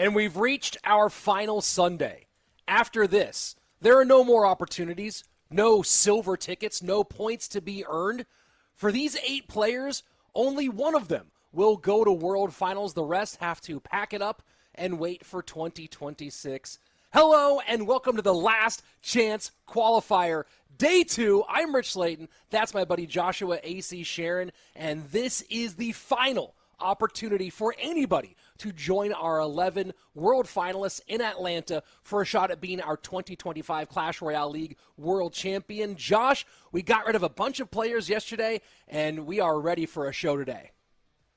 And we've reached our final Sunday. After this, there are no more opportunities, no silver tickets, no points to be earned. For these 8 players, only one of them will go to World Finals. The rest have to pack it up and wait for 2026. Hello and welcome to the Last Chance Qualifier, Day 2. I'm Rich Slayton. That's my buddy Joshua A.C. Sharon. And this is the final opportunity for anybody to join our 11 world finalists in Atlanta for a shot at being our 2025 Clash Royale League world champion. Josh, we got rid of a bunch of players yesterday, and we are ready for a show today.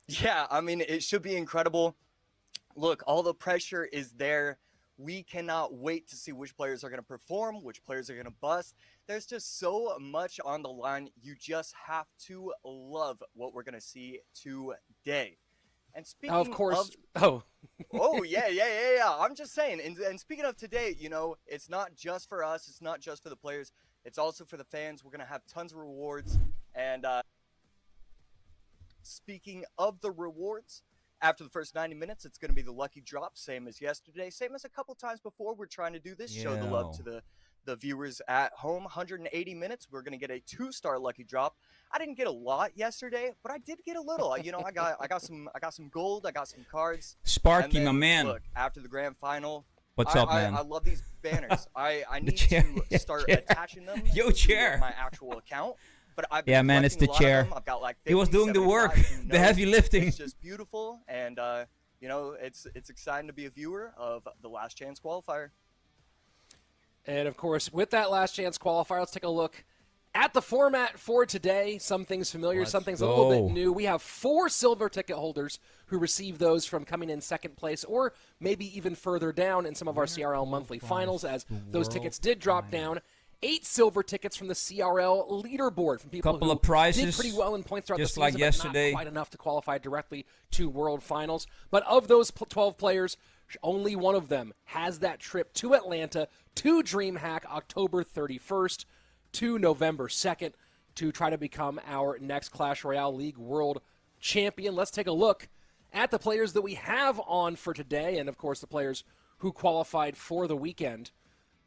Yeah, I mean, it should be incredible. Look, all the pressure is there. We cannot wait to see which players are going to perform, which players are going to bust. There's just so much on the line. You just have to love what we're going to see today. And speaking of course, yeah. I'm just saying. And speaking of today, you know, it's not just for us. It's not just for the players. It's also for the fans. We're going to have tons of rewards. And speaking of the rewards, after the first 90 minutes, it's going to be the lucky drop, same as yesterday, same as a couple times before. We're trying to do this, show the love to the viewers at home. 180 minutes, we're going to get a 2-star lucky drop. I didn't get a lot yesterday, but I did get a little. You know, I got some gold, I got some cards. Sparky, then, my man. Look, after the grand final, what's up, man? I love these banners. I need to start attaching them to my actual account. But I've been man, it's the chair. I've got like 50, he was doing the work, the heavy lifting. It's just beautiful, and you know, it's exciting to be a viewer of the Last Chance Qualifier. And of course, with that Last Chance Qualifier, let's take a look at the format for today. Some things familiar, some things a little bit new. We have 4 silver ticket holders who receive those from coming in second place, or maybe even further down in some of our CRL monthly finals, as those tickets did drop down. 8 silver tickets from the CRL leaderboard from people who did pretty well in points throughout the season, like yesterday. but not quite enough to qualify directly to World Finals. But of those 12 players, only one of them has that trip to Atlanta, to DreamHack, October 31st to November 2nd, to try to become our next Clash Royale League world champion. Let's take a look at the players that we have on for today, and of course the players who qualified for the weekend,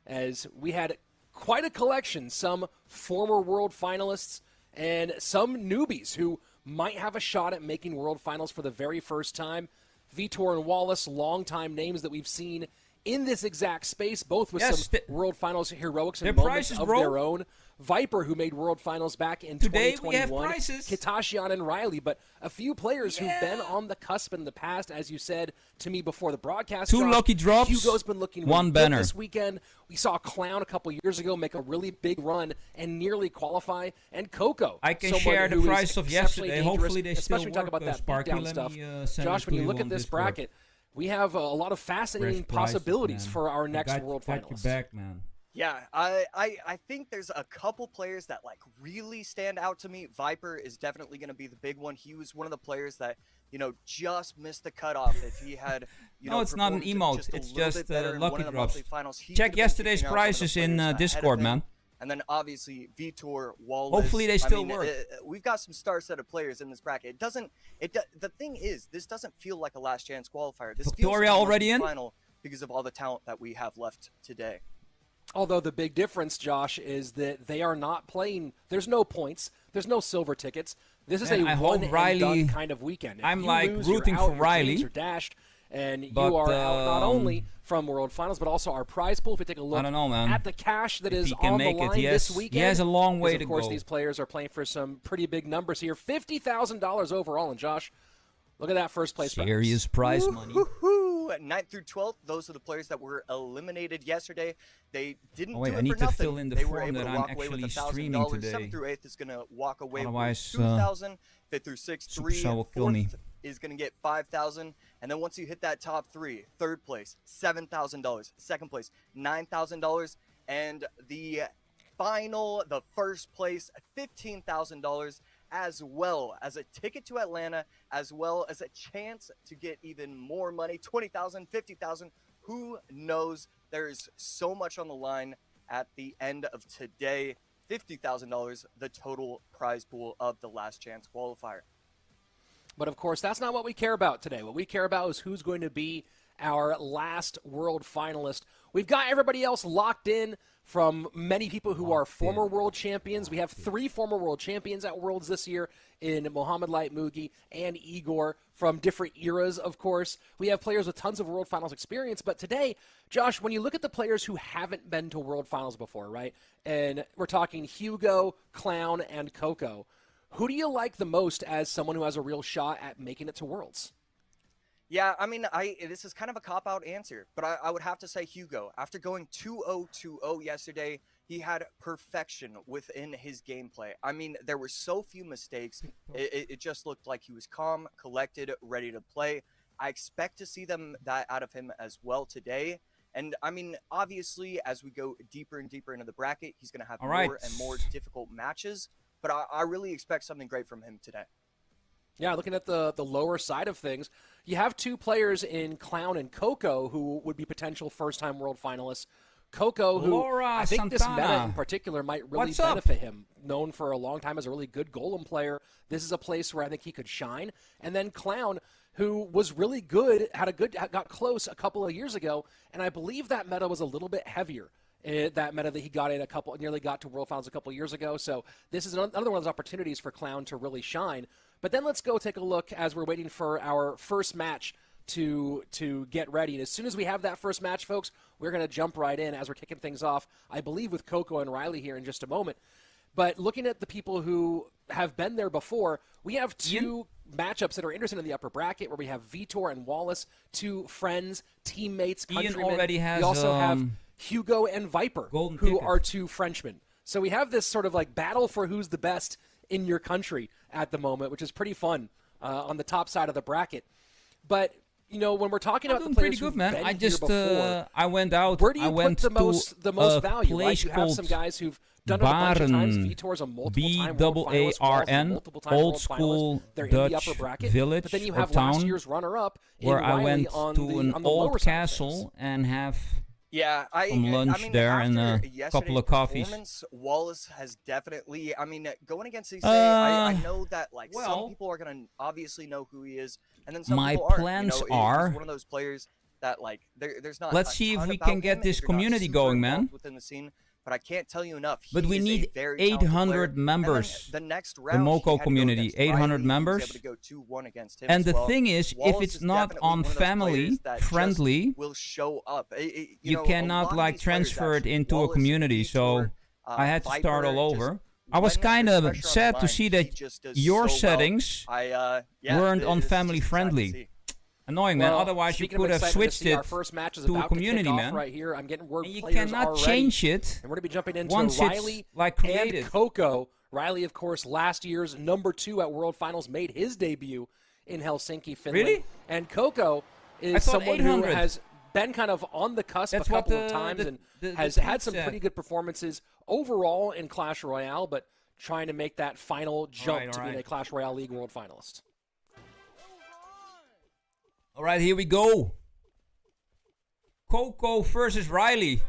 as we had quite a collection, some former world finalists and some newbies who might have a shot at making world finals for the very first time. Vitor and Wallace, longtime names that we've seen in this exact space, both with some world finals heroics and moments of their own. Viper, who made world finals back in 2021. Kitashian and Ryley, but a few players who've been on the cusp in the past, as you said to me before the broadcast. 2 lucky drops, Hugo's been looking 1 banner this weekend. We saw Clown a couple years ago make a really big run and nearly qualify, and Coco. I can share the price of yesterday. Hopefully they still work. Talk about that beatdown stuff. Josh, when you look at this bracket, we have a lot of fascinating possibilities for our next world finals. Back, man. Yeah, I think there's a couple players that like really stand out to me. Viper is definitely going to be the big one. He was one of the players that, you know, just missed the cutoff. If he had, you know, it's not an emote. It's just lucky drops. Finals, check yesterday's prices in Discord, man. And then obviously Vitor, Wallace. Hopefully they still work. We've got some star-studded players in this bracket. The thing is, this doesn't feel like a Last Chance Qualifier. This feels like already in final because of all the talent that we have left today. Although the big difference, Josh, is that they are not playing. There's no points. There's no silver tickets. This is a one-and-done kind of weekend. I'm like rooting for Ryley. You're dashed, and you are out not only from World Finals, but also our prize pool. If we take a look at the cash that is on the line this weekend, he has a long way to go. Of course, these players are playing for some pretty big numbers here. $50,000 overall, and Josh, look at that first place. Serious prize money. 9th through 12th, those are the players that were eliminated yesterday. They didn't do it I need for to nothing. fill in the they were form able that to I'm walk away with actually streaming $1,000. today. 7th through 8th is going to walk away Otherwise, with $2,000. 5th through 6th, $3,000. Kill me. 4th is going to get $5,000. And then once you hit that top 3, 3rd place, $7,000. 2nd place, $9,000. And the first place, $15,000. As well as a ticket to Atlanta, as well as a chance to get even more money, $20,000, $50,000. Who knows? There's so much on the line at the end of today. $50,000, the total prize pool of the Last Chance Qualifier. But of course, that's not what we care about today. What we care about is who's going to be our last world finalist. We've got everybody else locked in, from many people who are former world champions. We have 3 former world champions at Worlds this year in Mohamed Light Mugi and Igor, from different eras, of course. We have players with tons of World Finals experience, but today, Josh, when you look at the players who haven't been to World Finals before, right, and we're talking Hugo, Clown, and Coco, who do you like the most as someone who has a real shot at making it to Worlds? Yeah, I mean, this is kind of a cop-out answer, but I would have to say Hugo. After going 2-0-2-0 yesterday, he had perfection within his gameplay. I mean, there were so few mistakes. It just looked like he was calm, collected, ready to play. I expect to see that out of him as well today. And, I mean, obviously, as we go deeper and deeper into the bracket, he's going to have more and more difficult matches. But I really expect something great from him today. Yeah, looking at the lower side of things, you have 2 players in Clown and Coco who would be potential first-time world finalists. Coco, who I think this meta in particular might really benefit him, known for a long time as a really good golem player. This is a place where I think he could shine. And then Clown, who was really good, got close a couple of years ago, and I believe that meta was a little bit heavier. That meta that he got in nearly got to World Finals a couple years ago. So this is another one of those opportunities for Clown to really shine. But then let's go take a look as we're waiting for our first match to get ready. And as soon as we have that first match, folks, we're going to jump right in as we're kicking things off, I believe, with Coco and Ryley here in just a moment. But looking at the people who have been there before, we have 2 matchups that are interesting in the upper bracket where we have Vitor and Wallace, 2 friends, teammates, countrymen. Ian already has, we also have Hugo and Viper, who are 2 Frenchmen. So we have this sort of like battle for who's the best in your country at the moment, which is pretty fun on the top side of the bracket. But, you know, when we're talking about the players who've been here before, I went out. Where do you put the most value? Right? You have some guys who've done it a bunch of times. Vitor's a multiple-time world finalist, Wallace a multiple-time world finalist. They're in the upper bracket. Village but then you have last year's runner-up where I went on to an old castle and have some lunch there and a couple of coffees. Wallace has definitely, I mean, going against these, I know that like some people are gonna obviously know who he is, and then some people aren't. Plans he's one of those players that like there's not. Let's see if we can get this community going, man. Within the scene. But I can't tell you enough. But we need 800 members. The next round, the Moco community, 800 members. And the thing is, if it's not on family friendly, will show up. You cannot like transfer it into a community. So I had to start all over. I was kind of sad to see that your settings weren't on family friendly. Annoying, man. Otherwise, you could have switched it to a community, man. Right here, I'm getting word and you players cannot already. Change it. And we're going to be jumping into once Ryley it's, like, created. And Coco. Ryley, of course, last year's #2 at World Finals, made his debut in Helsinki, Finland. Really? And Coco is someone who has been kind of on the cusp a couple of times and has had some pretty good performances overall in Clash Royale, but trying to make that final jump to being a Clash Royale League World Finalist. All right, here we go. Coco versus Ryley.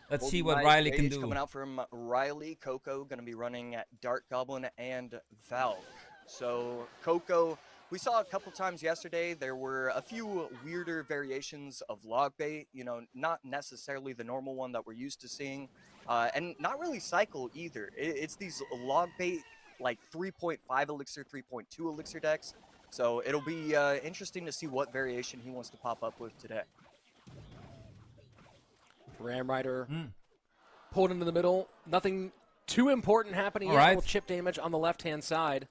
Let's see what Ryley can do. Coming out from Ryley, Coco going to be running at Dark Goblin and Valk. So Coco, we saw a couple times yesterday. There were a few weirder variations of log bait. You know, not necessarily the normal one that we're used to seeing, and not really cycle either. It's these log bait like 3.5 elixir, 3.2 elixir decks. So it'll be interesting to see what variation he wants to pop up with today. Ram Rider pulled into the middle. Nothing too important happening yet. Right. Little chip damage on the left-hand side.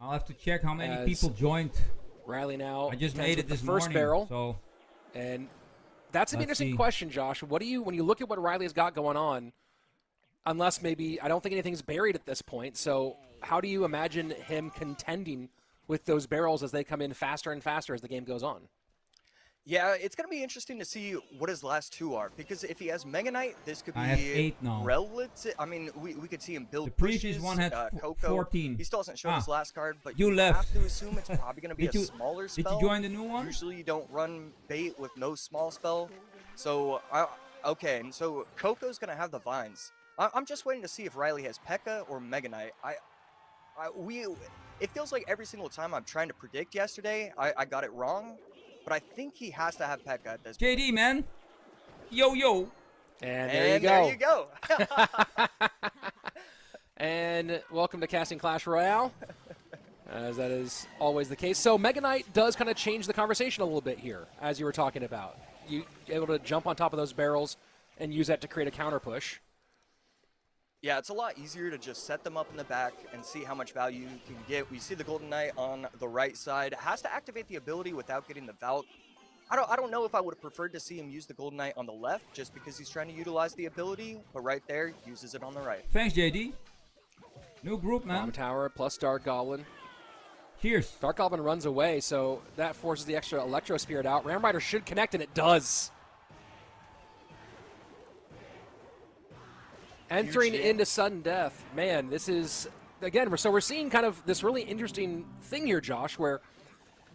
I'll have to check how many people joined. Ryley now. I just made it this first morning, barrel. So and that's an interesting question, Josh. What do you, when you look at what Ryley's got going on, unless maybe, I don't think anything's buried at this point, so how do you imagine him contending with those barrels as they come in faster and faster as the game goes on? Yeah, it's going to be interesting to see what his last 2 are, because if he has Mega Knight, this could be have 8 now. relative. I mean, we could see him build the previous pushes, one had Coco. 14. He still hasn't shown his last card, but you left. have to assume it's probably going to be a smaller spell. Did you join the new one? Usually you don't run bait with no small spell. So, okay, and so Coco's going to have the vines. I'm just waiting to see if Ryley has P.E.K.K.A. or Mega Knight. it feels like every single time I'm trying to predict yesterday, I got it wrong. But I think he has to have Pekka at this point. JD, man. Yo, yo. And there you go. There you go. And welcome to Casting Clash Royale, as that is always the case. So Mega Knight does kind of change the conversation a little bit here, as you were talking about. You able to jump on top of those barrels and use that to create a counter push. Yeah, it's a lot easier to just set them up in the back and see how much value you can get. We see the Golden Knight on the right side. Has to activate the ability without getting the Valk. I don't know if I would have preferred to see him use the Golden Knight on the left just because he's trying to utilize the ability, but right there, uses it on the right. Thanks, JD. New group, man. Bomb Tower plus Dark Goblin. Cheers. Dark Goblin runs away, so that forces the extra Electro Spirit out. Ram Rider should connect, and it does. Entering into sudden death. Man, this is, again, so we're seeing kind of this really interesting thing here, Josh, where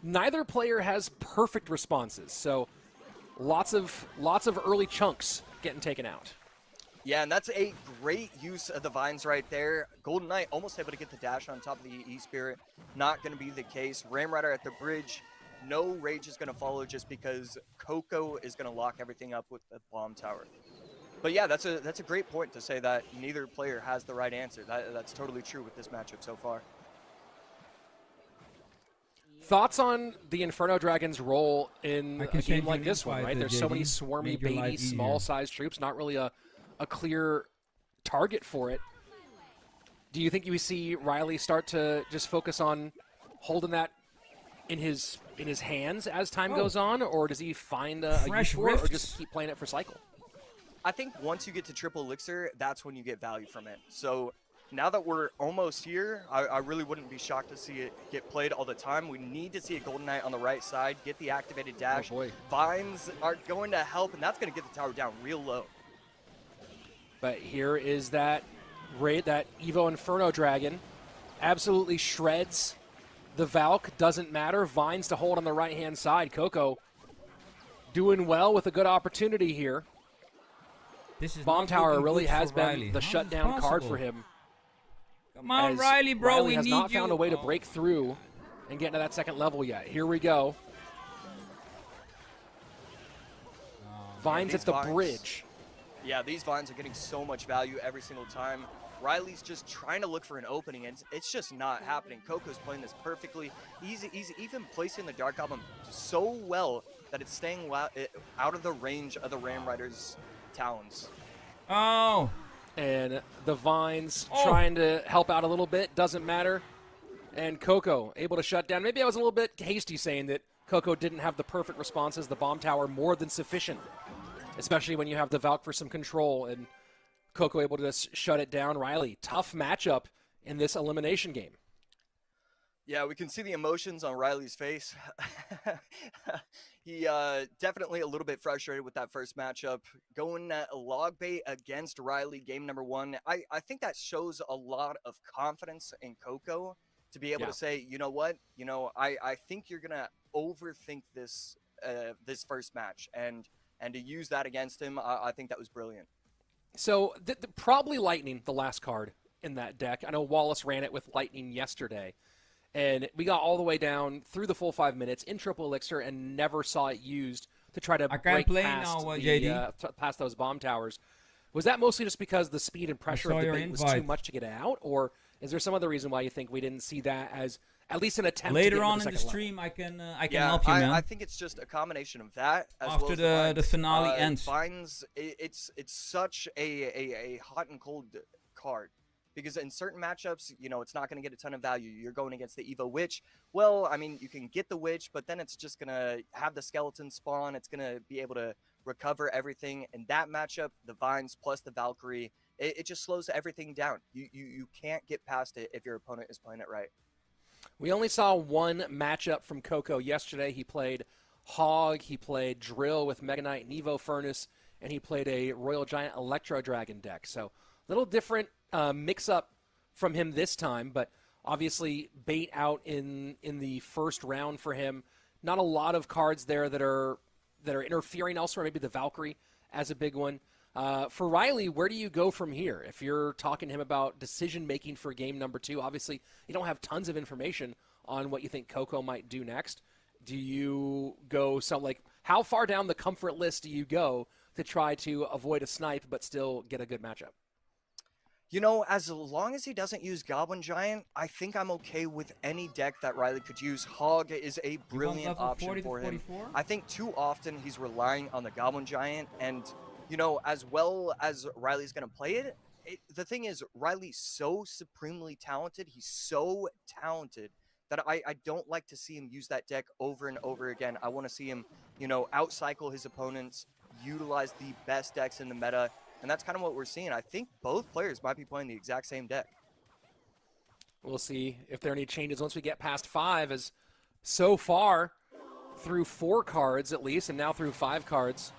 neither player has perfect responses. So lots of early chunks getting taken out. Yeah, and that's a great use of the vines right there. Golden Knight almost able to get the dash on top of the E-Spirit. Not going to be the case. Ram Rider at the bridge. No Rage is going to follow just because Coco is going to lock everything up with the Bomb Tower. But yeah, that's a great point to say that neither player has the right answer. That's totally true with this matchup so far. Thoughts on the Inferno Dragon's role in a game like this one, right? There's so many swarmy, baby, small-sized troops, not really a clear target for it. Do you think you see Ryley start to just focus on holding that in his hands as time goes on, or does he find a use for it, or just keep playing it for cycle? I think once you get to triple elixir, that's when you get value from it. So now that we're almost here, I really wouldn't be shocked to see it get played all the time. We need to see a Golden Knight on the right side, get the activated dash. Oh boy. Vines are going to help, and that's going to get the tower down real low. But here is that Evo Inferno Dragon. Absolutely shreds the Valk. Doesn't matter. Vines to hold on the right-hand side. Coco doing well with a good opportunity here. This is Bomb Tower really has been Ryley. the shutdown card for him. Come on, Ryley, bro. Ryley We has need not you. found a way to break through and get into that second level yet. Here we go. Vines at the bridge. Yeah, these vines are getting so much value every single time. Riley's just trying to look for an opening, and it's just not happening. Coco's playing this perfectly. He's even placing the Dark Goblin so well that it's staying out of the range of the Ram Rider's talons. Oh. And the Vines trying to help out a little bit. Doesn't matter. And Coco able to shut down. Maybe I was a little bit hasty saying that Coco didn't have the perfect responses. The Bomb Tower more than sufficient, especially when you have the Valk for some control. And Coco able to just shut it down. Ryley, tough matchup in this elimination game. Yeah, we can see the emotions on Riley's face. He definitely a little bit frustrated with that first matchup. Going log bait against Ryley, game number 1. I think that shows a lot of confidence in Coco to be able to say, you know what, I think you're gonna overthink this this first match, and to use that against him, I think that was brilliant. So probably Lightning, the last card in that deck. I know Wallace ran it with Lightning yesterday. And we got all the way down through the full 5 minutes in triple elixir and never saw it used to try to break past those bomb towers. Was that mostly just because the speed and pressure of the bait was too much to get out, or is there some other reason why you think we didn't see that as at least an attempt? Later to get on the in the stream, level? I can help you, man. I think it's just a combination of that as after well as the finale ends. Vines, it's such a hot and cold card. Because in certain matchups, it's not going to get a ton of value. You're going against the Evo Witch. Well, I mean, you can get the Witch, but then it's just going to have the skeleton spawn. It's going to be able to recover everything. In that matchup, the Vines plus the Valkyrie, it just slows everything down. You can't get past it if your opponent is playing it right. We only saw one matchup from Coco yesterday. He played Hog, he played Drill with Mega Knight and Evo Furnace, and he played a Royal Giant Electro Dragon deck. So a little different mix-up from him this time, but obviously bait out in the first round for him. Not a lot of cards there that are interfering elsewhere. Maybe the Valkyrie as a big one. For Ryley, where do you go from here? If you're talking to him about decision-making for game number 2, obviously you don't have tons of information on what you think Coco might do next. Do you go how far down the comfort list do you go to try to avoid a snipe but still get a good matchup? You know, as long as he doesn't use Goblin Giant, I think I'm okay with any deck that Ryley could use. Hog is a brilliant option for him. I think too often he's relying on the Goblin Giant, and, you know, as well as Riley's going to play it, the thing is, Riley's so supremely talented. He's so talented that I don't like to see him use that deck over and over again. I want to see him, you know, outcycle his opponents, utilize the best decks in the meta, and that's kind of what we're seeing. I think both players might be playing the exact same deck. We'll see if there are any changes once we get past 5, as so far through 4 cards at least, and now through 5 cards,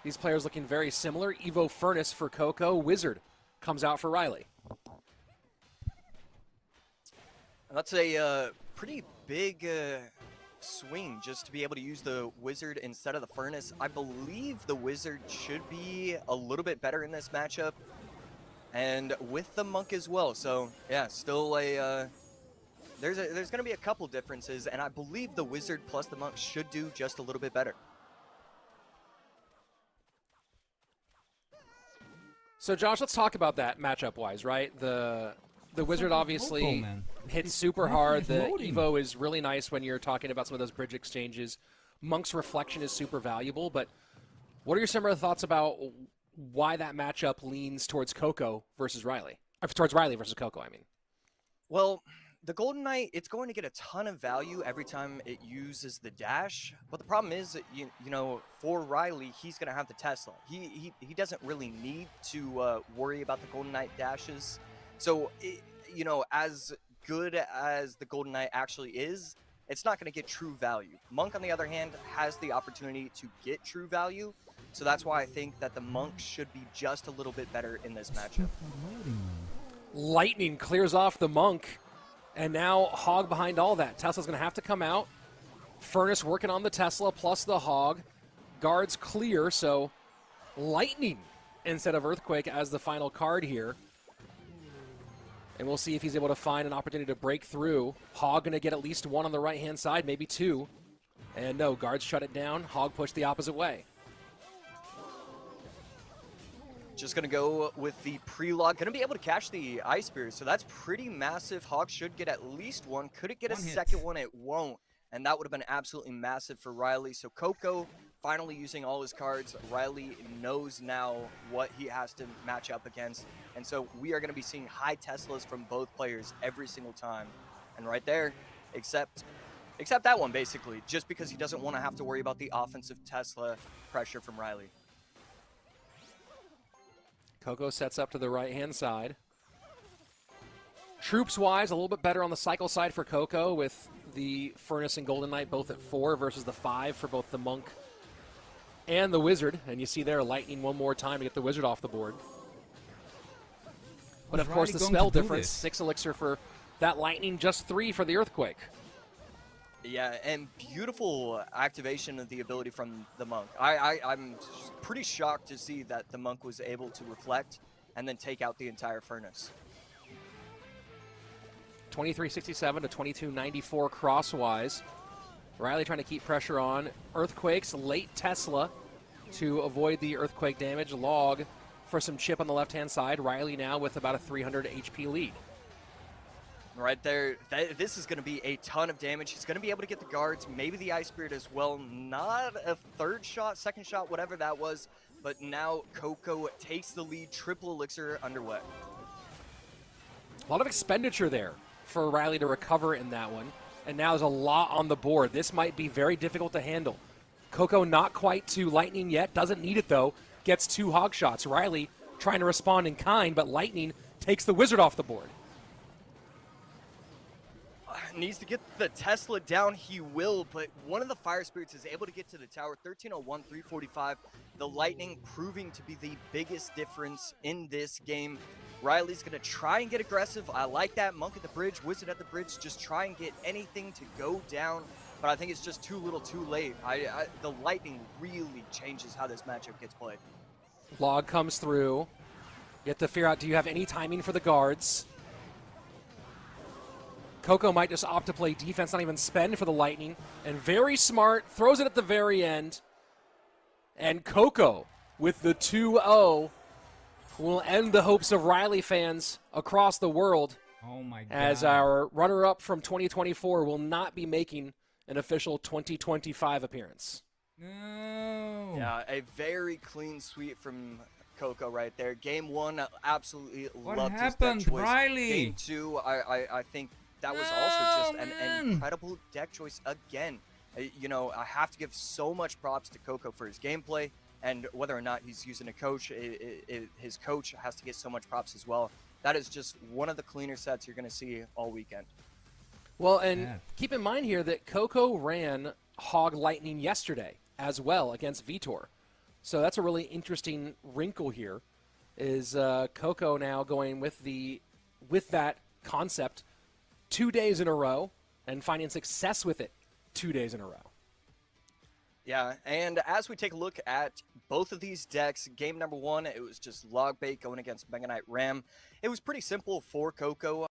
these players looking very similar. Evo Furnace for Coco, Wizard comes out for Ryley. That's a pretty big swing just to be able to use the Wizard instead of the Furnace. I believe the Wizard should be a little bit better in this matchup, and with the Monk as well. So yeah, still there's going to be a couple differences, and I believe the Wizard plus the Monk should do just a little bit better. So Josh, let's talk about that matchup-wise, right? The Wizard obviously hits super hard. The Evo is really nice when you're talking about some of those bridge exchanges. Monk's Reflection is super valuable, but what are some of the thoughts about why that matchup leans towards Coco versus Ryley? Towards Ryley versus Coco, I mean. Well, the Golden Knight, it's going to get a ton of value every time it uses the dash, but the problem is that, you know, for Ryley, he's going to have the Tesla. He doesn't really need to worry about the Golden Knight dashes. So, you know, as good as the Golden Knight actually is, it's not going to get true value. Monk, on the other hand, has the opportunity to get true value. So that's why I think that the Monk should be just a little bit better in this matchup. Lightning clears off the Monk, and now Hog behind all that. Tesla's going to have to come out. Furnace working on the Tesla plus the Hog. Guards clear, so Lightning instead of Earthquake as the final card here. And we'll see if he's able to find an opportunity to break through. Hog going to get at least 1 on the right-hand side, maybe 2. And no, guards shut it down. Hog pushed the opposite way. Just going to go with the pre-log. Going to be able to catch the Ice Spear, so that's pretty massive. Hog should get at least 1. Could it get a second one? It won't. And that would have been absolutely massive for Ryley. So Coco finally using all his cards. Ryley knows now what he has to match up against. And so we are going to be seeing high Teslas from both players every single time. And right there, except that one, basically, just because he doesn't want to have to worry about the offensive Tesla pressure from Ryley. Coco sets up to the right-hand side. Troops-wise, a little bit better on the cycle side for Coco, with the Furnace and Golden Knight both at 4 versus the 5 for both the Monk and the Wizard. And you see there, Lightning one more time to get the Wizard off the board. But of course, the spell difference, 6 elixir for that Lightning, just 3 for the Earthquake. Yeah, and beautiful activation of the ability from the Monk. I'm pretty shocked to see that the Monk was able to reflect and then take out the entire Furnace. 2367 to 2294 crosswise. Ryley trying to keep pressure on. Earthquakes, late Tesla to avoid the Earthquake damage. Log for some chip on the left-hand side. Ryley now with about a 300 HP lead. Right there, this is going to be a ton of damage. He's going to be able to get the guards, maybe the Ice Spirit as well. Not a third shot, second shot, whatever that was. But now Coco takes the lead, triple elixir underway. A lot of expenditure there for Ryley to recover in that one. And now there's a lot on the board. This might be very difficult to handle. Coco not quite to Lightning yet, doesn't need it though. Gets 2 hog shots. Ryley trying to respond in kind, but Lightning takes the Wizard off the board. Needs to get the Tesla down, he will, but one of the Fire Spirits is able to get to the tower. 1301, 345. The Lightning proving to be the biggest difference in this game. Ryley's going to try and get aggressive. I like that. Monk at the bridge, Wizard at the bridge, just try and get anything to go down, but I think it's just too little too late. The Lightning really changes how this matchup gets played. Log comes through. You have to figure out, do you have any timing for the guards? Coco might just opt to play defense, not even spend for the Lightning. And very smart, throws it at the very end. And Coco, with the 2-0, will end the hopes of Ryley fans across the world. Oh my God. As our runner-up from 2024 will not be making an official 2025 appearance. No. Yeah, a very clean sweep from Coco right there. Game 1, absolutely loved his deck choice. Ryley? Game 2, I think that was also just an incredible deck choice again. You know, I have to give so much props to Coco for his gameplay, and whether or not he's using a coach, his coach has to get so much props as well. That is just one of the cleaner sets you're going to see all weekend. Well, and keep in mind here that Coco ran Hog Lightning yesterday as well against Vitor. So that's a really interesting wrinkle here, is Coco now going with that concept 2 days in a row and finding success with it 2 days in a row. Yeah, and as we take a look at both of these decks, game number 1, it was just Logbait going against Mega Knight Ram. It was pretty simple for Coco.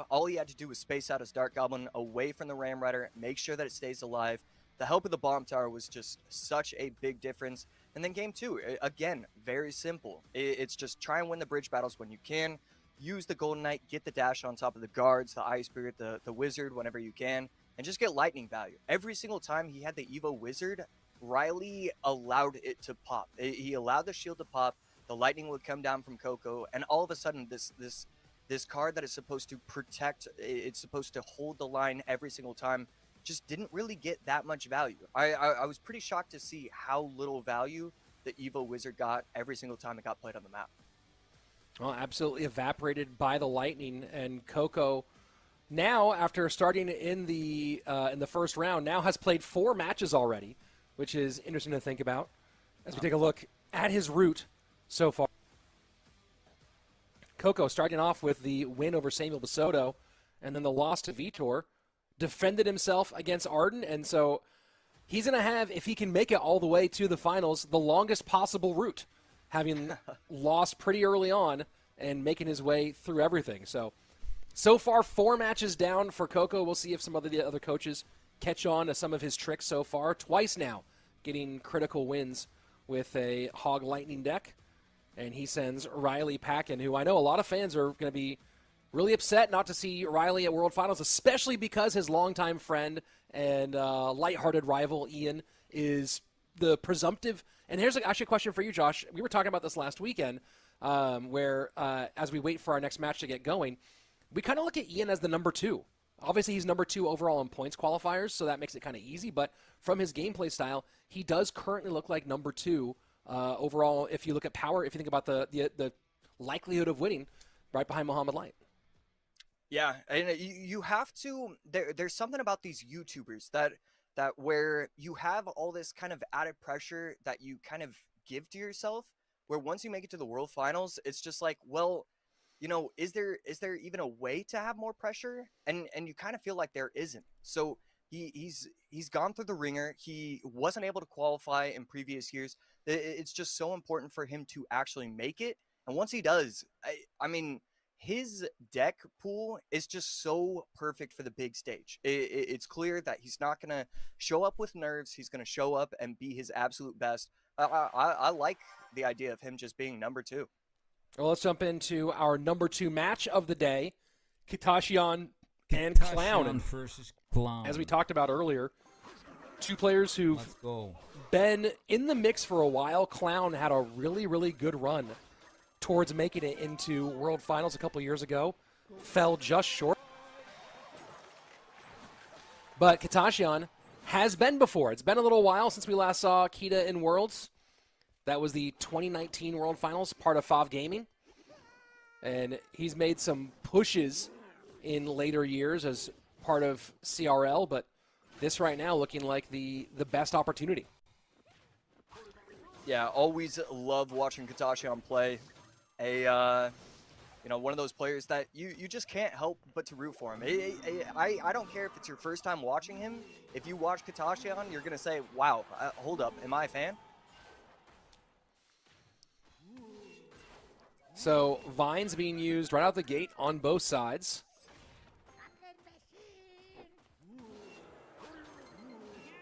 All he had to do was space out his Dark Goblin away from the Ram Rider, make sure that it stays alive. The help of the Bomb Tower was just such a big difference. And then game 2, again, very simple. It's just try and win the bridge battles when you can. Use the Golden Knight, get the dash on top of the guards, the Ice Spirit, the Wizard whenever you can, and just get lightning value. Every single time he had the Evo Wizard, Ryley allowed it to pop. He allowed the shield to pop, the lightning would come down from Coco, and all of a sudden this card that is supposed to protect, it's supposed to hold the line every single time, just didn't really get that much value. I was pretty shocked to see how little value the Evo Wizard got every single time it got played on the map. Well, absolutely evaporated by the Lightning, and Coco now, after starting in the first round, now has played 4 matches already, which is interesting to think about as we take a look at his route so far. Coco starting off with the win over Samuel Basoto and then the loss to Vitor, defended himself against Arden, and so he's going to have, if he can make it all the way to the finals, the longest possible route, having lost pretty early on and making his way through everything. So far, 4 matches down for Coco. We'll see if some of the other coaches catch on to some of his tricks so far. Twice now getting critical wins with a Hog Lightning deck. And he sends Ryley packing, who I know a lot of fans are going to be really upset not to see Ryley at World Finals, especially because his longtime friend and lighthearted rival, Ian, is the presumptive. And here's actually a question for you, Josh. We were talking about this last weekend, where as we wait for our next match to get going, we kind of look at Ian as the number 2. Obviously, he's number 2 overall in points qualifiers, so that makes it kind of easy. But from his gameplay style, he does currently look like number 2 overall. If you look at power, if you think about the likelihood of winning, right behind Muhammad Light. Yeah, and you have to. There's something about these YouTubers that where you have all this kind of added pressure that you kind of give to yourself. Where once you make it to the World Finals, it's just like, well, you know, is there even a way to have more pressure? And you kind of feel like there isn't. So he's gone through the ringer. He wasn't able to qualify in previous years. It's just so important for him to actually make it. And once he does, I mean, his deck pool is just so perfect for the big stage. It's clear that he's not going to show up with nerves. He's going to show up and be his absolute best. I like the idea of him just being number 2. Well, let's jump into our number 2 match of the day, Kitashian and Clown. Versus Clown. As we talked about earlier, 2 players who've been in the mix for a while. Clown had a really, really good run towards making it into World Finals a couple years ago. Fell just short. But Kitashian has been before. It's been a little while since we last saw Kita in Worlds. That was the 2019 World Finals, part of FAV Gaming. And he's made some pushes in later years as part of CRL, but this right now looking like the best opportunity. Yeah, always love watching Kitashian play. One of those players that you just can't help but to root for him. I don't care if it's your first time watching him. If you watch Kitashian, you're going to say, wow, hold up, am I a fan? So Vines being used right out the gate on both sides.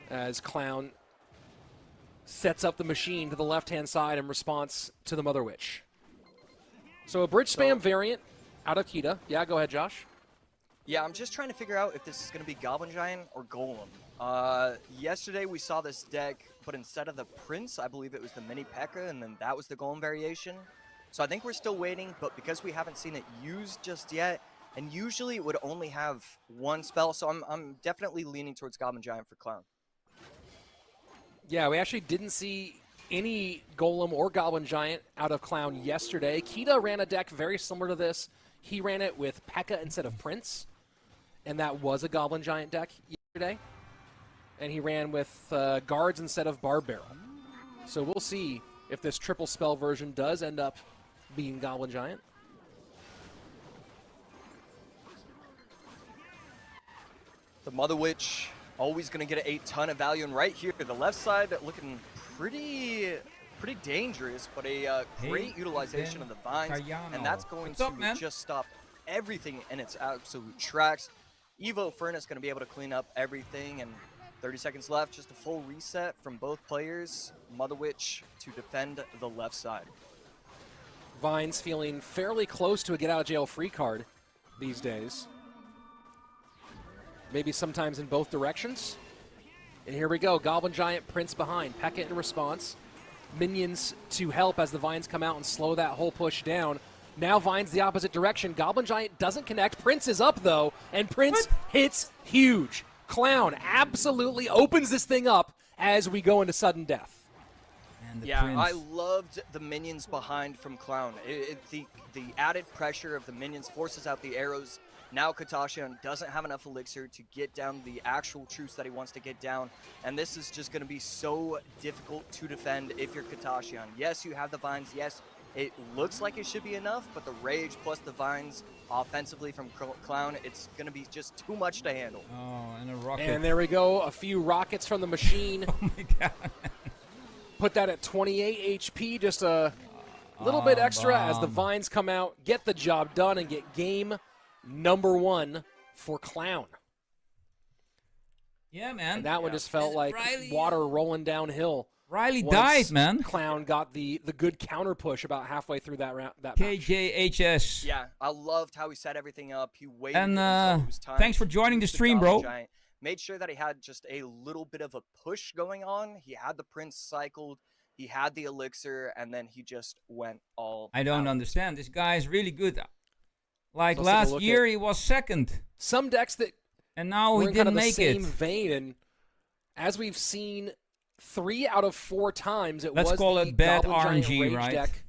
As Clown sets up the machine to the left-hand side in response to the Mother Witch. So a bridge spam variant out of Kita. Yeah, go ahead, Josh. Yeah, I'm just trying to figure out if this is going to be Goblin Giant or Golem. Yesterday we saw this deck, but instead of the Prince, I believe it was the Mini P.E.K.K.A, and then that was the Golem variation. So I think we're still waiting, but because we haven't seen it used just yet, and usually it would only have one spell, so I'm definitely leaning towards Goblin Giant for Clown. Yeah, we actually didn't see any Golem or Goblin Giant out of Clown yesterday. Kita ran a deck very similar to this. He ran it with P.E.K.K.A instead of Prince, and that was a Goblin Giant deck yesterday. And he ran with Guards instead of Barb Barrel. So we'll see if this triple spell version does end up being Goblin Giant. The Mother Witch always going to get a ton of value, and right here, the left side looking pretty dangerous, but a great utilization of the Vines, and that's going to just stop everything in its absolute tracks. Evo Furnace going to be able to clean up everything, and 30 seconds left, just a full reset from both players. Mother Witch to defend the left side. Vines feeling fairly close to a get-out-of-jail-free card these days. Maybe sometimes in both directions. And here we go, Goblin Giant, Prince behind, P.E.K.K.A in response. Minions to help as the Vines come out and slow that whole push down. Now Vines the opposite direction. Goblin Giant doesn't connect. Prince is up, though, and Prince hits huge. Clown absolutely opens this thing up as we go into sudden death. Yeah, Prince. I loved the minions behind from Clown. The added pressure of the minions forces out the arrows. Now Katashian doesn't have enough elixir to get down the actual troops that he wants to get down, and this is just going to be so difficult to defend if you're Katashian. Yes, you have the Vines. Yes, it looks like it should be enough, but the Rage plus the Vines offensively from Clown, it's going to be just too much to handle. Oh, and a rocket. And there we go, a few rockets from the machine. Oh my god. Put that at 28 HP, just a little bit extra as the Vines come out, get the job done, and get game number 1 for Clown. Yeah, man. And that one just felt like Ryley, water rolling downhill. Ryley died, man. Clown got the good counter push about halfway through that round. That KJHS. Yeah, I loved how he set everything up. He waited. And thanks for joining the stream, bro. Giant. Made sure that he had just a little bit of a push going on. He had the Prince cycled. He had the elixir, and then he just went all I don't out. understand. This guy is really good. Like last year, he was second. Some decks that and now he didn't make it. Same vein, and as we've seen 3 out of 4 times, Let's call it bad Goblin RNG, Giant right? deck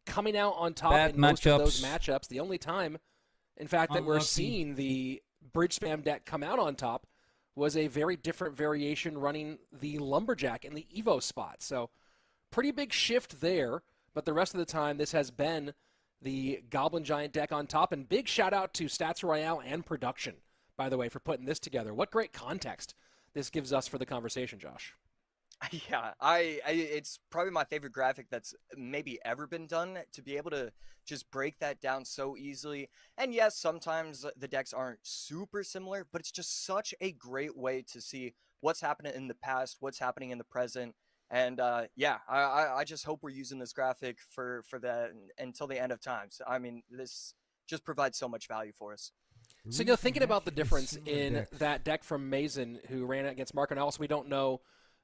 coming out on top Bad in most of those matchups. matchups. The only time, in fact, that we're seeing the bridge spam deck come out on top was a very different variation running the Lumberjack in the Evo spot. So pretty big shift there, but the rest of the time this has been the Goblin Giant deck on top. And big shout out to Stats Royale and production, by the way, for putting this together. What great context this gives us for the conversation, Josh. Yeah, it's probably my favorite graphic that's maybe ever been done, to be able to just break that down so easily. And yes, sometimes the decks aren't super similar, but it's just such a great way to see what's happening in the past, what's happening in the present. And yeah, I just hope we're using this graphic for that until the end of time. So, I mean, this just provides so much value for us. So, thinking about the difference in that deck from Mason, who ran it against Marco, and also we don't know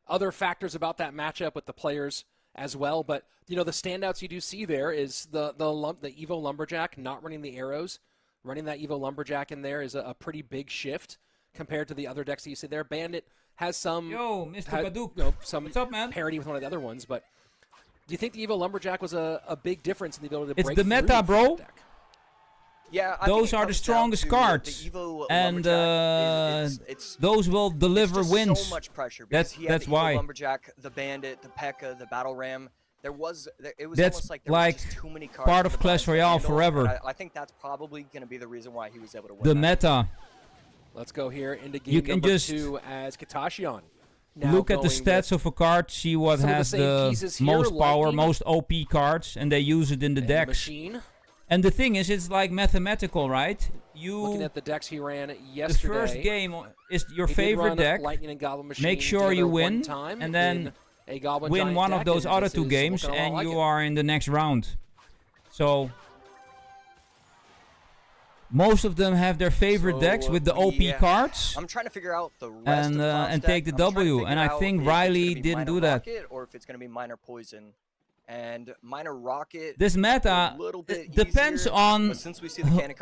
other factors about that matchup with the players as well, but the standouts you do see there is the Evo Lumberjack not running the arrows. Running that Evo Lumberjack in there is a pretty big shift compared to the other decks that you see there. Bandit has some Mr. Baduk, some what's up, man? parity with one of the other ones, but do you think the Evo Lumberjack was a big difference in the ability to break through? It's the meta, bro. Deck? Yeah, those are the strongest cards, and those will deliver wins. So much pressure because that's why. Lumberjack, the Bandit, the P.E.K.K.A, the Battle Ram. It was that's almost like there was just too many cards. Part of Clash Royale forever. I think that's probably going to be the reason why he was able to win. The meta. Let's go here into game number 2 as Katashian look at the stats of a card, see what has the most power, most OP cards, and they use it in the decks. And the thing is, it's like mathematical, right? Looking at the decks he ran yesterday. The first game is your favorite deck. Make sure you win, and then win one of those other 2 games, and you are in the next round. So most of them have their favorite decks with the OP cards. I'm trying to figure out the rest and take the W. And I think Ryley didn't do that. Or if it's going to be minor poison. And minor rocket. This meta depends on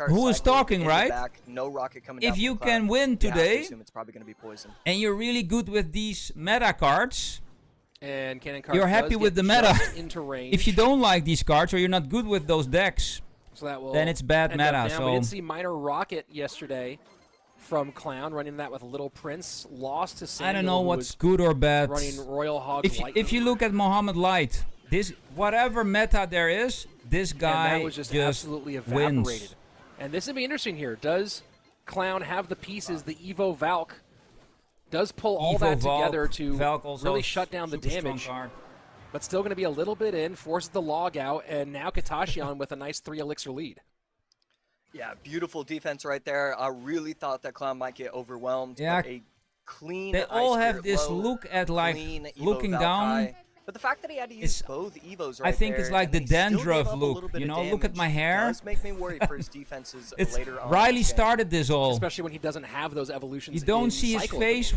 who is talking, right? No rocket coming if you can win today, it's probably going to be poison. And you're really good with these meta cards, and cannon card you're happy with the meta. If you don't like these cards or you're not good with those decks, then it's bad meta. So we did see minor rocket yesterday from Clown, running that with Little Prince. Lost to Samuel. I don't know what's good or bad. Running Royal Hog. If you look at Muhammad Light. Whatever meta there is, this guy was just absolutely evaporated. Wins. And this would be interesting here. Does Clown have the pieces? The Evo Valk does pull all that together to really shut down the damage. But still going to be a little bit in, forces the log out, and now Katashian with a nice 3 elixir lead. Yeah, beautiful defense right there. I really thought that Clown might get overwhelmed. Yeah, but a clean they all have this look at like looking down. But the fact that he had to use both Evos right I think there, it's like the dandruff look, you know, look at my hair. Does make me worry for his defenses later on. Ryley started this all. Especially when he doesn't have those evolutions. You don't see his face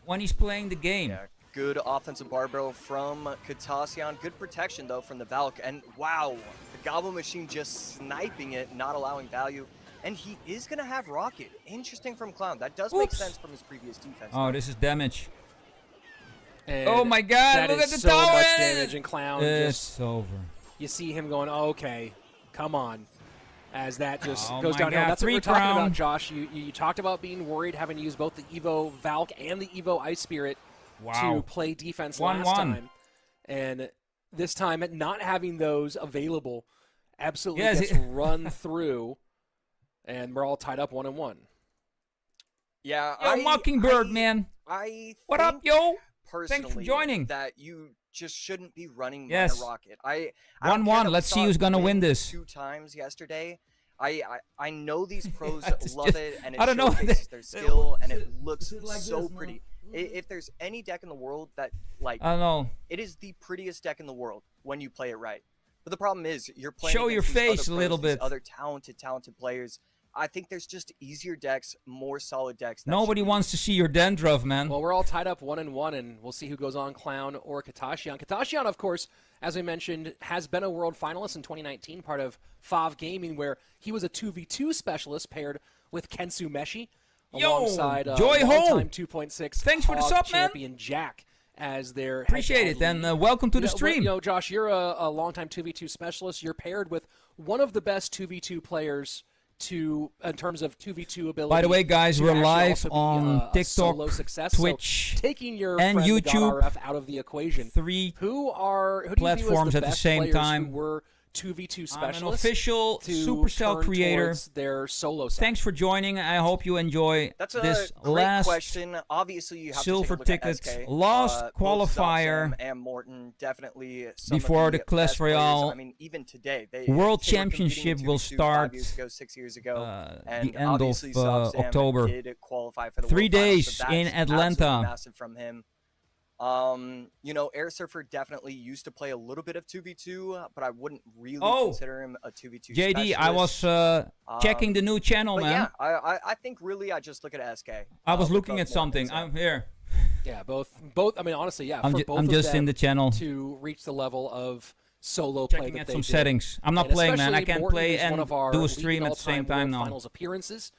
when he's playing the game. Yeah, good offensive barbell from Katashian. Good protection, though, from the Valk. And wow, the Goblin Machine just sniping it, not allowing value. And he is going to have Rocket. Interesting from Clown. That does make sense from his previous defense. Oh, this is damage. And oh my God! Look at the so much damage, and Clown it's over. You see him going, oh, okay, come on, as that just goes downhill. God. That's what we're crown. talking about, Josh. You talked about being worried having to use both the Evo Valk and the Evo Ice Spirit to play defense last time, and this time not having those available absolutely gets run through, and we're all tied up 1-1. Yeah, yo, Mockingbird, man. What up, yo? Thanks for joining. That you just shouldn't be running minor rocket. 1-1. Let's see who's gonna win this. 2 times yesterday. I know these pros love it, and it showcases their skill, and it looks so pretty. If there's any deck in the world that I don't know, it is the prettiest deck in the world when you play it right. But the problem is you're playing. Show your face a little bit. Other talented players. I think there's just easier decks, more solid decks. Nobody wants to see your dandruff, man. Well, we're all tied up 1-1, and we'll see who goes on, Clown or Katashian. Katashian, of course, as we mentioned, has been a world finalist in 2019, part of FAV Gaming, where he was a 2v2 specialist paired with Kensu Meshi, alongside Joy longtime 2.6 Thanks for the sub, champion Jack as their appreciate it, and welcome to the stream. Josh, you're a longtime 2v2 specialist. You're paired with one of the best 2v2 players in terms of 2v2 ability. By the way, guys, we're live on TikTok, Twitch, taking your and YouTube out of the equation. 3 who platforms at the same time. Who were 2v2 specialists. I'm an official Supercell creator. Their solo side. Thanks for joining. I hope you enjoy this last question. Obviously, you have silver to take a look ticket, at SK. Last Qualifier and Morton definitely before the Clash Royale. I mean, even today, World Championship will start 5 years ago, 6 years ago, the end of October. Did qualify for the 3 World Finals, days so in Atlanta. Massive from him. Air Surfer definitely used to play a little bit of 2v2, but I wouldn't really consider him a 2v2 JD, I was checking the new channel, man. Yeah, I think really I just look at SK. I was looking at something. I'm here. Yeah, both. I mean, honestly, yeah. I'm just in the channel to reach the level of solo play checking that at they some did. settings. I'm not And playing, man. I can't Morton play is and one of our do a stream at the same time World now. Finals appearances.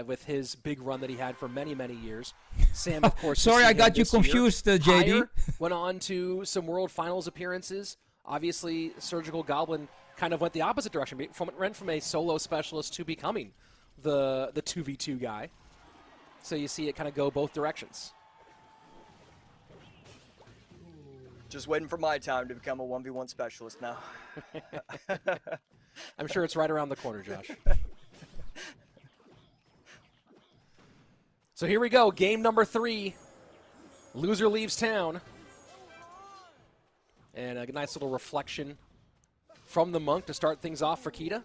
With his big run that he had for many, many years. Sam, of course. Sorry, I got you confused, JD. Higher, went on to some World Finals appearances. Obviously, Surgical Goblin kind of went the opposite direction. Went from a solo specialist to becoming the 2v2 guy. So you see it kind of go both directions. Just waiting for my time to become a 1v1 specialist now. I'm sure it's right around the corner, Josh. So here we go, game number 3. Loser leaves town. And a nice little reflection from the Monk to start things off for Kita.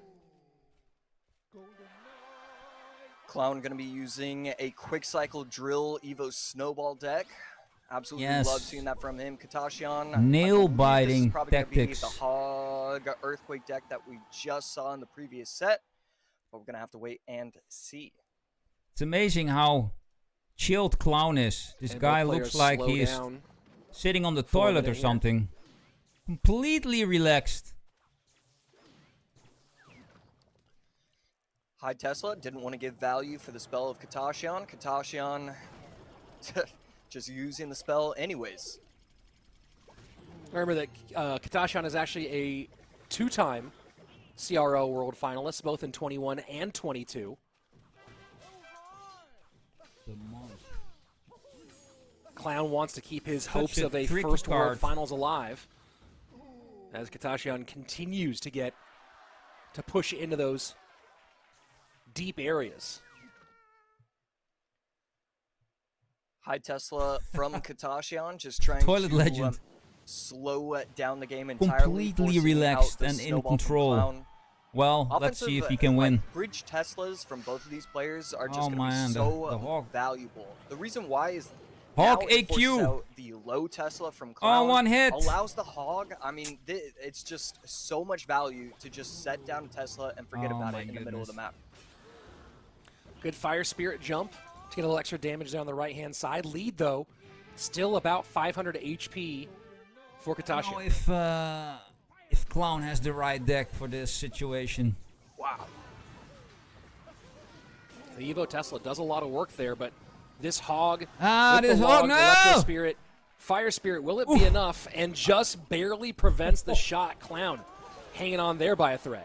Clown going to be using a quick cycle drill Evo snowball deck. Absolutely love seeing that from him. Katashian. Nail-biting tactics. The Hog Earthquake deck that we just saw in the previous set. But we're going to have to wait and see. It's amazing how chilled Clown is. This guy looks like he is sitting on the toilet or something. Completely relaxed. High Tesla didn't want to give value for the spell of Katashian. Katashian just using the spell anyways. Remember that Katashian is actually a 2-time CRL World Finalist, both in 21 and 22. Clown wants to keep his hopes of a first World Finals alive, as Katashian continues to push into those deep areas. High Tesla from Katashian, just trying to slow down the game entirely. Completely relaxed and in control. Well, let's see if he can win. Bridge Teslas from both of these players are just going to be so valuable. The reason why is Hog AQ. The low Tesla from Clown one hit. Allows the Hog. I mean, it's just so much value to just set down a Tesla and forget about it in the middle of the map. Good Fire Spirit jump to get a little extra damage down the right-hand side. Lead, though, still about 500 HP for Katashian. If Clown has the right deck for this situation. Wow. The Evo Tesla does a lot of work there, but this Hog, this Hog, no! Electro Spirit, Fire Spirit, will it be enough? And just barely prevents the shot. Clown hanging on there by a thread.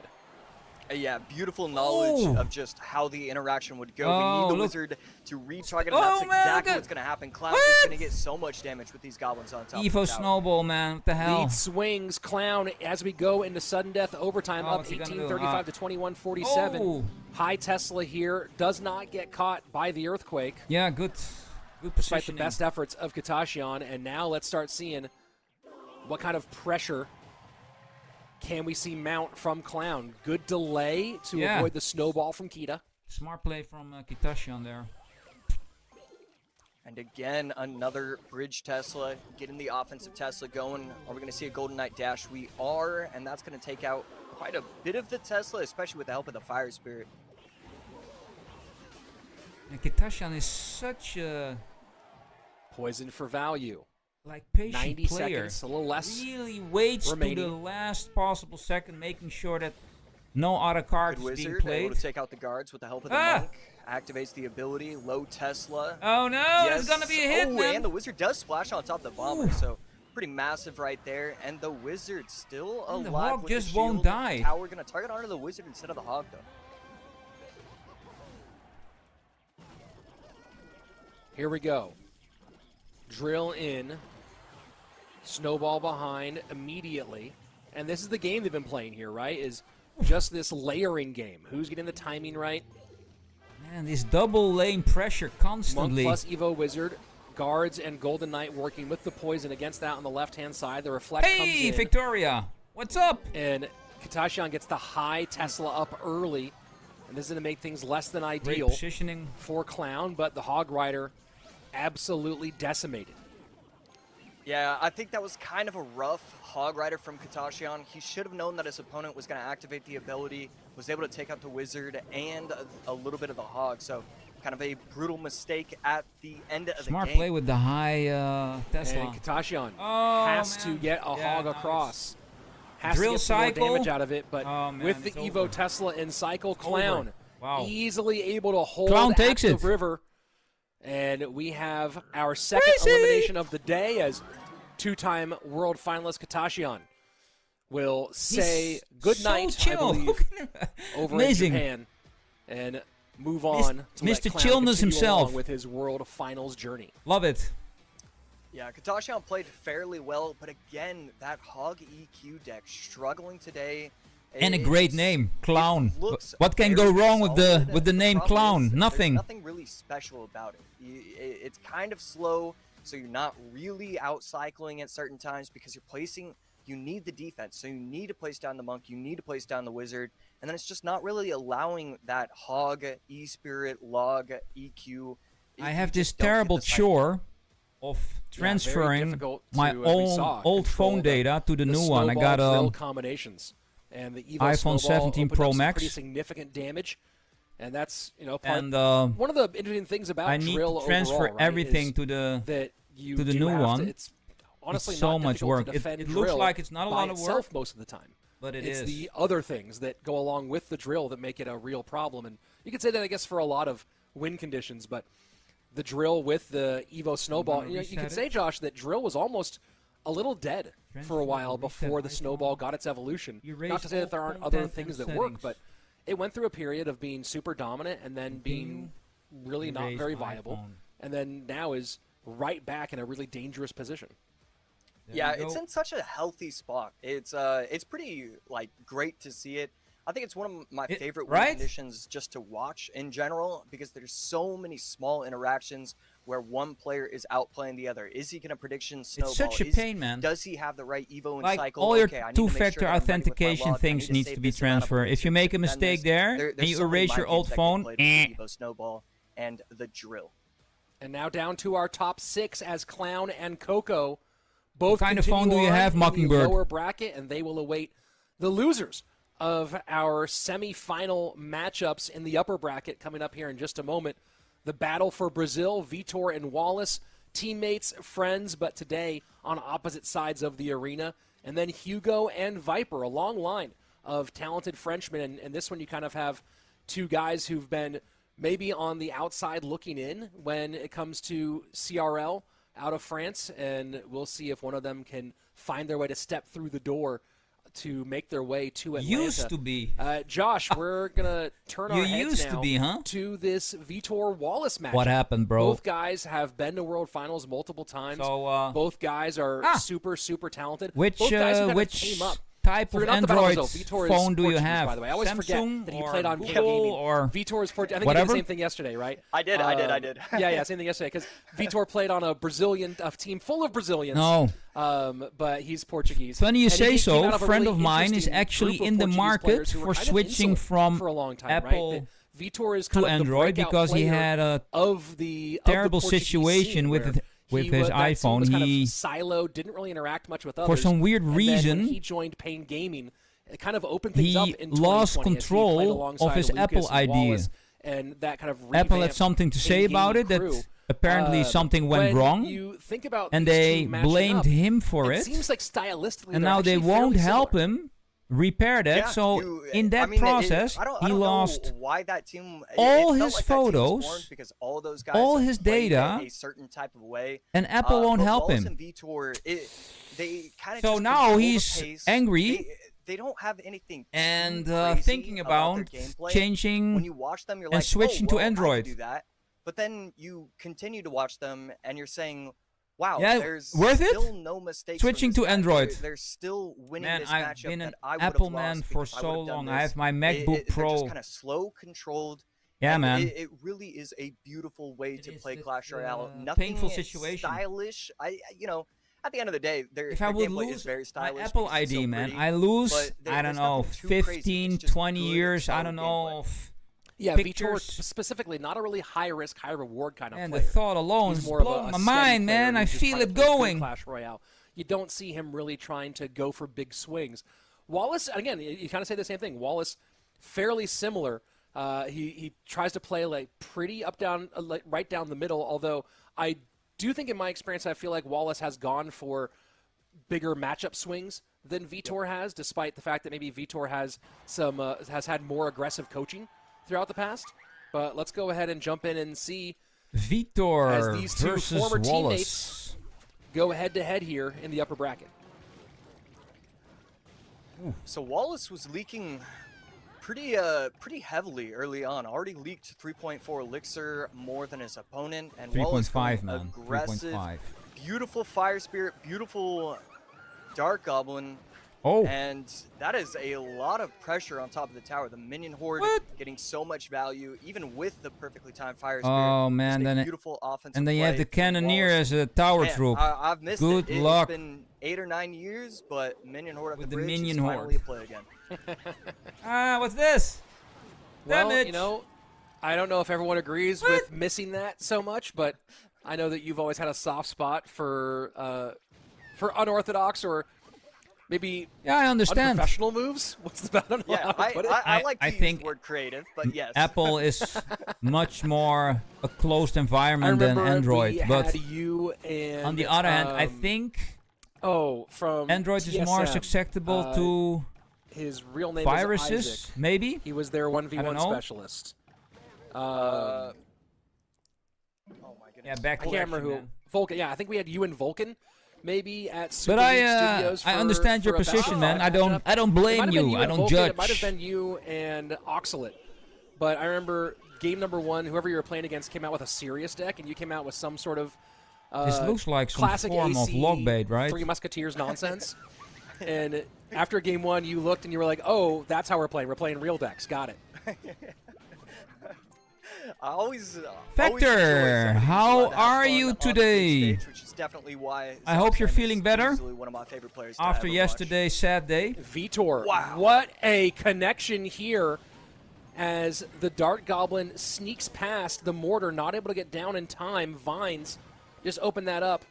Yeah, beautiful knowledge of just how the interaction would go. We need the Wizard to retarget, and that's exactly what's going to happen. Clown is going to get so much damage with these goblins on top. Evo Snowball, man. What the hell? Lead swings. Clown as we go into sudden death overtime, up 18-35 to 21-47. High Tesla here does not get caught by the Earthquake. Yeah, good despite the best efforts of Katashian. And now let's start seeing what kind of pressure can we see mount from Clown. Good delay to avoid the snowball from Kita. Smart play from Katashian there. And again, another bridge Tesla, getting the offensive Tesla going. Are we going to see a Golden Knight dash? We are, and that's going to take out quite a bit of the Tesla, especially with the help of the Fire Spirit. And Katashian is such a poison for value. Like patient 90 player. seconds, a little less. Really waits remaining to the last possible second, making sure that no other cards is being played. Able to take out the guards with the help of the Monk. Activates the ability. Low Tesla. Oh no, it's gonna be a hit, man. And the Wizard does splash on top of the Bomber, so pretty massive right there. And the Wizard still alive. The Hog with just the shield. won't die. Tower gonna target onto the Wizard instead of the Hog, though. Here we go. Drill in. Snowball behind immediately. And this is the game they've been playing here, right? Is just this layering game. Who's getting the timing right? Man, this double lane pressure constantly. Monk plus Evo Wizard, guards and Golden Knight working with the poison against that on the left-hand side. The reflect comes in. Hey, Victoria! What's up? And Katashian gets the high Tesla up early. And this is going to make things less than ideal Great positioning for Clown, but the Hog Rider absolutely decimated. Yeah, I think that was kind of a rough Hog Rider from Katashian. He should have known that his opponent was going to activate the ability, was able to take out the Wizard and a little bit of the Hog. So kind of a brutal mistake at the end of the game. Smart play with the high Tesla. And Katashian has to get a Hog across. Has Drill to get some more cycle. damage out of it, but with the Evo Tesla and Cycle, Clown easily able to hold the river. And we have our second elimination of the day as two-time world finalist Katashian will say good night, I believe, over in Japan and move on to Mr. let Clown Chillness himself along with his world finals journey. Love it. Yeah, Katashian played fairly well, but again, that Hog EQ deck struggling today. And a great name, Clown. What can go wrong with the name Clown? Nothing. There's nothing really special about it. It's kind of slow. so you're not really out cycling at certain times because you need the defense. So you need to place down the monk, you need to place down the wizard, and then it's just not really allowing that hog, E-spirit, log, EQ. I have this terrible chore of transferring my old phone data to the new one. I got a combinations, and the iPhone 17 Pro Max. Pretty significant damage, and that's one of the interesting things about I need drill to transfer overall, everything to the new one. It's honestly so not much work. To defend it looks drill like it's not a lot of work most of the time, but it's the other things that go along with the drill that make it a real problem. And you could say that, I guess, for a lot of win conditions, but the drill with the Evo Snowball, you could say, Josh, that drill was almost a little dead for a while before the Snowball got its evolution. Not to say that there aren't other things that work, but it went through a period of being super dominant and then being really not very viable, and then now is right back in a really dangerous position. Yeah, it's in such a healthy spot. It's pretty great to see it. I think it's one of my favorite win conditions just to watch in general, because there's so many small interactions where one player is outplaying the other. Is he going to prediction snowball? It's such a pain, man. Does he have the right Evo and cycle? All your two-factor authentication things needs to be transferred. If you make a mistake there and you erase your old phone, Evo snowball and the drill. And now down to our top 6 as Clown and Coco both what kind of phone do you have, Mockingbird? Lower bracket, and they will await the losers of our semi-final matchups in the upper bracket coming up here in just a moment. The battle for Brazil, Vitor and Wallace, teammates, friends, but today on opposite sides of the arena. And then Hugo and Viper, a long line of talented Frenchmen. And this one you kind of have two guys who've been maybe on the outside looking in when it comes to CRL out of France. And we'll see if one of them can find their way to step through the door to make their way to Atlanta. Used to be. Josh, we're going to turn our heads now to this Vitor-Wallace match. What happened, bro? Both guys have been to World Finals multiple times. So, both guys are super, super talented. Which both guys who kind of came up type of Android phone do you have? By the way, I always forget that he played on Google or Vitor's Portuguese. I think whatever? he did the same thing yesterday, right? I did. Yeah, same thing yesterday, because Vitor played on a Brazilian team full of Brazilians. No. But he's Portuguese. Funny you say so. A friend of mine is actually in the market for switching from for a long time, Apple Vitor is to Android because he had a terrible situation with his iPhone. He siloed, didn't really interact much with others. For some weird reason, he joined Pain Gaming. It kind of opened things up in 2020 lost control of his Apple ID. And that kind of Apple had something to say about it. That apparently something went wrong, you think about and they blamed him for it. Seems like stylistically, and now they won't help him repair that. Yeah, so in that process, he lost why that team, all his photos, because all those guys all his data, a certain type of way, and Apple won't help him. And Vitor, they kind of so now he's angry. They don't have anything and thinking about changing when you watch them, you're and like, switching to Android. I can do that. But then you continue to watch them, and you're saying, wow, yeah, there's worth still it? no mistakes. Switching to Android. They're still winning man, this I've matchup been an that I Apple lost man for so long. I have my MacBook MacBook Pro. They're just kind of slow controlled. Yeah, man. It really is a beautiful way to play Clash Royale. Nothing painful situation. Stylish. At the end of the day, if I would lose very stylish, my Apple ID, man, I lose, I don't know, 15, 20 years, I don't know. Yeah, Vitor specifically, not a really high-risk, high-reward kind of player. And the thought alone is blowing my mind, man. I feel it going. Clash Royale. You don't see him really trying to go for big swings. Wallace, again, you kind of say the same thing. Wallace, fairly similar. He tries to play like pretty up down, right down the middle. Although I do think, in my experience, I feel like Wallace has gone for bigger matchup swings than Vitor has, despite the fact that maybe Vitor has had more aggressive coaching throughout the past. But let's go ahead and jump in and see Vitor as these two versus former Wallace teammates go head-to-head here in the upper bracket. So Wallace was leaking pretty heavily early on. Already leaked 3.4 elixir more than his opponent, and 3.5, man. Aggressive, 3.5. beautiful fire spirit, beautiful dark goblin. Oh. And that is a lot of pressure on top of the tower. The minion horde getting so much value, even with the perfectly timed fire spirit. Oh man, then beautiful offensive and then you have the cannoneer as a tower Man, troop. I've missed Good it. luck. It's been 8 or 9 years, but minion horde at With the the bridge minion is horde. finally a play again. What's this? Well, Damage. you know, I don't know if everyone agrees with missing that so much, but I know that you've always had a soft spot for unorthodox or maybe I understand. unprofessional moves. What's the bad? Yeah, I like to use the word creative, but yes. Apple is much more a closed environment than remember Android. we But had you and, on the other hand, I think from Android is more TSM, susceptible to his real name viruses, was Isaac. maybe? He was their 1v1 specialist. Oh my goodness. Yeah, back I can't remember who. Vulcan. Yeah, I think we had you and Vulcan. Maybe at Super But League Studios. I understand your position, man. I don't blame you. I don't judge. It might have been you and Oxalate. But I remember game number 1, whoever you were playing against came out with a serious deck, and you came out with some sort of this looks like some classic form AC of log bait, right? Three Musketeers nonsense. And after game 1, you looked and you were like, "Oh, that's how we're playing. We're playing real decks. Got it." I always Vector, how are you today? Stage, which is definitely why I hope you're feeling better one of my favorite players to after ever yesterday's sad day. Vitor, wow. What a connection here as the Dart Goblin sneaks past the Mortar, not able to get down in time. Vines just open that up.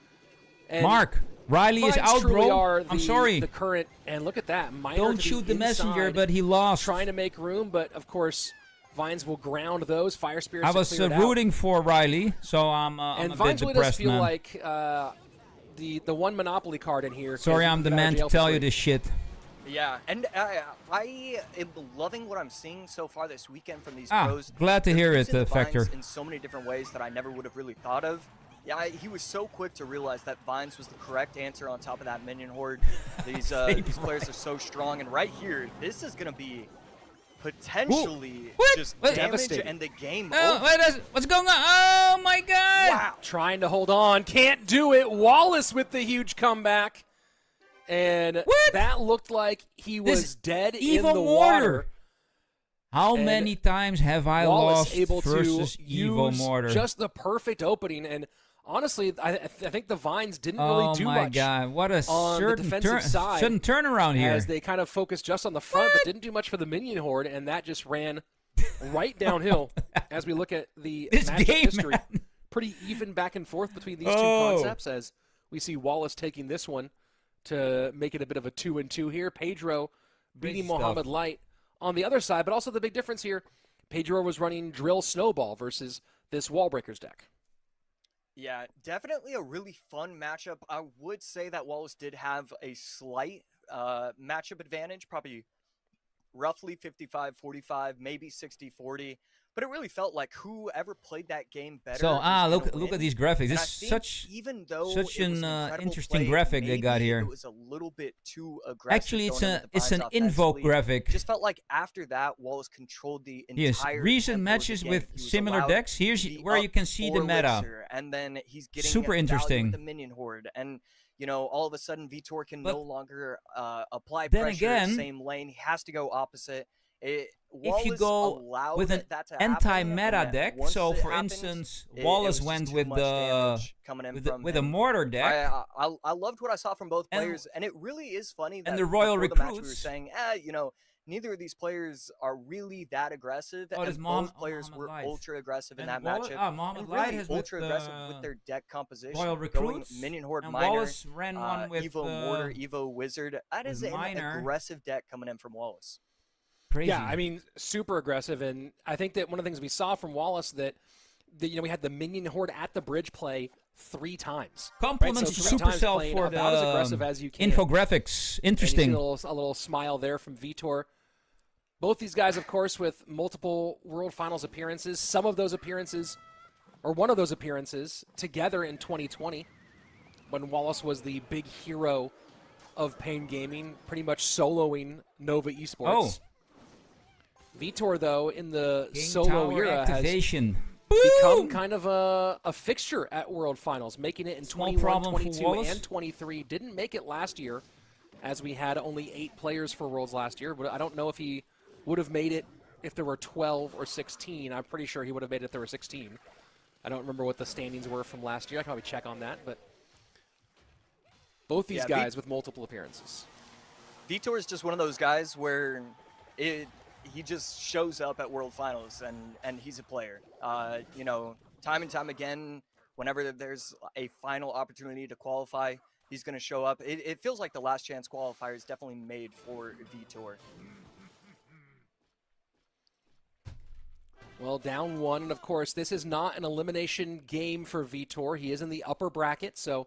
And Mark, Ryley is out, bro. I'm sorry. The current, and look at that. Minor Don't to shoot the messenger, inside, but he lost. trying to make room, but of course, Vines will ground those. Fire Spirits I was rooting for Ryley, so I'm a bit Vines really does depressed, feel man. like the one Monopoly card in here. Sorry, I'm the man to tell you this shit. Yeah, and I am loving what I'm seeing so far this weekend from these pros. Glad to hear it, Vector. In so many different ways that I never would have really thought of. Yeah, he was so quick to realize that Vines was the correct answer on top of that minion horde. These players are so strong, and right here, this is going to be potentially just damage and the game over. What's going on? Oh my god! Wow. Trying to hold on. Can't do it. Wallace with the huge comeback. And that looked like he was dead in the water. How many times have I lost versus Evo Mortar? Just the perfect opening. And honestly, I think the Vines didn't really do much. Oh my god, what a on the defensive side, sudden turnaround here. As they kind of focused just on the front, but didn't do much for the minion horde, and that just ran right downhill as we look at the matchup history. Man. Pretty even back and forth between these two concepts as we see Wallace taking this one to make it a bit of a 2-2 here. Pedro beating Mohammed Light on the other side, but also the big difference here, Pedro was running Drill Snowball versus this Wallbreakers deck. Yeah, definitely a really fun matchup. I would say that Wallace did have a slight matchup advantage, probably roughly 55-45, maybe 60-40. But it really felt like whoever played that game better. So look at these graphics. It's such an interesting graphic they got here. It was a little bit too aggressive. Actually, it's an invoke graphic. Just felt like after that, Wallace controlled the entire. Recent matches with similar decks. Here's where you can see the meta. And then he's getting super interesting. With the minion horde, and all of a sudden Vitor can no longer apply then pressure again, same lane. He has to go opposite. If you go with an anti-meta deck, so for instance, Wallace went with a mortar deck. I loved what I saw from both players, and it really is funny that and the Royal recruits, we were saying, neither of these players are really that aggressive, and both players were ultra aggressive in that matchup. Mohammed and Light really has ultra aggressive with their deck composition. Royal recruits, going Minion Horde and Miner, Wallace ran one with Evo Mortar, Evo Wizard. That is an aggressive deck coming in from Wallace. Crazy. Yeah, I mean, super aggressive, and I think that one of the things we saw from Wallace that we had the minion horde at the bridge play 3 times. Compliments to Supercell for the as aggressive as you can. Infographics. Interesting. A little smile there from Vitor. Both these guys, of course, with multiple World Finals appearances. Some of those appearances, or one of those appearances, together in 2020, when Wallace was the big hero of Pain Gaming, pretty much soloing Nova Esports. Vitor, though, in the solo era has become kind of a fixture at World Finals, making it in 21, 22, and 23. Didn't make it last year as we had only 8 players for Worlds last year. But I don't know if he would have made it if there were 12 or 16. I'm pretty sure he would have made it if there were 16. I don't remember what the standings were from last year. I can probably check on that. But both these guys with multiple appearances. Vitor is just one of those guys where he just shows up at World Finals and he's a player. You know, time and time again, whenever there's a final opportunity to qualify, he's going to show up. It feels like the Last Chance Qualifier is definitely made for Vitor. Well, down 1, and of course, this is not an elimination game for Vitor. He is in the upper bracket, so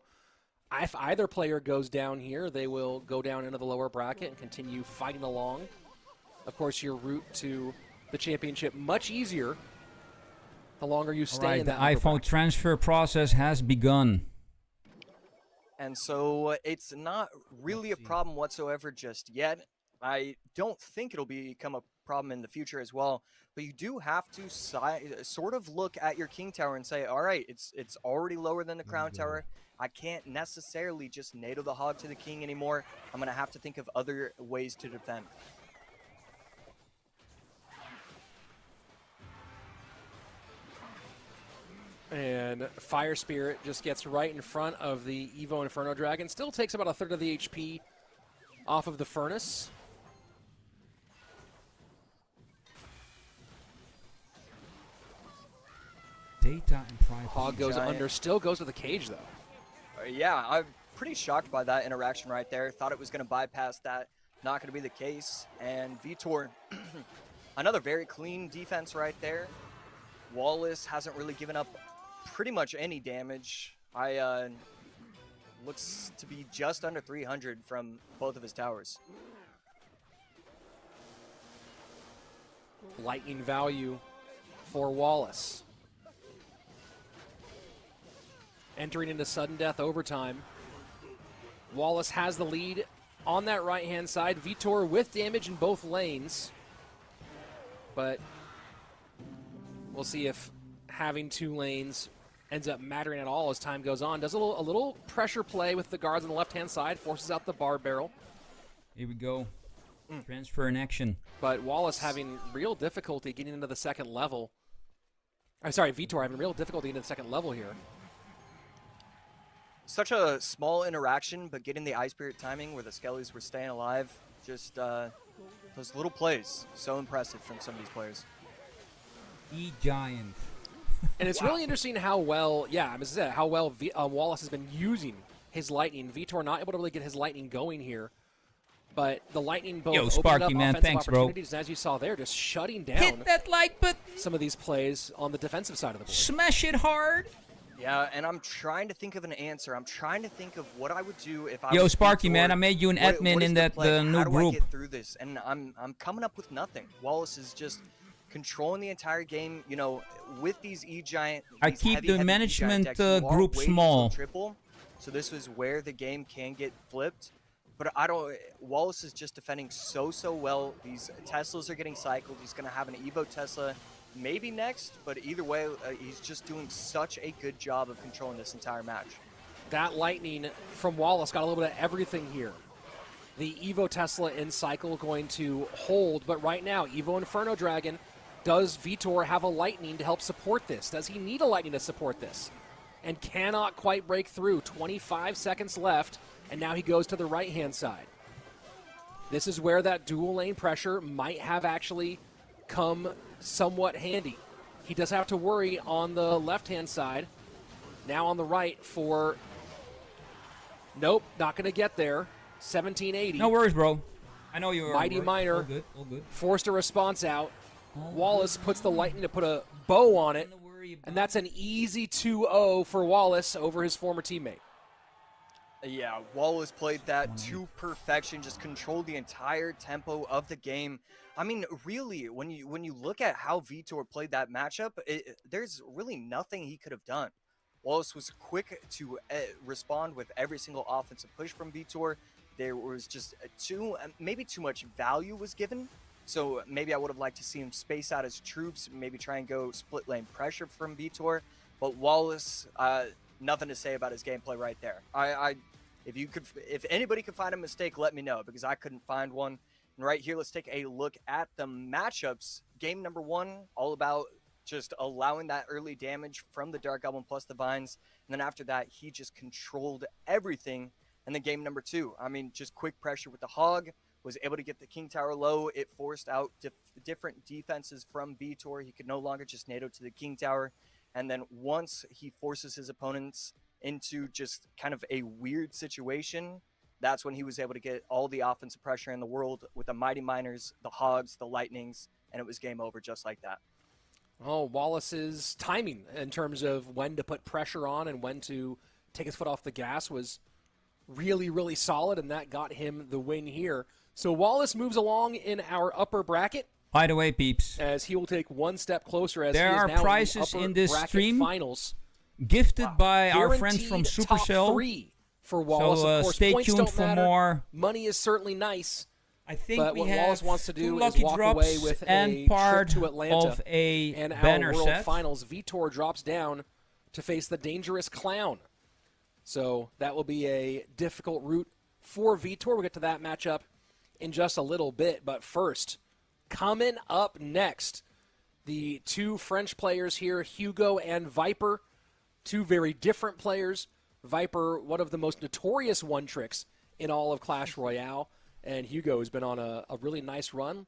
if either player goes down here, they will go down into the lower bracket and continue fighting along. Of course, your route to the championship much easier the longer you stay in that the iPhone transfer process has begun. And so it's not really a problem whatsoever just yet. I don't think it'll become a problem in the future as well. But you do have to sort of look at your King Tower and say, all right, it's already lower than the Crown Tower. I can't necessarily just NATO the Hog to the King anymore. I'm going to have to think of other ways to defend. And Fire Spirit just gets right in front of the Evo Inferno Dragon. Still takes about a third of the HP off of the Furnace. Data and privacy. Hog goes under, still goes to the cage though. Yeah, I'm pretty shocked by that interaction right there. Thought it was going to bypass that. Not going to be the case. And Vitor, another very clean defense right there. Wallace hasn't really given up pretty much any damage. Looks to be just under 300 from both of his towers. Lightning value for Wallace. Entering into sudden death overtime. Wallace has the lead on that right-hand side. Vitor with damage in both lanes. But we'll see if having 2 lanes ends up mattering at all as time goes on. Does a little pressure play with the guards on the left-hand side. Forces out the bar barrel. Here we go. Transfer in action. But Wallace having real difficulty getting into the second level. Vitor having real difficulty into the second level here. Such a small interaction, but getting the Ice Spirit timing where the Skellies were staying alive. Just those little plays. So impressive from some of these players. E-Giant. And it's really interesting how well, Wallace has been using his Lightning. Vitor not able to really get his Lightning going here. But the Lightning both opened Sparky, up man, offensive thanks, bro. opportunities, and as you saw there, just shutting down Hit that like button. some of these plays on the defensive side of the board. Smash it hard. Yeah, and I'm trying to think of an answer. I'm trying to think of what I would do if I was Sparky, Vitor. Man, I made you an admin in that new How group. do I get through this? And I'm coming up with nothing. Wallace is just controlling the entire game, you know, with these E-Giant. I keep the management group small. Triple, so this was where the game can get flipped. But Wallace is just defending so well. These Teslas are getting cycled. He's going to have an Evo Tesla maybe next, but either way, he's just doing such a good job of controlling this entire match. That Lightning from Wallace got a little bit of everything here. The Evo Tesla in cycle going to hold, but right now, Evo Inferno Dragon, does Vitor have a Lightning to help support this? Does he need a Lightning to support this? And cannot quite break through. 25 seconds left, and now he goes to the right-hand side. This is where that dual lane pressure might have actually come somewhat handy. He does have to worry on the left-hand side. Now on the right for... Nope, not going to get there. 1780. No worries, bro. I know you are. Mighty Miner All good, all good. forced a response out. Wallace puts the Lightning to put a bow on it. And that's an easy 2-0 for Wallace over his former teammate. Yeah, Wallace played that to perfection, just controlled the entire tempo of the game. I mean, really, when you look at how Vitor played that matchup, there's really nothing he could have done. Wallace was quick to respond with every single offensive push from Vitor. There was just maybe too much value was given. So maybe I would have liked to see him space out his troops, maybe try and go split lane pressure from Vitor. But Wallace, nothing to say about his gameplay right there. if anybody could find a mistake, let me know, because I couldn't find one. And right here, let's take a look at the matchups. Game number 1, all about just allowing that early damage from the Dark Goblin plus the Vines. And then after that, he just controlled everything. And then game number 2, I mean, just quick pressure with the Hog, was able to get the King Tower low. It forced out different defenses from Vitor. He could no longer just NATO to the King Tower. And then once he forces his opponents into just kind of a weird situation, that's when he was able to get all the offensive pressure in the world with the Mighty Miners, the Hogs, the Lightnings, and it was game over just like that. Oh, Wallace's timing in terms of when to put pressure on and when to take his foot off the gas was really, really solid, and that got him the win here. So Wallace moves along in our upper bracket. By the way, peeps, as he will take one step closer as there he is are now prizes in, the in this stream finals. Gifted by our friends from Guaranteed Supercell. Top 3 for Wallace. So of course, stay points tuned don't for matter. more. Money is certainly nice. I think but we what have Wallace wants to do 2 is lucky walk drops away with and a part trip to Atlanta of a and banner our World set. Finals. Vitor drops down to face the Dangerous Clown. So that will be a difficult route for Vitor. We'll get to that matchup in just a little bit. But first, coming up next, the 2 French players here, Hugo and Viper. 2 very different players. Viper, one of the most notorious one-tricks in all of Clash Royale. And Hugo has been on a really nice run.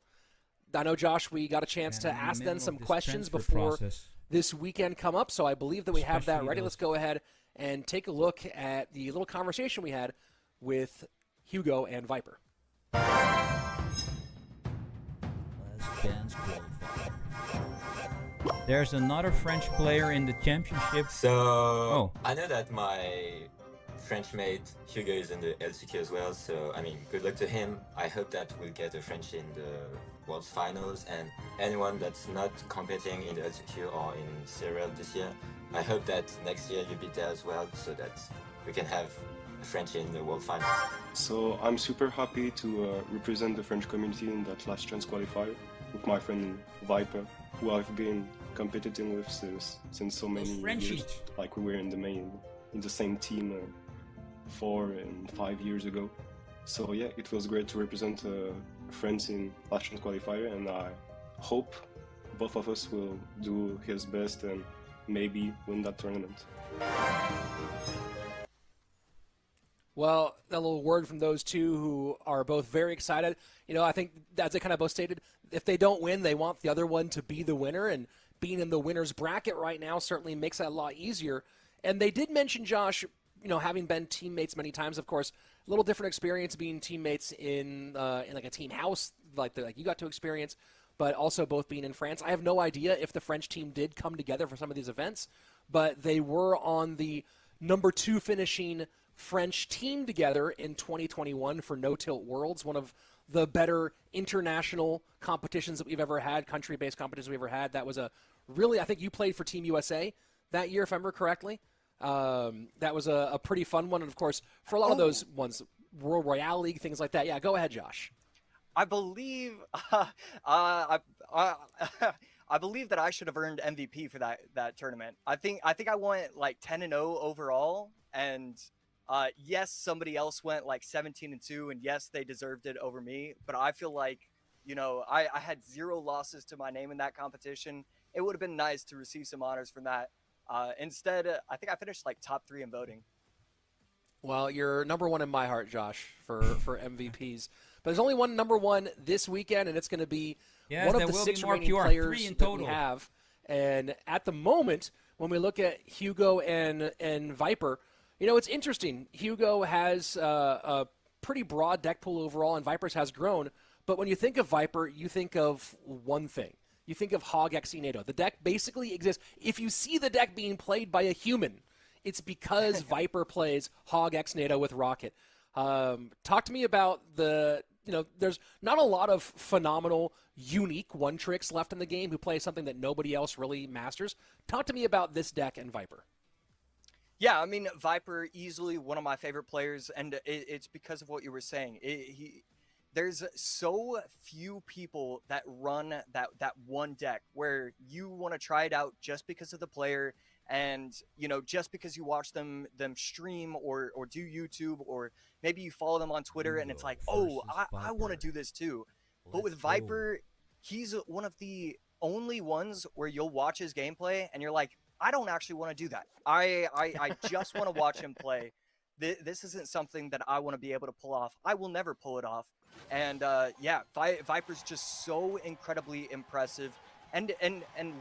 I know, Josh, we got a chance to ask them some questions before this weekend come up, so I believe that we have that ready. Let's go ahead and take a look at the little conversation we had with Hugo and Viper. Last Chance Qualifier. There's another French player in the championship. So, I know that my French mate Hugo is in the LCQ as well, so I mean, good luck to him. I hope that we'll get a French in the World Finals, and anyone that's not competing in the LCQ or in CRL this year, I hope that next year you'll be there as well, so that we can have a French in the World Finals. So I'm super happy to represent the French community in that Last Chance Qualifier with my friend Viper, who I've been competing with since so many years. Like we were in the same team 4 and 5 years ago. So yeah, it feels great to represent France in Last Chance Qualifier, and I hope both of us will do his best and maybe win that tournament. Well, a little word from those 2 who are both very excited. You know, I think as they kind of both stated, if they don't win, they want the other one to be the winner, and being in the winner's bracket right now certainly makes that a lot easier. And they did mention, Josh, you know, having been teammates many times, of course, a little different experience being teammates in like a team house like you got to experience, but also both being in France. I have no idea if the French team did come together for some of these events, but they were on the number 2 finishing French team together in 2021 for No Tilt Worlds, one of the better international competitions that we've ever had, country-based competitions we've ever had. That was a really, I think you played for Team USA that year, if I remember correctly. That was a pretty fun one. And, of course, for a lot of those ones, World Royale League, things like that. Yeah, go ahead, Josh. I believe I believe that I should have earned MVP for that tournament. I think I went like 10-0 overall, and yes, somebody else went like 17-2, and yes, they deserved it over me. But I feel like, you know, I had 0 losses to my name in that competition. It would have been nice to receive some honors from that. Instead, I think I finished like top 3 in voting. Well, you're number 1 in my heart, Josh, for MVPs. But there's only one number 1 this weekend, and it's going to be one of the 6 remaining players that we have. And at the moment, when we look at Hugo and Viper, you know, it's interesting. Hugo has a pretty broad deck pool overall, and Viper's has grown. But when you think of Viper, you think of one thing. You think of Hog X NATO. The deck basically exists. If you see the deck being played by a human, it's because Viper plays Hog X NATO with Rocket. Talk to me about there's not a lot of phenomenal, unique one-tricks left in the game who play something that nobody else really masters. Talk to me about this deck and Viper. Yeah, I mean, Viper, easily one of my favorite players, and it's because of what you were saying. There's so few people that run that one deck where you want to try it out just because of the player, And, you know, just because you watch them stream or do YouTube, or maybe you follow them on Twitter and it's like, oh, I want to do this too. But with Viper, he's one of the only ones where you'll watch his gameplay and you're like, I don't actually want to do that. I just want to watch him play. This isn't something that I want to be able to pull off. I will never pull it off. And yeah, Viper's just so incredibly impressive. And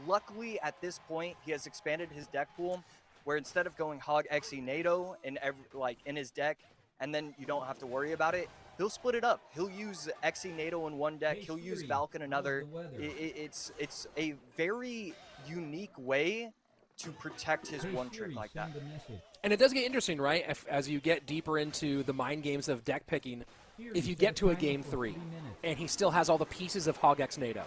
luckily at this point, he has expanded his deck pool, where instead of going Hog Xe NATO in his deck, and then you don't have to worry about it, he'll split it up. He'll use Xe NATO in one deck, he'll use Valk in another. It's a very unique way to protect his one trick like that. And it does get interesting, right? As you get deeper into the mind games of deck picking, if you get to a game 3 and he still has all the pieces of Hog X NATO,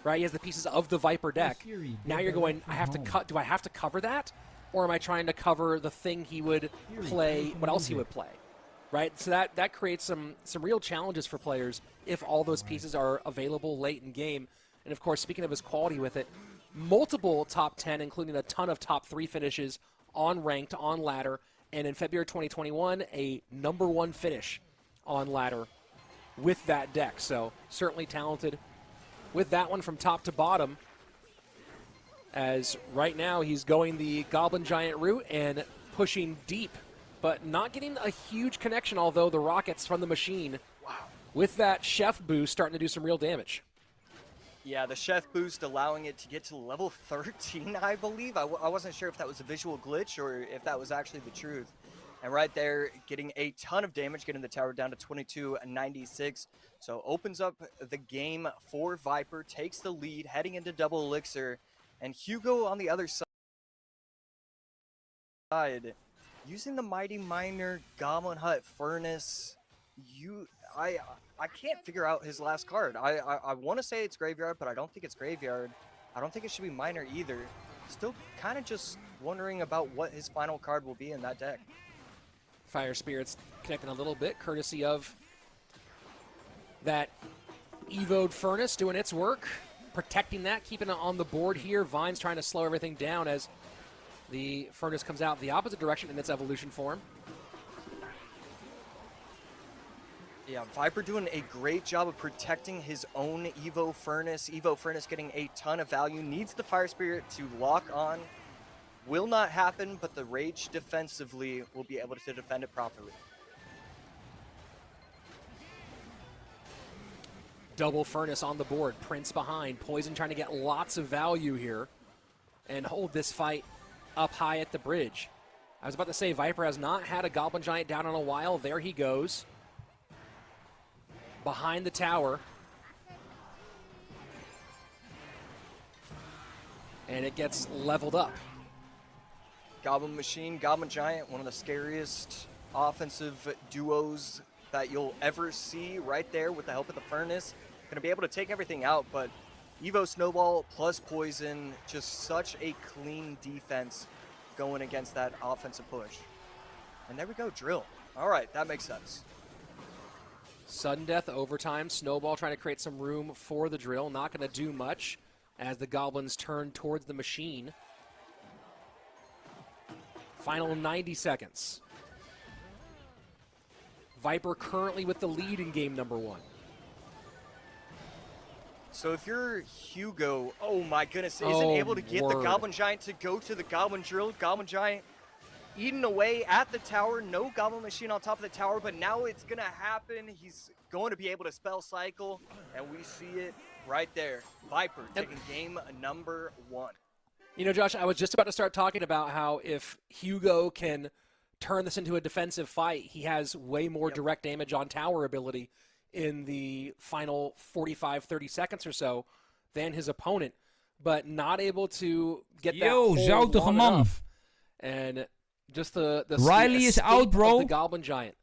right? He has the pieces of the Viper deck. Now you're going, I have to cut. Do I have to cover that? Or am I trying to cover the thing he would play, what else he would play, right? So that creates some real challenges for players if all those pieces are available late in game. And of course, speaking of his quality with it, multiple top 10, including a ton of top 3 finishes on ranked, on ladder, and in February 2021, a #1 finish on ladder with that deck. So certainly talented with that one from top to bottom, as right now he's going the Goblin Giant route and pushing deep, but not getting a huge connection, although the rockets from the machine, with that Chef boost, starting to do some real damage. Yeah, the Chef boost allowing it to get to level 13, I believe. I wasn't sure if that was a visual glitch or if that was actually the truth. And right there, getting a ton of damage, getting the tower down to 2296. So opens up the game for Viper, takes the lead, heading into double elixir. And Hugo on the other side, using the Mighty Miner, Goblin Hut, Furnace. I can't figure out his last card. I want to say it's Graveyard, but I don't think it's Graveyard. I don't think it should be Miner either. Still kind of just wondering about what his final card will be in that deck. Fire Spirits connecting a little bit, courtesy of that Evoed Furnace doing its work, protecting that, keeping it on the board here. Vine's trying to slow everything down as the Furnace comes out the opposite direction in its evolution form. Yeah, Viper doing a great job of protecting his own Evo Furnace. Evo Furnace getting a ton of value, needs the Fire Spirit to lock on. Will not happen, but the Rage defensively will be able to defend it properly. Double Furnace on the board, Prince behind. Poison trying to get lots of value here and hold this fight up high at the bridge. I was about to say, Viper has not had a Goblin Giant down in a while. There he goes. Behind the tower. And it gets leveled up. Goblin Machine, Goblin Giant, one of the scariest offensive duos that you'll ever see right there with the help of the Furnace. Going to be able to take everything out, but Evo Snowball plus Poison, just such a clean defense going against that offensive push. And there we go, Drill. All right, that makes sense. Sudden Death, overtime. Snowball trying to create some room for the Drill. Not going to do much as the Goblins turn towards the machine. Final 90 seconds. Viper currently with the lead in game #1. So if you're Hugo, oh my goodness, isn't able to get the Goblin Giant to go to the Goblin Drill. Goblin Giant eating away at the tower. No Goblin Machine on top of the tower, but now it's going to happen. He's going to be able to spell cycle, and we see it right there. Viper taking game #1. You know, Josh, I was just about to start talking about how if Hugo can turn this into a defensive fight, he has way more direct damage on tower ability in the final 45, 30 seconds or so than his opponent, but not able to get that hold long enough. And just the Ryley is out, bro. The Goblin Giant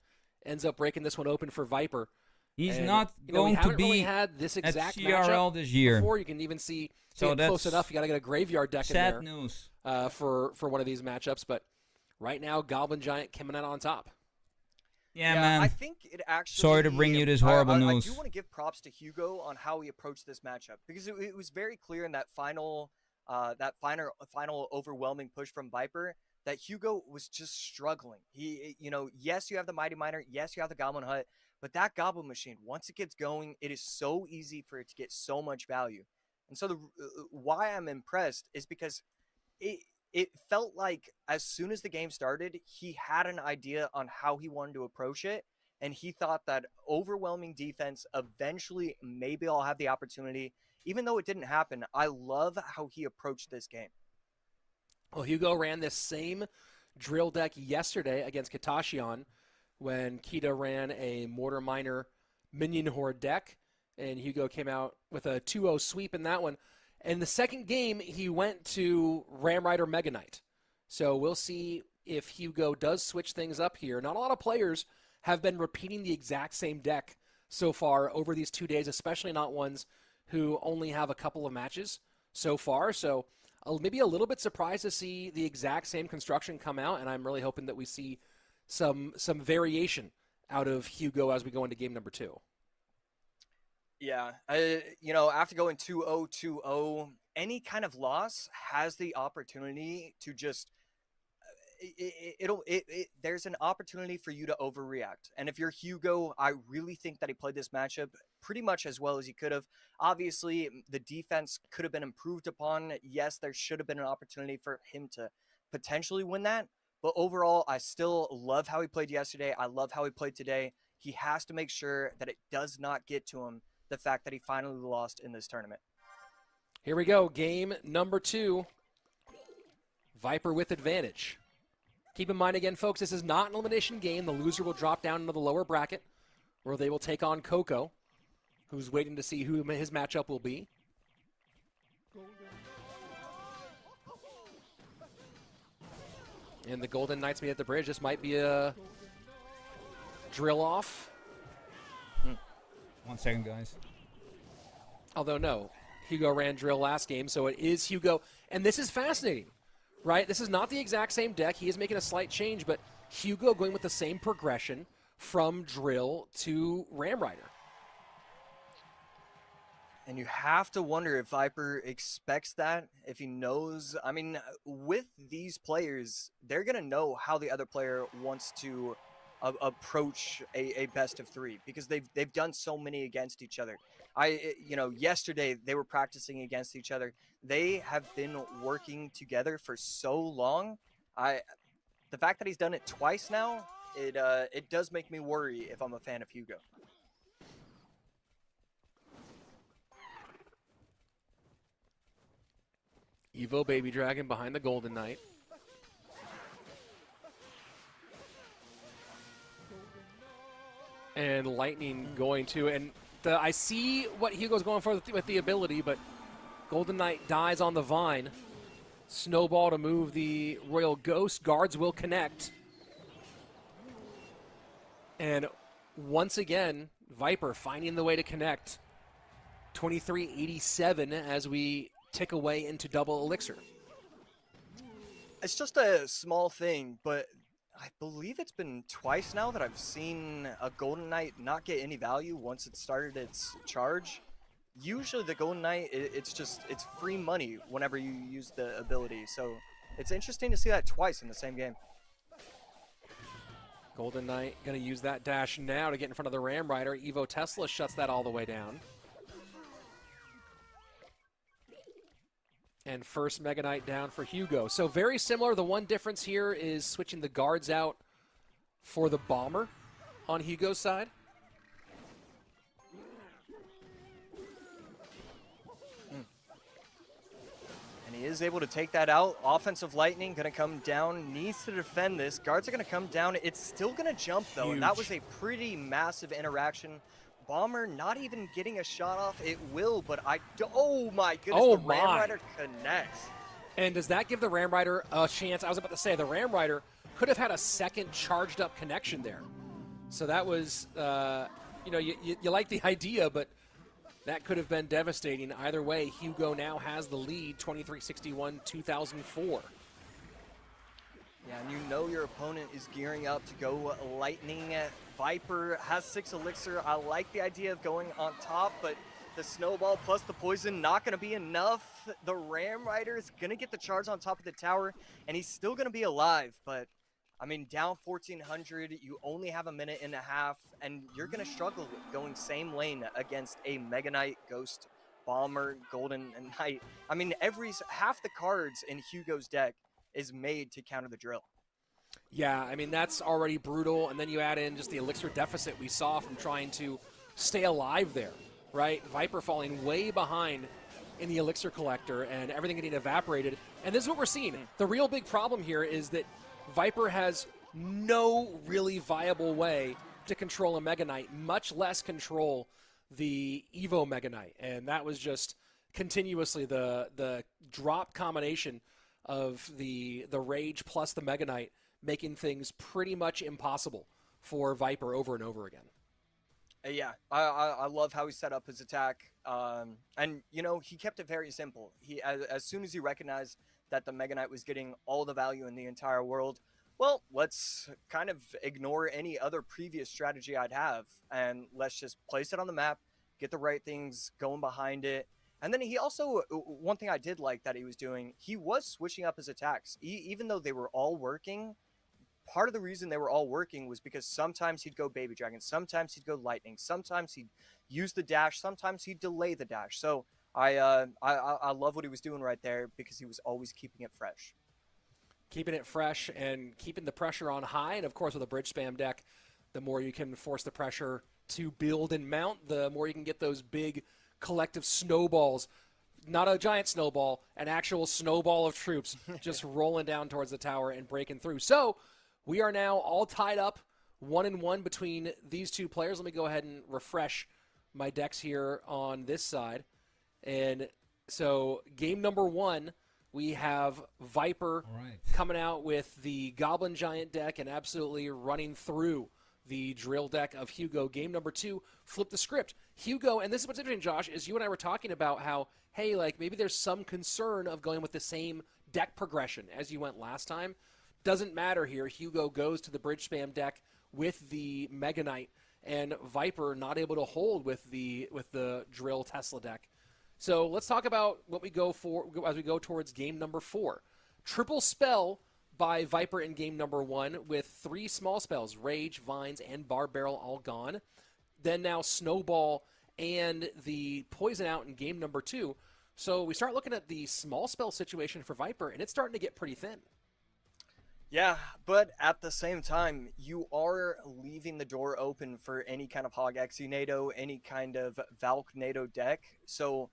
ends up breaking this one open for Viper. He's not going to be really had this exact at CRL this year. Before you can even see that's close enough. You got to get a Graveyard deck in there. Sad news for one of these matchups, but right now Goblin Giant coming out on top. Yeah, man. I think it actually. Sorry to bring you this horrible news. I do want to give props to Hugo on how he approached this matchup, because it was very clear in that final that final overwhelming push from Viper, that Hugo was just struggling. He, yes, you have the Mighty Miner, yes, you have the Goblin Hut, but that Goblin Machine, once it gets going, it is so easy for it to get so much value. And so why I'm impressed is because it felt like as soon as the game started, he had an idea on how he wanted to approach it. And he thought that overwhelming defense, eventually, maybe I'll have the opportunity. Even though it didn't happen, I love how he approached this game. Well, Hugo ran this same drill deck yesterday against Katashian when Kita ran a Mortar Miner Minion Horde deck, and Hugo came out with a 2-0 sweep in that one. In the second game, he went to Ram Rider Mega Knight. So we'll see if Hugo does switch things up here. Not a lot of players have been repeating the exact same deck so far over these 2 days, especially not ones who only have a couple of matches so far. So maybe a little bit surprised to see the exact same construction come out, and I'm really hoping that we see some variation out of Hugo as we go into game number 2. Yeah, after going 2-0, 2-0, any kind of loss has the opportunity to just there's an opportunity for you to overreact. And if you're Hugo, I really think that he played this matchup pretty much as well as he could have. Obviously, the defense could have been improved upon. Yes, there should have been an opportunity for him to potentially win that. But overall, I still love how he played yesterday. I love how he played today. He has to make sure that it does not get to him, the fact that he finally lost in this tournament. Here we go. Game number 2. Viper with advantage. Keep in mind, again, folks, this is not an elimination game. The loser will drop down into the lower bracket, where they will take on Coco, who's waiting to see who his matchup will be. And the Golden Knights meet at the bridge. This might be a drill off. 1 second, guys. Although, no, Hugo ran drill last game, so it is Hugo. And this is fascinating, right? This is not the exact same deck. He is making a slight change, but Hugo going with the same progression from drill to Ram Rider. And you have to wonder if Viper expects that, if he knows. I mean, with these players, they're going to know how the other player wants to approach a best of 3, because they've done so many against each other. Yesterday they were practicing against each other. They have been working together for so long. The fact that he's done it twice now, it does make me worry if I'm a fan of Hugo. Evo Baby Dragon behind the Golden Knight. And Lightning going to, and I see what Hugo's going for with the ability, but Golden Knight dies on the Vine. Snowball to move the Royal Ghost. Guards will connect. And once again, Viper finding the way to connect. 2387 as we tick away into double elixir. It's just a small thing, but I believe it's been twice now that I've seen a Golden Knight not get any value once it started its charge. Usually the Golden Knight, it's free money whenever you use the ability. So it's interesting to see that twice in the same game. Golden Knight going to use that dash now to get in front of the Ram Rider. Evo Tesla shuts that all the way down. And first Mega Knight down for Hugo. So very similar. The one difference here is switching the guards out for the Bomber on Hugo's side. And he is able to take that out. Offensive Lightning going to come down, needs to defend this. Guards are going to come down. It's still going to jump, though. Huge. And that was a pretty massive interaction. Bomber not even getting a shot off. It will, but oh my goodness, the Ram Rider connects. And does that give the Ram Rider a chance? I was about to say, the Ram Rider could have had a second charged up connection there. So that was, you like the idea, but that could have been devastating. Either way, Hugo now has the lead, 2361-2004. Yeah, and you know your opponent is gearing up to go Lightning. Viper has 6 elixir. I like the idea of going on top, but the snowball plus the poison not going to be enough. The Ram Rider is going to get the charge on top of the tower, and he's still going to be alive. But, I mean, down 1,400, you only have a minute and a half, and you're going to struggle with going same lane against a Mega Knight, Ghost, Bomber, Golden Knight. I mean, half the cards in Hugo's deck is made to counter the drill. Yeah, I mean, that's already brutal, and then you add in just the elixir deficit we saw from trying to stay alive there, right? Viper falling way behind in the elixir collector and everything getting evaporated. And this is what we're seeing. The real big problem here is that Viper has no really viable way to control a Mega Knight, much less control the Evo Mega Knight. And that was just continuously the drop combination of the Rage plus the Mega Knight making things pretty much impossible for Viper over and over again. Yeah, I love how he set up his attack. And, you know, he kept it very simple. As soon as he recognized that the Mega Knight was getting all the value in the entire world, well, let's kind of ignore any other previous strategy I'd have, and let's just place it on the map, get the right things going behind it. And then he also, one thing I did like that he was doing, he was switching up his attacks. Even though they were all working, part of the reason they were all working was because sometimes he'd go Baby Dragon, sometimes he'd go Lightning, sometimes he'd use the dash, sometimes he'd delay the dash. So I love what he was doing right there because he was always keeping it fresh. Keeping it fresh and keeping the pressure on high. And, of course, with a bridge spam deck, the more you can force the pressure to build and mount, the more you can get those big collective snowballs. Not a giant snowball, an actual snowball of troops just rolling down towards the tower and breaking through. So we are now all tied up 1-1 between these two players. Let me go ahead and refresh my decks here on this side. And so game number one, we have Viper coming out with the Goblin Giant deck and absolutely running through the drill deck of Hugo. Game number two, flip the script. Hugo, and this is what's interesting, Josh, is you and I were talking about how, hey, like maybe there's some concern of going with the same deck progression as you went last time. Doesn't matter here. Hugo goes to the bridge spam deck with the Mega Knight, and Viper not able to hold with the Drill Tesla deck. So let's talk about what we go for as we go towards game number four. Triple spell by Viper in game number one with 3 small spells, Rage, Vines, and Bar Barrel all gone. Then now Snowball and the Poison out in game number two. So we start looking at the small spell situation for Viper, and it's starting to get pretty thin. Yeah, but at the same time, you are leaving the door open for any kind of Hog Exinado, any kind of Valknado deck. So,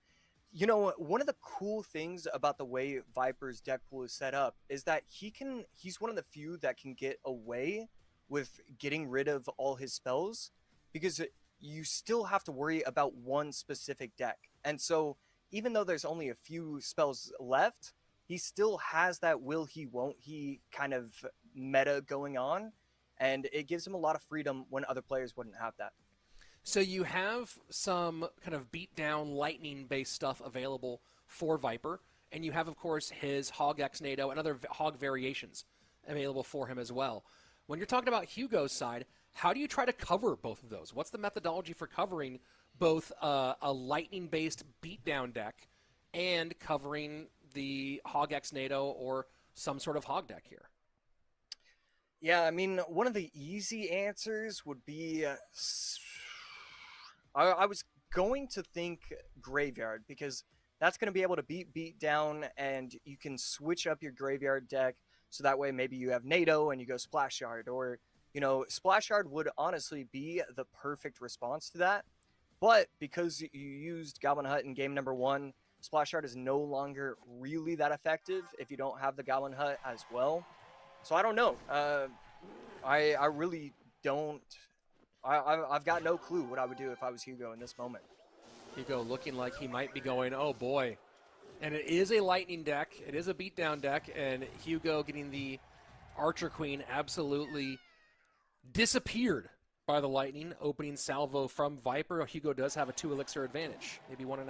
you know, one of the cool things about the way Viper's deck pool is set up is that he's one of the few that can get away with getting rid of all his spells, because you still have to worry about one specific deck. And so even though there's only a few spells left, he still has that will he, won't he kind of meta going on, and it gives him a lot of freedom when other players wouldn't have that. So you have some kind of beat-down lightning-based stuff available for Viper, and you have, of course, his Hog Exnado and other Hog variations available for him as well. When you're talking about Hugo's side, how do you try to cover both of those? What's the methodology for covering both a lightning-based beat-down deck and covering the Hog Exnado or some sort of Hog deck here? Yeah, I mean, one of the easy answers would be... I was going to think Graveyard, because that's going to be able to beat down, and you can switch up your Graveyard deck, so that way maybe you have Nado and you go Splash Yard, or, you know, Splash Yard would honestly be the perfect response to that. But because you used Goblin Hut in game number one, Splash Yard is no longer really that effective if you don't have the Goblin Hut as well. So I don't know. I really don't. I've got no clue what I would do if I was Hugo in this moment. Hugo looking like he might be going, oh boy. And it is a lightning deck. It is a beatdown deck. And Hugo getting the Archer Queen absolutely disappeared by the lightning. Opening salvo from Viper. Hugo does have a 2 elixir advantage. Maybe 1.5.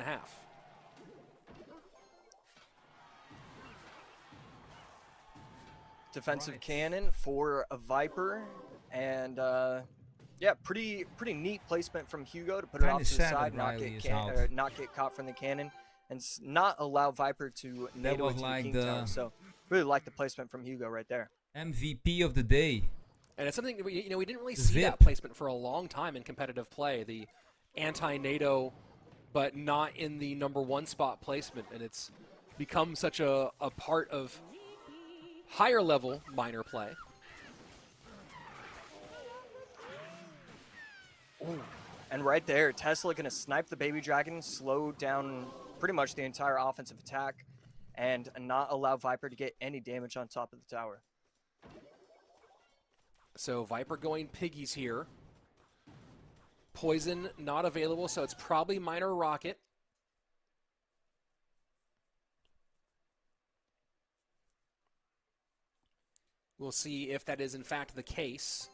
Defensive cannon for a Viper. And Yeah, pretty neat placement from Hugo to put it off to the side, not get caught from the cannon, and not allow Viper to NATO into the King Tower. So really like the placement from Hugo right there. MVP of the day. And it's something we didn't really see that placement for a long time in competitive play. The anti-NATO, but not in the #1 spot placement, and it's become such a part of higher level minor play. Ooh. And right there, Tesla going to snipe the Baby Dragon, slow down pretty much the entire offensive attack, and not allow Viper to get any damage on top of the tower. So Viper going piggies here. Poison not available, so it's probably minor rocket. We'll see if that is in fact the case.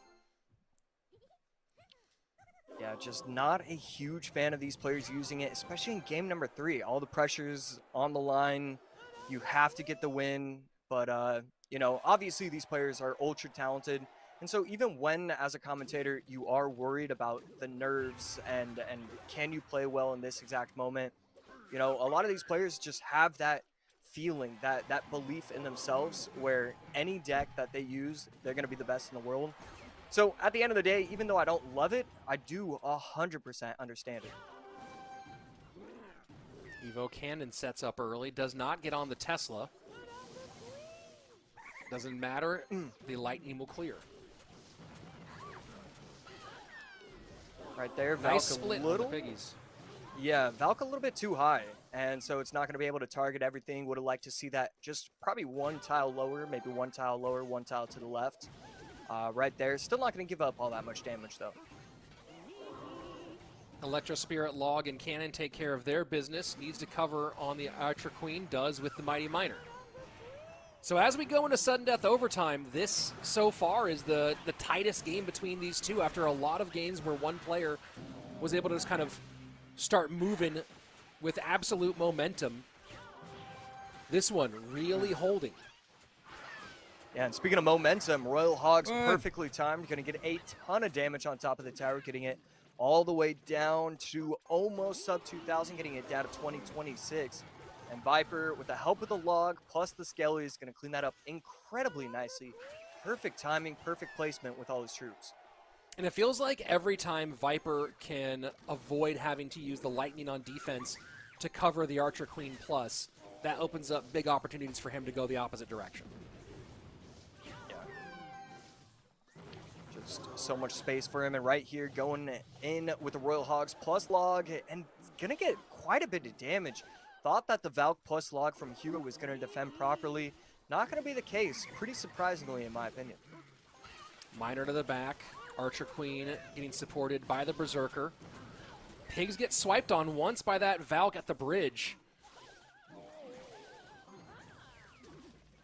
Yeah, just not a huge fan of these players using it, especially in game number 3. All the pressure's on the line. You have to get the win. But, obviously these players are ultra talented. And so even when, as a commentator, you are worried about the nerves and can you play well in this exact moment, a lot of these players just have that feeling, that belief in themselves where any deck that they use, they're going to be the best in the world. So at the end of the day, even though I don't love it, I do 100% understand it. Evo Cannon sets up early, does not get on the Tesla. Doesn't matter, the Lightning will clear. Right there, Valk nice split a little. On the piggies. Yeah, Valk a little bit too high, and so it's not going to be able to target everything. Would have liked to see that just probably one tile lower, maybe one tile lower, one tile to the left. Right there. Still not going to give up all that much damage, though. Electro Spirit, Log, and Cannon take care of their business. Needs to cover on the Archer Queen. Does with the Mighty Miner. So as we go into sudden death overtime, this so far is the tightest game between these two after a lot of games where one player was able to just kind of start moving with absolute momentum. This one really holding. Yeah, and speaking of momentum, Royal Hogs perfectly timed. Going to get a ton of damage on top of the tower, getting it all the way down to almost sub 2,000, getting it down to 2026. And Viper, with the help of the Log plus the Skelly, is going to clean that up incredibly nicely. Perfect timing, perfect placement with all his troops. And it feels like every time Viper can avoid having to use the Lightning on defense to cover the Archer Queen plus, that opens up big opportunities for him to go the opposite direction. Just so much space for him, and right here going in with the Royal Hogs plus Log, and gonna get quite a bit of damage. Thought that the Valk plus Log from Hugo was gonna defend properly. Not gonna be the case, pretty surprisingly in my opinion. Miner to the back, Archer Queen getting supported by the Berserker. Pigs get swiped on once by that Valk at the bridge.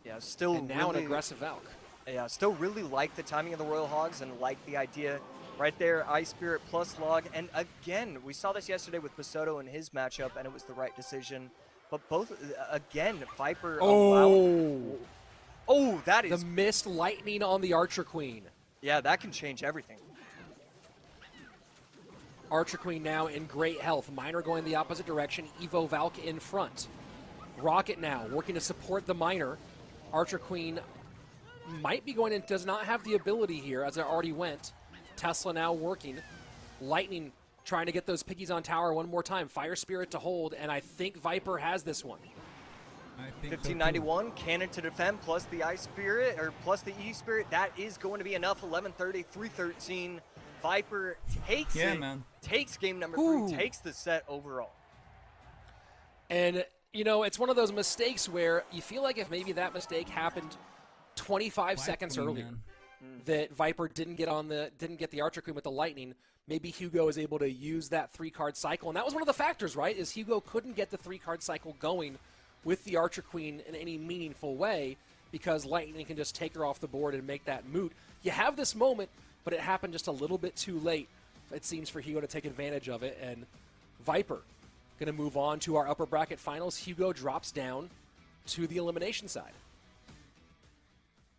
Yeah, still and now really, an aggressive Valk. Yeah, still really like the timing of the Royal Hogs and like the idea right there, Ice Spirit plus Log. And again, we saw this yesterday with Basoto in his matchup, and it was the right decision. But both, again, Viper allowed... Oh, that is... The missed Lightning on the Archer Queen. Yeah, that can change everything. Archer Queen now in great health. Miner going the opposite direction. Evo Valk in front. Rocket now working to support the Miner. Archer Queen might be going in, does not have the ability here as it already went. Tesla now working. Lightning trying to get those piggies on tower one more time. Fire Spirit to hold, and I think Viper has this one. 1591, Cannon to defend, plus the Ice Spirit, or plus the E Spirit. That is going to be enough. 1130, 313. Viper takes takes game number 3, takes the set overall. And, it's one of those mistakes where you feel like if maybe that mistake happened 25 seconds earlier, that Viper didn't get the Archer Queen with the Lightning, maybe Hugo is able to use that 3-card cycle. And that was one of the factors, right, is Hugo couldn't get the 3-card cycle going with the Archer Queen in any meaningful way because Lightning can just take her off the board and make that moot. You have this moment, but it happened just a little bit too late, it seems, for Hugo to take advantage of it. And Viper going to move on to our upper bracket finals. Hugo drops down to the elimination side.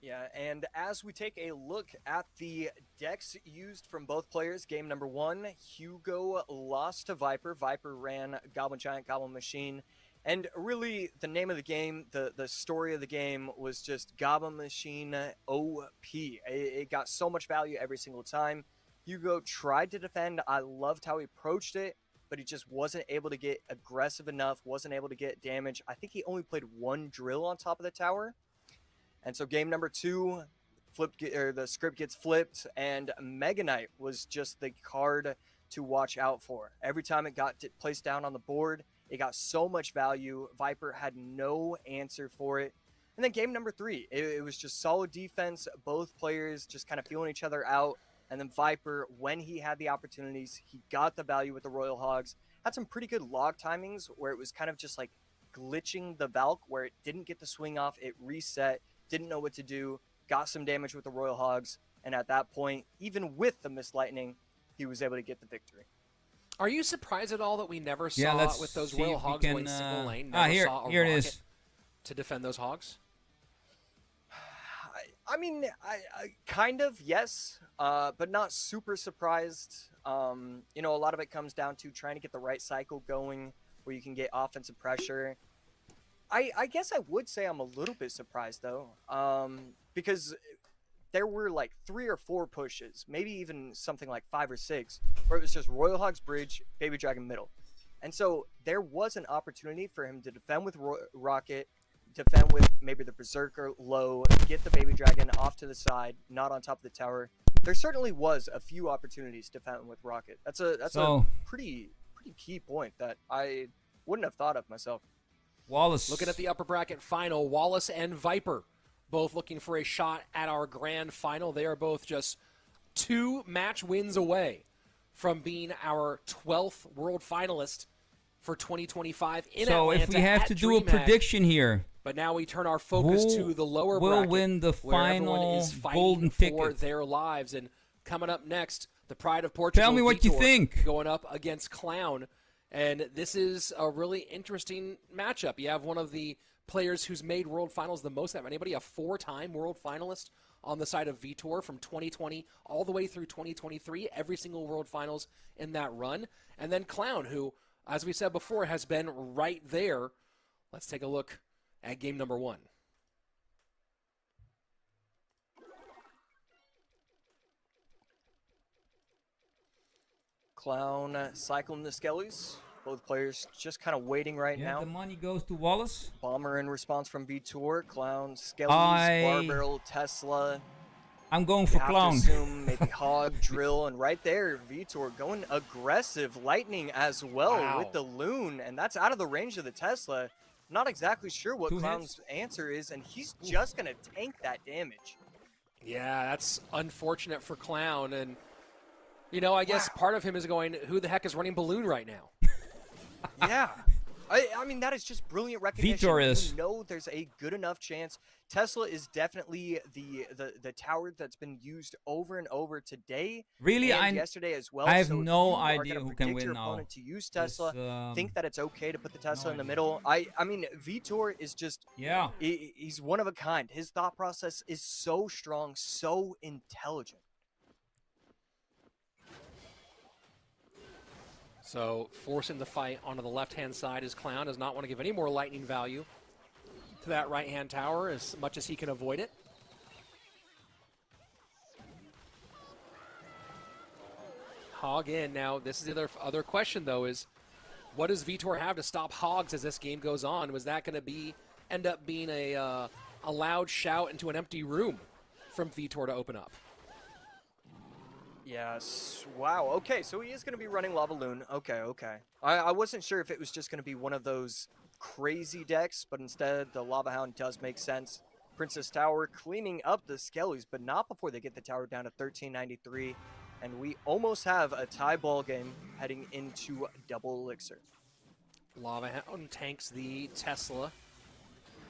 Yeah, and as we take a look at the decks used from both players, game number 1, Hugo lost to Viper. Viper ran Goblin Giant, Goblin Machine. And really, the name of the game, the story of the game was just Goblin Machine OP. It got so much value every single time. Hugo tried to defend. I loved how he approached it, but he just wasn't able to get aggressive enough, wasn't able to get damage. I think he only played 1 drill on top of the tower. And so game number 2, the script gets flipped, and Mega Knight was just the card to watch out for. Every time it got placed down on the board, it got so much value. Viper had no answer for it. And then game number 3, it was just solid defense. Both players just kind of feeling each other out. And then Viper, when he had the opportunities, he got the value with the Royal Hogs. Had some pretty good log timings where it was kind of just like glitching the Valk, where it didn't get the swing off, it reset, didn't know what to do, got some damage with the Royal Hogs, and at that point, even with the Mist Lightning, he was able to get the victory. Are you surprised at all that we never saw with those Royal Hogs going single lane? Here it is. To defend those Hogs? I mean, I kind of, yes, but not super surprised. You know, a lot of it comes down to trying to get the right cycle going where you can get offensive pressure. I guess I would say I'm a little bit surprised, though, because there were like 3 or 4 pushes, maybe even something like 5 or 6, where it was just Royal Hogs bridge, Baby Dragon middle. And so there was an opportunity for him to defend with Rocket, defend with maybe the Berserker low, get the Baby Dragon off to the side, not on top of the tower. There certainly was a few opportunities to defend with Rocket. That's a pretty key point that I wouldn't have thought of myself. Wallace. Looking at the upper bracket final, Wallace and Viper both looking for a shot at our grand final. They are both just 2 match wins away from being our 12th world finalist for 2025 in Atlanta. So if we have to do a prediction here. But now we turn our focus to the lower bracket. Will win the final is golden for ticket. Their lives. And coming up next, the Pride of Portugal. Tell me what you think. Going up against Clown. And this is a really interesting matchup. You have one of the players who's made World Finals the most out of anybody, a 4-time World Finalist on the side of Vitor from 2020 all the way through 2023, every single World Finals in that run. And then Clown, who, as we said before, has been right there. Let's take a look at game number 1. Clown cycling the Skellies. Both players just kind of waiting right now. The money goes to Wallace. Bomber in response from Vitor. Clown, Skellies, Barbell, Tesla. I'm going for Clown. To assume maybe Hog, Drill, and right there, Vitor going aggressive. Lightning as well with the Loon, and that's out of the range of the Tesla. Not exactly sure what Clown's answer is, and he's just going to tank that damage. Yeah, that's unfortunate for Clown, and you know, I guess part of him is going, who the heck is running Balloon right now? Yeah. I mean, that is just brilliant recognition. Vitor is. You know there's a good enough chance. Tesla is definitely the tower that's been used over and over today. Really? And yesterday as well. I have so no idea who can win your now. Opponent to use Tesla, think that it's okay to put the Tesla in the middle. I mean, Vitor is just, he's one of a kind. His thought process is so strong, so intelligent. So forcing the fight onto the left-hand side is Clown. Does not want to give any more lightning value to that right-hand tower as much as he can avoid it. Hog in. Now, this is the other question, though, is what does Vitor have to stop Hogs as this game goes on? Was that going to end up being a loud shout into an empty room from Vitor to open up? Yes. Wow. Okay, so he is going to be running Lava Loon. Okay. I wasn't sure if it was just going to be one of those crazy decks, but instead the Lava Hound does make sense. Princess Tower cleaning up the Skellies, but not before they get the tower down to 1393. And we almost have a tie ball game heading into double elixir. Lava Hound tanks the Tesla.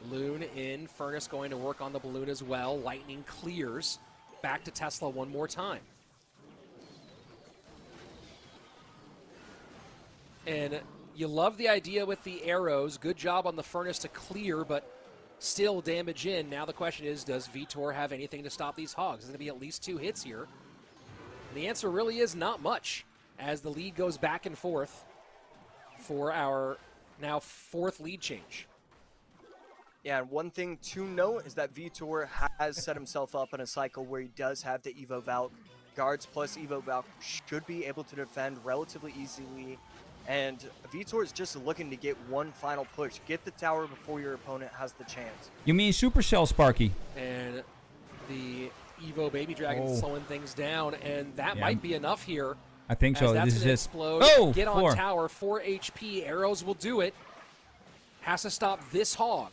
Loon in. Furnace going to work on the Balloon as well. Lightning clears. Back to Tesla one more time. And you love the idea with the arrows. Good job on the Furnace to clear, but still damage in. Now the question is, does Vitor have anything to stop these hogs? There's going to be at least 2 hits here. And the answer really is not much, as the lead goes back and forth for our now 4th lead change. Yeah, and one thing to note is that Vitor has set himself up in a cycle where he does have the Evo Valk. Guards plus Evo Valk should be able to defend relatively easily. And Vitor is just looking to get one final push. Get the tower before your opponent has the chance. You mean Supercell, Sparky? And the Evo Baby Dragon slowing things down, and that might be enough here. I think so. That's this is gonna it. Explode. Oh, get 4. on tower. 4 HP. Arrows will do it. Has to stop this hog.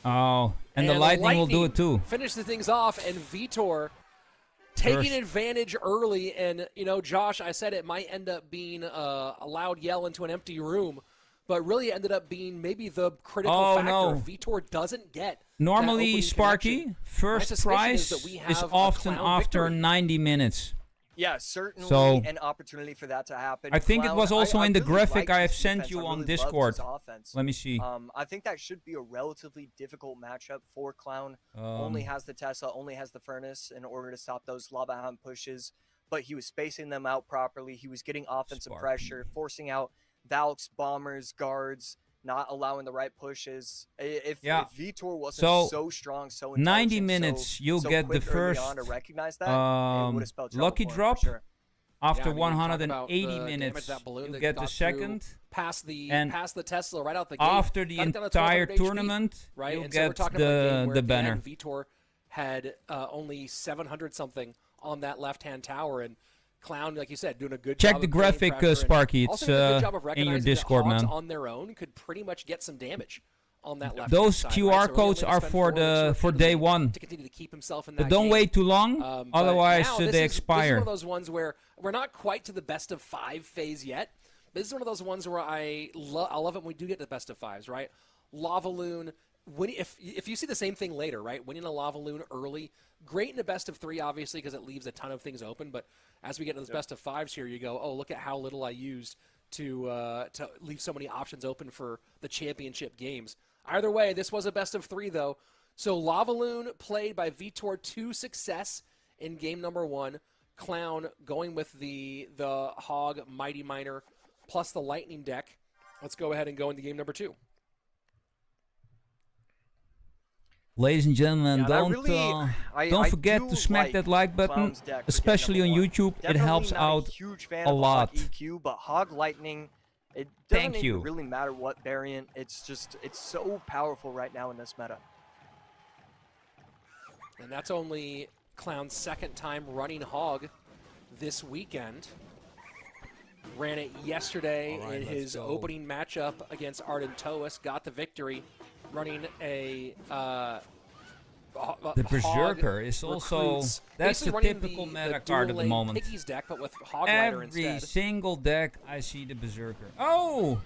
Oh, and the lightning will do it too. Finish the things off, and Vitor taking advantage early. And, you know, Josh, I said it might end up being a loud yell into an empty room, but really ended up being maybe the critical factor. No. Vitor doesn't get Normally, Sparky, first prize is often after 90 minutes. Yeah, certainly an opportunity for that to happen. I think it was also in the really graphic I have his sent defense. you I on really Discord. loved his offense. Let me see. I think that should be a relatively difficult matchup for Clown. Only has the Tesla, only has the Furnace in order to stop those Lava Hound pushes. But he was spacing them out properly. He was getting offensive pressure, forcing out Valks, Bombers, Guards, not allowing the right pushes. If Vitor wasn't so strong, so 90 minutes, you'll get the first to recognize that, lucky drop. Sure. After Yeah, 180 minutes, you get the second. Past the Tesla right out the gate. After the entire tournament, right? you'll and get so we're talking about the banner. Vitor had only 700 something on that left-hand tower, and Clown, like you said, doing a good job. Check the graphic, Sparky. It's in your Discord, man. On their own could pretty much get some damage on that left. Those side, QR right? So codes are for day 1. To continue to keep himself in that But don't game. wait too long, otherwise they expire. This is one of those ones where we're not quite to the best of 5 phase yet. But this is one of those ones where I love it when we do get to the best of 5s, right? Lava Loon. If you see the same thing later, right? Winning a Lava Loon early, great in a best of 3, obviously, because it leaves a ton of things open. But as we get to those best of 5s here, you go, oh, look at how little I used to leave so many options open for the championship games. Either way, this was a best of 3, though. So Lava Loon played by Vitor to success in game number 1. Clown going with the Hog Mighty Miner plus the Lightning deck. Let's go ahead and go into game number 2. Ladies and gentlemen, don't forget to smack that like button, especially on YouTube. It helps out a lot. EQ, but Hog Lightning, it doesn't even really matter what variant. It's so powerful right now in this meta. And that's only Clown's 2nd time running Hog this weekend. Ran it yesterday in his opening matchup against Arden Toas. Got the victory. Running a the Berserker is also that's the typical meta card at the moment. Piggy's deck, but with Hog Rider instead. Every single deck I see the Berserker. Oh,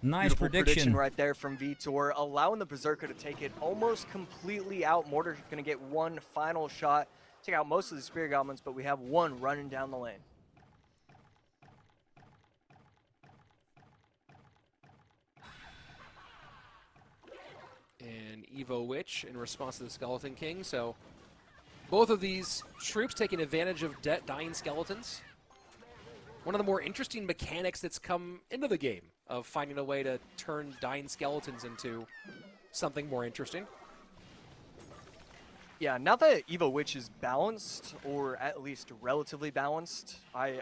nice prediction right there from Vitor, allowing the Berserker to take it almost completely out. Mortar's going to get one final shot, take out most of the Spear Goblins, but we have one running down the lane. And Evo Witch in response to the Skeleton King. So both of these troops taking advantage of dying skeletons. One of the more interesting mechanics that's come into the game of finding a way to turn dying skeletons into something more interesting. Yeah, now that Evo Witch is balanced, or at least relatively balanced, I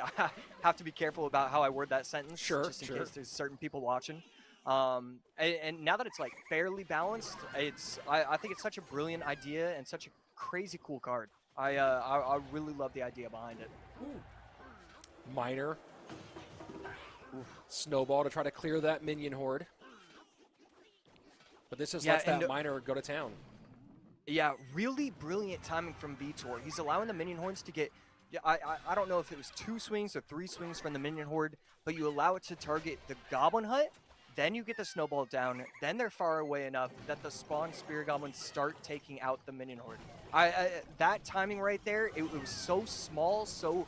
have to be careful about how I word that sentence, just in case there's certain people watching. And now that it's like fairly balanced, I think it's such a brilliant idea and such a crazy cool card. I really love the idea behind it. Ooh. Miner. Ooh. Snowball to try to clear that minion horde. But this just lets that Miner go to town. Yeah, really brilliant timing from Vitor. He's allowing the minion hordes to get, I don't know if it was 2 swings or 3 swings from the minion horde, but you allow it to target the Goblin Hut. Then you get the snowball down, then they're far away enough that the spawn Spear Goblins start taking out the minion horde. That timing right there, it was so small, so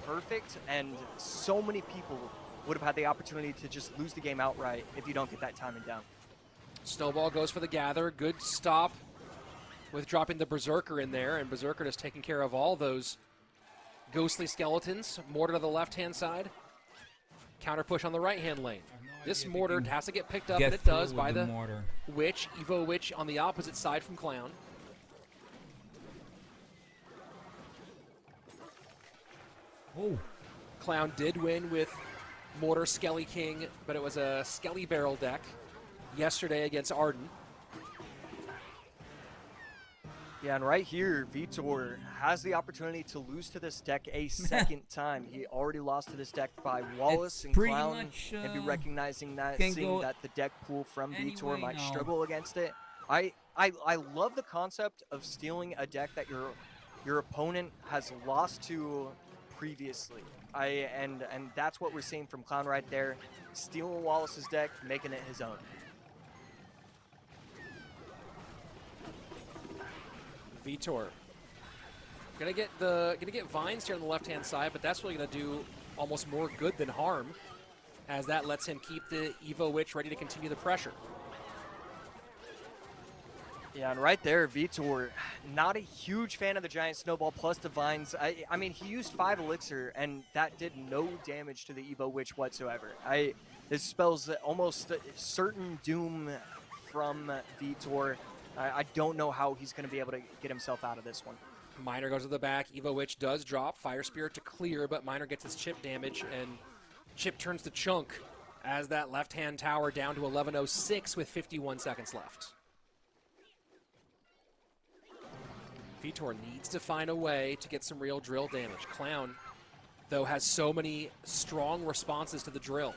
perfect, and so many people would have had the opportunity to just lose the game outright if you don't get that timing down. Snowball goes for the gather. Good stop with dropping the Berserker in there, and Berserker just taking care of all those ghostly skeletons. Mortar to the left-hand side. Counter push on the right-hand lane. This mortar has to get picked up, and it does by the Witch. Evo Witch on the opposite side from Clown. Oh. Clown did win with Mortar Skelly King, but it was a Skelly Barrel deck yesterday against Arden. Yeah, and right here, Vitor has the opportunity to lose to this deck a second time. He already lost to this deck by Wallace and Clown, and be recognizing that, seeing that the deck pool from Vitor might struggle against it. I love the concept of stealing a deck that your opponent has lost to previously. And that's what we're seeing from Clown right there, stealing Wallace's deck, making it his own. Vitor gonna get vines here on the left-hand side, but that's really gonna do almost more good than harm, as that lets him keep the Evo Witch ready to continue the pressure. Yeah, and right there, Vitor, not a huge fan of the Giant Snowball plus the Vines. I mean, he used 5 Elixir, and that did no damage to the Evo Witch whatsoever. This spells almost certain doom from Vitor. I don't know how he's going to be able to get himself out of this one. Miner goes to the back. Evo Witch does drop. Fire Spirit to clear, but Miner gets his chip damage, and chip turns to chunk as that left-hand tower down to 11:06 with 51 seconds left. Vitor needs to find a way to get some real drill damage. Clown, though, has so many strong responses to the drill.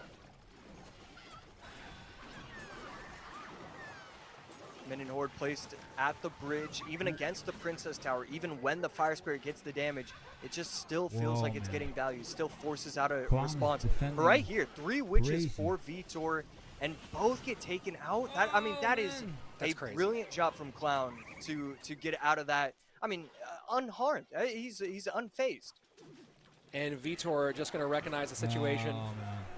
Minion Horde placed at the bridge, even against the Princess Tower, even when the Fire Spirit gets the damage, it just still feels like it's getting value, still forces out a response. But right here, 3 Witches for Vitor, and both get taken out. I mean, that's a brilliant job from Clown to get out of that. I mean, unharmed. He's unfazed. And Vitor just going to recognize the situation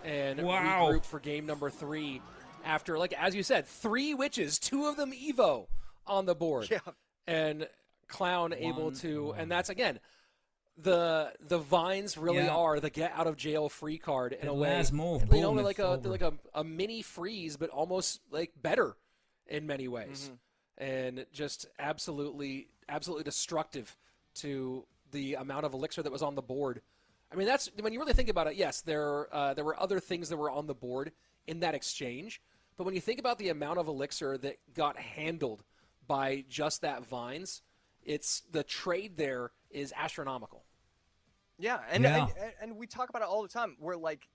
and regroup for game number 3. After, like, as you said, 3 Witches, 2 of them Evo on the board. Yeah. And Clown able to, and that's, again, the Vines really are the get out of jail free card in a way. Move, you know, they're like a mini freeze, but almost like better in many ways. And just absolutely destructive to the amount of elixir that was on the board. I mean, that's, when you really think about it, yes, there were other things that were on the board in that exchange. But when you think about the amount of elixir that got handled by just that Vines, it's the trade there is astronomical. Yeah, and we talk about it all the time. We're like,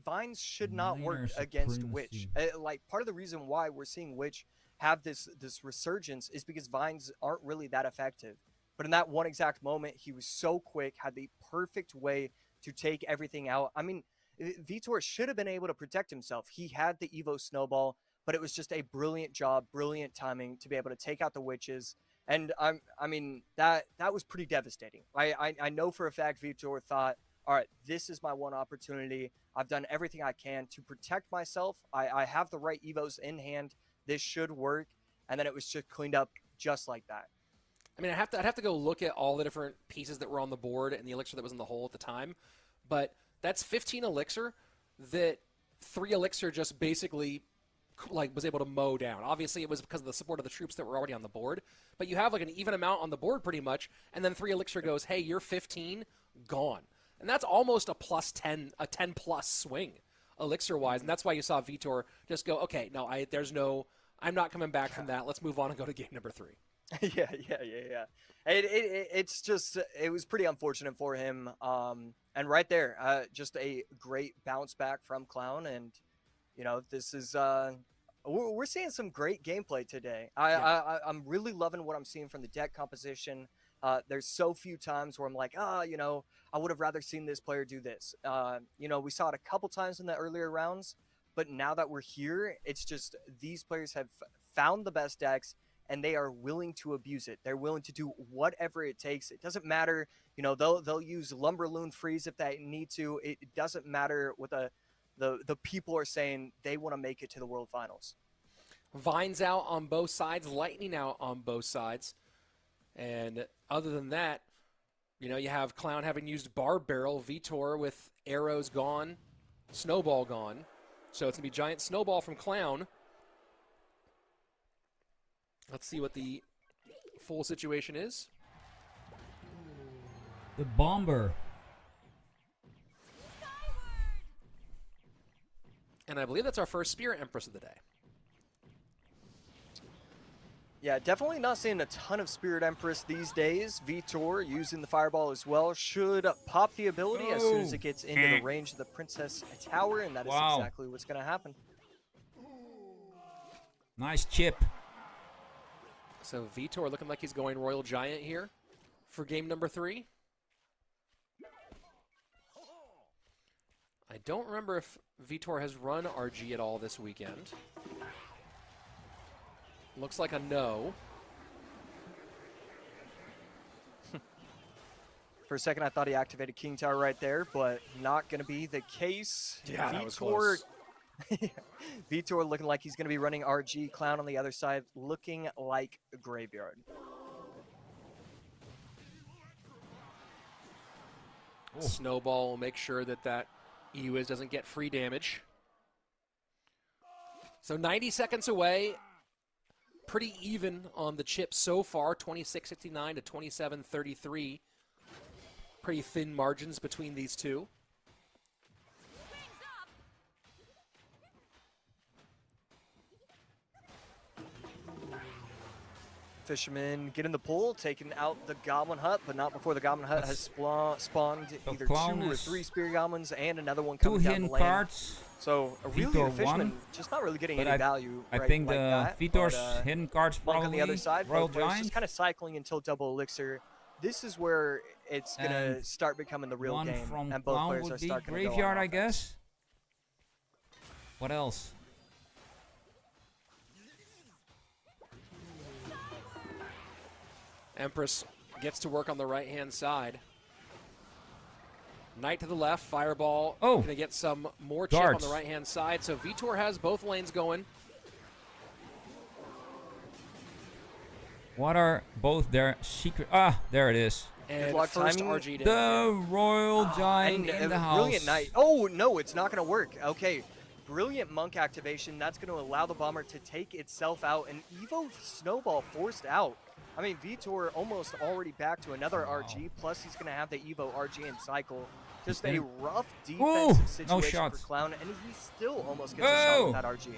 Vines should not work against Witch. Like, part of the reason why we're seeing Witch have this resurgence is because Vines aren't really that effective. But in that one exact moment, he was so quick, had the perfect way to take everything out. I mean, Vitor should have been able to protect himself. He had the Evo Snowball, but it was just a brilliant job, brilliant timing to be able to take out the Witches. And I mean, that was pretty devastating. I know for a fact Vitor thought, all right, this is my one opportunity. I've done everything I can to protect myself. I have the right Evos in hand. This should work. And then it was just cleaned up just like that. I mean, I'd have to go look at all the different pieces that were on the board and the elixir that was in the hole at the time. But that's 15 elixir that 3 elixir just basically was able to mow down. Obviously, it was because of the support of the troops that were already on the board. But you have like an even amount on the board pretty much, and then 3 elixir goes, hey, you're 15, gone. And that's almost a plus 10, a 10-plus swing elixir-wise. And that's why you saw Vitor just go, okay, no, I'm not coming back from that. Let's move on and go to game number 3. Yeah. It's just, it was pretty unfortunate for him. And right there, just a great bounce back from Clown. And, you know, this is, we're seeing some great gameplay today. I'm really loving what I'm seeing from the deck composition. There's so few times where I'm like, you know, I would have rather seen this player do this. You know, we saw it a couple times in the earlier rounds, but now that we're here, it's just these players have found the best decks, and they are willing to abuse it. They're willing to do whatever it takes. It doesn't matter, you know, they'll use Lumberloon Freeze if they need to. It doesn't matter what the people are saying. They want to make it to the World Finals. Vines out on both sides, lightning out on both sides. And other than that, you know, you have Clown having used Barb Barrel, Vitor with arrows gone, Snowball gone. So it's going to be Giant Snowball from Clown. Let's see what the full situation is. The Bomber. And I believe that's our first Spirit Empress of the day. Yeah, definitely not seeing a ton of Spirit Empress these days. Vitor using the Fireball as well should pop the ability as soon as it gets into the range of the Princess Tower, and that is exactly what's going to happen. Nice chip. So Vitor looking like he's going Royal Giant here for game number 3. I don't remember if Vitor has run RG at all this weekend. Looks like a no. For a second, I thought he activated King Tower right there, but not going to be the case. Yeah, that was close. Vitor looking like he's going to be running RG. Clown on the other side looking like a Graveyard. Snowball will make sure that that EWIZ doesn't get free damage. So 90 seconds away. Pretty even on the chips so far, 26.69 to 27.33. Pretty thin margins between these two. Fisherman getting the pull, taking out the Goblin Hut, but not before the Goblin Hut has spawned either 2 or 3 Spear Goblins and another one coming down the lane. 2 hidden cards. So really, the Fisherman just not really getting any value. I right think like the Vitor's hidden cards probably on the other side, Royal Giant. Just kind of cycling until double elixir. This is where it's gonna start becoming the real game, from and both Clown players would are be starting to go Graveyard, on I offense. guess. What else? Empress gets to work on the right-hand side. Knight to the left, Fireball. Oh, going to get some more chip on the right-hand side. So Vitor has both lanes going. What are both their secret? Ah, there it is. And first RG down. The Royal Giant in the house. Brilliant Knight. Oh, no, it's not going to work. Okay, brilliant Monk activation. That's going to allow the Bomber to take itself out. And Evo Snowball forced out. I mean, Vitor almost already back to another RG, plus he's going to have the Evo RG in cycle. Just a rough defensive situation for Clown, and he still almost gets a shot with that RG.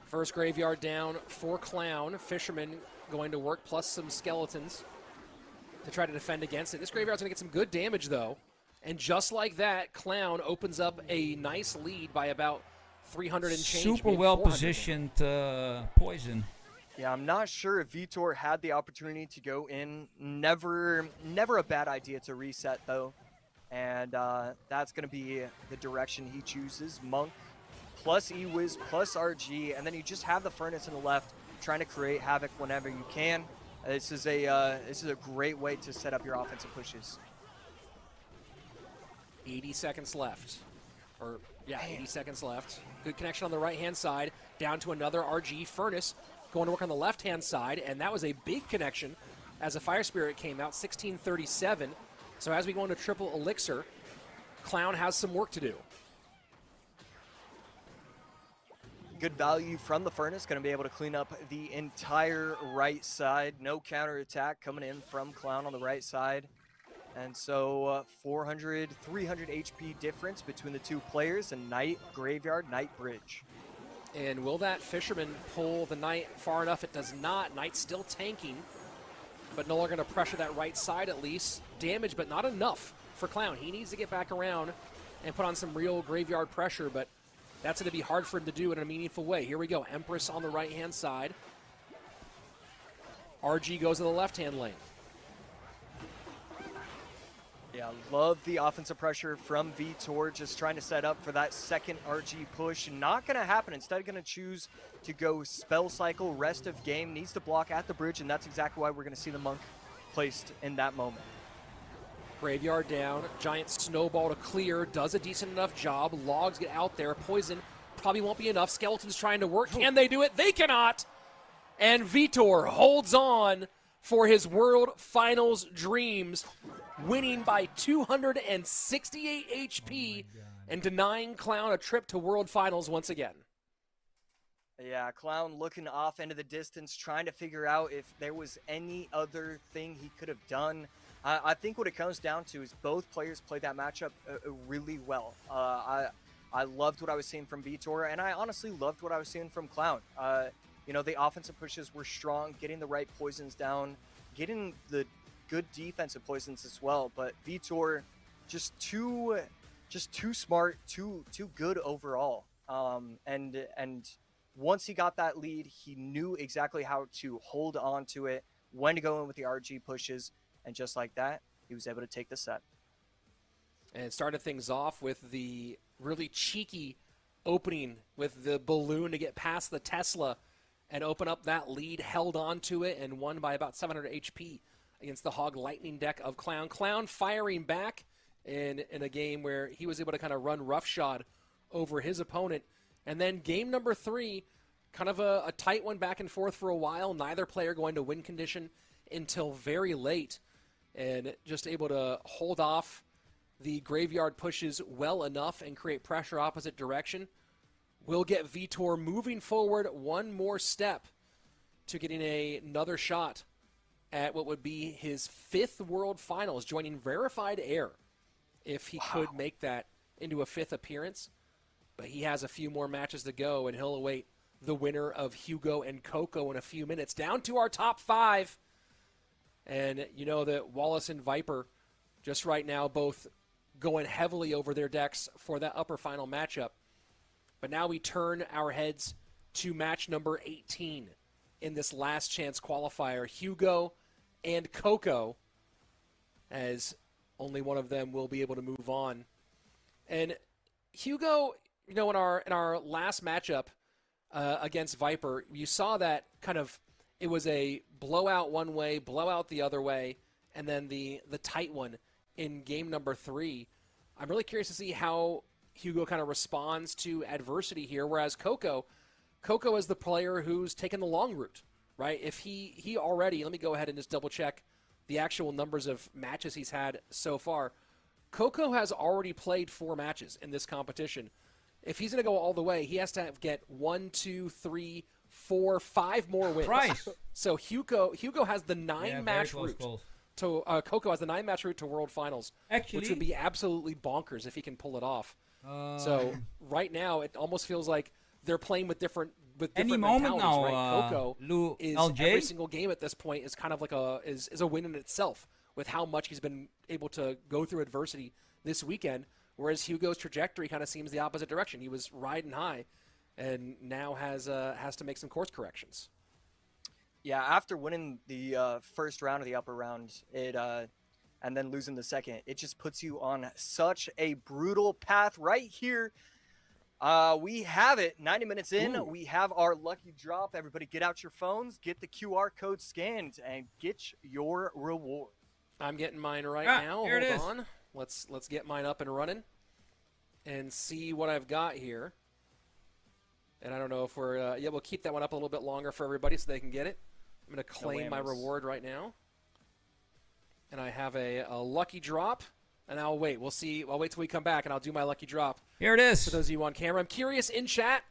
First Graveyard down for Clown. Fisherman going to work, plus some Skeletons to try to defend against it. This Graveyard's going to get some good damage, though. And just like that, Clown opens up a nice lead by about 300 and change. Super well-positioned poison. Yeah, I'm not sure if Vitor had the opportunity to go in. Never a bad idea to reset, though. And that's going to be the direction he chooses. Monk plus EWIZ plus RG, and then you just have the Furnace on the left trying to create havoc whenever you can. This is a great way to set up your offensive pushes. 80 seconds left. Or, yeah, 80 seconds left. Good connection on the right-hand side. Down to another RG Furnace. Going to work on the left-hand side, and that was a big connection as a Fire Spirit came out, 1637. So as we go into triple elixir, Clown has some work to do. Good value from the Furnace, going to be able to clean up the entire right side. No counterattack coming in from Clown on the right side. And so 400, 300 HP difference between the two players, and Knight, Graveyard, Knight, Bridge. And will that Fisherman pull the Knight far enough? It does not. Knight's still tanking, but no longer going to pressure that right side at least. Damage, but not enough for Clown. He needs to get back around and put on some real Graveyard pressure, but that's going to be hard for him to do in a meaningful way. Here we go. Empress on the right-hand side. RG goes to the left-hand lane. Yeah, love the offensive pressure from Vitor, just trying to set up for that second RG push. Not going to happen. Instead, going to choose to go spell cycle, rest of game, needs to block at the bridge, and that's exactly why we're going to see the Monk placed in that moment. Graveyard down, Giant Snowball to clear, does a decent enough job. Logs get out there, Poison probably won't be enough. Skeletons trying to work. Can they do it? They cannot! And Vitor holds on for his World Finals dreams, winning by 268 HP and denying Clown a trip to World Finals once again. Yeah, Clown looking off into the distance, trying to figure out if there was any other thing he could have done. I think what it comes down to is both players played that matchup really well. I loved what I was seeing from Vitor, and I honestly loved what I was seeing from Clown. You know, the offensive pushes were strong, getting the right poisons down, getting the good defensive poisons as well. But Vitor, just too smart, too good overall. And once he got that lead, he knew exactly how to hold on to it, when to go in with the RG pushes, and just like that, he was able to take the set. And it started things off with the really cheeky opening with the balloon to get past the Tesla and open up that lead, held on to it, and won by about 700 HP against the Hog Lightning deck of Clown. Clown firing back in a game where he was able to kind of run roughshod over his opponent. And then game number 3, kind of a tight one back and forth for a while. Neither player going to win condition until very late. And just able to hold off the graveyard pushes well enough and create pressure opposite direction. Will get Vitor moving forward one more step to getting another shot at what would be his 5th World Finals, joining Verified Air if he could make that into a 5th appearance. But he has a few more matches to go, and he'll await the winner of Hugo and Coco in a few minutes. Down to our top 5. And you know that Wallace and Viper just right now both going heavily over their decks for that upper final matchup. But now we turn our heads to match number 18 in this last chance qualifier. Hugo and Coco, as only one of them will be able to move on. And Hugo, you know, in our last matchup against Viper, you saw that kind of it was a blowout one way, blowout the other way, and then the tight one in game number 3. I'm really curious to see how Hugo kind of responds to adversity here, whereas Coco is the player who's taken the long route, right? If he already, let me go ahead and just double check the actual numbers of matches he's had so far. Coco has already played 4 matches in this competition. If he's going to go all the way, he has to get 1, 2, 3, 4, 5 more wins. Price. So Hugo has the 9-match route. To Coco has the 9-match route to World Finals, actually, which would be absolutely bonkers if he can pull it off. So right now, it almost feels like they're playing with different any moment now, right? Coco is LJ? Every single game at this point is kind of like is a win in itself with how much he's been able to go through adversity this weekend. Whereas Hugo's trajectory kind of seems the opposite direction. He was riding high, and now has to make some course corrections. Yeah, after winning the first round of the upper round, and then losing the second, it just puts you on such a brutal path right here. We have it. 90 minutes in, Ooh. We have our lucky drop. Everybody get out your phones, get the QR code scanned, and get your reward. I'm getting mine right now. Here it Hold is. on. Let's get mine up and running and see what I've got here. And I don't know if we're we'll keep that one up a little bit longer for everybody so they can get it. I'm going to claim my reward right now. And I have a lucky drop. And I'll wait. We'll see. I'll wait till we come back, and I'll do my lucky drop. Here it is. For those of you on camera. I'm curious in chat.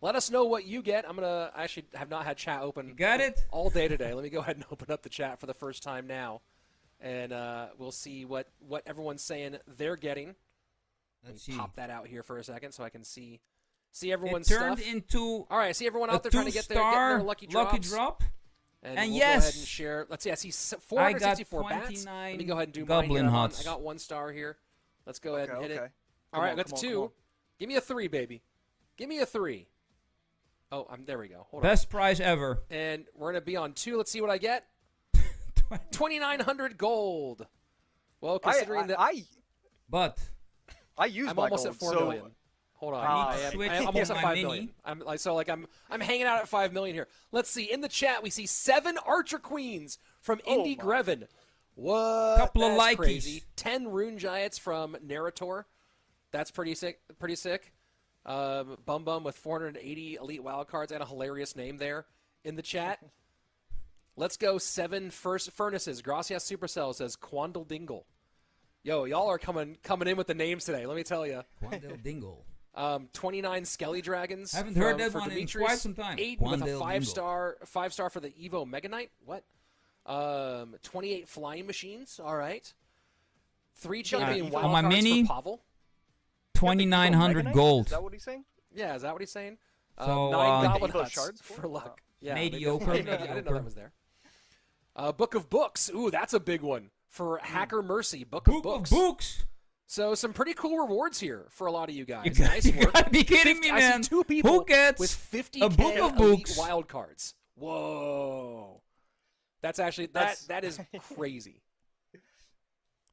Let us know what you get. I actually have not had chat open You got it? all day today. Let me go ahead and open up the chat for the first time now. And we'll see what everyone's saying they're getting. Let's see. Pop that out here for a second so I can see everyone's It turned stuff. into All right, I see everyone out a there trying to get their lucky drops. drop. And And we'll yes, go ahead and share. Let's see, I see 464 bats. 29 Let me go ahead and do Goblin mine. Huts. I got 1 star here. Let's go ahead and hit it. Okay. All right, I got come on, 2. come on. Give me a 3, baby. Give me a 3. Oh, there we go. Hold Best prize ever. on. And we're going to be on 2. Let's see what I get. 2,900 gold. Well, considering that I use I'm my almost gold, at 4 so million. Hold on. I need to switch I'm to almost at my 5 mini. million. I'm hanging out at 5 million here. Let's see. In the chat, we see 7 Archer Queens from Indy my. Greven. What? Couple of That's likeys. crazy. 10 Rune Giants from Narrator. That's pretty sick. Bum Bum with 480 elite wildcards and a hilarious name there. in the chat. Let's go 7 first furnaces. Gracias Supercell says Quandle Dingle. Yo, y'all are coming in with the names today. Let me tell you. Quandle Dingle. 29 Skelly Dragons. Haven't heard that for one Demetrius. in quite some time. 8 with a 5-star for the Evo Mega Knight. What? 28 Flying Machines. All right. 3 champion wild on my cards mini, for Pavel. 2,900 gold. Is that what he's saying? Yeah, is that what he's saying? So, 9 Goblin Evo Huts shards for luck. Yeah, mediocre. I didn't know that was there. Book of Books. Ooh, that's a big one for Hacker Mercy. Book of Books. So some pretty cool rewards here for a lot of you guys. Nice You work. gotta be kidding me, man. I see 2 people Who gets with 50K a book of books? wild cards. Whoa. That's actually that is crazy.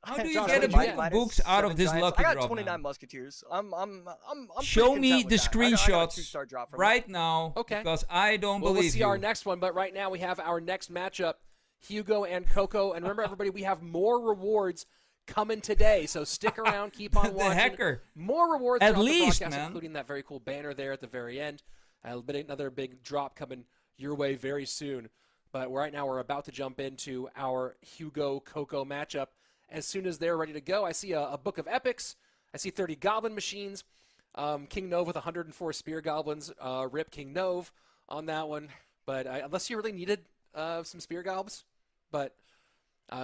How do you Josh, get a what did book you of books out of this lucky I got drop? 29 man? Musketeers. I'm Show pretty me content the with that. I got a screenshots 2-star drop from right now, Okay. because I don't Well, believe we'll see you. our next one, but right now we have our next matchup, Hugo and Coco. And remember, everybody, we have more rewards coming today, so stick around, keep on The watching. hacker. More rewards At throughout the least, broadcast, man. including that very cool banner there at the very end. Another big drop coming your way very soon. But right now we're about to jump into our Hugo-Coco matchup. As soon as they're ready to go, I see a Book of Epics. I see 30 Goblin Machines. King Nove with 104 Spear Goblins. Rip King Nove on that one. But unless you really needed some Spear Gobs. But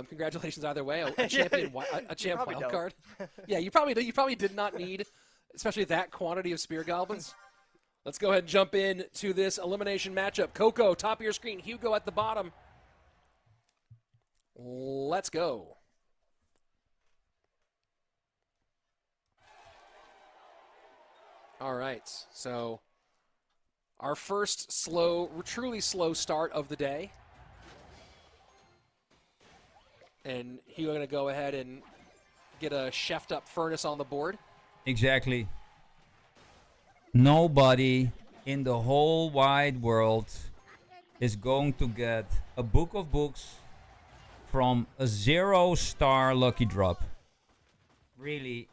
congratulations either way. A champion, a champ wild card. Yeah, you probably did not need, especially that quantity of Spear Goblins. Let's go ahead and jump in to this elimination matchup. Coco, top of your screen. Hugo at the bottom. Let's go. All right, so our first truly slow start of the day. And Hugo going to go ahead and get a chefed up furnace on the board. Exactly. Nobody in the whole wide world is going to get a Book of Books from a 0-star lucky drop. Really?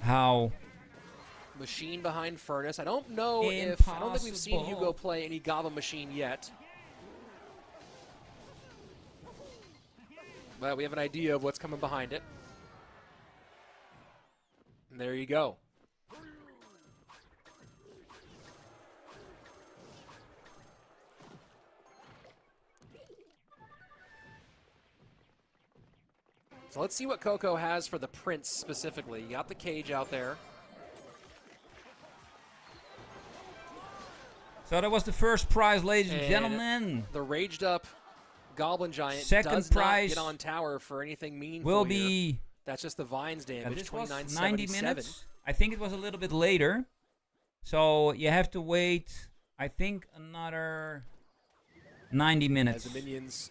How? Machine behind furnace. I don't know I don't think we've seen Impossible. Hugo play any Goblin Machine yet. But we have an idea of what's coming behind it. And there you go. So let's see what Coco has for the Prince specifically. You got the cage out there. So that was the first prize, ladies and gentlemen. The raged up Goblin Giant Second does prize not get on tower for anything meaningful will here. be. That's just the Vines damage. This was 29.77. 90 minutes. I think it was a little bit later. So you have to wait, I think, another 90 minutes. As the minions.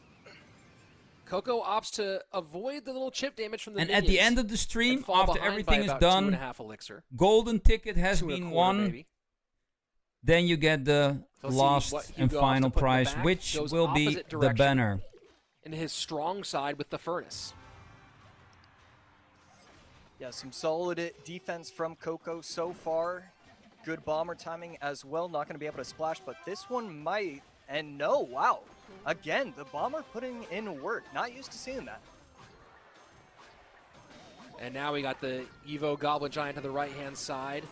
Coco opts to avoid the little chip damage from the And minions. at the end of the stream, after everything is done, 2.5 elixir. golden ticket has 2.25, been won. maybe. Then you get the So let's see last what and Hugo final opts to put in the prize, back. which Goes will be opposite the direction. banner. In his strong side with the furnace. Yeah, some solid defense from Coco so far. Good bomber timing as well. Not going to be able to splash, but this one might. And no, wow. Again, the bomber putting in work. Not used to seeing that. And now we got the Evo Goblin Giant to the right-hand side.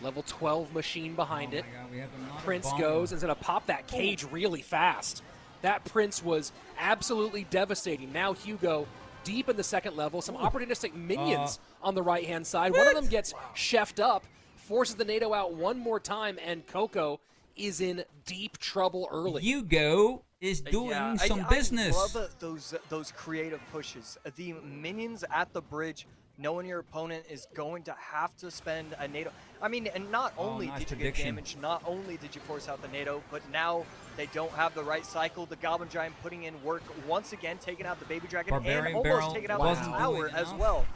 Level 12 machine behind it. God, we have another Prince bomber. goes and is going to pop that cage really fast. That Prince was absolutely devastating. Now Hugo deep in the second level. Some opportunistic minions on the right-hand side. One of them gets chefed up, forces the NATO out one more time, and Coco is in deep trouble early. Hugo is doing some business. I love those creative pushes. The minions at the bridge, knowing your opponent is going to have to spend a NATO. I mean, and not only nice did you prediction. get damage, not only did you force out the NATO, but now they don't have the right cycle. The Goblin Giant putting in work once again, taking out the Baby Dragon Barbarian and almost Barrel taking out the wasn't tower doing as enough. well.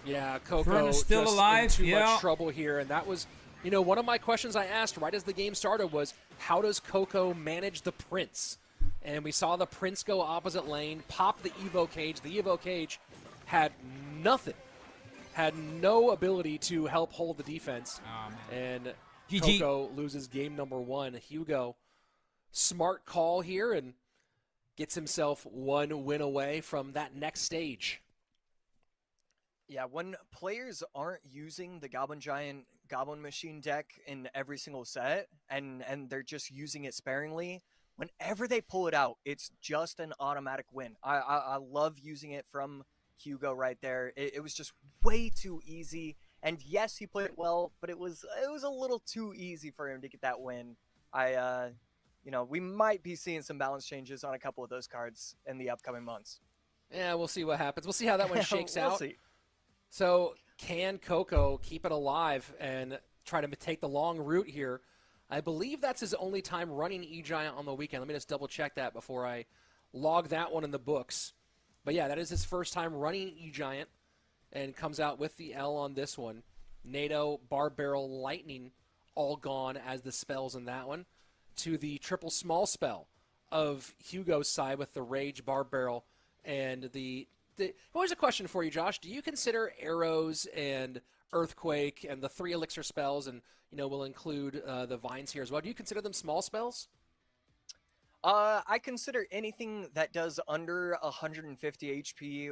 Yeah, Coco Fern is still just alive, in too yeah. much trouble here, and that was, you know, one of my questions I asked right as the game started was, how does Coco manage the Prince? And we saw the Prince go opposite lane, pop the Evo cage. The Evo cage had nothing, had no ability to help hold the defense. Oh, man. And GG. Coco loses game number 1. Hugo, smart call here and gets himself 1 win away from that next stage. Yeah, when players aren't using the Goblin Giant Goblin Machine deck in every single set, and they're just using it sparingly, whenever they pull it out, it's just an automatic win. I love using it from Hugo right there. It was just way too easy. And yes, he played well, but it was a little too easy for him to get that win. We might be seeing some balance changes on a couple of those cards in the upcoming months. Yeah, we'll see what happens. We'll see how that one shakes we'll out. See. So can Coco keep it alive and try to take the long route here? I believe that's his only time running E-Giant on the weekend. Let me just double check that before I log that one in the books. But yeah, that is his first time running E-Giant and comes out with the L on this one. NATO, Bar Barrel, Lightning all gone as the spells in that one. To the triple small spell of Hugo's side with the Rage, Bar Barrel, and here's a question for you, Josh. Do you consider Arrows and Earthquake and the 3 elixir spells, and we'll include the Vines here as well? Do you consider them small spells? I consider anything that does under 150 HP.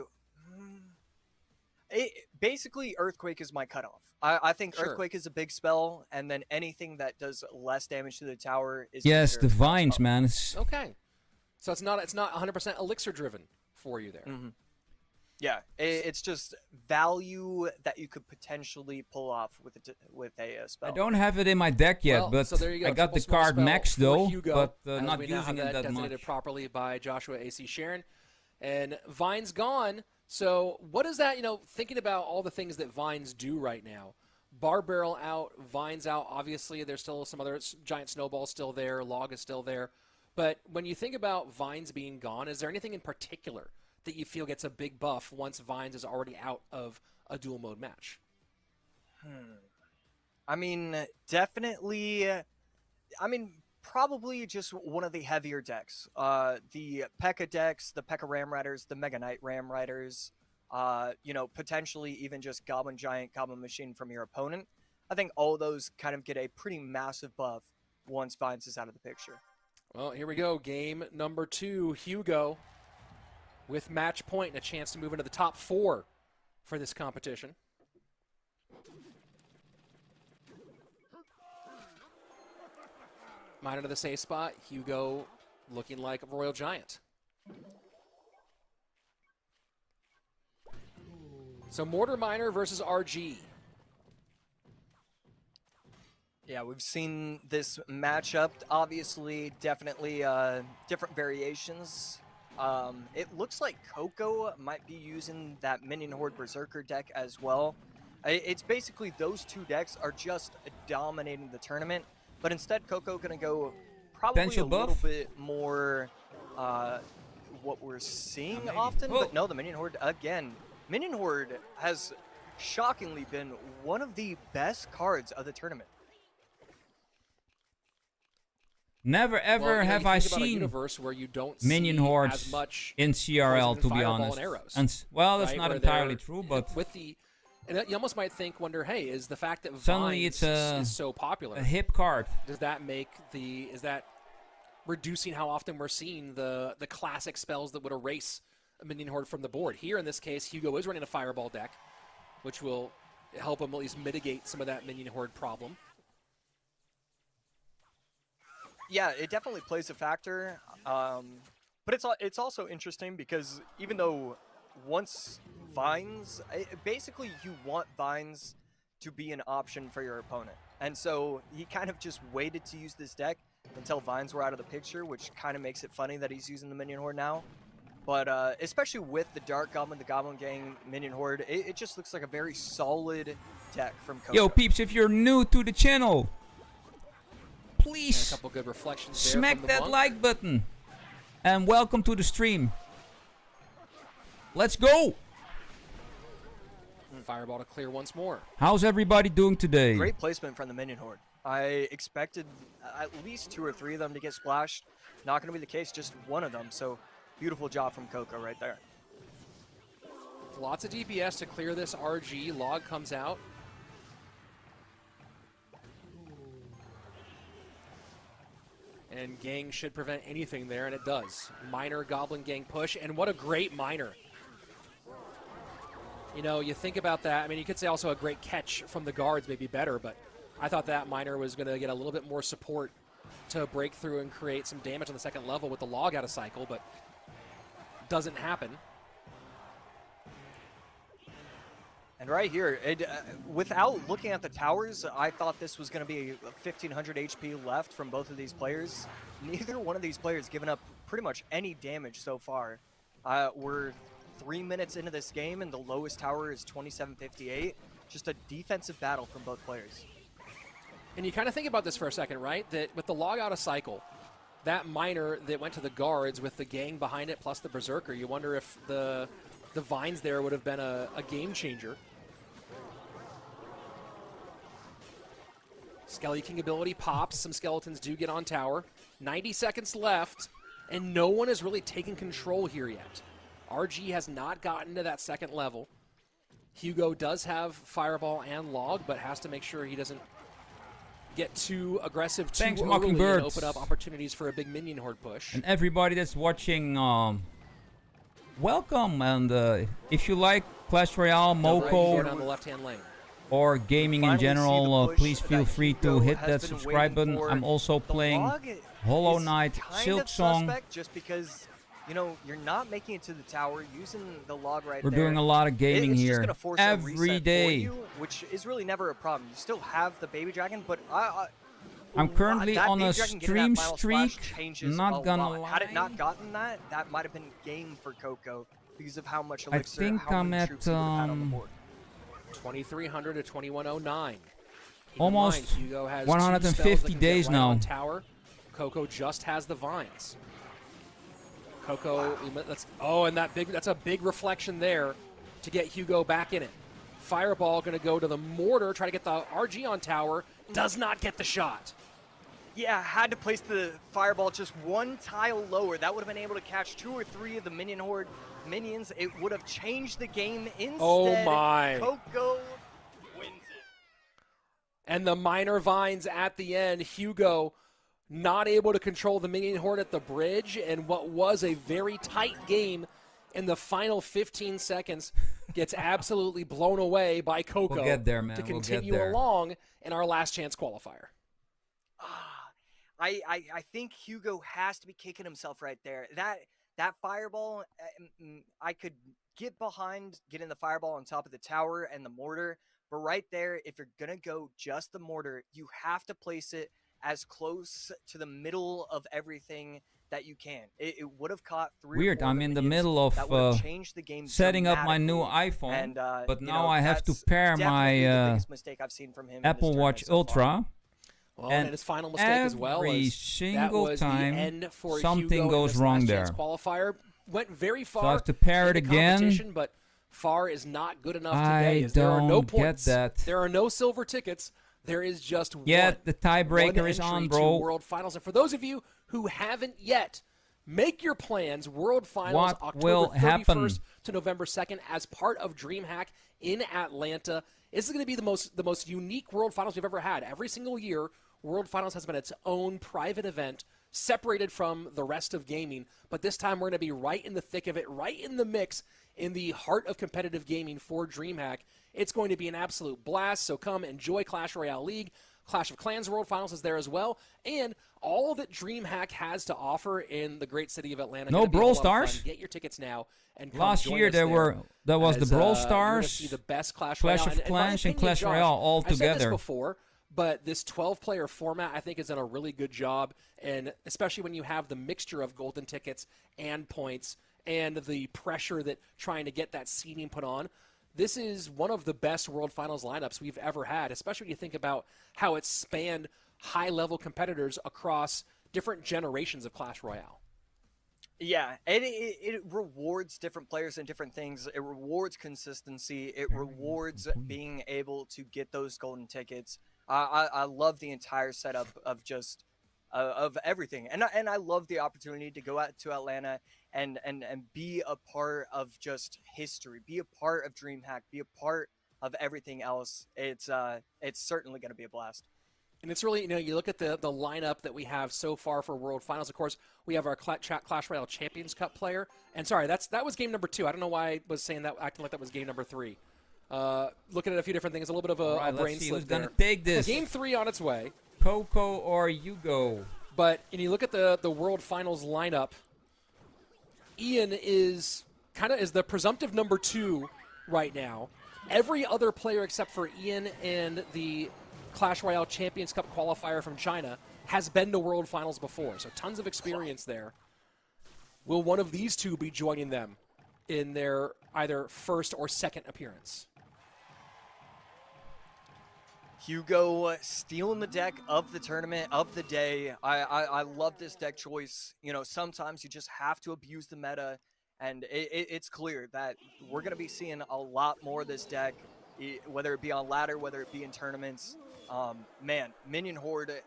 Basically, Earthquake is my cutoff. I think Sure. Earthquake is a big spell, and then anything that does less damage to the tower is Yes, the Vines, spell. man. It's Okay, so it's not 100% elixir driven for you there. Mm-hmm. Yeah, it's just value that you could potentially pull off with a spell. I don't have it in my deck yet, Well, but so there you go. I got Triple the small card spell max for though, Hugo, but as not we now have using it that designated much. properly by Joshua A.C. Sharon. And Vine's gone. So what is that, thinking about all the things that Vines do right now? Bar Barrel out, Vines out. Obviously, there's still some other Giant Snowball still there. Log is still there. But when you think about Vines being gone, is there anything in particular that you feel gets a big buff once Vines is already out of a dual mode match? I mean, definitely. Probably just one of the heavier decks. The P.E.K.K.A decks, the P.E.K.K.A Ram Riders, the Mega Knight Ram Riders, potentially even just Goblin Giant, Goblin Machine from your opponent. I think all those kind of get a pretty massive buff once Vines is out of the picture. Well, here we go. Game number 2. Hugo with match point and a chance to move into the top 4 for this competition. Miner to the safe spot. Hugo looking like a Royal Giant. So Mortar Miner versus RG. Yeah, we've seen this matchup. Obviously, definitely different variations. It looks like Coco might be using that Minion Horde Berserker deck as well. It's basically those two decks are just dominating the tournament. But instead, Coco going to go probably Potential a buff? little bit more what we're seeing often. But no, the Minion Horde, again, Minion Horde has shockingly been one of the best cards of the tournament. Never ever have I seen where you don't Minion see Hordes as much in CRL, to be Fireball honest. and arrows, Well, that's right? not Where entirely they're- true, but with the, and you almost might wonder, hey, is the fact that suddenly Vines it's is so popular, a hip card. does that make is that reducing how often we're seeing the classic spells that would erase a Minion Horde from the board? Here in this case, Hugo is running a Fireball deck, which will help him at least mitigate some of that Minion Horde problem. Yeah, it definitely plays a factor, but it's also interesting because even though once Vines, basically you want Vines to be an option for your opponent, and so he kind of just waited to use this deck until Vines were out of the picture, which kind of makes it funny that he's using the Minion Horde now. But especially with the Dark Goblin, the Goblin Gang Minion Horde, it just looks like a very solid deck from Coco. Yo, peeps, if you're new to the channel, And a please couple good reflections there smack from the that monk. like button. And welcome to the stream. Let's go! Fireball to clear once more. How's everybody doing today? Great placement from the Minion Horde. I expected at least 2 or 3 of them to get splashed. Not going to be the case, just one of them. So beautiful job from Coco right there. Lots of DPS to clear this RG. Log comes out. And Gang should prevent anything there, and it does. Miner Goblin Gang push, and what a great Miner. You know, you think about that. I mean, you could say also a great catch from the guards may be better, but I thought that Miner was going to get a little bit more support to break through and create some damage on the second level with the log out of cycle, but doesn't happen. And right here, without looking at the towers, I thought this was going to be 1,500 HP left from both of these players. Neither one of these players given up pretty much any damage so far. We're 3 minutes into this game, and the lowest tower is 2758. Just a defensive battle from both players. And you kind of think about this for a second, right? That with the log out of cycle, that Miner that went to the guards with the Gang behind it plus the Berserker, you wonder if the vines there would have been a game changer. Skelly King ability pops. Some skeletons do get on tower. 90 seconds left, and no one is really taking control here yet. RG has not gotten to that second level. Hugo does have Fireball and Log, but has to make sure he doesn't get too aggressive too early and open up opportunities for a big minion horde push. And everybody that's watching, welcome. And if you like Clash Royale, Moko, on the left-hand lane, or gaming in general, please feel free to hit that subscribe button. I'm also playing Hollow Knight, Silksong. Just because, you know, you're not making it to the tower using the log right We're there. doing a lot of gaming it's here just gonna force every day. for you, which is really never a problem. You still have the Baby Dragon, but I'm currently on a stream streak. Not gonna lie. Had it not gotten that, that might have been game for Coco because of how much elixir, I think how I'm many at troops he would have had on the board. 2,300 to 2,109. Almost Hugo has 150 days now. Tower. Coco just has the vines. Coco, and that's a big reflection there to get Hugo back in it. Fireball going to go to the mortar, try to get the RG on tower. Does not get the shot. Yeah, had to place the Fireball just one tile lower. That would have been able to catch 2 or 3 of the minion horde minions. It would have changed the game instead. Oh my. Coco wins it. And the Miner vines at the end. Hugo not able to control the minion horde at the bridge, and what was a very tight game in the final 15 seconds gets absolutely blown away by Coco. We'll get there, man. To We'll continue get there. along in our last chance qualifier. I think Hugo has to be kicking himself right there. That Fireball, I could get behind getting the Fireball on top of the tower and the mortar, but right there, if you're going to go just the mortar, you have to place it as close to the middle of everything that you can. It would have caught 3 Weird, or 4 I'm in the minions. middle of That would have changed the game setting up my new dramatically. iPhone, and, but you now know, I have to that's pair definitely the my biggest mistake I've seen from him in this Apple tournament Watch so far. Ultra. Well, and his final mistake as well every is single that was time the end for something Hugo in goes this wrong last there. chance qualifier. Went very far. So I have to pair it in the again. competition, but far is not good enough today. I As there are no don't points. get that. There are no silver tickets. There is just Yeah, one. the tiebreaker one is on, entry bro. to World Finals. And for those of you who haven't yet, make your plans. World Finals, What October will 31st happen? to November 2nd, as part of DreamHack in Atlanta. This is going to be the most unique World Finals we've ever had. Every single year, World Finals has been its own private event, separated from the rest of gaming. But this time, we're going to be right in the thick of it, right in the mix, in the heart of competitive gaming for DreamHack. It's going to be an absolute blast. So come enjoy Clash Royale League. Clash of Clans World Finals is there as well, and all that DreamHack has to offer in the great city of Atlanta. No Brawl Stars? Get your tickets now and come Last join year us there was the Brawl you're gonna Stars, see the best Clash Clash Royale. of And in my Clans, and opinion, Clash Josh, Royale all I've said this together. before, but this 12-player format I think has done a really good job, and especially when you have the mixture of golden tickets and points and the pressure that trying to get that seeding put on. This is one of the best World Finals lineups we've ever had, especially when you think about how it's spanned high-level competitors across different generations of Clash Royale. Yeah, and it rewards different players and different things. It rewards consistency. It rewards being able to get those golden tickets. I love the entire setup of just of everything, and I love the opportunity to go out to Atlanta and be a part of just history, be a part of DreamHack, be a part of everything else. It's certainly going to be a blast. And it's really, you look at the lineup that we have so far for World Finals. Of course, we have our Clash Royale Champions Cup player. And sorry, that was game number 2. I don't know why I was saying that, acting like that was game number 3. Looking at a few different things, a little bit of a brain slip there. Who's gonna take this? Game 3 on its way. Coco or Hugo? But and you look at the World Finals lineup, Ian is the presumptive number 2 right now. Every other player except for Ian and the Clash Royale Champions Cup qualifier from China has been to World Finals before, so tons of experience there. Will one of these two be joining them in their either first or second appearance? Hugo stealing the deck of the tournament, of the day. I love this deck choice. Sometimes you just have to abuse the meta, and it's clear that we're going to be seeing a lot more of this deck, whether it be on ladder, whether it be in tournaments. Man, Minion Horde,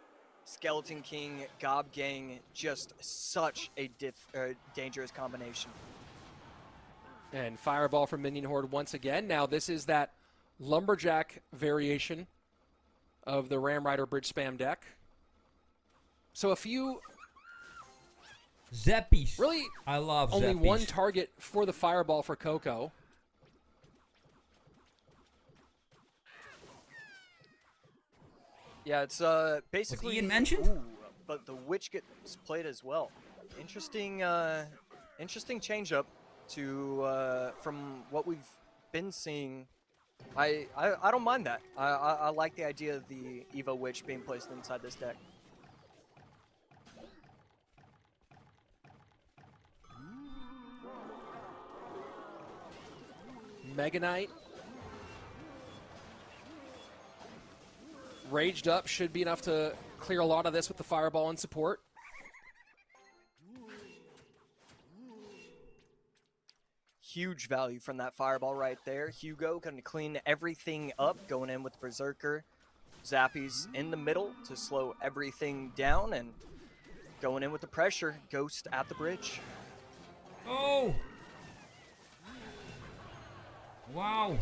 Skeleton King, Gob Gang, just such a dangerous combination. And Fireball from Minion Horde once again. Now this is that Lumberjack variation of the Ram Rider Bridge Spam deck. So a few... Zappies. Really, I love only Zappies. one target for the Fireball for Coco. Yeah, it's basically... Was Ian mentioned? Ooh, but the Witch gets played as well. Interesting change-up to from what we've been seeing. I don't mind that. I like the idea of the Evo Witch being placed inside this deck. Mega Knight. Raged up should be enough to clear a lot of this with the Fireball in support. Huge value from that Fireball right there. Hugo going to clean everything up, going in with Berserker. Zappies in the middle to slow everything down, and going in with the pressure. Ghost at the bridge. Oh! Wow.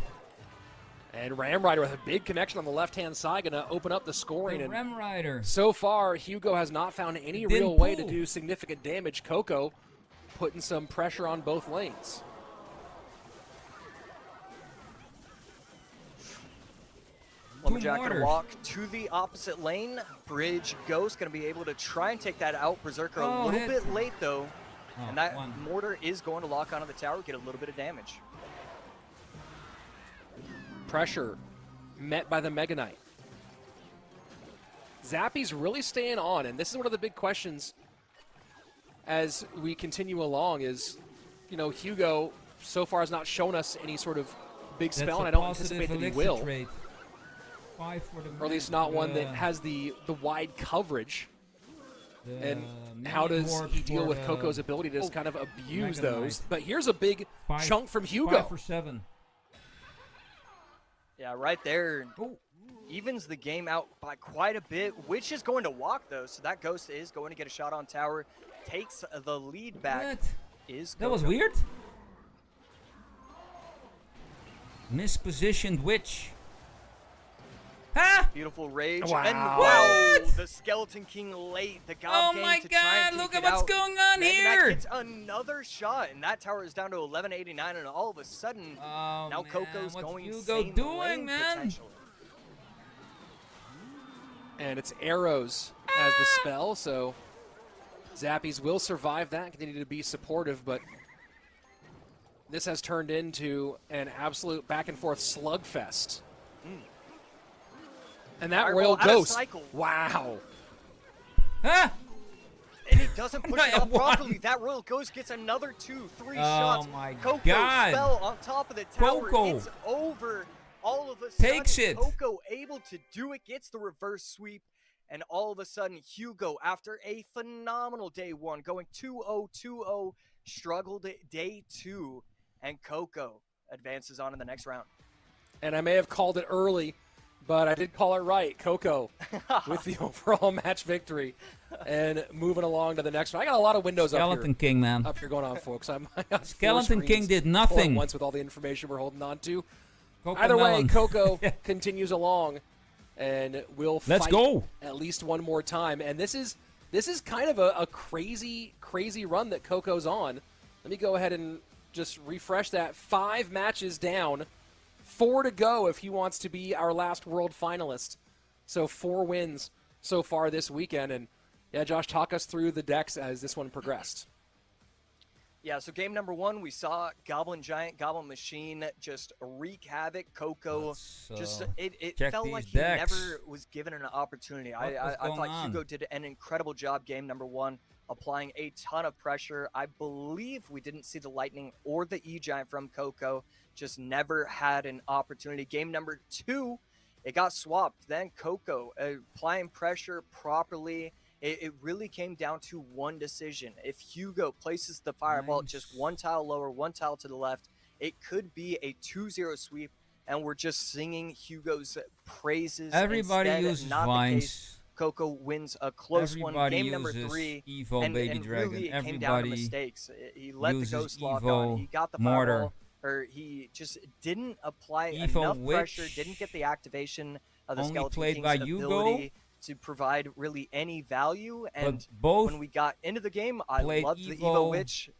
And Ram Rider with a big connection on the left-hand side, going to open up the scoring. The Ram Rider. So far, Hugo has not found any real way to do significant damage. Coco putting some pressure on both lanes. Lumberjack going to walk to the opposite lane. Bridge Ghost going to be able to try and take that out. Berserker a little bit late, though. And that mortar is going to lock onto the tower, get a little bit of damage. Pressure met by the Mega Knight. Zappy's really staying on, and this is one of the big questions as we continue along is, Hugo so far has not shown us any sort of big spell, and I don't anticipate that he will. Or at least not one that has the wide coverage. And how does he deal with Coco's ability to just kind of abuse those? But here's a big chunk from Hugo. 5 for 7. Yeah, right there. Evens the game out by quite a bit. Witch is going to walk, though, so that Ghost is going to get a shot on tower. Takes the lead back. That was weird. Mispositioned Witch. Ha! Beautiful rage. Wow. And wow, the Skeleton King late. The Gob Gang my to try and God, look take at it what's out. going on Mega Knight here. gets another shot, and that tower is down to 1189, and all of a sudden, now Coco's going Hugo same doing, lane man? potential. And it's arrows as the spell, so Zappies will survive that, continue to be supportive, but this has turned into an absolute back-and-forth slugfest. And that Fireball Royal out of Ghost, cycle. wow. Ha! And he doesn't push it off properly. That Royal Ghost gets another 2-3 shots. My Coco God. spell on top of the tower. Coco. It's over. All of a Takes sudden, it. Coco able to do it, gets the reverse sweep, and all of a sudden, Hugo, after a phenomenal day 1, going 2-0-2-0, struggled at day 2, and Coco advances on in the next round. And I may have called it early, but I did call it right. Coco with the overall match victory and moving along to the next one. I got a lot of windows Skeleton King, man. up here going on, folks. I got Skeleton King did nothing. Once with all the information we're holding on to. Coco Either way, Melon. Coco continues along and we'll Let's fight go. at least one more time. And this is kind of a crazy run that Coco's on. Let me go ahead and just refresh that. 5 matches down, 4 to go if he wants to be our last world finalist. So 4 wins so far this weekend. And yeah, Josh, talk us through the decks as this one progressed. Yeah, so game number 1, we saw Goblin Giant, Goblin Machine just wreak havoc. Coco, it felt like he never was given an opportunity. I thought Hugo did an incredible job game number 1, applying a ton of pressure. I believe we didn't see the Lightning or the E-Giant from Coco, just never had an opportunity. Game number 2, it got swapped. Then Coco applying pressure properly. It really came down to one decision. If Hugo places the fireball just 1 tile lower, 1 tile to the left, it could be a 2-0 sweep, and we're just singing Hugo's praises. Everybody uses vines. Coco wins a close one. Game number 3, Evo, and Baby Dragon. Really it Everybody came down to mistakes. He let the ghost lock on. He got the fireball, or he just didn't apply enough pressure, didn't get the activation of the Skeleton King's ability to provide really any value. And when we got into the game, I loved the Evo Witch.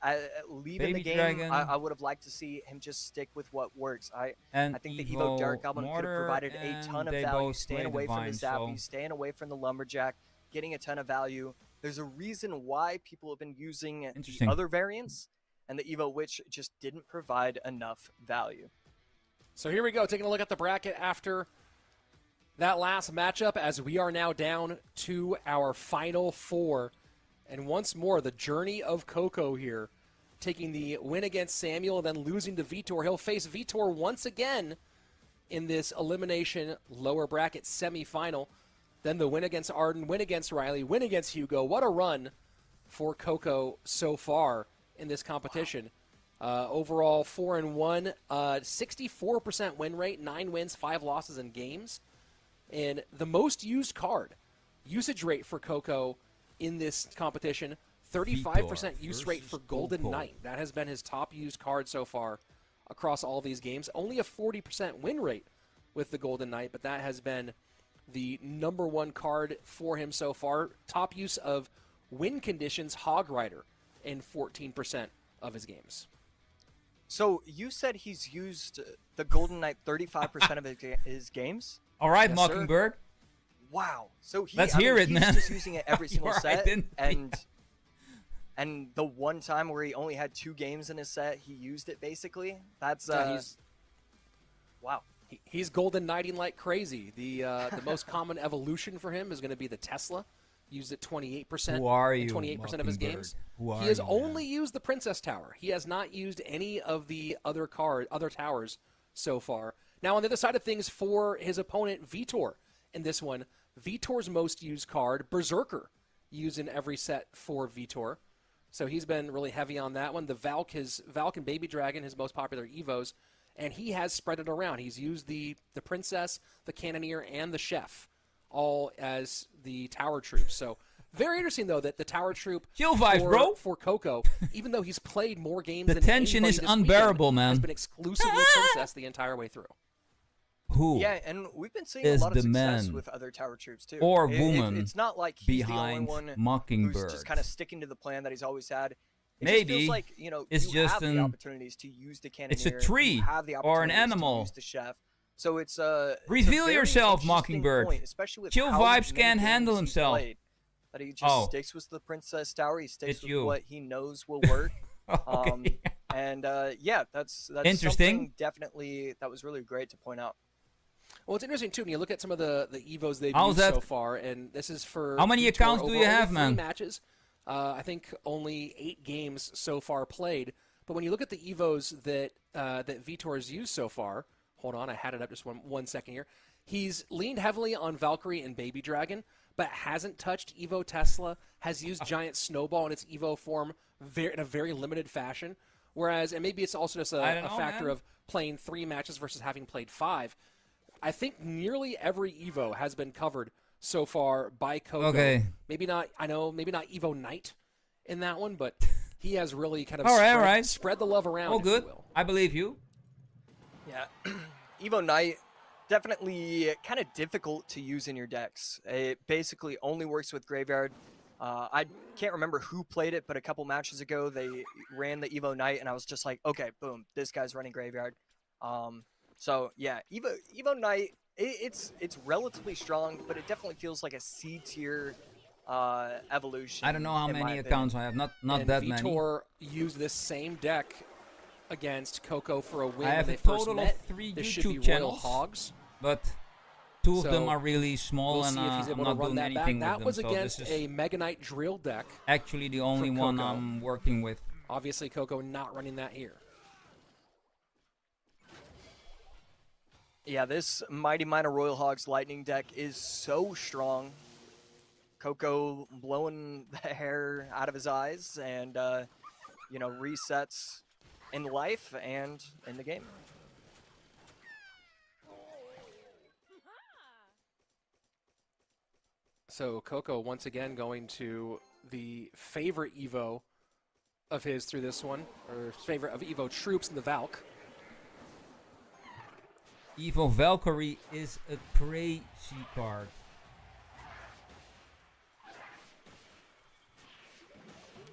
Leaving the game, I would have liked to see him just stick with what works. I think the Evo Dark Goblin could have provided a ton of value, staying away from the Zappy, staying away from the Lumberjack, getting a ton of value. There's a reason why people have been using the other variants, and the Evo Witch just didn't provide enough value. So here we go, taking a look at the bracket after that last matchup, as we are now down to our final 4. And once more, the journey of Coco here, taking the win against Samuel, then losing to Vitor. He'll face Vitor once again in this elimination lower bracket semifinal. Then the win against Arden, win against Ryley, win against Hugo. What a run for Coco so far in this competition. Overall, 4-1, 64% win rate, 9 wins, 5 losses in games. And the most used card usage rate for Coco in this competition, 35% use rate for Golden Knight. That has been his top used card so far across all these games. Only a 40% win rate with the Golden Knight, but that has been the number 1 card for him so far. Top use of win conditions, Hog Rider, in 14% of his games. So you said he's used the Golden Knight 35% of his games? All right, yes, Mockingbird. Sir. Wow. So Let's hear it, he's man. Just using it every single set, and the one time where he only had 2 games in his set, he used it basically. That's wow. He's Golden Knighting like crazy. The most common evolution for him is going to be the Tesla. Used it 28%. Who are you? 28% of his games. He has only used the Princess Tower. He has not used any of the other towers so far. Now, on the other side of things, for his opponent, Vitor, in this one, Vitor's most used card, Berserker, used in every set for Vitor. So he's been really heavy on that one. The Valk and Baby Dragon, his most popular Evos, and he has spread it around. He's used the Princess, the Cannoneer, and the Chef, all as the Tower Troops. So very interesting, though, that the Tower Troop for Coco, even though he's played more games the tension is unbearable, man. Has been exclusively Princess the entire way through. Who? Yeah, and we've been seeing a lot of success with other Tower Troops too. Or woman. It's not like he's behind the only one Mockingbird. who's just kind of sticking to the plan that he's always had. It Maybe just feels like, it's you just have the opportunities to use the Cannoneer. It's a tree or an animal. To use the Chef. So it's reveal yourself, Mockingbird. Point, especially with Chill Vibes can't handle himself. That he just sticks with the Princess Tower. He sticks with what he knows will work. Okay. Yeah, that's interesting. Definitely, that was really great to point out. Well, it's interesting, too, when you look at some of the Evos they've used so far, and this is for how many accounts do you have, man? 3 matches. I think only 8 games so far played. But when you look at the Evos that Vitor has used so far, hold on, I had it up just one second here. He's leaned heavily on Valkyrie and Baby Dragon, but hasn't touched Evo Tesla, has used Giant Snowball in its Evo form in a very limited fashion. Whereas, and maybe it's also just a factor of playing 3 matches versus having played 5. I think nearly every Evo has been covered so far by Coco. Okay. Maybe not Evo Knight in that one, but he has really kind of spread the love around. Oh, good. If you will. I believe you. Yeah. Evo Knight, definitely kind of difficult to use in your decks. It basically only works with Graveyard. I can't remember who played it, but a couple matches ago they ran the Evo Knight, and I was just like, okay, boom, this guy's running Graveyard. So yeah, Evo Knight, it's relatively strong, but it definitely feels like a C tier evolution. I don't know how many accounts I have, not that many. Vitor used this same deck against Coco for a win. I have when a they first total met. of 3 This YouTube should be channels, Royal Hogs, but 2 of So, them are really small, we'll and see if he's able I'm to not run doing that back. anything That with was them. So against this is a Mega Knight drill deck. actually the only one Coco. I'm working with. Obviously, Coco not running that here. Yeah, this Mighty Miner Royal Hogs Lightning deck is so strong. Coco blowing the hair out of his eyes and, you know, resets in life and in the game. So Coco once again going to the favorite Evo of his through this one, or favorite of Evo troops in the Valk. Evo Valkyrie is a crazy card.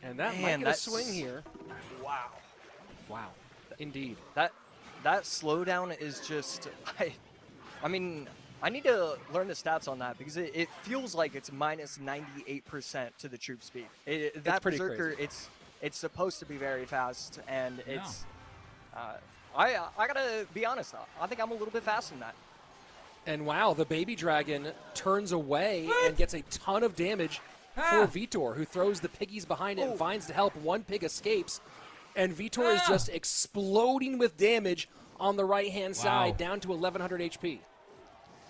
And that Man, might get a swing here. Wow. Wow. Indeed. That slowdown is just, I mean, I need to learn the stats on that because it feels like it's minus 98% to the troop speed. That pretty Berserker, crazy. it's supposed to be very fast, and it's, I gotta be honest, I think I'm a little bit fast in that. And wow, the baby dragon turns away and gets a ton of damage for Vitor, who throws the piggies behind it and finds to help. One pig escapes, and Vitor is just exploding with damage on the right-hand side, down to 1100 HP.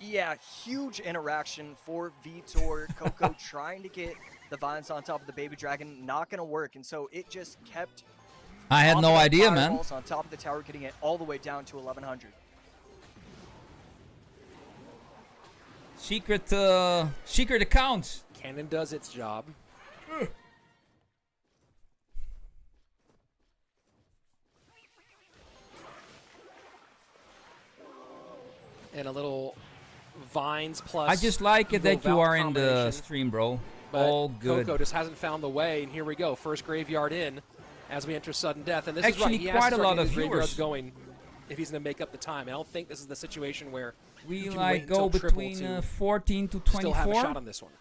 Yeah, huge interaction for Vitor. Coco trying to get the vines on top of the baby dragon, not gonna work, and so it just kept. I had no idea, man. On top of the tower, getting it all the way down to 1100. Secret accounts. Cannon does its job. And a little vines plus. I just like it that you are in the combination. stream, bro. But All good. Coco just hasn't found the way, and here we go. First graveyard in as we enter sudden death. And this Actually, is right. He quite has to a start lot getting of his graveyards viewers. going if he's going to make up the time. I don't think this is the situation where We you can like wait go until triple between to 14 to still have a 24. shot on this one.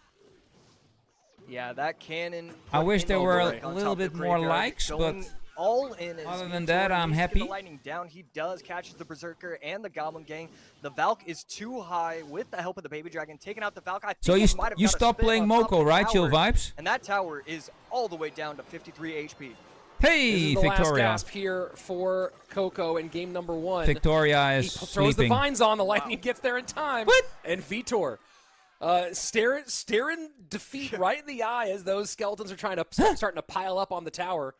Yeah, that cannon. I wish there were on a top little of the bit more graveyard, likes, but going all in. as other than Vitor that, I'm needs to get happy. The lightning down. He does catches the berserker and the goblin gang. The Valk is too high with the help of the baby dragon, taking out the Valk. I think so he might have got a stopped spin playing on top of Moko, the right? Chill tower, vibes. And that tower is all the way down to 53 HP. Hey, This is the last Victoria. gasp here for Coco in game number one. Victoria He is throws the sleeping. vines on. The lightning gets there in time. What? And Vitor staring defeat right in the eye as those skeletons are starting to pile up on the tower.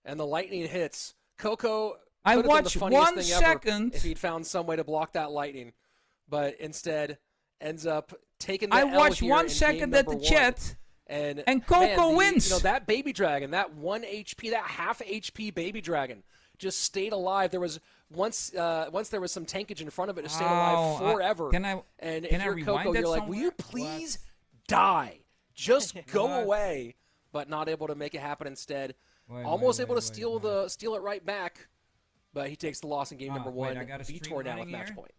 And the lightning hits. Coco I could have been watched the funniest 1 thing ever second. if he'd found some way to block that lightning. But instead ends up taking the I L watched here 1 in second game at the number one. chat, And Coco man, wins. You know, that baby dragon, that 1 HP, that half HP baby dragon just stayed alive. There was once there was some tankage in front of it, it stayed alive forever. Can I and can if I you're rewind Coco, that you're like, will somewhere? you please die? Just go What? away. But not able to make it happen instead. Wait, Almost wait, able to wait. steal it right back. But he takes the loss in game number wait, one. I got a stream Vitor down with running match here? point.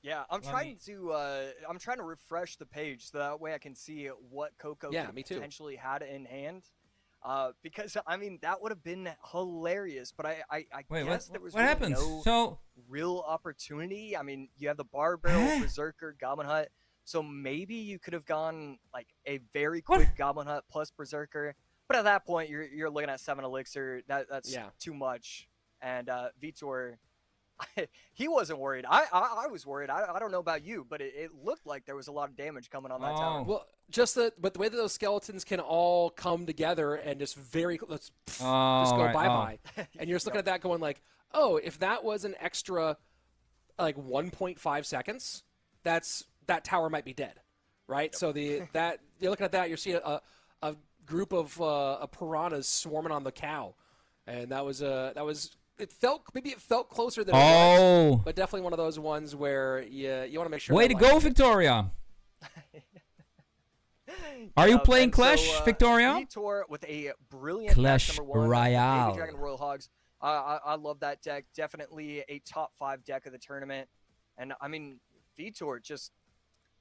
Yeah, I'm trying to refresh the page so that way I can see what Coco me too. potentially had in hand. Because I mean that would have been hilarious, but I Wait, guess there was what really happens? no So real opportunity. I mean, you have the bar barrel, berserker, goblin hut, so maybe you could have gone like a very quick goblin hut plus berserker. But at that point, you're looking at 7 elixir. That's too much. And Vitor, he wasn't worried. I was worried. I don't know about you, but it looked like there was a lot of damage coming on that tower. Well, but the way that those skeletons can all come together and just just go bye-bye. And you're just looking at that going like, oh, if that was an extra like 1.5 seconds, that tower might be dead, right? Yep. So you're looking at that, you're seeing a group of piranhas swarming on the cow, and that was it felt closer than it was, but definitely one of those ones where you want to make sure. Way to go, Victoria! Are you playing Clash, Victoria? Vitor with a brilliant Clash Royale. Baby Royale. Dragon Royal Hogs. I love that deck. Definitely a top 5 deck of the tournament. And I mean, Vitor just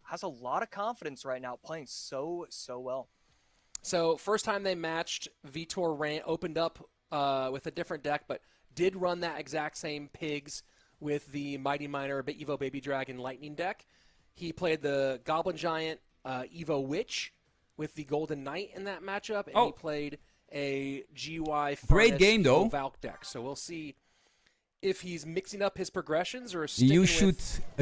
has a lot of confidence right now, playing so well. So first time they matched, Vitor opened up with a different deck, but did run that exact same pigs with the Mighty Miner Evo Baby Dragon Lightning deck. He played the Goblin Giant Evo Witch with the Golden Knight in that matchup, and he played a GY Great game, though. Valk deck. So we'll see if he's mixing up his progressions or sticking You should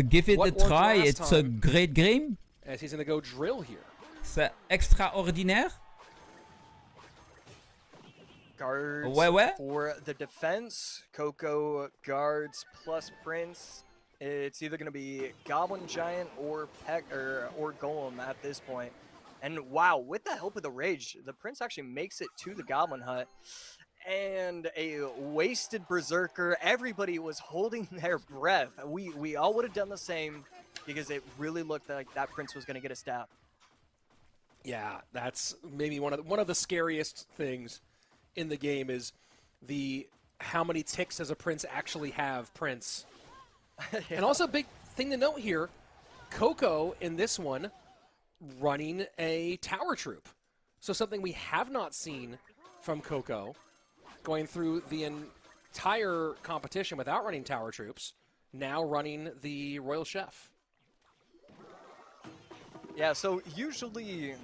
give it a try. It's a great game. As he's going to go drill here. C'est extraordinaire. Guards for the defense. Coco guards plus Prince. It's either going to be Goblin Giant or Golem at this point. And wow, with the help of the Rage, the Prince actually makes it to the Goblin Hut. And a wasted Berserker. Everybody was holding their breath. We all would have done the same because it really looked like that Prince was going to get a stab. Yeah, that's maybe one of the scariest things in the game is how many ticks does a Prince actually have, Prince. Yeah. And also, big thing to note here, Coco in this one running a tower troop. So something we have not seen from Coco, going through the entire competition without running tower troops, now running the Royal Chef. Yeah, so usually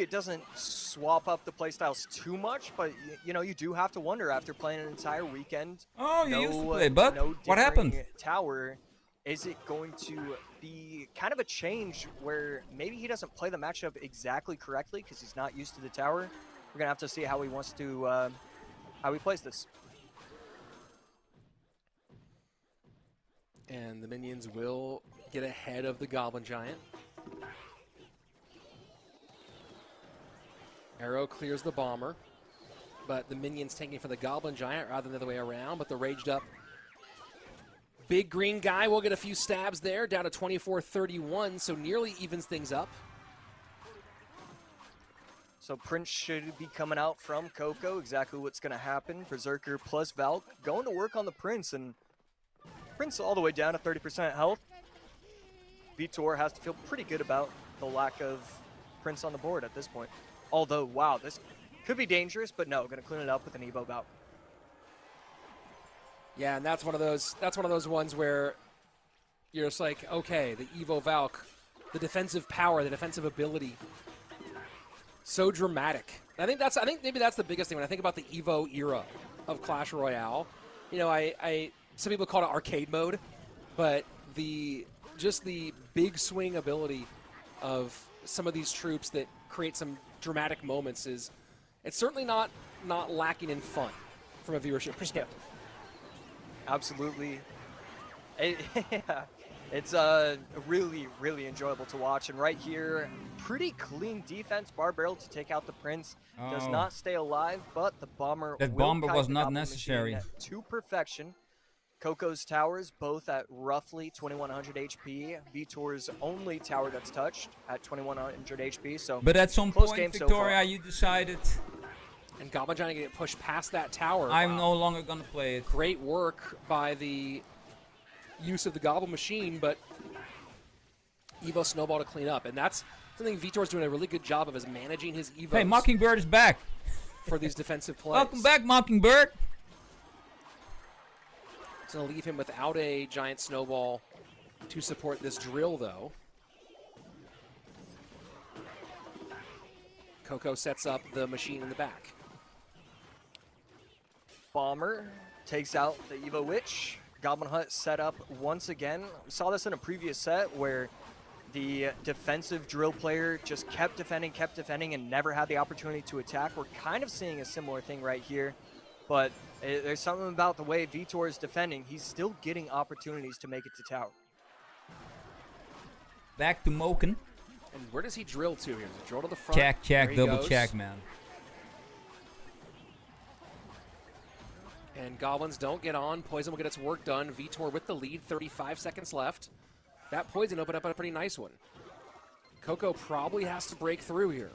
it doesn't swap up the playstyles too much, but you do have to wonder after playing an entire weekend. Oh, you used to play, but what happened? Tower, is it going to be kind of a change where maybe he doesn't play the matchup exactly correctly because he's not used to the tower? We're gonna have to see how he wants to how he plays this. And the minions will get ahead of the Goblin Giant. Arrow clears the Bomber, but the minions taking for the Goblin Giant rather than the other way around, but the raged up big green guy will get a few stabs there, down to 24-31, so nearly evens things up. So Prince should be coming out from Coco, exactly what's going to happen. Berserker plus Valk going to work on the Prince, and Prince all the way down to 30% health. Vitor has to feel pretty good about the lack of Prince on the board at this point. Although, wow, this could be dangerous, but no, going to clean it up with an Evo Valk. Yeah, and that's one of those ones where you're just like, okay, the Evo Valk, the defensive power, the defensive ability, so dramatic. I think maybe that's the biggest thing when I think about the Evo era of Clash Royale. Some people call it arcade mode, but just the big swing ability of some of these troops that create some dramatic moments it's certainly not lacking in fun from a viewership perspective. Yeah. Absolutely. It's really, really enjoyable to watch. And right here, pretty clean defense. Bar Barrel to take out the Prince. Does not stay alive, but the Bomber was not necessary. To perfection. Coco's towers both at roughly 2100 HP. Vitor's only tower that's touched at 2100 HP. So, but at some point, Victoria, you decided. And Goblin Giant get pushed past that tower. I'm no longer gonna play it. Great work by the use of the Goblin Machine, but Evo Snowball to clean up, and that's something Vitor's doing a really good job of, is managing his Evos. Hey, Mockingbird is back for these defensive plays. Welcome back, Mockingbird. It's going to leave him without a giant snowball to support this drill, though. Coco sets up the machine in the back. Bomber takes out the Evo Witch. Goblin Hut set up once again. We saw this in a previous set where the defensive drill player just kept defending, and never had the opportunity to attack. We're kind of seeing a similar thing right here. But there's something about the way Vitor is defending. He's still getting opportunities to make it to tower. Back to Moken. And where does he drill to here? Does he drill to the front? Check, double check, man. And Goblins don't get on. Poison will get its work done. Vitor with the lead, 35 seconds left. That Poison opened up a pretty nice one. Coco probably has to break through here.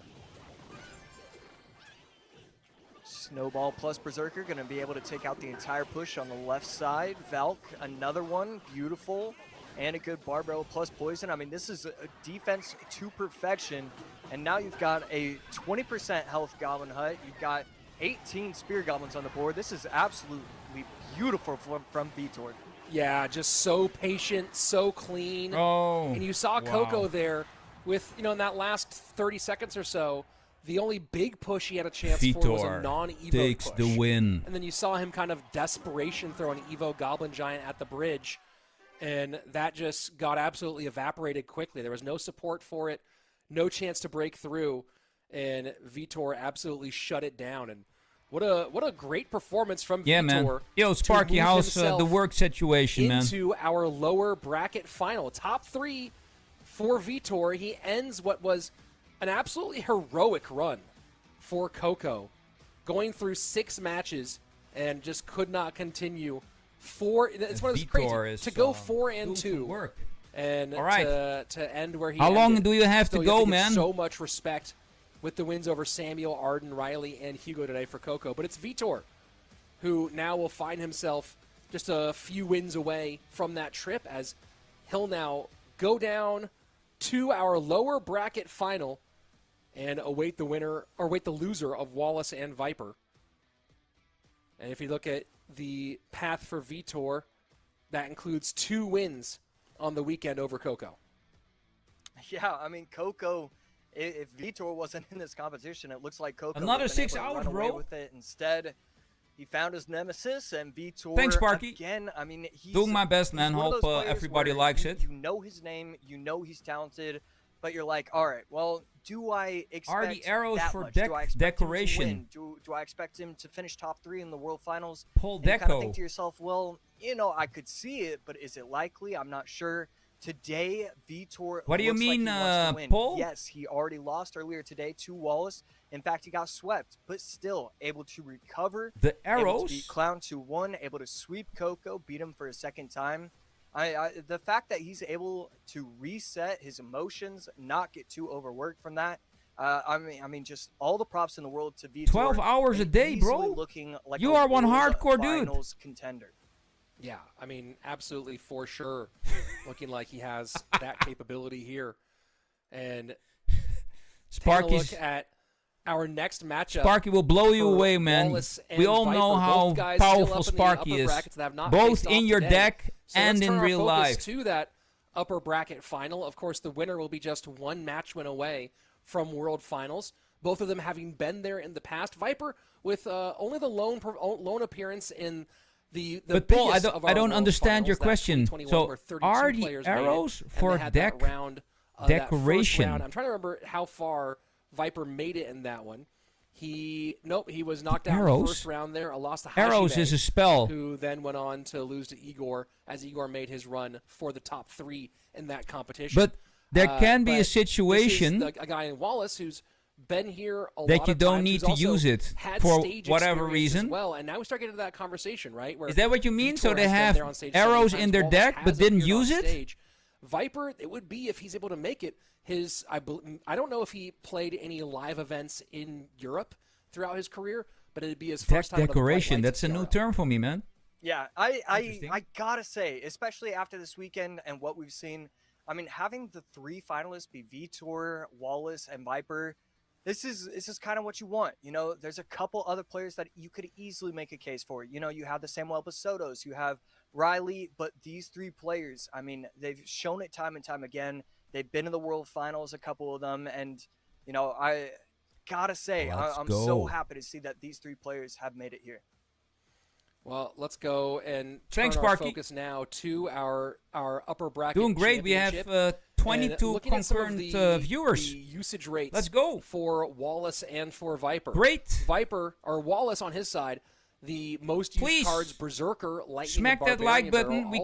Snowball plus Berserker going to be able to take out the entire push on the left side. Valk, another one, beautiful. And a good Barbell plus Poison. I mean, this is a defense to perfection. And now you've got a 20% health Goblin Hut. You've got 18 Spear Goblins on the board. This is absolutely beautiful from Vitor. Yeah, just so patient, so clean. Oh, and you saw Coco there with, in that last 30 seconds or so, the only big push he had a chance for was a non-Evo takes push. The win. And then you saw him kind of desperation throw an Evo Goblin Giant at the bridge. And that just got absolutely evaporated quickly. There was no support for it, no chance to break through. And Vitor absolutely shut it down. And what a great performance from Vitor. Man. Yo, Sparky, how's the work situation, man? Into our lower bracket final. Top 3 for Vitor. He ends what was an absolutely heroic run for Coco, going through 6 matches and just could not continue. It's one of those crazy to go 4-2 and to end where he. How long ended. do you have to go, man? So much respect with the wins over Samuel, Arden, Ryley, and Hugo today for Coco, but it's Vitor who now will find himself just a few wins away from that trip, as he'll now go down to our lower bracket final and await the loser of Wallace and Viper. And if you look at the path for Vitor, that includes 2 wins on the weekend over Coco. Yeah, I mean, Coco, if Vitor wasn't in this competition, it looks like Coco another 6 hours, bro. With it. Instead, he found his nemesis, and Vitor, thanks, Sparky. Again, I mean, he's doing my best, man. Hope everybody likes it. You know his name, you know he's talented, but you're like, all right, well, do I expect are the arrows that for much? Do I expect decoration? Him to win? Do I expect him to finish top 3 in the World Finals? Pull and you kind of deco. think to yourself, well, I could see it, but is it likely? I'm not sure. Today, Vitor. What do you mean, pull? Yes, he already lost earlier today to Wallace. In fact, he got swept, but still able to recover. The Able arrows. to beat Clown 2-1, able to sweep Coco, beat him for a second time. The fact that he's able to reset his emotions, not get too overworked from that. I mean, just all the props in the world to Vitor. 12 hours a day, bro. Looking like you are one hardcore dude. Finals contender. Yeah, I mean, absolutely for sure. Looking like he has that capability here. And Sparky's look at our next matchup. Sparky will blow you away, man. We all know how powerful Sparky is, both in your deck and in real life. To that upper bracket final, of course, the winner will be just 1 match win away from World Finals. Both of them having been there in the past. Viper with only the lone appearance in but Paul, I don't understand your question. So are the arrows for deck decoration? I'm trying to remember how far Viper made it in that one. He was knocked out in the first round there. Lost to Hashime, arrows is a spell. Who then went on to lose to Igor as Igor made his run for the top 3 in that competition. But there can be a situation. This is a guy in Wallace who's been here a that lot you of don't times, need to use it for whatever reason. Well, and now we start getting to that conversation, right? Where is that what you mean? Vitor So they have arrows in their deck but didn't use it? Viper, it would be if he's able to make it. I don't know if he played any live events in Europe throughout his career, but it'd be his first time. Decoration. That's a new term for me, man. Yeah, I gotta say, especially after this weekend and what we've seen, I mean, having the 3 finalists be Vitor, Wallace, and Viper, this is kind of what you want. There's a couple other players that you could easily make a case for. You have the Samuel Basotos, you have Ryley, but these 3 players, I mean, they've shown it time and time again. They've been in the World Finals, a couple of them, and I gotta say, I'm so happy to see that these 3 players have made it here. Well, let's go and turn our focus now to our upper bracket. Doing great. We have 22 concurrent viewers. The usage rates. Let's go for Wallace and for Viper. Great. Viper or Wallace on his side, the most used cards: Berserker, Lightning, smack and that like button. We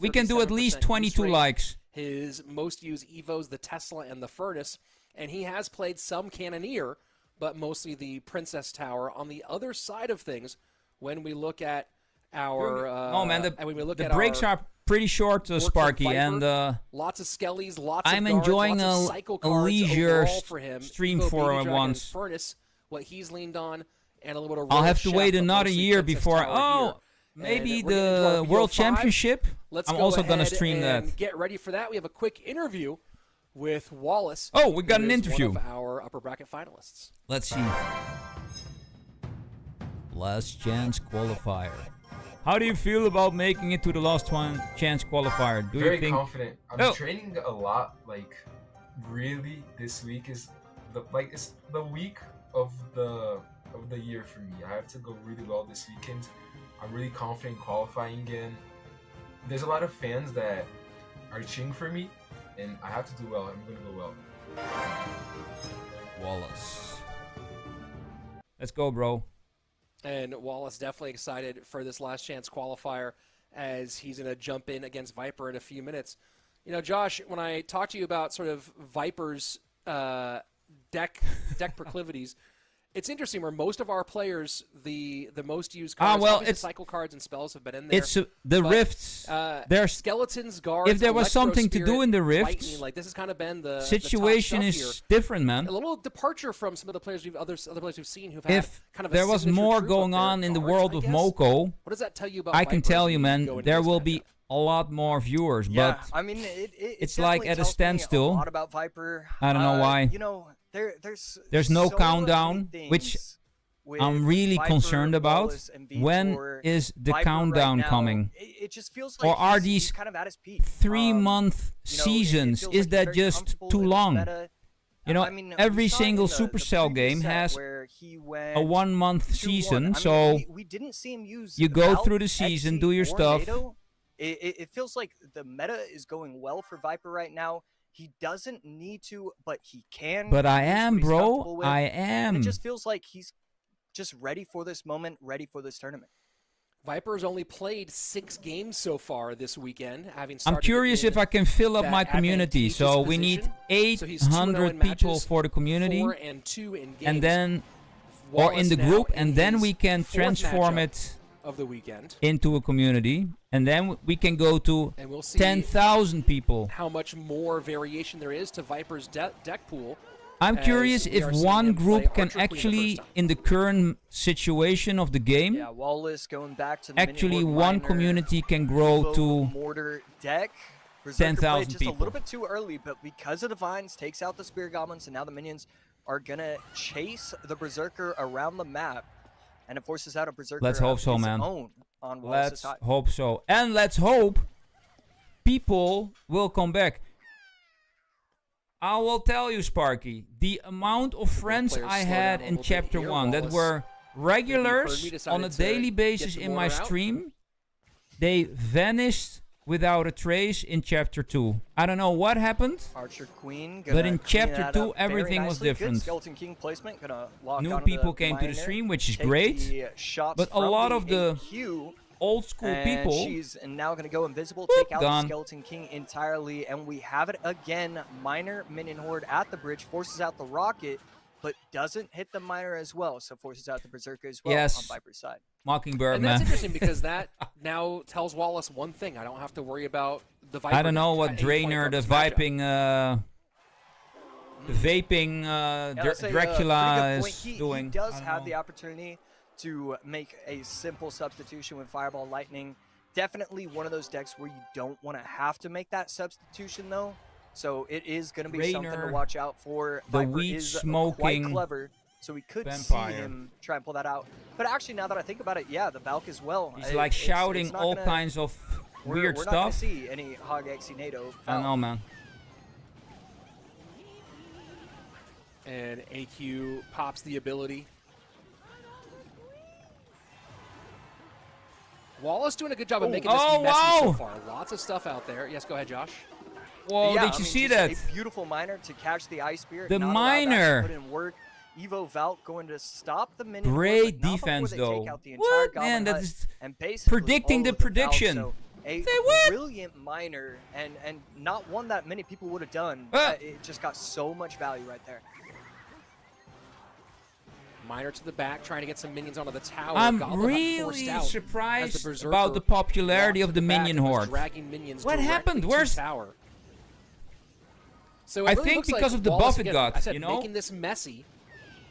can do at least 22 likes. His most used Evos, the Tesla and the Furnace, and he has played some Cannoneer, but mostly the Princess Tower. On the other side of things, when we look at our oh man, and when we look the at breaks are pretty short, Sparky, Viper, and lots of skellies, lots I'm of guards, enjoying lots of a cycle cards leisure overall for him. stream Evo, for Baby Dragon, once. Furnace, what he's leaned on, and a little bit of I'll Royal have to Chef, wait but another mostly year Princess before. Tower here. Maybe And we're getting into our the World BO5. Championship. Let's I'm go also gonna ahead stream and that. get ready for that. We have a quick interview with Wallace. Oh, we got who an is interview. One of our upper bracket finalists. Let's see. Last Chance Qualifier. How do you feel about making it to the Last Chance Qualifier? Do Very you think? confident. I'm training a lot. Like, really, this week is it's the week of the year for me. I have to go really well this weekend. I'm really confident in qualifying again. There's a lot of fans that are cheering for me, and I have to do well. I'm gonna go well. Wallace. Let's go, bro. And Wallace definitely excited for this Last Chance Qualifier as he's going to jump in against Viper in a few minutes. You know, Josh, when I talked to you about sort of Viper's deck proclivities, it's interesting where most of our players, the most used cards, it's cycle cards and spells have been in there. It's the rifts. There's skeletons, guards. If there was something to do in the rifts, lightning, like this has kind of been the situation the top is stuff different, man. here. A little departure from some of the players other players we've seen who've had If kind of. there was more going on in the world of Moko, what does that tell you about? I can Viper tell as you, we man, go into there this will matchup? be a lot more viewers, Yeah, but I mean, it's like at a standstill. A lot about Viper. I don't know why. You know, there's no so countdown, many which things with I'm really Viper, concerned about. Wallace, and Vitor. When is the Viper countdown right now, coming? It just feels like Or are he's these kind of at his peak. 3-month You know, it seasons? feels Is like he's that very just comfortable too in his long? meta. You know, I mean, every we saw it in single the Supercell previous game set has where he a went 1-month 2-1. season, I mean, so we didn't see him use you go Valk, through the season, Exy, do your or stuff. NATO. It feels like the meta is going well for Viper right now. He doesn't need to, but he can. But I He knows am, what he's bro. comfortable with. I And am. it just feels like he's just ready for this moment, ready for this tournament. Viper's only played 6 games so far this weekend, having I'm started curious in if I can fill up that my community. advantageous So we need position. So he's 2-0 in 800 people matches, for the community, 4-2 in games. and then or in the Wallace group, now and in then his we can fourth transform matchup it of the weekend, into a community, and then we can go to and we'll see 10,000 people. how much more variation there is to Viper's deck pool. I'm as curious we if are seeing one him play group can Archer Queen the actually, first time. in the current situation of the game, Yeah, Wallace going back to the actually Mini-Horde one Miner, community can grow Evo to Mortar deck. Berserker 10,000 played just people. a little bit too early, but because of the vines, takes out the Spear Goblins, and now the minions are gonna chase the Berserker around the map, and it forces out a Berserker Let's hope of so, his man. own on Wallace's Let's side. hope so. And let's hope people will come back. I will tell you, Sparky, the amount of friends players I slow had down a in little bit Chapter here. 1 that Wallace, were regulars maybe you heard me, decided on a to daily get basis the in my mortar out. stream, they vanished without a trace in Chapter 2. I don't know what happened. Archer Queen, But in gonna clean Chapter that 2, up very everything was nicely. Good different. Skeleton King placement, gonna lock New onto people the came to the miner, stream, which is take great. the shots But a from lot of the AQ, old school and people, she's now going to go invisible, Whoop, take out gone. the Skeleton King entirely, and we have it again. Miner Minion Horde at the bridge, forces out the rocket, but doesn't hit the miner as well, so forces out the Berserker as well Yes. on Viper's side. Mockingbird, And man. that's interesting because that now tells Wallace one thing: I don't have to worry about the Viper. I don't know what at any point Drainer, from the this matchup. vaping Yeah, that's a, Dracula pretty good point. is He doing. does I don't have know. the opportunity to make a simple substitution with Fireball Lightning. Definitely one of those decks where you don't want to have to make that substitution, though. So it is going to be something to Rainer, watch out for. the Viper weed is smoking quite clever, so we could vampire. see him try and pull that out. But actually, now that I think about it, yeah, the Valk as well. He's like shouting it's not all gonna- kinds of weird we're not gonna stuff. see any Hog Exy NATO. I don't know, man. And AQ pops the ability. Wallace doing a good job of making this Oh, messy so wow. far. Lots of stuff out there. Yes, go ahead, Josh. Whoa, Yeah, did I you mean, see just that? A beautiful miner to catch the Ice Spirit. The not allow that to miner. put in work. Evo Valk going to stop the minion. Great but not defense, before they though. take out the entire What, Goblin man? That Hut is and basically predicting all the of Valk. prediction. So a Say what? brilliant miner, and not one that many people would have done. Ah. It just got so much value right there. Miner to the back, trying to get some minions onto the tower. I'm Goblin really surprised Berserker about the popularity of the back minion and was horde. dragging minions What happened? directly to Where's tower? So I really think looks because like of the Wallace, buff it again, got, I said, you know? making this messy.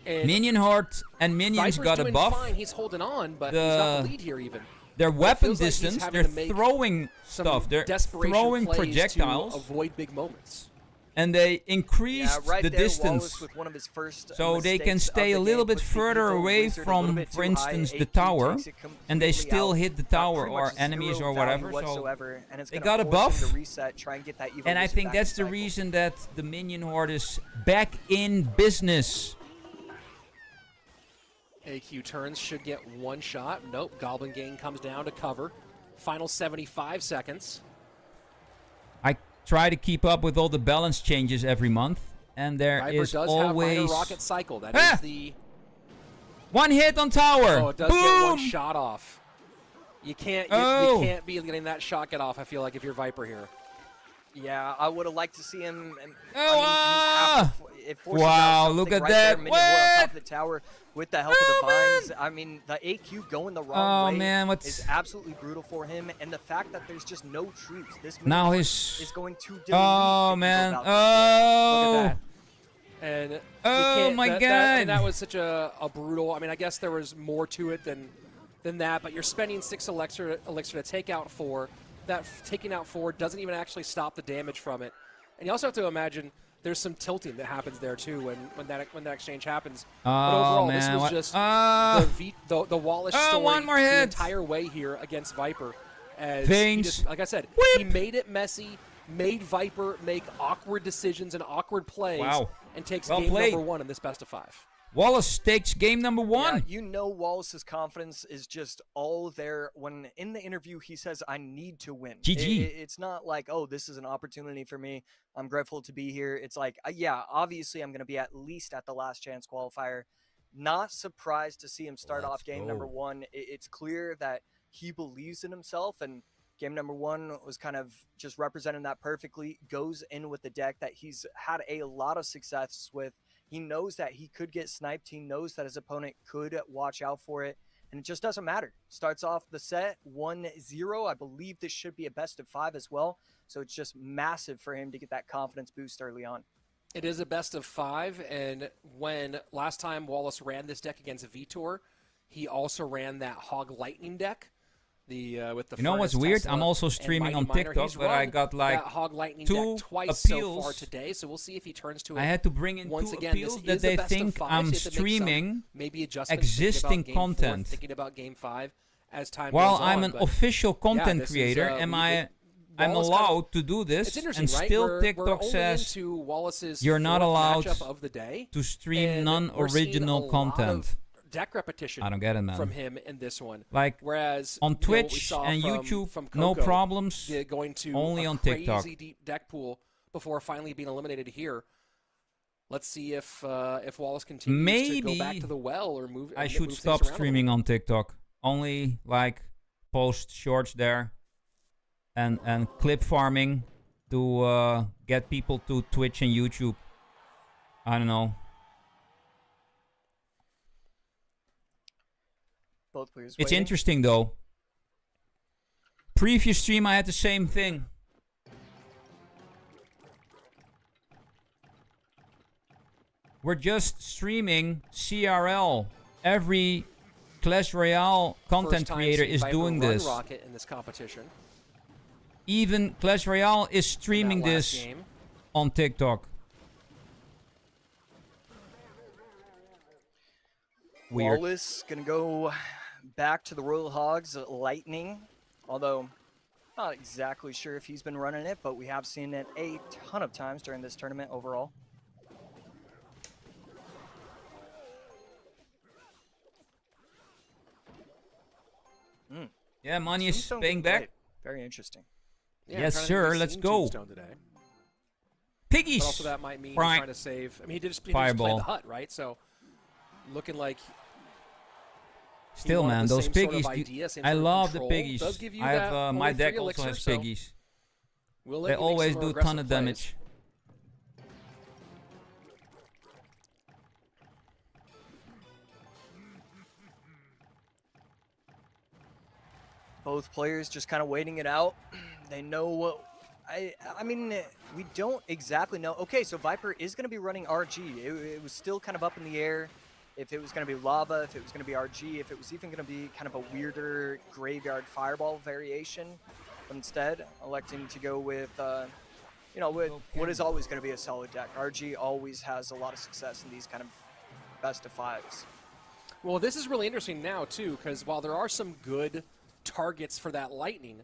And Minion horde and minions Viper's got a doing buff. fine. He's holding on, but he's not the lead here even. Their weapon feels like he's distance, having they're to make throwing Some stuff. They're desperation throwing plays projectiles. to avoid big moments. And they increased right the there, distance. Wallace with one of his first So they can mistakes of stay the a little game, bit puts the further Eagle away Wizard a little from, bit for too high. instance, the AQ tower. takes it And they completely still out. hit the Got tower pretty or much enemies zero or value whatever. So whatsoever, and it's they gonna got a force him buff. to reset, try and get that Eagle and I Wizard think back that's in the cycle. reason that the minion horde is back in business. AQ turns, should get one shot. Nope, Goblin Gang comes down to cover. Final 75 seconds. I try to keep up with all the balance changes every month. And there Viper is does have always minor rocket cycle. That Ah! is the... one hit on tower. Oh, it does Boom! get one shot off. You can't Oh. you can't be getting that shot get off, I feel like, if you're Viper here. Yeah, I would have liked to see him. It forces Wow, out something look at right that. There, minion horde on What? top of the tower with the help of the vines. I mean, the AQ going the wrong way man, is absolutely brutal for him, and the fact that there's just no troops. This minion Now horde his... is going to delete. Oh, if he man. goes out. Look Oh. at that. And you Oh, can't- my that, God. and that was such a brutal. I mean, I guess there was more to it than that, but you're spending 6 elixir to take out 4. That taking out 4 doesn't even actually stop the damage from it. And you also have to imagine there's some tilting that happens there too when that exchange happens. But overall, man. this was What? just the Wallace Oh, story one more the hit. entire way here against Viper. As Veins. he just, like I said, Whip. he made it messy, made Viper make awkward decisions and awkward plays, Wow. and takes Well game played. number 1 in this best of 5. Wallace takes game number 1. Yeah, you know Wallace's confidence is just all there. When in the interview he says, I need to win. GG. It's not like, oh, this is an opportunity for me. I'm grateful to be here. It's like, yeah, obviously I'm going to be at least at the last chance qualifier. Not surprised to see him start off game number 1. It's clear that he believes in himself, and game number 1 was kind of just representing that perfectly. Goes in with the deck that he's had a lot of success with. He knows that he could get sniped. He knows that his opponent could watch out for it. And it just doesn't matter. Starts off the set 1-0. I believe this should be a best of 5 as well. So it's just massive for him to get that confidence boost early on. It is a best of 5, and when last time Wallace ran this deck against Vitor, he also ran that Hog Lightning deck. With the You know what's Furnace weird? Tesla I'm also and streaming Mighty on Miner. TikTok, He's but I run got like that Hog Lightning 2 deck twice so appeals. far today, so we'll see if he turns to it. I had to bring in once 2 again, appeals this that is they a best of think 5, I'm so you have to make some streaming maybe adjustments, existing thinking about game 4, content. thinking about game 5 as time While goes I'm on, an but official content this is, creator, I'm Wallace kind of- allowed to do this, It's interesting, and right? still we're TikTok only says into Wallace's you're not 4th allowed matchup of the day, to stream and we're seeing a non-original lot content. of deck repetition I don't get it, man. from him in this one. Like Whereas on you know, what we Twitch saw and from YouTube, Coco, no problems. going to only a on crazy TikTok. deep deck pool before finally being eliminated here. Let's see if Wallace continues to go back Maybe to the well or move. I move should things stop around a streaming little. on TikTok. Only like post shorts there and clip farming to get people to Twitch and YouTube. I don't know. Both players It's waiting. interesting though. Previous stream I had the same thing. We're just streaming CRL. Every Clash Royale content First time creator seeing is Viper doing run this. Rocket in this competition. Even Clash Royale is streaming in that last this game. on TikTok. Weird. Wallace gonna go back to the Royal Hogs Lightning, although not exactly sure if he's been running it, but we have seen it a ton of times during this tournament overall. Yeah, money is Tombstone paying getting back. played. Very interesting. Yeah, Yes, I'm trying to sir, think we've let's seen go. Tombstone today. Piggies. But also that might mean he's Right. trying to save. I mean, he did just play Fireball. the hut, right? So looking like Still, wanted man, the those same sort of piggies. idea, same I sort of love the control. piggies. Does give you I have that my only deck 3 also elixir, has so piggies. we'll let They you make always some do more a ton aggressive of plays. damage. Both players just kind of waiting it out. They know what. I mean, we don't exactly know. Okay, so Viper is going to be running RG. It was still kind of up in the air if it was going to be lava, if it was going to be RG, if it was even going to be kind of a weirder graveyard fireball variation. But instead, electing to go with, you know, with what is always going to be a solid deck. RG always has a lot of success in these kind of best of fives. Well, this is really interesting now, too, because while there are some good targets for that lightning,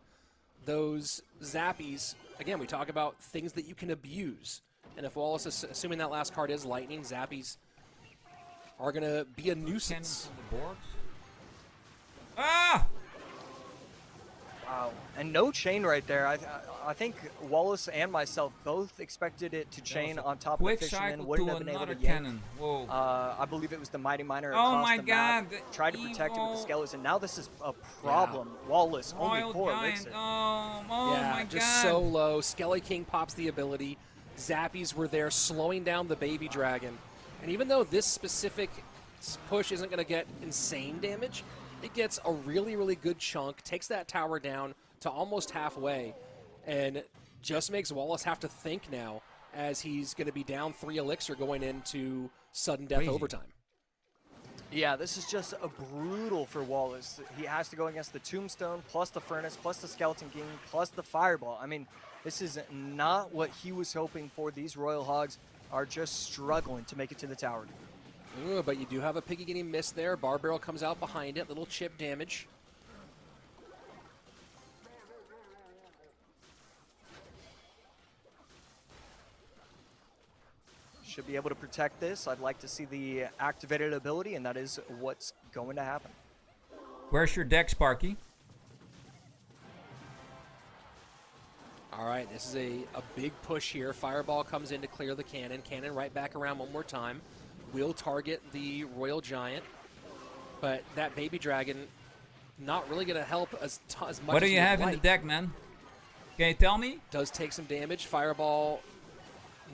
those zappies, again, we talk about things that you can abuse. And if Wallace is assuming that last card is lightning, zappies are going to be a nuisance. Ah! Wow. And no chain right there. I think Wallace and myself both expected it to chain on top of the fisherman. Wouldn't have been able to yank. Whoa. I believe it was the Mighty Miner Oh across my the god. map. Tried to protect it with the skeletons, and now this is a problem. Wallace, only Royal 4 Giant. elixir. Oh Yeah, my just god. so low. Skelly King pops the ability. Zappies were there slowing down the baby dragon. And even though this specific push isn't going to get insane damage, it gets a really, really good chunk, takes that tower down to almost halfway, and just makes Wallace have to think now as he's going to be down 3 elixir going into sudden death overtime. Yeah, this is just a brutal for Wallace. He has to go against the Tombstone, plus the Furnace, plus the Skeleton King, plus the Fireball. I mean, this is not what he was hoping for. These Royal Hogs are just struggling to make it to the tower. Ooh, but you do have a Piggy getting missed there. Bar Barrel comes out behind it. Little chip damage. Should be able to protect this. I'd like to see the activated ability, and that is what's going to happen. Where's your deck, Sparky? All right, this is a big push here. Fireball comes in to clear the cannon. Cannon right back around one more time. Will target the Royal Giant, but that baby dragon not really going to help as much. What do you have in the deck, man? Can you tell me? Does take some damage. Fireball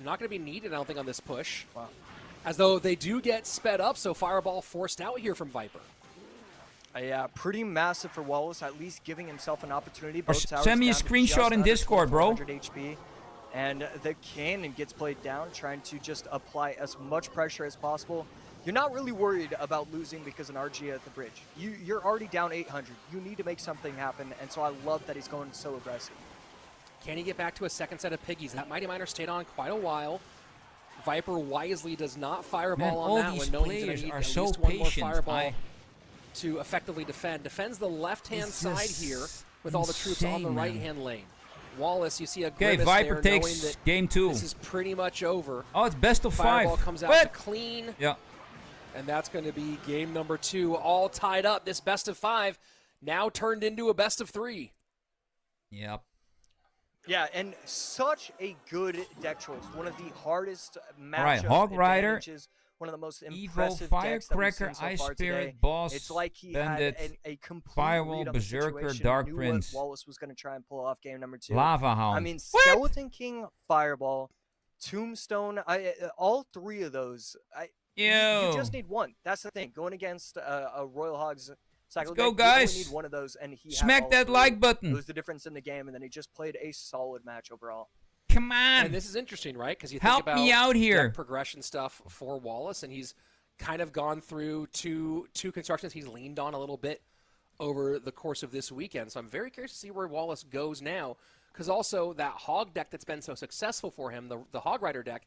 not going to be needed, I don't think, on this push. Wow. As though they do get sped up, so Fireball forced out here from Viper. Yeah, pretty massive for Wallace, at least giving himself an opportunity. Or send me a screenshot in Discord, bro. HP, and the cannon gets played down, trying to just apply as much pressure as possible. You're not really worried about losing because an RG at the bridge. You're already down 800. You need to make something happen, and so I love that he's going so aggressive. Can he get back to a second set of Piggies? That Mighty Miner stayed on quite a while. Viper wisely does not Fireball on that one, knowing he's going to need at least one more Fireball to effectively defend. Defends the left-hand side here with all the troops on the right-hand lane. Wallace, you see a grimace Viper there, takes knowing that game 2. This is pretty much over. Oh, it's best of 5. Fireball comes out to clean. Yeah. And that's going to be game number 2, all tied up. This best of 5 now turned into a best of 3. Yep. Yeah, and such a good deck choice. One of the hardest matchup right, Hog Rider, advantages. One of the most Evo, impressive decks that we've Firecracker, seen so Ice far Spirit, today. Boss, It's like he Bandit, had a complete Firewall, read on the Berserker, situation, Dark knew Prince. what Wallace was going to try and pull off game number 2. Lava Hound. I mean, Skeleton King, Fireball, Tombstone, all 3 of those. You just need one. That's the thing. Going against a Royal Hogs cycle Let's go, deck, guys. you only need one of those, and he Smack had that all 3. like button. It was the difference in the game, and then he just played a solid match overall. Come on. And this is interesting, right? Because you think Help about me out here. deck progression stuff for Wallace, and he's kind of gone through two constructions he's leaned on a little bit over the course of this weekend. So I'm very curious to see where Wallace goes now, because also that Hog deck that's been so successful for him, the Hog Rider deck,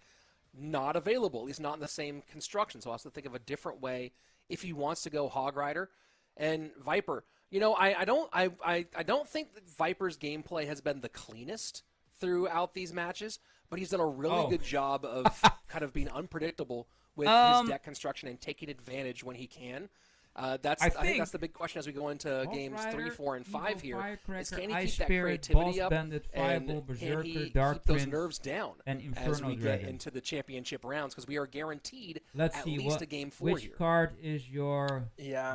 not available, at least not in the same construction. So I'll have to think of a different way if he wants to go Hog Rider. And Viper, you know, I don't think that Viper's gameplay has been the cleanest throughout these matches, but he's done a really good job of kind of being unpredictable with his deck construction and taking advantage when he can. I think that's the big question as we go into games 3, 4, and 5 here. Is can he keep that creativity up, Bandit, and Fireball, can Berserker, he Dark keep those Prince, nerves down and as Inferno we get Dragon. into the championship rounds? Because we are guaranteed Let's at see least a game 4 which here. card is your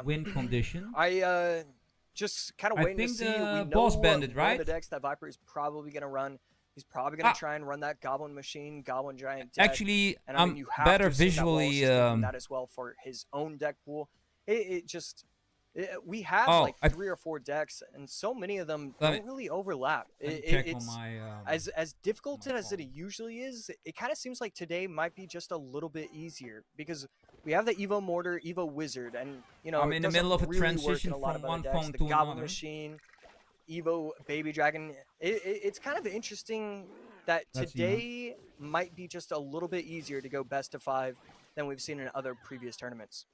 win condition. I just kind of waiting to see. We know Boss Bandit, one right? of the decks that Viper is probably going to run. He's probably going to try and run that Goblin Machine, Goblin Giant deck. Actually, and I mean, you have better to assume that visually. Wallace is thinking that as well for his own deck pool. We have like 3 or 4 decks, and so many of them don't really overlap. It's as difficult as it usually is. It kind of seems like today might be just a little bit easier because we have the Evo Mortar, Evo Wizard, and I'm in the middle of a transition from one phone to Goblin another. Machine, Evo Baby Dragon. It's kind of interesting that today might be just a little bit easier to go best of 5 than we've seen in other previous tournaments.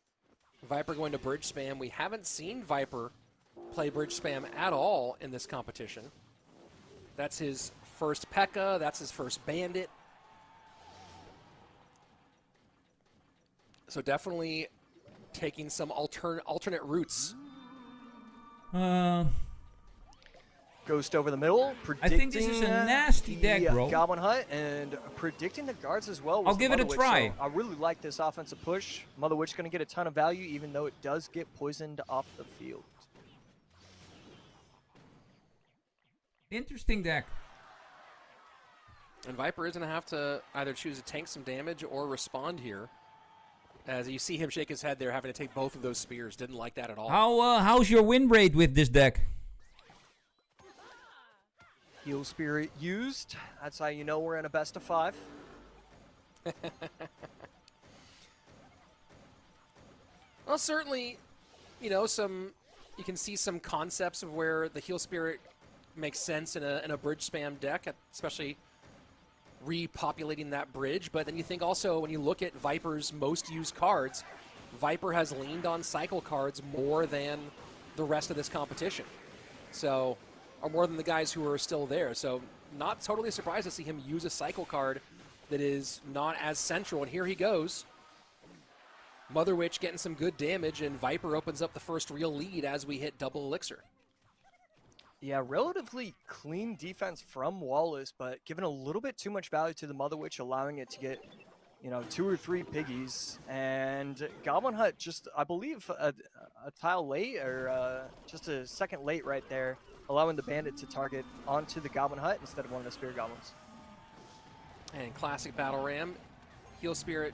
Viper going to bridge spam. We haven't seen Viper play bridge spam at all in this competition. That's his first P.E.K.K.A. That's his first Bandit. So definitely taking some alternate routes. Ghost over the middle, I think this is a nasty deck, bro. Goblin Hut and predicting the guards as well. I'll give it a try. So I really like this offensive push. Mother Witch going to get a ton of value, even though it does get poisoned off the field. Interesting deck. And Viper is going to have to either choose to tank some damage or respond here. As you see him shake his head there, having to take both of those spears. Didn't like that at all. How's your win rate with this deck? Heal Spirit used. That's how you know we're in a best of 5. Well, certainly, you know, you can see some concepts of where the Heal Spirit makes sense in a bridge spam deck, especially repopulating that bridge. But then you think also when you look at Viper's most used cards, Viper has leaned on cycle cards more than the rest of this competition. So, or more than the guys who are still there. So not totally surprised to see him use a cycle card that is not as central. And here he goes. Mother Witch getting some good damage, and Viper opens up the first real lead as we hit double elixir. Yeah, relatively clean defense from Wallace, but given a little bit too much value to the Mother Witch, allowing it to get, you know, 2 or 3 piggies. And Goblin Hut just, I believe, a tile late, or just a second late right there, allowing the Bandit to target onto the Goblin Hut instead of one of the Spirit Goblins. And classic Battle Ram. Heal Spirit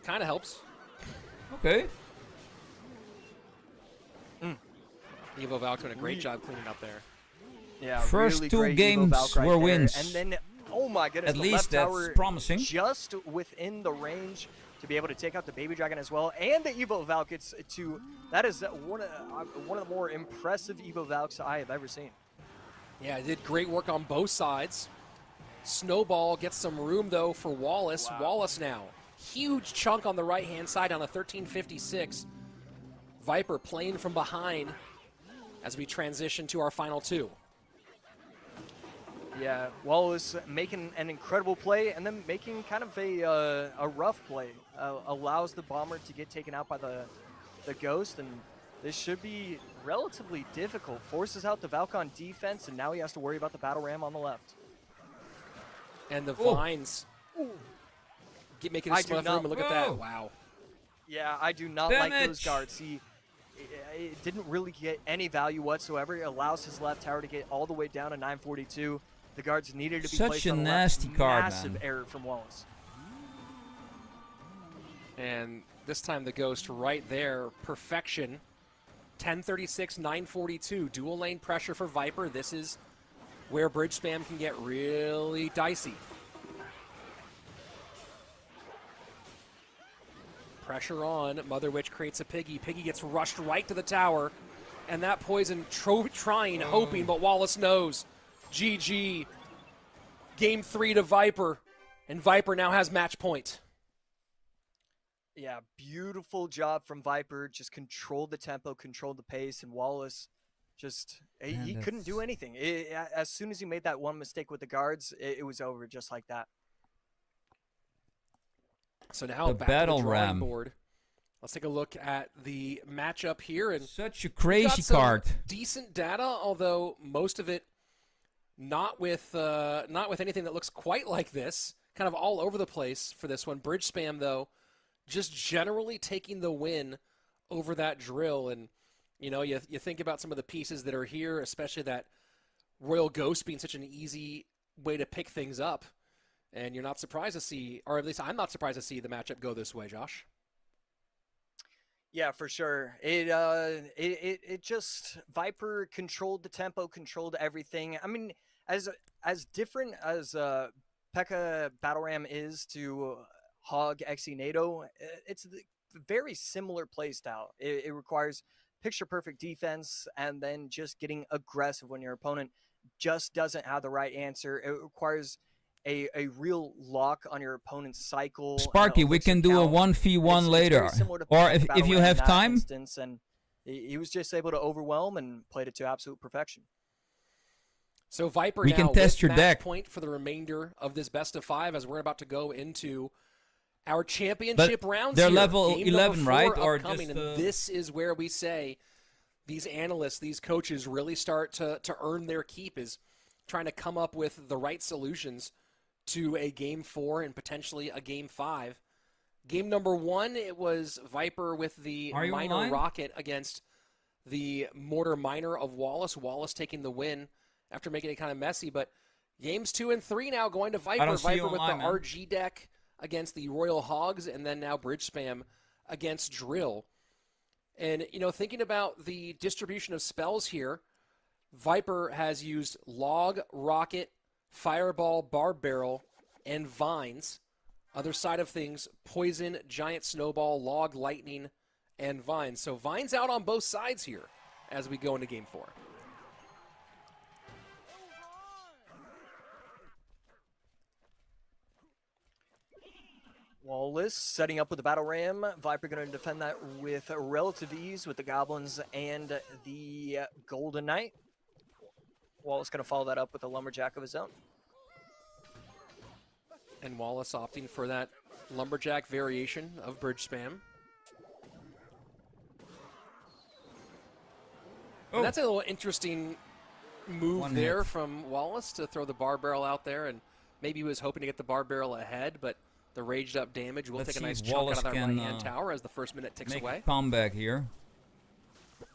kind of helps. Okay. Evo Valk doing a great job cleaning up there. Yeah, first really 2 games right were there. wins. And then, oh my goodness, at the least left that's tower promising. Just within the range to be able to take out the Baby Dragon as well, and the Evo Valk. That is one of the more impressive Evo Valks I have ever seen. Yeah, did great work on both sides. Snowball gets some room though for Wallace. Wow. Wallace now, huge chunk on the right-hand side on a 1356. Viper playing from behind as we transition to our final 2. Yeah, Wallace making an incredible play and then making kind of a rough play. Allows the Bomber to get taken out by the Ghost, and this should be relatively difficult. Forces out the Valk on defense, and now he has to worry about the Battle Ram on the left. And the Vines making a slow room, and look at that. Wow. Yeah, I do not like those guards. It didn't really get any value whatsoever. It allows his left tower to get all the way down to 942. The guards needed to be placed on the left. Such a nasty card, Massive error from Wallace. And this time the Ghost right there, perfection. 1036, 942, dual lane pressure for Viper. This is where bridge spam can get really dicey. Pressure on. Mother Witch creates a Piggy. Piggy gets rushed right to the tower. And that poison trying, hoping, but Wallace knows. GG. Game 3 to Viper. And Viper now has match point. Yeah, beautiful job from Viper. Just controlled the tempo, controlled the pace, and Wallace just, he couldn't do anything. As soon as he made that one mistake with the guards, it was over just like that. So now back to the drawing board. Let's take a look at the matchup here. And such a crazy card. Decent data, although most of it not with anything that looks quite like this. Kind of all over the place for this one. Bridge spam, though, just generally taking the win over that drill. And, you know, you think about some of the pieces that are here, especially that Royal Ghost being such an easy way to pick things up. And you're not surprised to see, or at least I'm not surprised to see the matchup go this way, Josh. Yeah, for sure. It just Viper controlled the tempo, controlled everything. I mean, as different as P.E.K.K.A. Battle Ram is to Hog Xe NATO, it's the very similar play style. It requires picture perfect defense and then just getting aggressive when your opponent just doesn't have the right answer. It requires a real lock on your opponent's cycle. Sparky, we can do a 1v1 later. Or if you have time. Instance, and he was just able to overwhelm and played it to absolute perfection. So Viper we now can test your match deck. Point for the remainder of this best of 5 as we're about to go into our championship rounds. They're here. level Game 11, right? Or upcoming, just, and this is where we say these analysts, these coaches really start to earn their keep, is trying to come up with the right solutions to a Game 4 and potentially a Game 5. Game number 1, it was Viper with the Minor Rocket against the Mortar Minor of Wallace. Wallace taking the win after making it kind of messy. But games 2 and 3 now going to Viper. Viper with the RG deck against the Royal Hogs, and then now Bridge Spam against Drill. And, you know, thinking about the distribution of spells here, Viper has used Log, Rocket, Fireball, Barb Barrel, and Vines. Other side of things, Poison, Giant Snowball, Log, Lightning, and Vines. So Vines out on both sides here as we go into Game 4. Wallace setting up with the Battle Ram. Viper going to defend that with relative ease with the Goblins and the Golden Knight. Wallace going to follow that up with a Lumberjack of his own. And Wallace opting for that Lumberjack variation of Bridge Spam. Oh. And that's a little interesting move there from Wallace to throw the Bar Barrel out there, and maybe he was hoping to get the Bar Barrel ahead, but the raged up damage will take a nice chunk out of that right-hand tower as the first minute ticks away. Comeback here.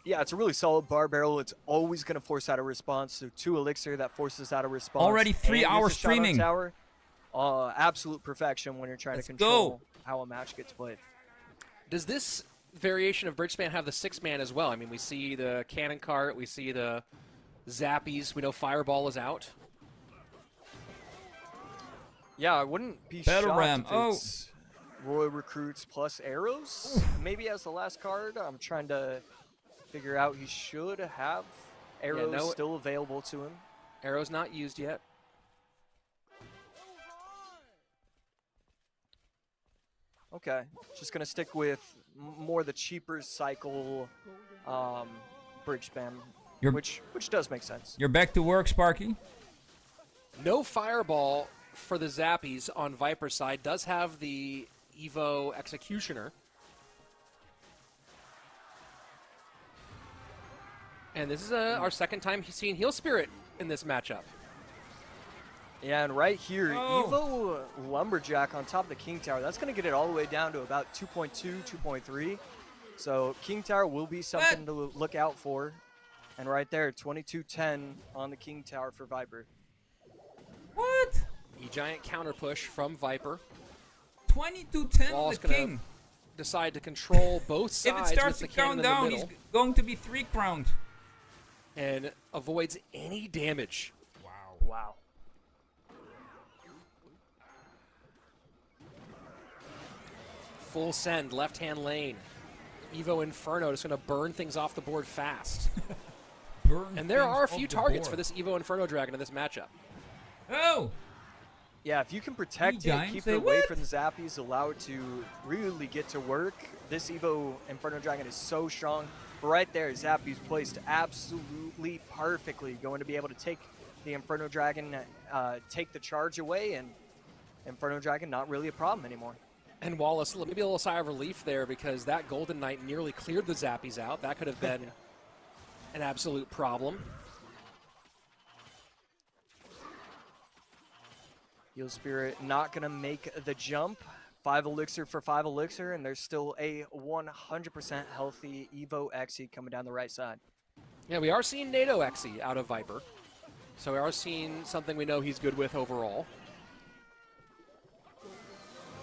Yeah, it's a really solid Bar Barrel. It's always going to force out a response. So 2 Elixir that forces out a response. Already 3 hours streaming. Tower. Absolute perfection when you're trying to control how a match gets played. Does this variation of Bridge Spam have the 6-man as well? I mean, we see the Cannon Cart, we see the Zappies, we know Fireball is out. Yeah, I wouldn't be shocked if it's Roy Recruits plus Arrows. Maybe as the last card. I'm trying to figure out he should have Arrows still available to him. Arrows not used yet. Okay, just going to stick with more the cheaper cycle Bridge Spam, which does make sense. You're back to work, Sparky? No Fireball for the Zappies on Viper's side. Does have the Evo Executioner. And this is our second time seeing Heal Spirit in this matchup. Yeah, and right here, Evo Lumberjack on top of the King Tower. That's going to get it all the way down to about 2.2, 2.3. So King Tower will be something to look out for. And right there, 22-10 on the King Tower for Viper. What? E-Giant counter push from Viper. 22-10 on the King. Decide to control both sides. If it starts to count down, he's going to be 3-crowned. And avoids any damage. Wow. Full send, left-hand lane. Evo Inferno just going to burn things off the board fast. And there are a few targets for this Evo Inferno Dragon in this matchup. Oh! Yeah, if you can protect it, keep it away from the Zappies, allow it to really get to work. This Evo Inferno Dragon is so strong. But right there, Zappies placed absolutely perfectly. Going to be able to take the Inferno Dragon, take the charge away, and Inferno Dragon not really a problem anymore. And Wallace, maybe a little sigh of relief there because that Golden Knight nearly cleared the Zappies out. That could have been an absolute problem. Heal Spirit not going to make the jump. 5 Elixir for 5 Elixir, and there's still a 100% healthy Evo Xe coming down the right side. Yeah, we are seeing NATO Xe out of Viper. So we are seeing something we know he's good with overall.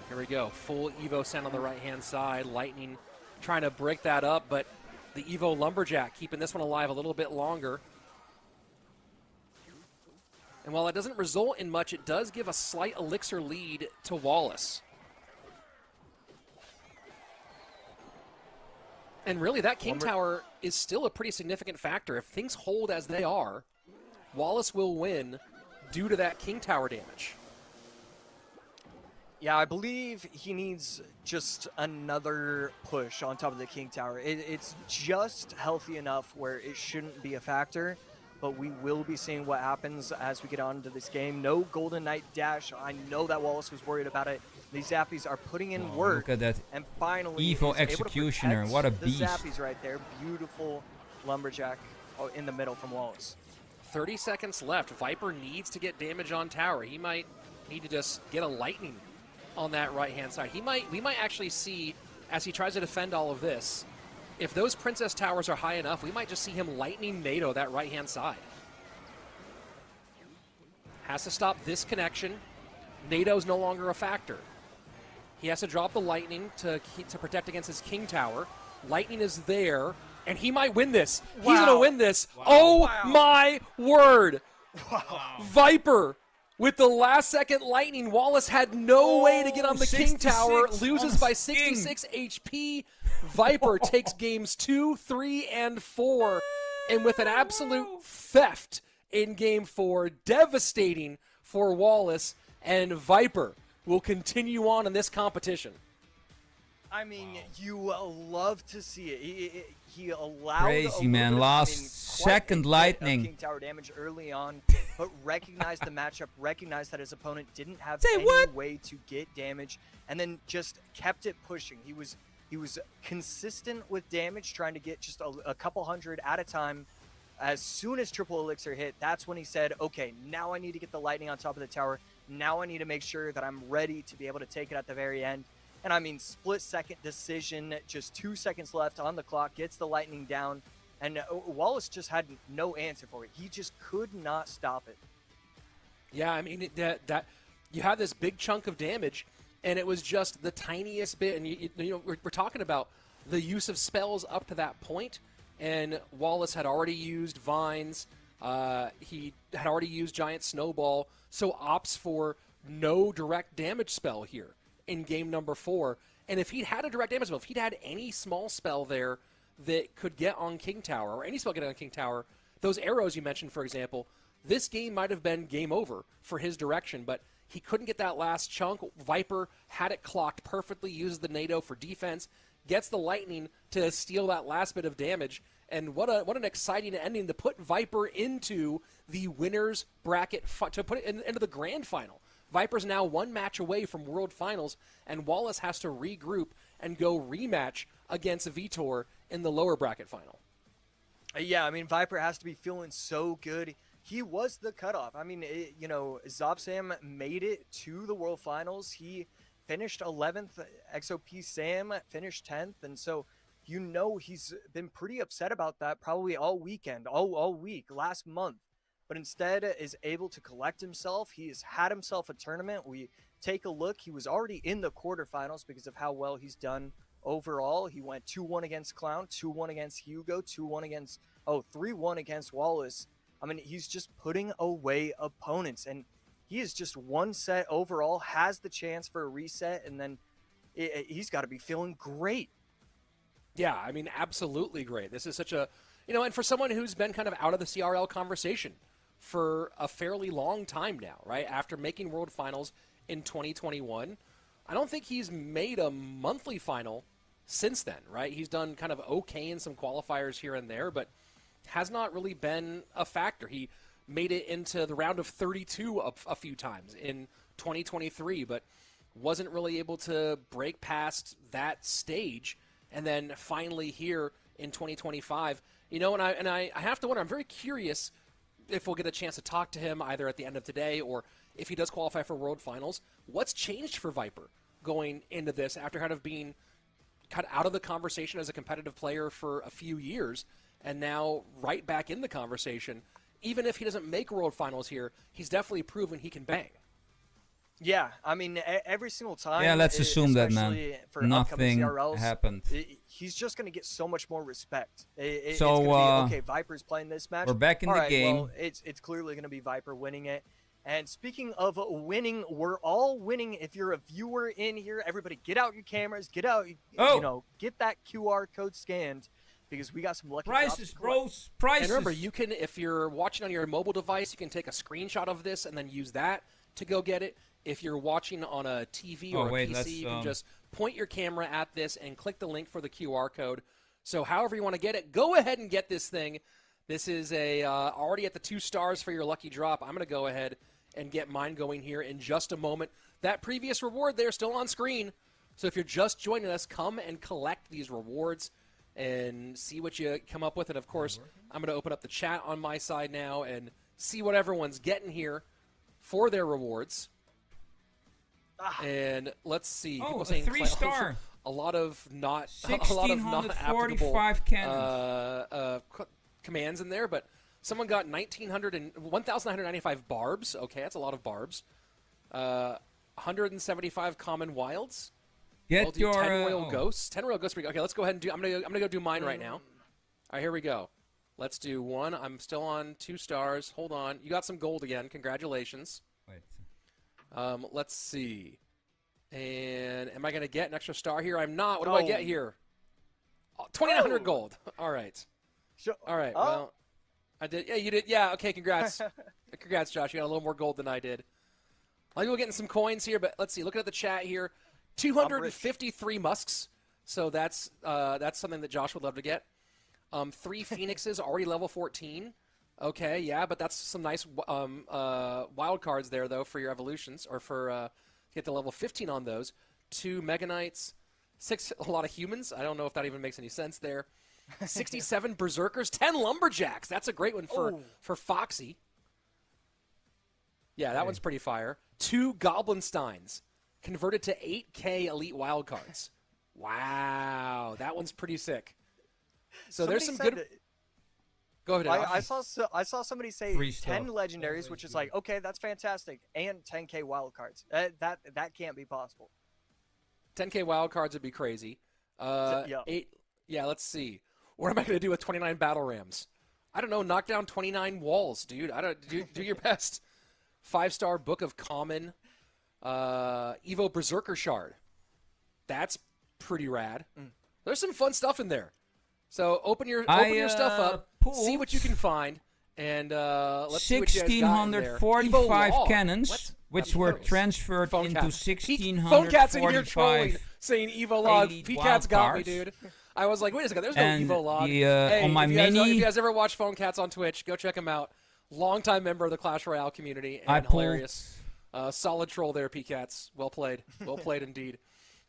Here we go. Full Evo send on the right-hand side. Lightning trying to break that up, but the Evo Lumberjack keeping this one alive a little bit longer. And while it doesn't result in much, it does give a slight elixir lead to Wallace. And really, that King Tower is still a pretty significant factor. If things hold as they are, Wallace will win due to that King Tower damage. Yeah, I believe he needs just another push on top of the King Tower. It's just healthy enough where it shouldn't be a factor, but we will be seeing what happens as we get on into this game. No Golden Knight dash. I know that Wallace was worried about it. These Zappies are putting in work. Look at that and finally, evil executioner. What a beast. The Zappies right there. Beautiful Lumberjack in the middle from Wallace. 30 seconds left. Viper needs to get damage on tower. He might need to just get a lightning on that right-hand side. We might actually see, as he tries to defend all of this, if those Princess Towers are high enough, we might just see him lightning NATO that right-hand side. Has to stop this connection. NATO's no longer a factor. He has to drop the lightning to protect against his King Tower. Lightning is there, and he might win this. Wow. He's going to win this. Wow. Oh, Wow. my word. Wow. Viper with the last-second lightning. Wallace had no way to get on the King Tower. Loses by 66 HP. Viper takes games 2, 3, and 4. And with an absolute theft in game 4, devastating for Wallace. And Viper will continue on in this competition. I mean, you love to see it. He allowed crazy, man. Last second lightning. King Tower damage early on, but recognized the matchup, recognized that his opponent didn't have any way to get damage, and then just kept it pushing. He was consistent with damage, trying to get just a couple hundred at a time. As soon as triple elixir hit, that's when he said, okay, now I need to get the lightning on top of the tower. Now I need to make sure that I'm ready to be able to take it at the very end. And I mean, split-second decision, just 2 seconds left on the clock, gets the lightning down, and Wallace just had no answer for it. He just could not stop it. Yeah, I mean, that you have this big chunk of damage, and it was just the tiniest bit. And you know, we're talking about the use of spells up to that point, and Wallace had already used Vines. He had already used Giant Snowball, so opts for no direct damage spell here in game number 4. And if he'd had a direct damage spell, if he'd had any small spell there that could get on King Tower, or any spell get on King Tower, those arrows you mentioned, for example, this game might have been game over for his direction, but he couldn't get that last chunk. Viper had it clocked perfectly, uses the NATO for defense, gets the lightning to steal that last bit of damage, and what an exciting ending to put Viper into the winner's bracket, to put it into the grand final. Viper's now one match away from World Finals, and Wallace has to regroup and go rematch against Vitor in the lower bracket final. Yeah, I mean, Viper has to be feeling so good. He was the cutoff. I mean, you know, Zobsam made it to the World Finals. He finished 11th. XOP Sam finished 10th, and so you know he's been pretty upset about that probably all weekend, all week, last month. But instead is able to collect himself. He has had himself a tournament. We take a look. He was already in the quarterfinals because of how well he's done overall. He went 2-1 against Clown, 2-1 against Hugo, 3-1 against Wallace. I mean, he's just putting away opponents, and he is just one set overall, has the chance for a reset, and then he's got to be feeling great. Yeah, I mean, absolutely great. This is such a, you know, and for someone who's been kind of out of the CRL conversation for a fairly long time now, right? After making World Finals in 2021, I don't think he's made a monthly final since then, right? He's done kind of okay in some qualifiers here and there, but has not really been a factor. He made it into the round of 32 a few times in 2023, but wasn't really able to break past that stage. And then finally here in 2025, you know, and I have to wonder, I'm very curious if we'll get a chance to talk to him either at the end of today or if he does qualify for World Finals. What's changed for Viper going into this after kind of being kind of out of the conversation as a competitive player for a few years and now right back in the conversation? Even if he doesn't make World Finals here, he's definitely proven he can bang. Yeah, I mean, every single time. Yeah, let's assume that, man. For Nothing CRLs, happened. He's just going to get so much more respect. So, it's going to be, okay, Viper's playing this match. We're back in the game. Well, it's clearly going to be Viper winning it. And speaking of winning, we're all winning. If you're a viewer in here, everybody get out your cameras, get out, get that QR code scanned, because we got some lucky prizes, bros. Prizes. And remember, you can, if you're watching on your mobile device, you can take a screenshot of this and then use that to go get it. If you're watching on a TV or a PC, you can just point your camera at this and click the link for the QR code. So however you want to get it, go ahead and get this thing. This is already at the 2 stars for your lucky drop. I'm going to go ahead and get mine going here in just a moment. That previous reward there still on screen. So if you're just joining us, come and collect these rewards and see what you come up with. And, of course, I'm going to open up the chat on my side now and see what everyone's getting here for their rewards. And let's see. Oh, people a saying 3-star. A lot of not 1,645 commands in there, but someone got 1,995 barbs. Okay, that's a lot of barbs. 175 common wilds. Get your 10 royal ghosts. 10 royal ghosts. Okay, let's go ahead and do. I'm gonna go do mine right now. All right, here we go. Let's do one. I'm still on 2 stars. Hold on. You got some gold again. Congratulations. Wait. Let's see. And am I going to get an extra star here? I'm not. What do I get here? 2,900 gold. All right. All right. Well, I did. Yeah, you did. Yeah. Okay. Congrats. Congrats, Josh. You got a little more gold than I did. I'm getting some coins here, but let's see. Looking at the chat here, 253 musks. So that's something that Josh would love to get. 3 phoenixes, already level 14. Okay, yeah, but that's some nice wild cards there, though, for your evolutions, or for get to level 15 on those. 2 Mega Knights, 6 a lot of humans. I don't know if that even makes any sense there. 67 Berserkers, 10 Lumberjacks. That's a great one for Foxy. Yeah, that one's pretty fire. 2 Goblinsteins, converted to 8K Elite wild cards. Wow, that one's pretty sick. So there's some good. Go ahead. I saw somebody say 10 legendaries, which is like, okay, that's fantastic, and 10K wild cards. That can't be possible. 10K wild cards would be crazy. 8. Yeah, let's see. What am I going to do with 29 battle rams? I don't know. Knock down 29 walls, dude. I don't do your best. 5-star Book of Common, Evo Berserker Shard. That's pretty rad. There's some fun stuff in there. So open your stuff up, see what you can find, and let's see what you guys got in there. 1,645 cannons, which were transferred into 1,645. Phone Cat's in here trolling, saying Evo log. P-Cat's got me, dude. I was like, wait a second, there's no Evo log. Hey, on my if you guys ever watch Phone Cats on Twitch, go check him out. Longtime member of the Clash Royale community, and hilarious. Solid troll there, P-Cats. Well played. Well played indeed.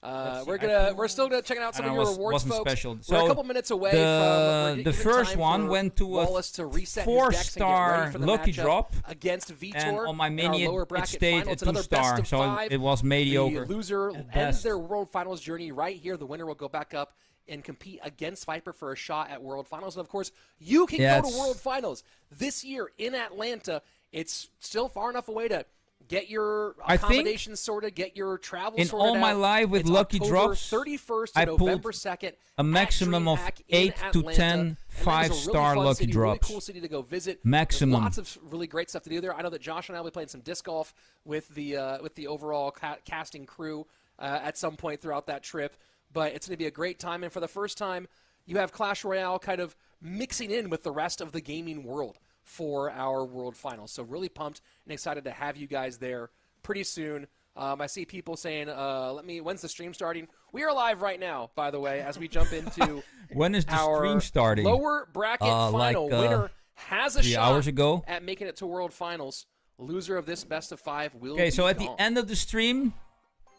We're still gonna check out some of your rewards, folks. Special. We're a couple minutes away from the first one went to a 4-star lucky drop against Vitor, and on my mini it stayed final. at 2-star, so it was mediocre. The loser ends their World Finals journey right here. The winner will go back up and compete against Viper for a shot at World Finals. And of course, you can go to World Finals this year in Atlanta. It's still far enough away to get your accommodations sorted, get your travel sorted out. In all my life with lucky drops, 31st I to November 2nd, a maximum of 8 to 10 5-star lucky drops. Really cool city to go visit. Maximum. Lots of really great stuff to do there. I know that Josh and I will be playing some disc golf with the overall casting crew at some point throughout that trip. But it's going to be a great time. And for the first time, you have Clash Royale kind of mixing in with the rest of the gaming world for our World Finals. So really pumped and excited to have you guys there pretty soon. I see people saying, when's the stream starting? We are live right now, by the way, as we jump into when is the stream starting? Lower bracket final. Winner has a 3 shot hours ago at making it to World Finals. Loser of this best of 5 will be Okay, so at gone. the end of the stream,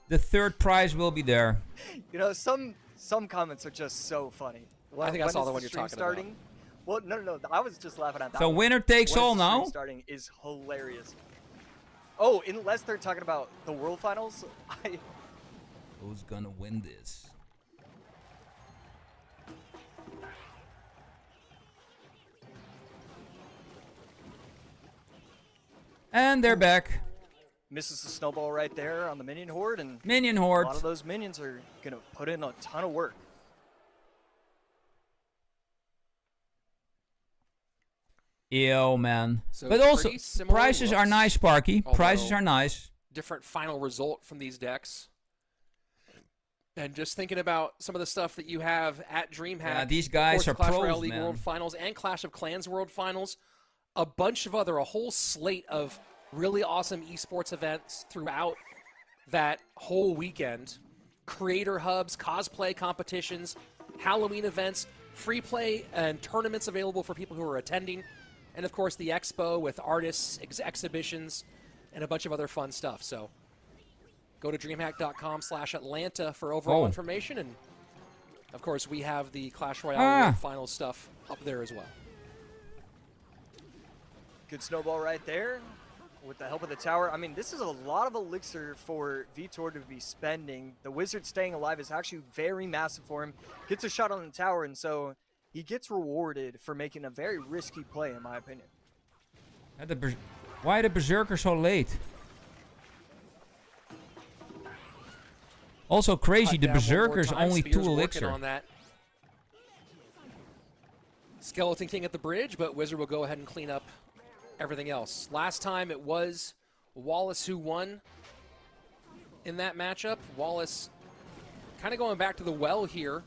the 3rd prize will be there. You know, some comments are just so funny. I think I saw the one you're talking starting? about. Well, no, I was just laughing at that. So winner takes all now? Starting is hilarious. Oh, unless they're talking about the World Finals, Who's gonna win this? And they're back. misses the snowball right there on the minion horde, and minion horde. a lot of those minions are going to put in a ton of work. Yo, man. So but also, prices looks, are nice, Sparky. Prices are nice. Different final result from these decks. And just thinking about some of the stuff that you have at DreamHack. Yeah, these guys are Clash pros, Royale League man. World Finals and Clash of Clans World Finals. A whole slate of really awesome esports events throughout that whole weekend. Creator hubs, cosplay competitions, Halloween events, free play and tournaments available for people who are attending. And, of course, the expo with artists, exhibitions, and a bunch of other fun stuff. So go to DreamHack.com/Atlanta for overall information. And, of course, we have the Clash Royale World Finals stuff up there as well. Good snowball right there with the help of the tower. I mean, this is a lot of elixir for Vitor to be spending. The wizard staying alive is actually very massive for him. Gets a shot on the tower, and so he gets rewarded for making a very risky play, in my opinion. Why the Berserker so late? Also crazy, the Berserker's only 2 elixir. On that. Skeleton King at the bridge, but Wizard will go ahead and clean up everything else. Last time it was Wallace who won in that matchup. Wallace kind of going back to the well here.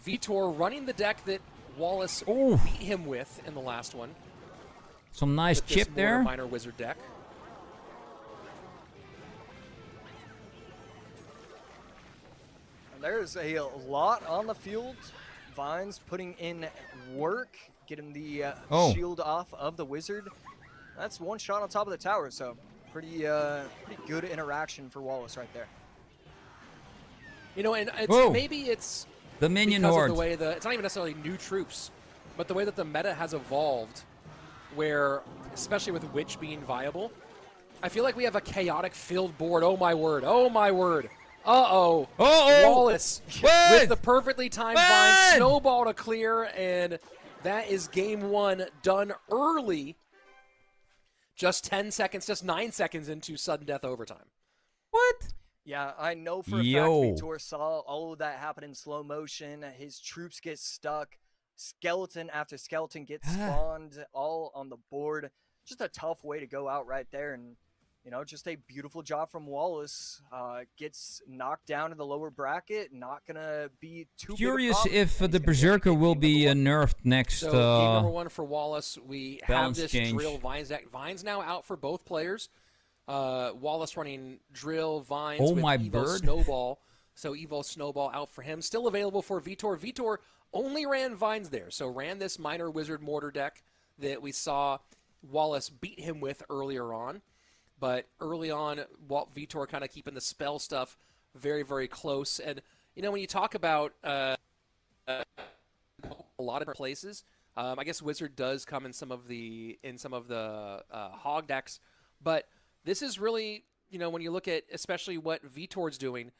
Vitor running the deck that Wallace beat him with in the last one. Some nice chip there. Minor Wizard deck. And there's a lot on the field. Vines putting in work, getting the shield off of the Wizard. That's one shot on top of the tower, so pretty good interaction for Wallace right there. You know, and maybe it's the minion because horde. Of the way it's not even necessarily new troops, but the way that the meta has evolved, where, especially with Witch being viable, I feel like we have a chaotic filled board. Oh my word. Oh my word. Uh-oh. Wallace with the perfectly timed Vine snowball to clear, and that is game 1 done early. Just 10 seconds, just 9 seconds into sudden death overtime. What? Yeah, I know for a fact Vitor saw all of that happen in slow motion. His troops get stuck. Skeleton after skeleton gets spawned all on the board. Just a tough way to go out right there. And, you know, just a beautiful job from Wallace. Gets knocked down in the lower bracket. Not going to be too curious if the Berserker will be nerfed next. So, game number 1 for Wallace. We have this Drill Vines deck. Vines now out for both players. Wallace running Drill, Vines with Evo Snowball. So Evo Snowball out for him. Still available for Vitor. Vitor only ran Vines there. So ran this Minor Wizard Mortar deck that we saw Wallace beat him with earlier on. But early on, Vitor kind of keeping the spell stuff very, very close. And, you know, when you talk about a lot of different places, I guess Wizard does come in some of the Hog decks. But this is really, you know, when you look at especially what Vitor's doing,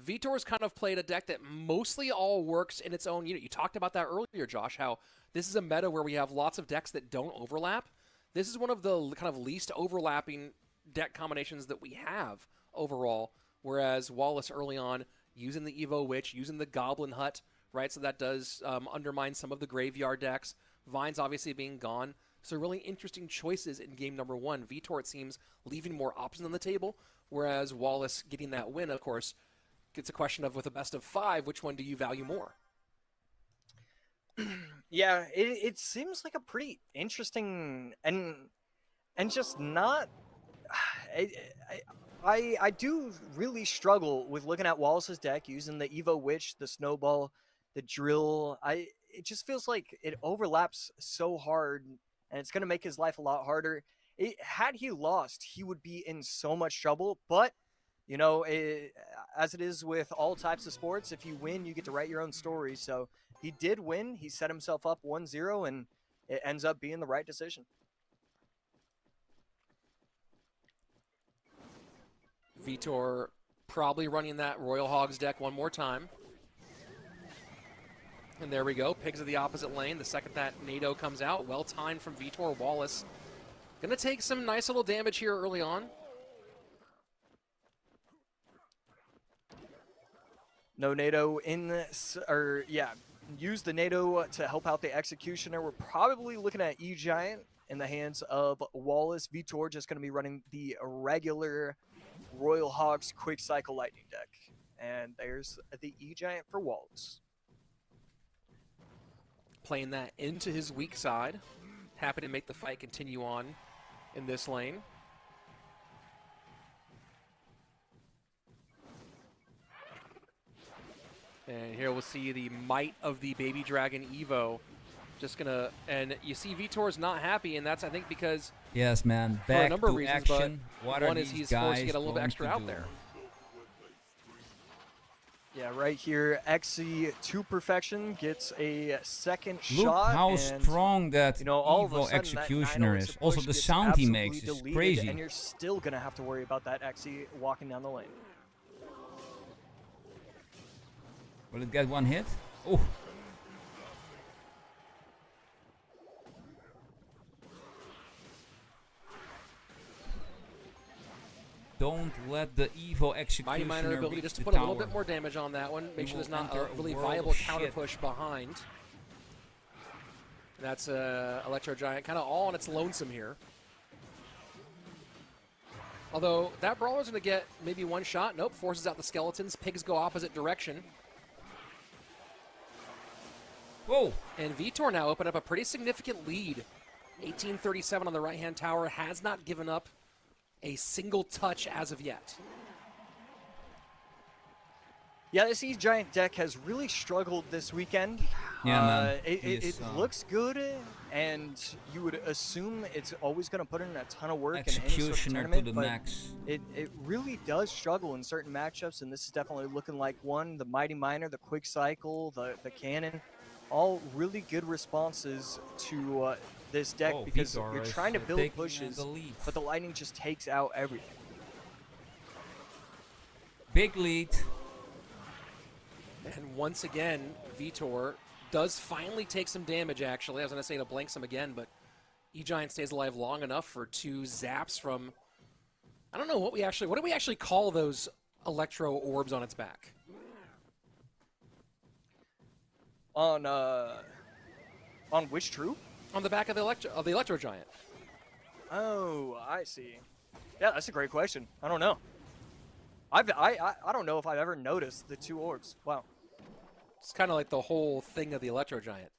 Vitor's kind of played a deck that mostly all works in its own unit. You talked about that earlier, Josh, how this is a meta where we have lots of decks that don't overlap. This is one of the kind of least overlapping deck combinations that we have overall, whereas Wallace early on using the Evo Witch, using the Goblin Hut, right? So that does undermine some of the graveyard decks. Vines obviously being gone. So really interesting choices in game number 1. Vitor, it seems, leaving more options on the table, whereas Wallace getting that win, of course, it's a question of with a best of 5, which one do you value more? Yeah, it seems like a pretty interesting and just not. I do really struggle with looking at Wallace's deck using the Evo Witch, the Snowball, the Drill. It just feels like it overlaps so hard, and it's going to make his life a lot harder. Had he lost, he would be in so much trouble, but you know, as it is with all types of sports, if you win, you get to write your own story. So he did win. He set himself up 1-0, and it ends up being the right decision. Vitor probably running that Royal Hogs deck one more time. And there we go. Pigs of the opposite lane. The second that NATO comes out, well timed from Vitor. Wallace Going to take some nice little damage here early on. No NATO in this, or yeah, use the NATO to help out the Executioner. We're probably looking at E-Giant in the hands of Wallace. Vitor just going to be running the regular Royal Hogs Quick Cycle Lightning deck. And there's the E-Giant for Wallace. Playing that into his weak side. Happy to make the fight continue on in this lane. And here we'll see the might of the Baby Dragon Evo. Just gonna, and you see Vitor's not happy, and that's, I think, because yes, man, for a number of reasons, action. But one is he's forced to get a little bit extra out there. Yeah, right here, Xe to perfection gets a second Look shot. how and, strong that all of a Evo sudden, Executioner that is. Also, the sound he makes is deleted, crazy. And you're still gonna have to worry about that Xe walking down the lane. Will it get one hit? Oh. Don't let the Evo Executioner Mighty Miner ability reach just to the put a tower. little bit more damage on that one. Make sure there's not enter a really a world viable of counter shit. push behind. That's Electro Giant kind of all on its lonesome here. Although that Brawler's going to get maybe one shot. Nope, forces out the Skeletons. Pigs go opposite direction. Whoa! And Vitor now opened up a pretty significant lead. 1837 on the right-hand tower, has not given up a single touch as of yet. Yeah, this E-Giant deck has really struggled this weekend. Yeah, man. It looks good, and you would assume it's always going to put in a ton of work in any sort of Executioner to tournament, the but max. it really does struggle in certain matchups, and this is definitely looking like one. The Mighty Miner, the Quick Cycle, the Cannon, all really good responses to this deck because Vitor you're is, trying to build taking, pushes, the lead. but the Lightning just takes out everything. Big lead. And once again, Vitor does finally take some damage, actually. I was going to say to blank some again, but E-Giant stays alive long enough for two zaps from... I don't know what do we actually call those electro orbs on its back? On which troop? On the back of the Electro Giant. Oh, I see. Yeah, that's a great question. I don't know. I don't know if I've ever noticed the two orbs. Wow. It's kind of like the whole thing of the Electro Giant.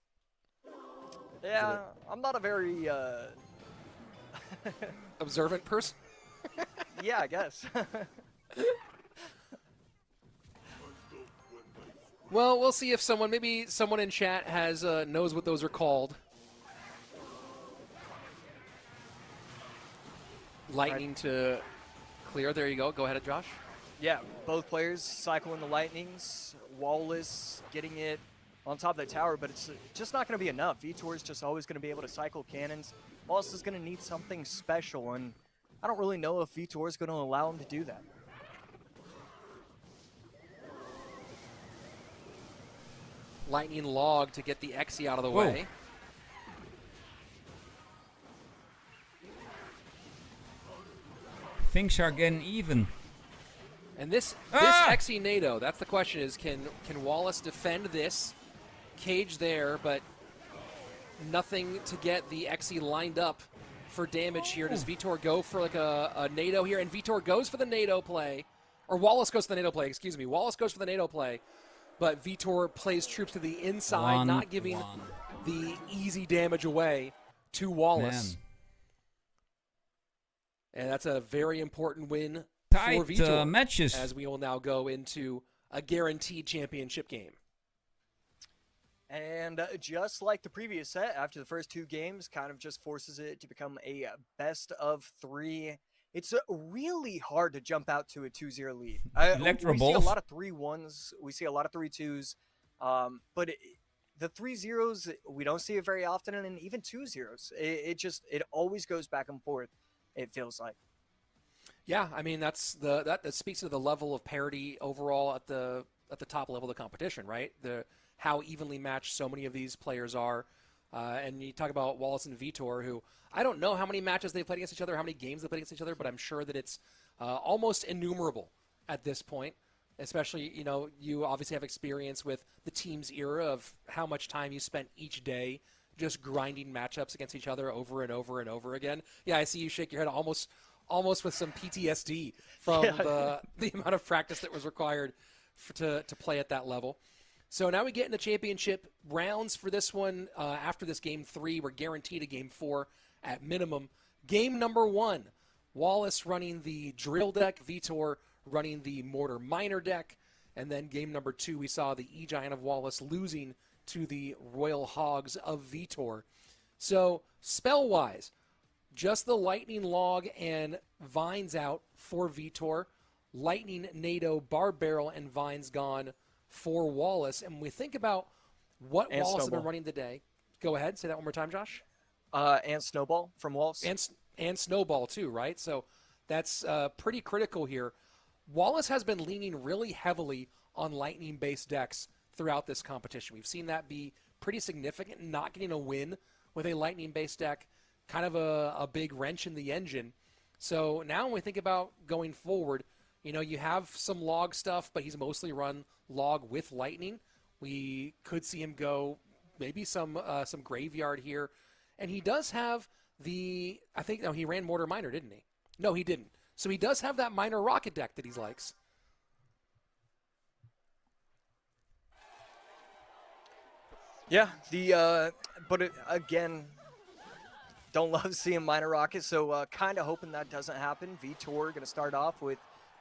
Yeah, I'm not a very Observant person? yeah, I guess. Well, we'll see if maybe someone in chat has knows what those are called. Lightning to clear. There you go. Go ahead, Josh. Yeah, both players cycling the Lightnings. Wallace getting it on top of the tower, but it's just not going to be enough. Vitor is just always going to be able to cycle cannons. Wallace is going to need something special, and I don't really know if Vitor is going to allow him to do that. Lightning log to get the Xe out of the way. Things are getting even. And this Xe NATO, that's the question, is can Wallace defend this? Cage there, but nothing to get the Xe lined up for damage here. Does Vitor go for like a NATO here? And Vitor goes for the NATO play. Or Wallace goes for the NATO play, excuse me. Wallace goes for the NATO play. But Vitor plays troops to the inside, not giving the easy damage away to Wallace. Man. And that's a very important win Tight for Vitor matches. as we will now go into a guaranteed championship game. And just like the previous set, after the first two games, kind of just forces it to become a best of three. It's really hard to jump out to a 2-0 lead. We see a lot of 3-1s. We see a lot of 3-2s. But the 3-0s, we don't see it very often. And even 2-0s, it always goes back and forth, it feels like. Yeah, I mean, that speaks to the level of parity overall at the top level of the competition, right? How evenly matched so many of these players are. And you talk about Wallace and Vitor, who I don't know how many matches they've played against each other, how many games they've played against each other, but I'm sure that it's almost innumerable at this point. Especially, you obviously have experience with the team's era of how much time you spent each day just grinding matchups against each other over and over and over again. Yeah, I see you shake your head almost with some PTSD from the amount of practice that was required to play at that level. So now we get into championship rounds for this one. After this game 3, we're guaranteed a game 4 at minimum. Game number 1, Wallace running the drill deck, Vitor running the mortar miner deck. And then game number 2, we saw the E-Giant of Wallace losing to the Royal Hogs of Vitor. So spell-wise, just the Lightning Log and Vines out for Vitor. Lightning, NATO, Barb Barrel, and Vines gone for Wallace. And when we think about what and Wallace Snowball. has been running today, go ahead, say that one more time, Josh. And Snowball from Wallace. And Snowball too, right? So that's pretty critical here. Wallace has been leaning really heavily on Lightning-based decks throughout this competition. We've seen that be pretty significant, not getting a win with a Lightning-based deck, kind of a big wrench in the engine. So now when we think about going forward, you have some log stuff, but he's mostly run log with Lightning. We could see him go maybe some graveyard here. And he does have he ran Mortar Miner, didn't he? No, he didn't. So he does have that Miner Rocket deck that he likes. Yeah, again, don't love seeing Miner Rocket, so kind of hoping that doesn't happen. Vitor going to start off with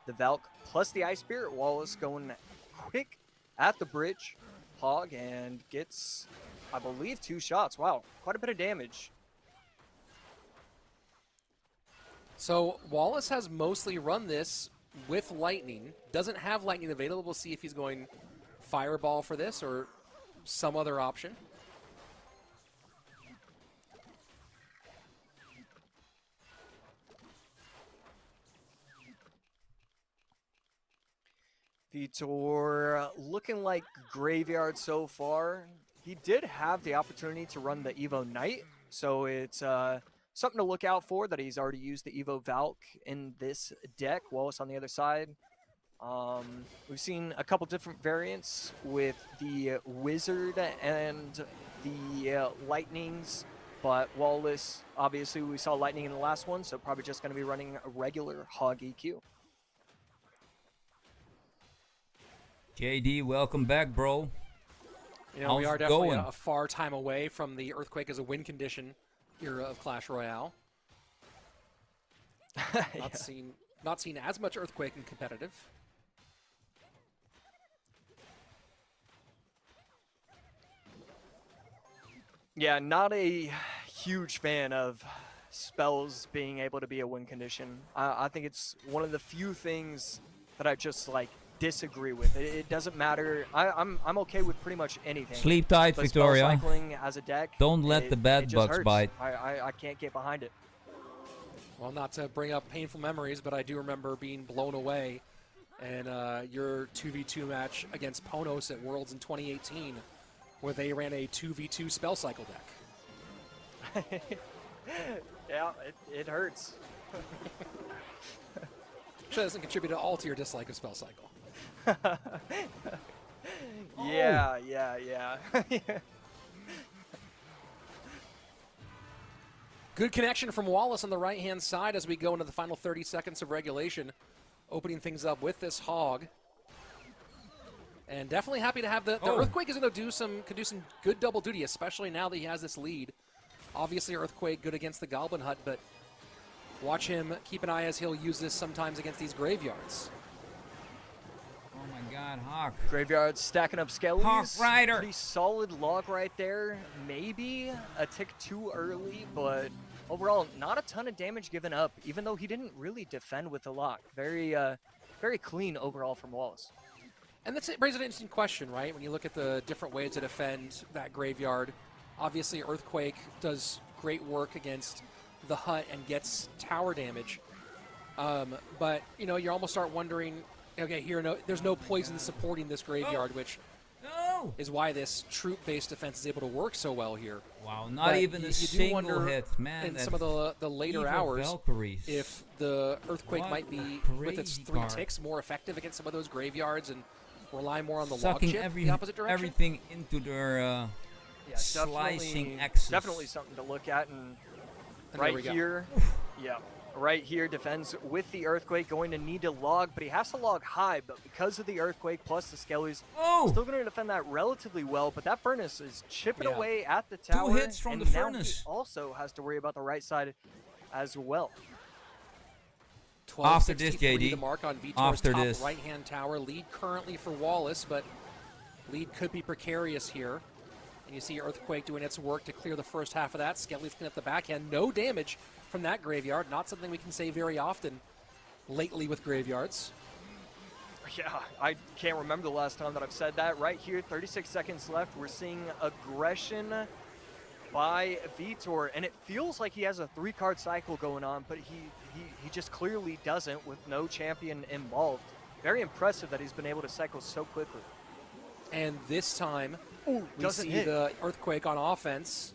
the Valk plus the Ice Spirit. Wallace going quick at the bridge. Hog and gets, I believe, 2 shots. Wow, quite a bit of damage. So Wallace has mostly run this with Lightning. Doesn't have Lightning available. We'll see if he's going Fireball for this or some other option. Vitor looking like graveyard so far. He did have the opportunity to run the Evo Knight, so it's something to look out for that he's already used the Evo Valk in this deck. Wallace on the other side. We've seen a couple different variants with the Wizard and the Lightnings, but Wallace, obviously we saw Lightning in the last one, so probably just going to be running a regular Hog EQ. JD, welcome back, bro. We are definitely a far time away from the Earthquake as a win condition era of Clash Royale. Not seen as much Earthquake in competitive. Yeah, not a huge fan of spells being able to be a win condition. I think it's one of the few things that I just disagree with. It doesn't matter. I'm okay with pretty much anything. Sleep tight, but Victoria. Spell cycling as a deck. Don't let the bad bugs bite. I can't get behind it. Well, not to bring up painful memories, but I do remember being blown away in your 2v2 match against Ponos at Worlds in 2018, where they ran a 2v2 spell cycle deck. Yeah, it hurts. Sure doesn't contribute at all to your dislike of spell cycle. Yeah. Good connection from Wallace on the right-hand side as we go into the final 30 seconds of regulation, opening things up with this Hog. And definitely happy to have the Earthquake is going to could do some good double duty, especially now that he has this lead. Obviously, Earthquake good against the Goblin Hut, but watch him keep an eye as he'll use this sometimes against these graveyards. Oh my God, Hawk. Graveyard stacking up skellies. Hawk Rider. Pretty solid log right there. Maybe a tick too early, but overall, not a ton of damage given up, even though he didn't really defend with the lock. Very clean overall from Wallace. And that's it raises an interesting question, right? When you look at the different ways to defend that graveyard, obviously Earthquake does great work against the hut and gets tower damage. But you almost start wondering, okay, there's no poison supporting this graveyard, which is why this troop-based defense is able to work so well here. Wow, not even a single hit, man. In some of the later hours, if the Earthquake might be, with its 3 ticks, more effective against some of those graveyards and rely more on the log chip the opposite direction. Everything into their slicing axis. Definitely something to look at. And right here, right here, defends with the Earthquake, going to need to log, but he has to log high, but because of the Earthquake plus the Skellies, still going to defend that relatively well, but that Furnace is chipping away at the tower. 2 hits from the Furnace. He also has to worry about the right side as well. After this, JD. The mark on Vitor's top right-hand tower. Lead currently for Wallace, but lead could be precarious here. And you see Earthquake doing its work to clear the first half of that. Skelly's clean up the backhand. No damage from that graveyard. Not something we can say very often lately with graveyards. Yeah, I can't remember the last time that I've said that. Right here, 36 seconds left. We're seeing aggression by Vitor, and it feels like he has a 3-card cycle going on, but he just clearly doesn't with no champion involved. Very impressive that he's been able to cycle so quickly. And this time, we see the Earthquake on offense.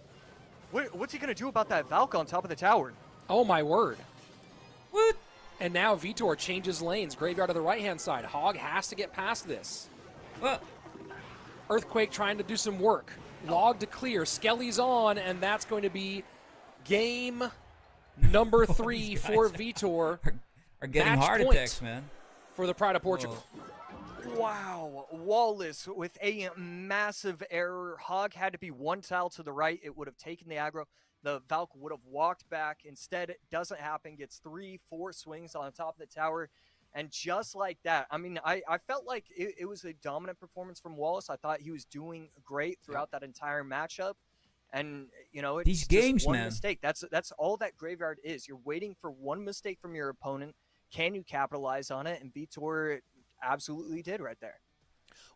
What's he going to do about that Valk on top of the tower? Oh, my word. What? And now Vitor changes lanes. Graveyard to the right-hand side. Hog has to get past this. Earthquake trying to do some work. Log to clear. Skelly's on, and that's going to be game number 3 for Vitor. Are getting heart attacks, man. For the Pride of Portugal. Wow, Wallace with a massive error. Hog had to be 1 tile to the right. It would have taken the aggro. The Valk would have walked back. Instead, it doesn't happen. Gets 3-4 swings on top of the tower. And just like that, I mean, I felt like it was a dominant performance from Wallace. I thought he was doing great throughout that entire matchup. And, you know, it's these games, just one man. mistake. That's all that Graveyard is. You're waiting for one mistake from your opponent. Can you capitalize on it? And Vitor absolutely did right there.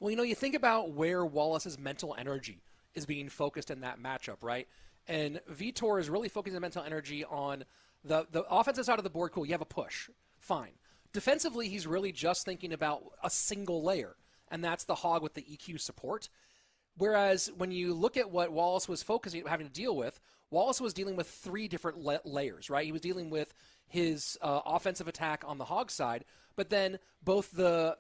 Well, you know, you think about where Wallace's mental energy is being focused in that matchup, right? And Vitor is really focusing mental energy on the offensive side of the board. Cool, you have a push. Fine. Defensively, he's really just thinking about a single layer, and that's the Hog with the EQ support. Whereas when you look at what Wallace was having to deal with, Wallace was dealing with 3 different layers, right? He was dealing with his offensive attack on the Hog side, but then both the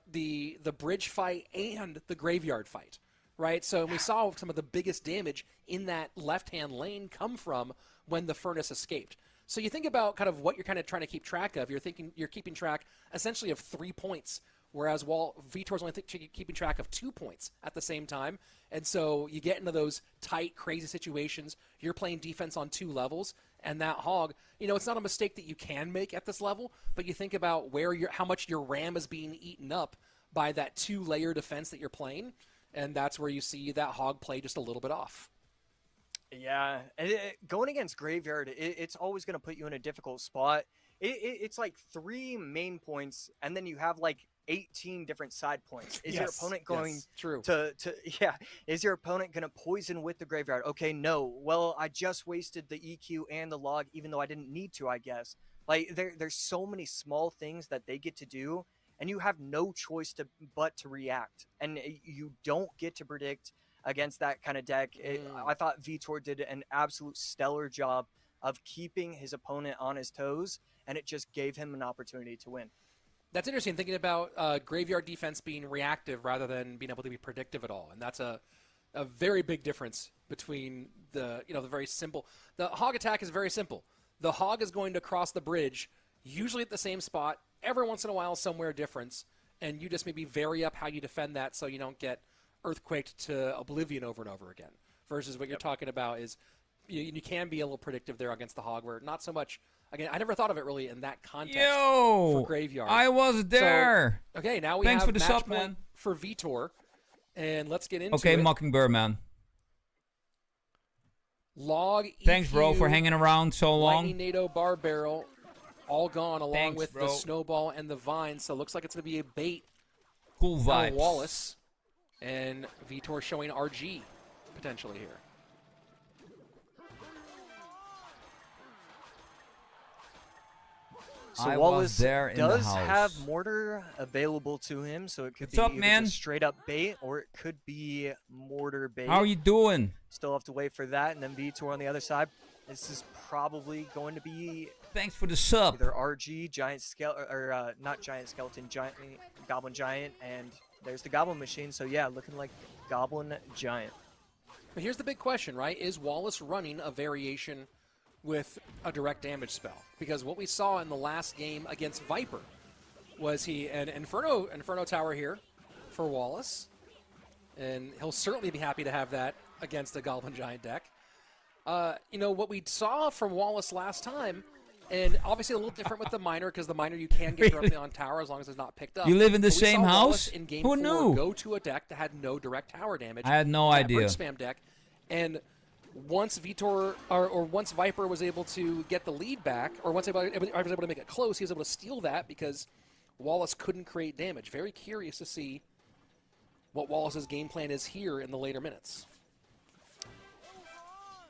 bridge fight and the graveyard fight, right? So we saw some of the biggest damage in that left-hand lane come from when the Furnace escaped. So you think about kind of what you're kind of trying to keep track of. You're keeping track essentially of 3 points, whereas Vitor's only keeping track of 2 points at the same time. And so you get into those tight, crazy situations. You're playing defense on 2 levels, and that Hog, you know, it's not a mistake that you can make at this level, but you think about how much your RAM is being eaten up by that 2-layer defense that you're playing, and that's where you see that Hog play just a little bit off. Yeah, and going against Graveyard, it's always going to put you in a difficult spot. It's like 3 main points, and then you have like 18 different side points. Is your opponent going is your opponent going to poison with the Graveyard? Okay, no. Well, I just wasted the EQ and the log, even though I didn't need to, I guess. Like, there's so many small things that they get to do, and you have no choice but to react. And you don't get to predict against that kind of deck. I thought Vitor did an absolute stellar job of keeping his opponent on his toes, and it just gave him an opportunity to win. That's interesting, thinking about graveyard defense being reactive rather than being able to be predictive at all. And that's a very big difference between the very simple. The Hog attack is very simple. The Hog is going to cross the bridge, usually at the same spot, every once in a while somewhere different, and you just maybe vary up how you defend that so you don't get earthquaked to oblivion over and over again. Versus what you're talking about is you can be a little predictive there against the Hog, where not so much. Again, I never thought of it really in that context for Graveyard. I was there. So, okay, now we have for the match sub, point man. For Vitor, and let's get into it. Okay, Mockingbird, man. Log. Thanks, EQ, bro, for hanging around so long. Lightning NATO Bar Barrel, all gone along Thanks, with bro. the Snowball and the Vine. So it looks like it's going to be a bait Cool for vibes. Wallace, and Vitor showing RG potentially here. So Wallace does have mortar available to him, so it could be just straight up bait, or it could be mortar bait. How are you doing? Still have to wait for that, and then Vitor on the other side. This is probably going to be. Thanks for the sub. Either RG, giant skeleton, or not giant skeleton, giant goblin giant, and there's the goblin machine. So yeah, looking like goblin giant. But here's the big question, right? Is Wallace running a variation with a direct damage spell? Because what we saw in the last game against Viper was an Inferno Tower here for Wallace, and he'll certainly be happy to have that against a Goblin Giant deck. You know, what we saw from Wallace last time, and obviously a little different with the Miner, because the Miner you can get directly on tower as long as it's not picked up. You live in the same house? In game Who 4 knew? Go to a deck that had no direct tower damage. I had no idea. Brick spam deck, and once Vitor or once Viper was able to get the lead back, or once I was able to make it close, he was able to steal that because Wallace couldn't create damage. Very curious to see what Wallace's game plan is here in the later minutes.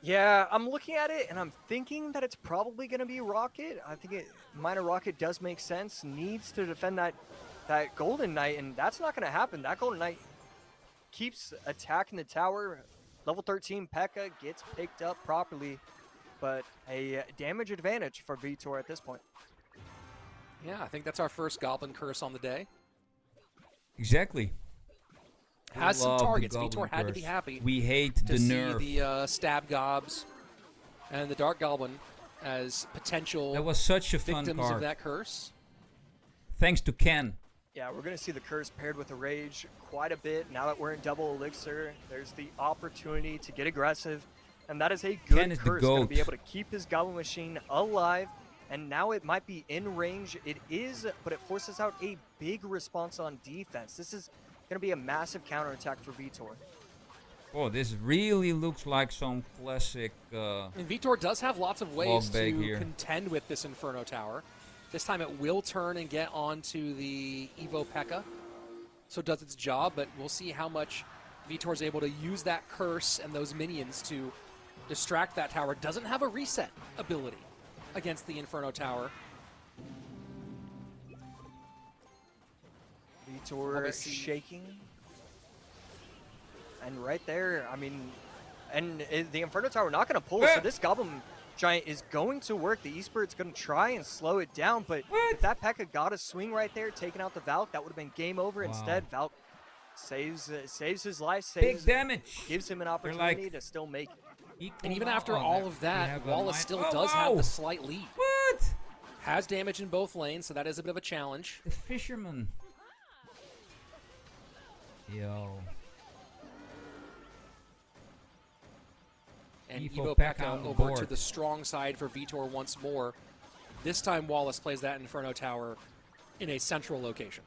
Yeah, I'm looking at it and I'm thinking that it's probably going to be Rocket. I think Miner Rocket does make sense. Needs to defend that Golden Knight, and that's not going to happen. That Golden Knight keeps attacking the tower. Level 13 P.E.K.K.A gets picked up properly, but a damage advantage for Vitor at this point. Yeah, I think that's our first Goblin Curse on the day. Exactly. Has some targets. Vitor had to be happy. We hate the nerf. See the Stab Gobs and the Dark Goblin as potential that was such a fun victims card. of that curse. Thanks to Ken. Yeah, we're going to see the curse paired with a rage quite a bit. Now that we're in double elixir, there's the opportunity to get aggressive, and that is a good curse. Going to be able to keep his Goblin Machine alive, and now it might be in range. It is, but it forces out a big response on defense. This is going to be a massive counterattack for Vitor. Oh, this really looks like some classic. And Vitor does have lots of ways to contend with this Inferno Tower. This time it will turn and get onto the Evo P.E.K.K.A. So it does its job, but we'll see how much Vitor is able to use that curse and those minions to distract that tower. Doesn't have a reset ability against the Inferno Tower. Vitor shaking. And right there, I mean, and the Inferno Tower not going to pull, so this Goblin Giant is going to work. The Esport's going to try and slow it down, but if that P.E.K.K.A got a swing right there, taking out the Valk, that would have been game over. Wow. Instead, Valk saves his life, big damage, gives him an opportunity to still make it. And even after all of that, Wallace still does have the slight lead. What? Has damage in both lanes, so that is a bit of a challenge. The Fisherman. Yo. And Evo P.E.K.K.A over to the strong side for Vitor once more. This time Wallace plays that Inferno Tower in a central location.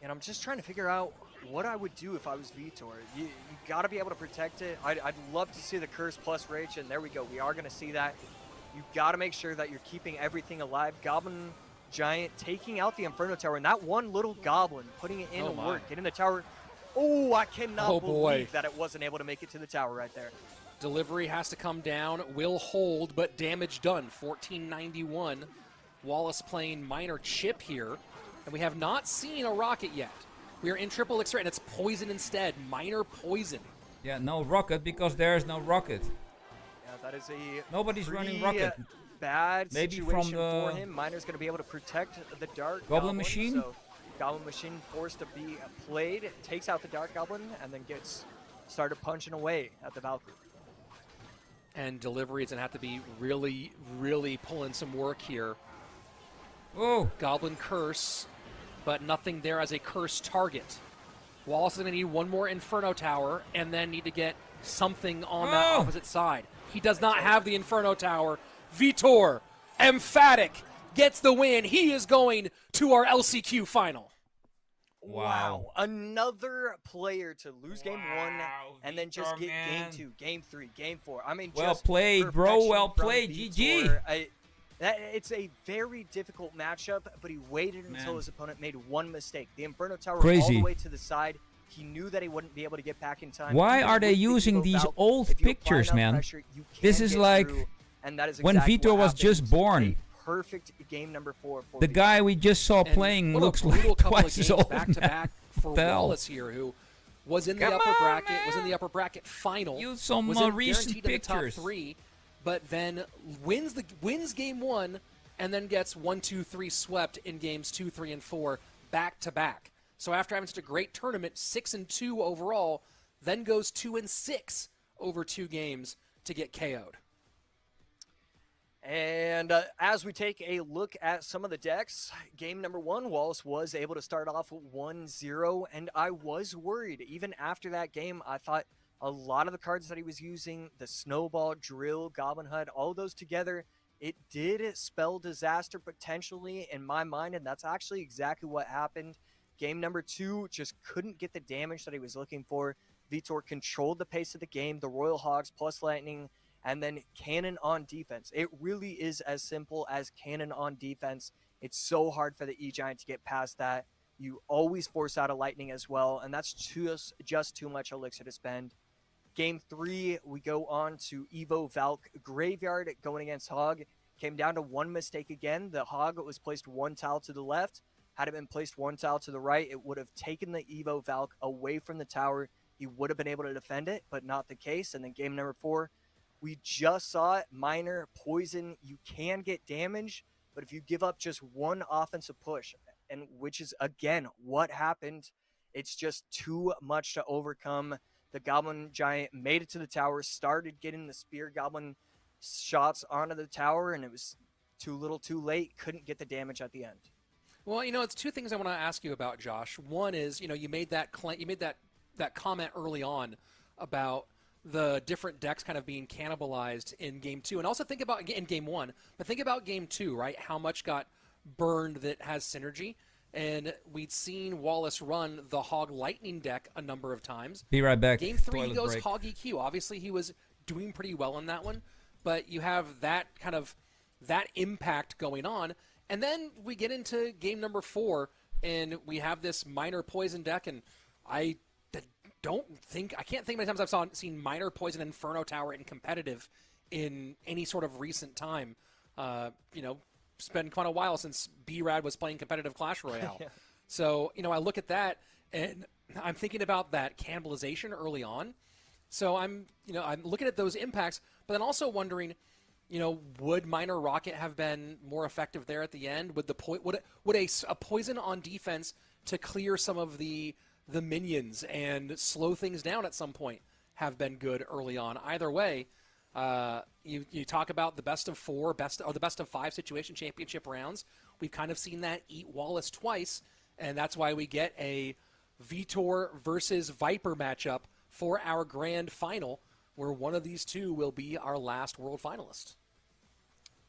And I'm just trying to figure out what I would do if I was Vitor. You got to be able to protect it. I'd love to see the Curse plus Rage, and there we go. We are going to see that. You got to make sure that you're keeping everything alive. Goblin Giant taking out the Inferno Tower, and that one little Goblin putting it in to work, getting the tower. Oh, I cannot believe that it wasn't able to make it to the tower right there. Delivery has to come down, will hold, but damage done. 1491. Wallace playing minor chip here, and we have not seen a rocket yet. We are in triple elixir, and it's poison instead. Minor poison. Yeah, no rocket because there is no rocket. Yeah, that is a nobody's running rocket. Bad maybe situation from the for him. Miner's going to be able to protect the Dark Goblin Machine. So Goblin Machine forced to be played, takes out the Dark Goblin, and then gets started punching away at the Valkyrie. And delivery is going to have to be really, really pulling some work here. Oh, Goblin Curse, but nothing there as a curse target. Wallace is going to need one more Inferno Tower and then need to get something on that opposite side. He does not have the Inferno Tower. Vitor, emphatic, gets the win. He is going to our LCQ final. Wow. Another player to lose game one and then just get game two, game three, game four. I mean, well just played, bro. Well played. GG. It's a very difficult matchup, but he waited until his opponent made one mistake. The Inferno Tower all the way to the side. He knew that he wouldn't be able to get back in time. Why are they using these old pictures, man? This is like when Vitor was just born. perfect game number 4 for the guy we just saw playing looks like twice as old. Back to back for Wallace here, who was in the upper bracket, man. was in the upper bracket final. Use some was recent guaranteed in the pictures. top 3, but then wins game 1, and then gets 1, 2, 3 swept in games 2, 3, and 4 back to back. So after having such a great tournament, 6-2 overall, then goes 2-6 over 2 games to get KO'd. And as we take a look at some of the decks, game number 1, Wallace was able to start off 1-0, and I was worried. Even after that game, I thought a lot of the cards that he was using, the Snowball, Drill, Goblin Hut, all those together, it did spell disaster potentially in my mind, and that's actually exactly what happened. Game number 2 just couldn't get the damage that he was looking for. Vitor controlled the pace of the game, the Royal Hogs plus Lightning, and then Cannon on defense. It really is as simple as Cannon on defense. It's so hard for the E-Giant to get past that. You always force out a Lightning as well, and that's just too much elixir to spend. Game 3, we go on to Evo Valk Graveyard going against Hog. Came down to one mistake again. The Hog was placed 1 tile to the left. Had it been placed 1 tile to the right, it would have taken the Evo Valk away from the tower. He would have been able to defend it, but not the case. And then game number 4, we just saw it. Minor poison. You can get damage, but if you give up just 1 offensive push, and which is, again, what happened, it's just too much to overcome. The Goblin Giant made it to the tower, started getting the Spear Goblin shots onto the tower, and it was too little too late. Couldn't get the damage at the end. Well, it's 2 things I want to ask you about, Josh. One is, you made that comment early on about the different decks kind of being cannibalized in game 2, and also think about in game 1, but think about game 2, right? How much got burned that has synergy, and we'd seen Wallace run the Hog Lightning deck a number of times. Be right back. Game 3 Toilet goes break. Hog EQ. Obviously, he was doing pretty well in that one, but you have that impact going on, and then we get into game number 4, and we have this Minor Poison deck, and I can't think many times I've seen Minor Poison Inferno Tower in competitive in any sort of recent time. It's been quite a while since B-Rad was playing competitive Clash Royale. Yeah. So, I look at that, and I'm thinking about that cannibalization early on. So I'm looking at those impacts, but then also wondering, would Minor Rocket have been more effective there at the end? Would a poison on defense to clear some of the minions and slow things down at some point have been good early on? Either way, you talk about the best of 4, the best of 5 situation championship rounds. We've kind of seen that eat Wallace twice, and that's why we get a Vitor versus Viper matchup for our grand final, where one of these 2 will be our last world finalist.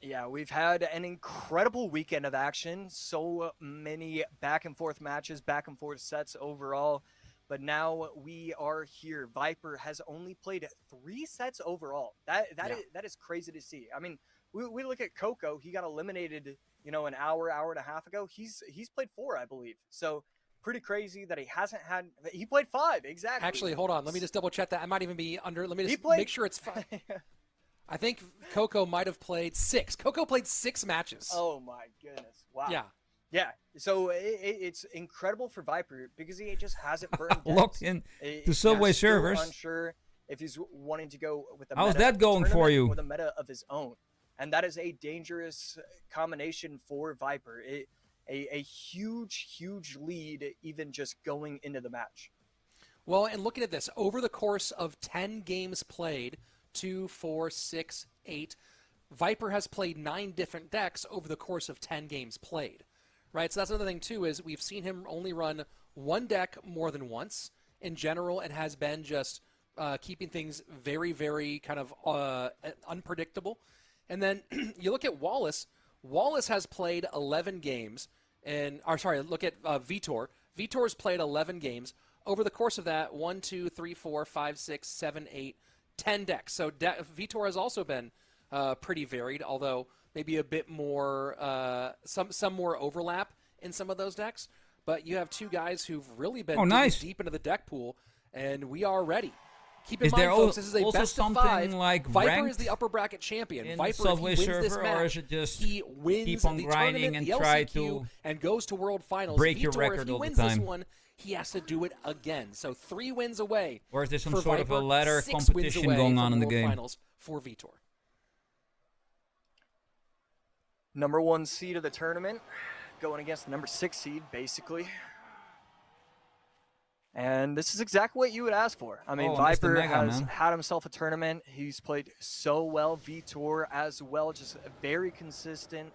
Yeah, we've had an incredible weekend of action. So many back and forth matches, back and forth sets overall. But now we are here. Viper has only played 3 sets overall. That is crazy to see. I mean, we look at Coco. He got eliminated, an hour and a half ago. He's played 4, I believe. So pretty crazy that he hasn't had. He played 5 exactly. Actually, hold on. Let me just double check that. I might even be under. Let me just make sure it's 5. I think Coco might have played 6. Coco played 6 matches. Oh my goodness! Wow. Yeah. Yeah. So it's incredible for Viper because he just hasn't burned. Locked in the Subway servers. Unsure if he's wanting to go with a How's meta that going for you? With a meta of his own, and that is a dangerous combination for Viper. A huge lead, even just going into the match. Well, and looking at this, over the course of 10 games played, 2, 4, 6, 8, Viper has played 9 different decks over the course of 10 games played, right? So that's another thing, too, is we've seen him only run 1 deck more than once. In general, it has been just keeping things very, very kind of unpredictable. And then you look at Wallace. Wallace has played 11 games. Look at Vitor. Vitor's played 11 games. Over the course of that, 1, 2, 3, 4, 5, 6, 7, 8, 10 decks. So Vitor has also been pretty varied, although maybe a bit more, some more overlap in some of those decks. But you have 2 guys who've really been deep into the deck pool, and we are ready. Keep in mind, folks, this is a best of 5. Like Viper is the upper bracket champion. In Viper, Subway if he wins server, this match, or is it just he wins keep on the grinding tournament, and the try LCQ, to and goes to World Finals. break Vitor, your record if he all the wins this time? one, he has to do it again. So 3 wins away. Or is there some for sort Viper, of a ladder 6 wins competition away going from on in the World game? Finals for Vitor. Number 1 seed of the tournament, going against the number 6 seed, basically. And this is exactly what you would ask for. I mean, Viper has had himself a tournament. He's played so well. Vitor as well, just very consistent.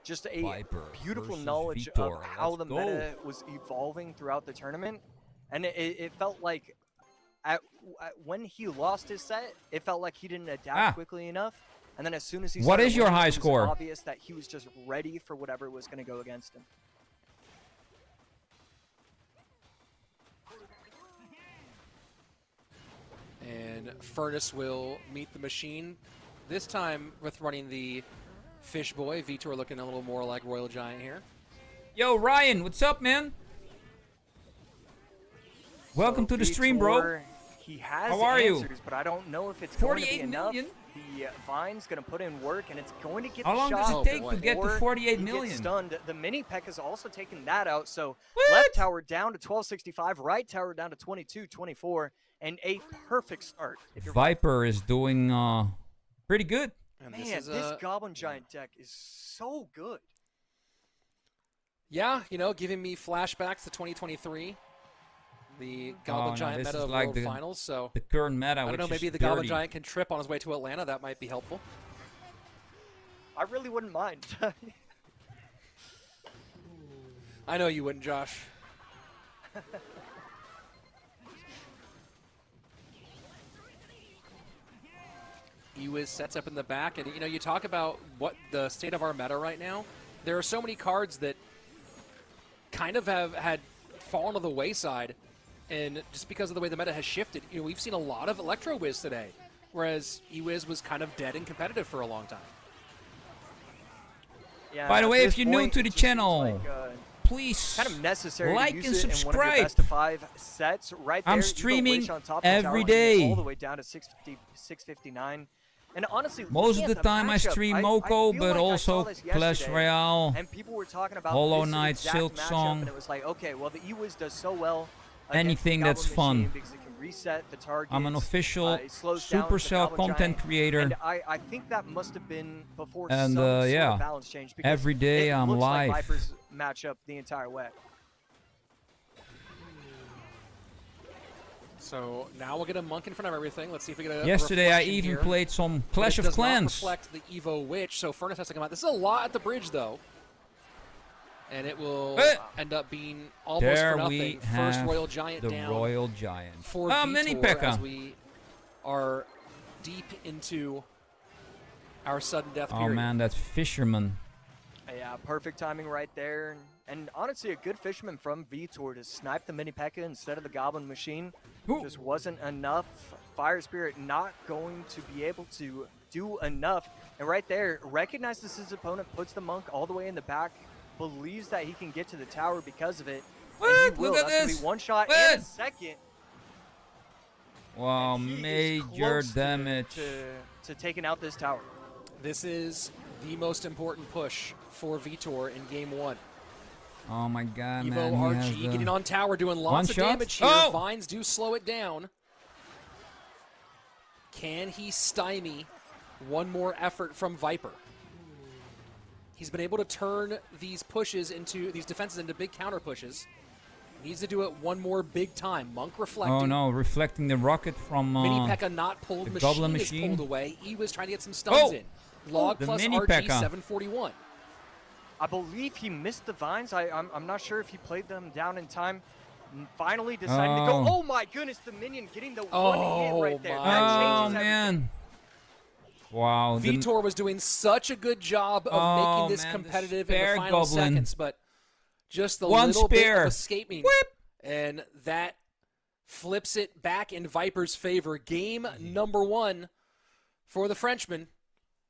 Just a Viper beautiful versus knowledge Vitor. of how Let's the go. meta was evolving throughout the tournament. And it felt like when he lost his set, it felt like he didn't adapt quickly enough. And then as soon as he What is your winning, high it was score? obvious that he was just ready for whatever was going to go against him. And Furnace will meet the machine. This time with running the Fish Boy. Vitor looking a little more like Royal Giant here. Yo, Ryan, what's up, man? Welcome to the stream, bro. He has How are answers, you? but I don't know if it's going to be 48 enough. million? The Vine's going to put in work, and it's going to get How the long shot. does it take to get to or 48 he million? gets stunned. The mini Peck has also taken that out, so What? left tower down to 1265, right tower down to 2224, and a perfect start. If you're Viper is doing pretty good. And Man, this, is, this Goblin Giant deck is so good. yeah, you know, giving me flashbacks to 2023. The Goblin Giant this meta is of like World the- Finals, so The current meta, I don't which know, is maybe the dirty. Goblin Giant can trip on his way to Atlanta. That might be helpful. I really wouldn't mind. I know you wouldn't, Josh. Ewiz sets up in the back, and you know, you talk about what the state of our meta right now. There are so many cards that kind of have had fallen to the wayside, and just because of the way the meta has shifted, you know, we've seen a lot of Electro Wiz today, whereas Ewiz was kind of dead and competitive for a long time. Yeah, By the at way, this if you're new point, to it the just seems channel, like, please kind of necessary like to use and it in one of your subscribe. best of 5 sets. Right there, I'm Evo streaming Wish on top of the tower, every hitting it day. all the way down to 659. And honestly, Most looking of the at time I matchup, stream I Moko, feel but like I also saw this Clash yesterday, Royale. and people were talking about Hollow this Knight, exact Silk matchup, Song. and it was like, okay, well, the Ewiz does so well against Anything the that's Goblin Machine fun. because it can reset the target. I'm an official it slows down the Supercell Goblin content Giant, creator. And I think that must have been before And, some sort yeah, of balance change. Because every day it I'm looks live. Like Viper's matchup the entire way. So now we'll get a monk in front of everything. Let's see if we get a Yesterday I reflection even here. played some But Clash it of does not Clans. reflect the Evo Witch, so Furnace has to come out. This is a lot at the bridge, though. And it will end up being almost There for nothing. we First have Royal Giant the down Royal Giant. for Mini Vitor P.E.K.K.A. as we are deep into our sudden death Oh period. man, that's Fisherman. Yeah, perfect timing right there. And honestly, a good fisherman from Vitor to snipe the mini P.E.K.K.A. instead of the Goblin Machine. Ooh. Just wasn't enough. Fire Spirit not going to be able to do enough. And right there, recognizes his opponent, puts the monk all the way in the back, believes that he can get to the tower because of it. What? And he will. Look at That's gonna this. be one shot What? and a second. Wow, And he is major close damage. to taking out this tower. This is the most important push for Vitor in game 1. Oh my god, Evo man. RG He has the... getting on tower, doing lots One of shot? damage here. Oh! Vines do slow it down. Can he stymie one more effort from Viper? He's been able to turn these pushes into these defenses into big counter pushes. Needs to do it one more big time. Monk reflecting. Oh no, reflecting the rocket from Mini P.E.K.K.A. not pulled. the Machine Goblin is Machine. pulled away. He was trying to get some stuns in. Log the plus Mini RG P.E.K.K.A. 741. I believe he missed the vines. I'm not sure if he played them down in time. Finally decided to go. Oh my goodness, the minion getting the one hit right there. my That Oh changes everything. man. Wow. the- Vitor was doing such a good job of Oh, making this man, the competitive in spare the final goblin. seconds, but just the One little spare. bit of escaping. Whip. And that flips it back in Viper's favor. Game number 1 for the Frenchman.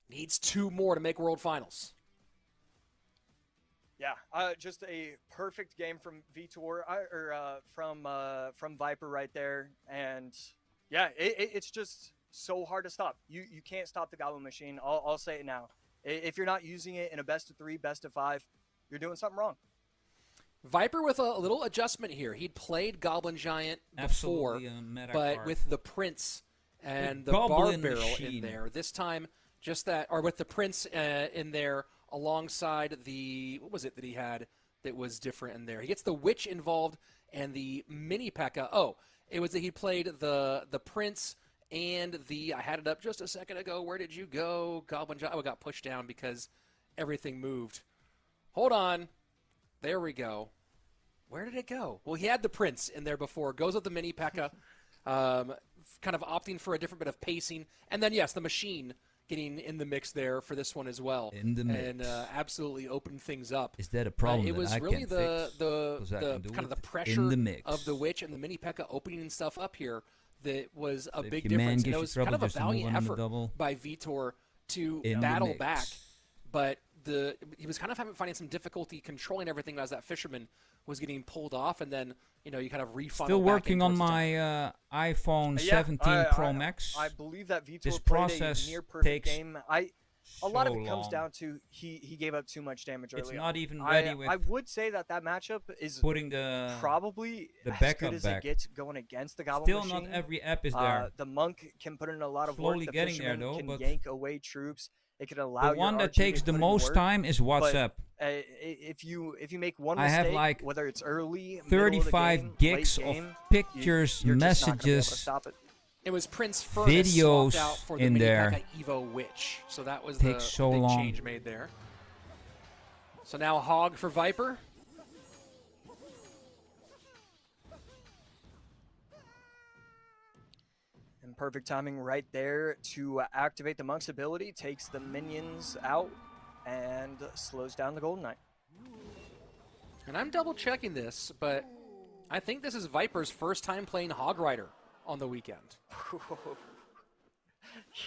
Needs 2 more to make World Finals. Yeah, just a perfect game from Vitor from Viper right there, and Yeah, it's just so hard to stop. You can't stop the Goblin Machine. I'll say it now. If you're not using it in a best of 3, best of 5, you're doing something wrong. Viper with a little adjustment here. He'd played Goblin Giant before, but card. with the Prince and the Goblin Bar Barrel Machine. in there. This time, just that, or with the Prince in there alongside the, what was it that he had that was different in there? He gets the Witch involved and the Mini P.E.K.K.A. Oh, it was that he played the Prince and the, I had it up just a second ago. Where did you go? Goblin Giant. Oh, it got pushed down because everything moved. Hold on. There we go. Where did it go? Well, he had the Prince in there before. Goes with the Mini P.E.K.K.A. Kind of opting for a different bit of pacing. And then, yes, the Machine getting in the mix there for this one as well. In the mix. And absolutely opened things up. Is that a problem It was that I really can the fix? kind of the pressure in the mix. of the Witch and the Mini P.E.K.K.A. opening stuff up here that was a So big if your man difference. And gives it you was trouble, kind of a just move valiant on to the effort double. by Vitor to In the battle mix. back. But he was kind of finding some difficulty controlling everything as that Fisherman was getting pulled off, and then you kind of refunnel. Still back working on into my iPhone Yeah, 17 Pro Max. I believe that Vitor This played process a near perfect takes game. A lot of so it comes long. down to he gave up too much damage early It's on. not even ready with I would say that matchup is putting the probably the as backup good as back. it gets going against the Goblin Still Machine. not every app is there. The Monk can put in a lot of Slowly work. The getting there, Fisherman though, can but yank away troops. It can allow The one your that RG takes to the put in most work, time is WhatsApp. but, if you make one I have, mistake, like, whether it's early, 35 middle of the game, gigs late of game, pictures, you're just not gonna be able to messages. stop it. It was Prince Furnace Videos swapped out for the in Mini there. P.E.K.K.A. Evo Witch. So that was Takes the so big long. change made there. So now Hog for Viper. And perfect timing right there to activate the Monk's ability, takes the minions out, and slows down the Golden Knight. And I'm double checking this, but I think this is Viper's first time playing Hog Rider on the weekend.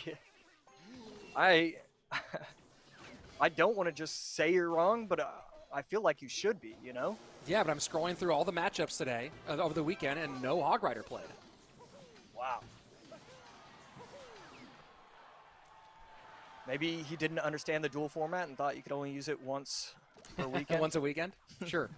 Yeah. I don't want to just say you're wrong, but I feel like you should be, Yeah, but I'm scrolling through all the matchups today, over the weekend, and no Hog Rider played. Wow. Maybe he didn't understand the dual format and thought you could only use it once per weekend. Once a weekend? Sure.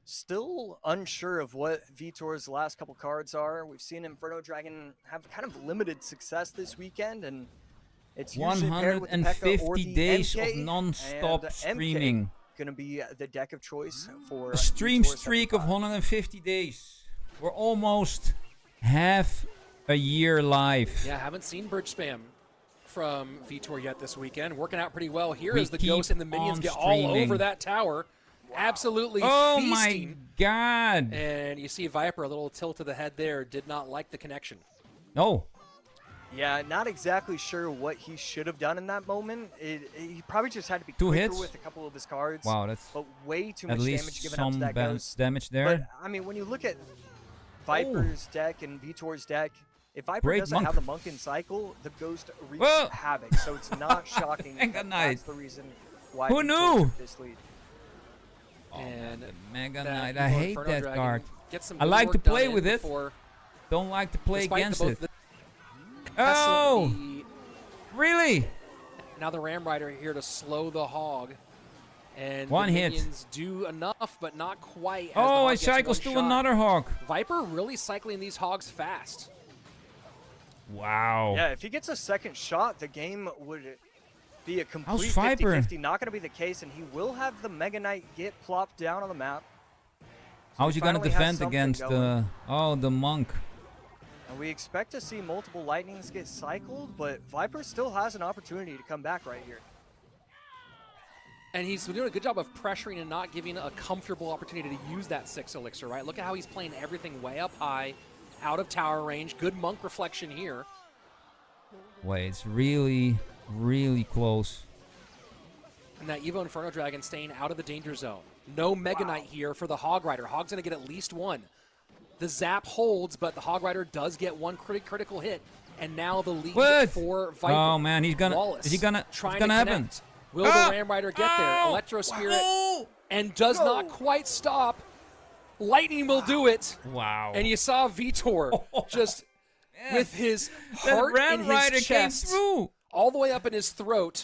Still unsure of what Vitor's last couple cards are. We've seen Inferno Dragon have kind of limited success this weekend, and it's usually paired with the P.E.K.K.A. or 150 the days of MK, non-stop and streaming. MK gonna be the deck of choice for A stream Vitor streak of 75. 150 days. We're almost half a year live. Yeah, haven't seen Bridge Spam from Vitor yet this weekend. Working out pretty well here We as the keep Ghost and the minions on get all streaming. over that tower. Absolutely Oh feasting. my god. And you see Viper, a little tilt to the head there, did not like the connection. No. Yeah, not exactly sure what he should have done in that moment. He probably just had to be Two quicker hits? with a couple of his cards. Wow, that's But way too at much least damage given up to some that Ghost. damage there. But, I mean, when you look at Viper's deck and Vitor's deck, if Viper Great doesn't monk. have the Monk in cycle, the Ghost wreaks Whoa! havoc. So it's not shocking Mega that Knight. that's the reason why Who Vitor knew? took this lead. And Mega that Knight. Evo I hate Inferno that Dragon card. gets some I good like work to done play in with it. before- Don't like to play despite against both it. the Oh, the- really? now the Ram Rider here to slow the Hog. And One the hit. minions do enough, but not quite. As the Oh, Hog I gets cycles one to shot. another hawk. Viper really cycling these Hogs fast. Wow. Yeah, if he gets a second shot, the game would be a complete Viper? 50-50. Not going to be the case, and he will have the Mega Knight get plopped down on the map. How's he gonna finally has defend something against going. the monk? And we expect to see multiple Lightnings get cycled, but Viper still has an opportunity to come back right here. And he's doing a good job of pressuring and not giving a comfortable opportunity to use that 6 elixir, right? Look at how he's playing everything way up high, out of tower range. Good monk reflection here. Wait, it's really, really close. And that Evo Inferno Dragon staying out of the danger zone. No Mega Knight here for the Hog Rider. Hog's going to get at least one. The zap holds, but the Hog Rider does get one critical hit. And now the lead What? for Viper. Oh man, he's gonna. Wallace Is he gonna? trying It's gonna to happen. connect. Will Ah! the Ram Rider get there? Oh! Electro Spirit Oh! and does not quite stop. Lightning will do it. Wow. And you saw Vitor just with his heart in his chest, all the way up in his throat,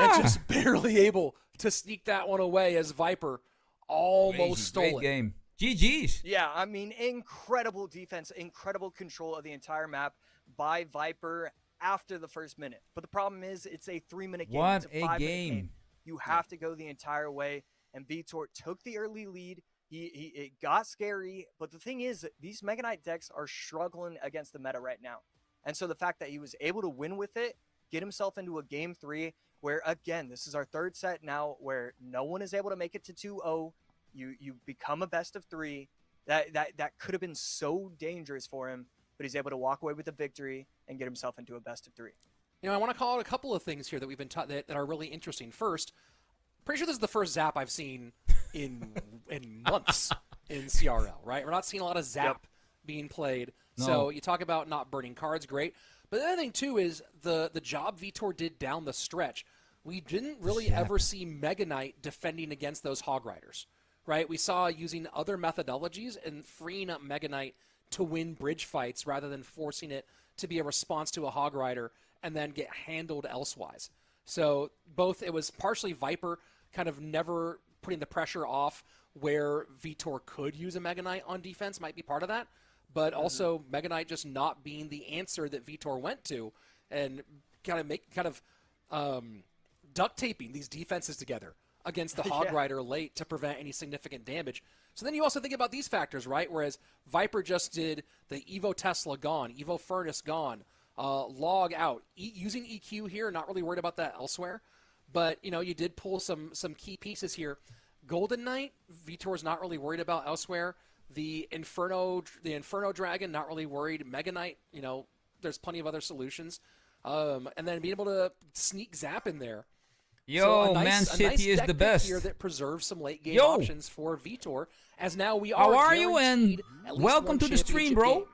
and just barely able to sneak that one away as Viper almost stole it. Great game. GG's. Yeah, I mean, incredible defense, incredible control of the entire map by Viper after the first minute. But the problem is it's a 3-minute game. What it's a 5-minute game. You have Yeah. to go the entire way, and Vitor took the early lead. It got scary, but the thing is, these Mega Knight decks are struggling against the meta right now. And so the fact that he was able to win with it, get himself into a game 3, where, again, this is our third set now where no one is able to make it to 2-0. You become a best of 3. That could have been so dangerous for him, but he's able to walk away with a victory and get himself into a best of 3. You know, I want to call out a couple of things here that we've been taught that are really interesting. First, pretty sure this is the first Zap I've seen in months in CRL, right? We're not seeing a lot of Zap being played. No. So you talk about not burning cards, great. But the other thing, too, is the job Vitor did down the stretch. We didn't really ever see Mega Knight defending against those Hog Riders, right? We saw using other methodologies and freeing up Mega Knight to win bridge fights rather than forcing it to be a response to a Hog Rider and then get handled elsewise. So both, it was partially Viper kind of never putting the pressure off where Vitor could use a Mega Knight on defense might be part of that, but also Mega Knight just not being the answer that Vitor went to and kind of duct taping these defenses together against the Hog Rider late to prevent any significant damage. So then you also think about these factors, right? Whereas Viper just did the Evo Tesla gone, Evo Furnace gone, log out, using EQ here, not really worried about that elsewhere. But, you know, you did pull some key pieces here. Golden Knight, Vitor's not really worried about elsewhere. The Inferno Dragon, not really worried. Mega Knight, you know, there's plenty of other solutions. And then being able to sneak Zap in there. Yo, Man City is the best. Here that preserves some late game options for Vitor, as now we are. How are you? And welcome to the stream, bro. Game.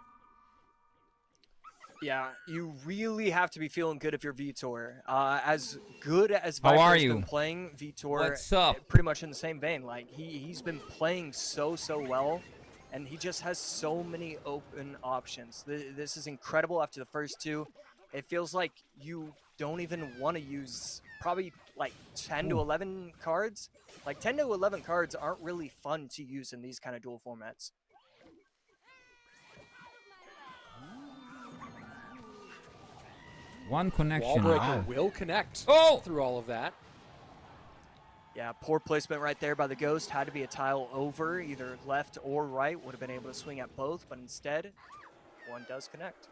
Yeah, you really have to be feeling good if you're Vitor. As good as How are Viper's you? been playing, Vitor, What's up? pretty much in the same vein. Like he's been playing so well, and he just has so many open options. This is incredible after the first 2. It feels like you don't even want to use probably like 10 to 11 cards. Like 10 to 11 cards aren't really fun to use in these kind of duel formats. One connection. Wallbreaker will connect through all of that. Yeah, poor placement right there by the Ghost. Had to be a tile over, either left or right. Would have been able to swing at both, but instead, one does connect.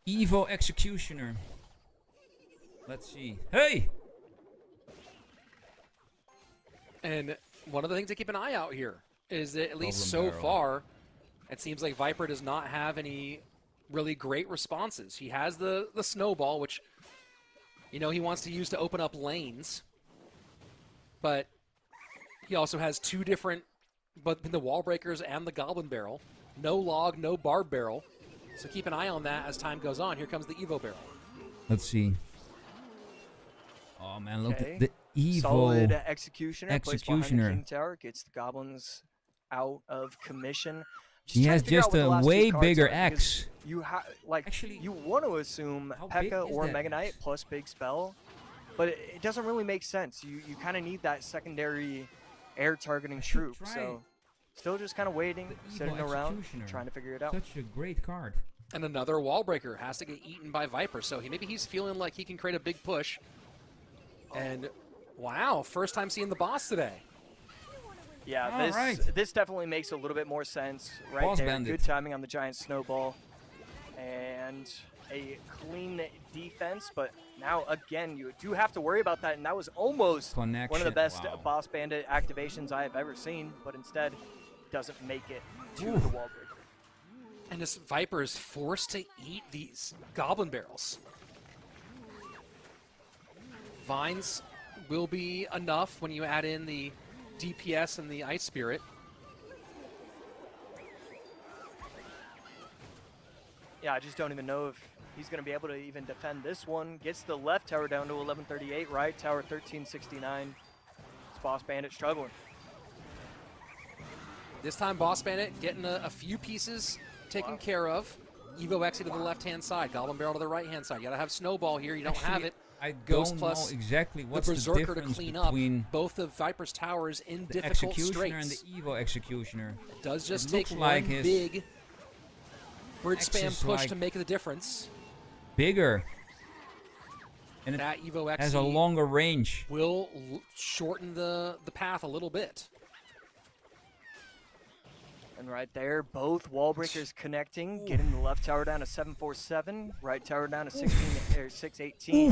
Evo Executioner. Let's see. Hey! And one of the things to keep an eye out here is that at least Goblin so barrel. far, it seems like Viper does not have any really great responses. He has the snowball, which, you know, he wants to use to open up lanes. But he also has 2 different, but the wall breakers and the goblin barrel. No log, no barb barrel. So keep an eye on that as time goes on. Here comes the Evo barrel. Let's see. Oh man, look at the Evo. Solid executioner. Placed behind the Executioner. King Tower. Gets the goblins out of commission. He has just a way bigger X. You you want to assume P.E.K.K.A. or that? Mega Knight plus big spell, but it doesn't really make sense. You kind of need that secondary air targeting troop. try So still just kind of waiting, the sitting Evo around, Executioner. trying to figure it out. Such a great card. And another wall breaker has to get eaten by Viper. So maybe he's feeling like he can create a big push. And wow, first time seeing the boss today. Yeah, this definitely makes a little bit more sense right Boss there. bandit. Good timing on the giant snowball. And a clean defense, but now again you do have to worry about that, and that was almost one of the Connection, best wow. boss bandit activations I have ever seen, but instead doesn't make it to the wall breaker. And this Viper is forced to eat these goblin barrels. Vines will be enough when you add in the DPS and the Ice Spirit. Yeah, I just don't even know if he's going to be able to even defend this one. Gets the left tower down to 1138, right tower 1369. It's Boss Bandit struggling. This time, Boss Bandit getting a few pieces taken care of. Evo exit to the left-hand side, Goblin Barrel to the right-hand side. You got to have Snowball here. You don't have it. I don't know exactly what's the Berserker difference to clean between up both of Viper's towers in the difficult Executioner straights. and the Evo Executioner. It does just It take looks one like his big bridge X spam is push like to make the difference. Bigger. And it That Evo X has a longer range. will shorten the path a little bit. And right there, both wall breakers connecting, getting the left tower down to 747, right tower down to 618.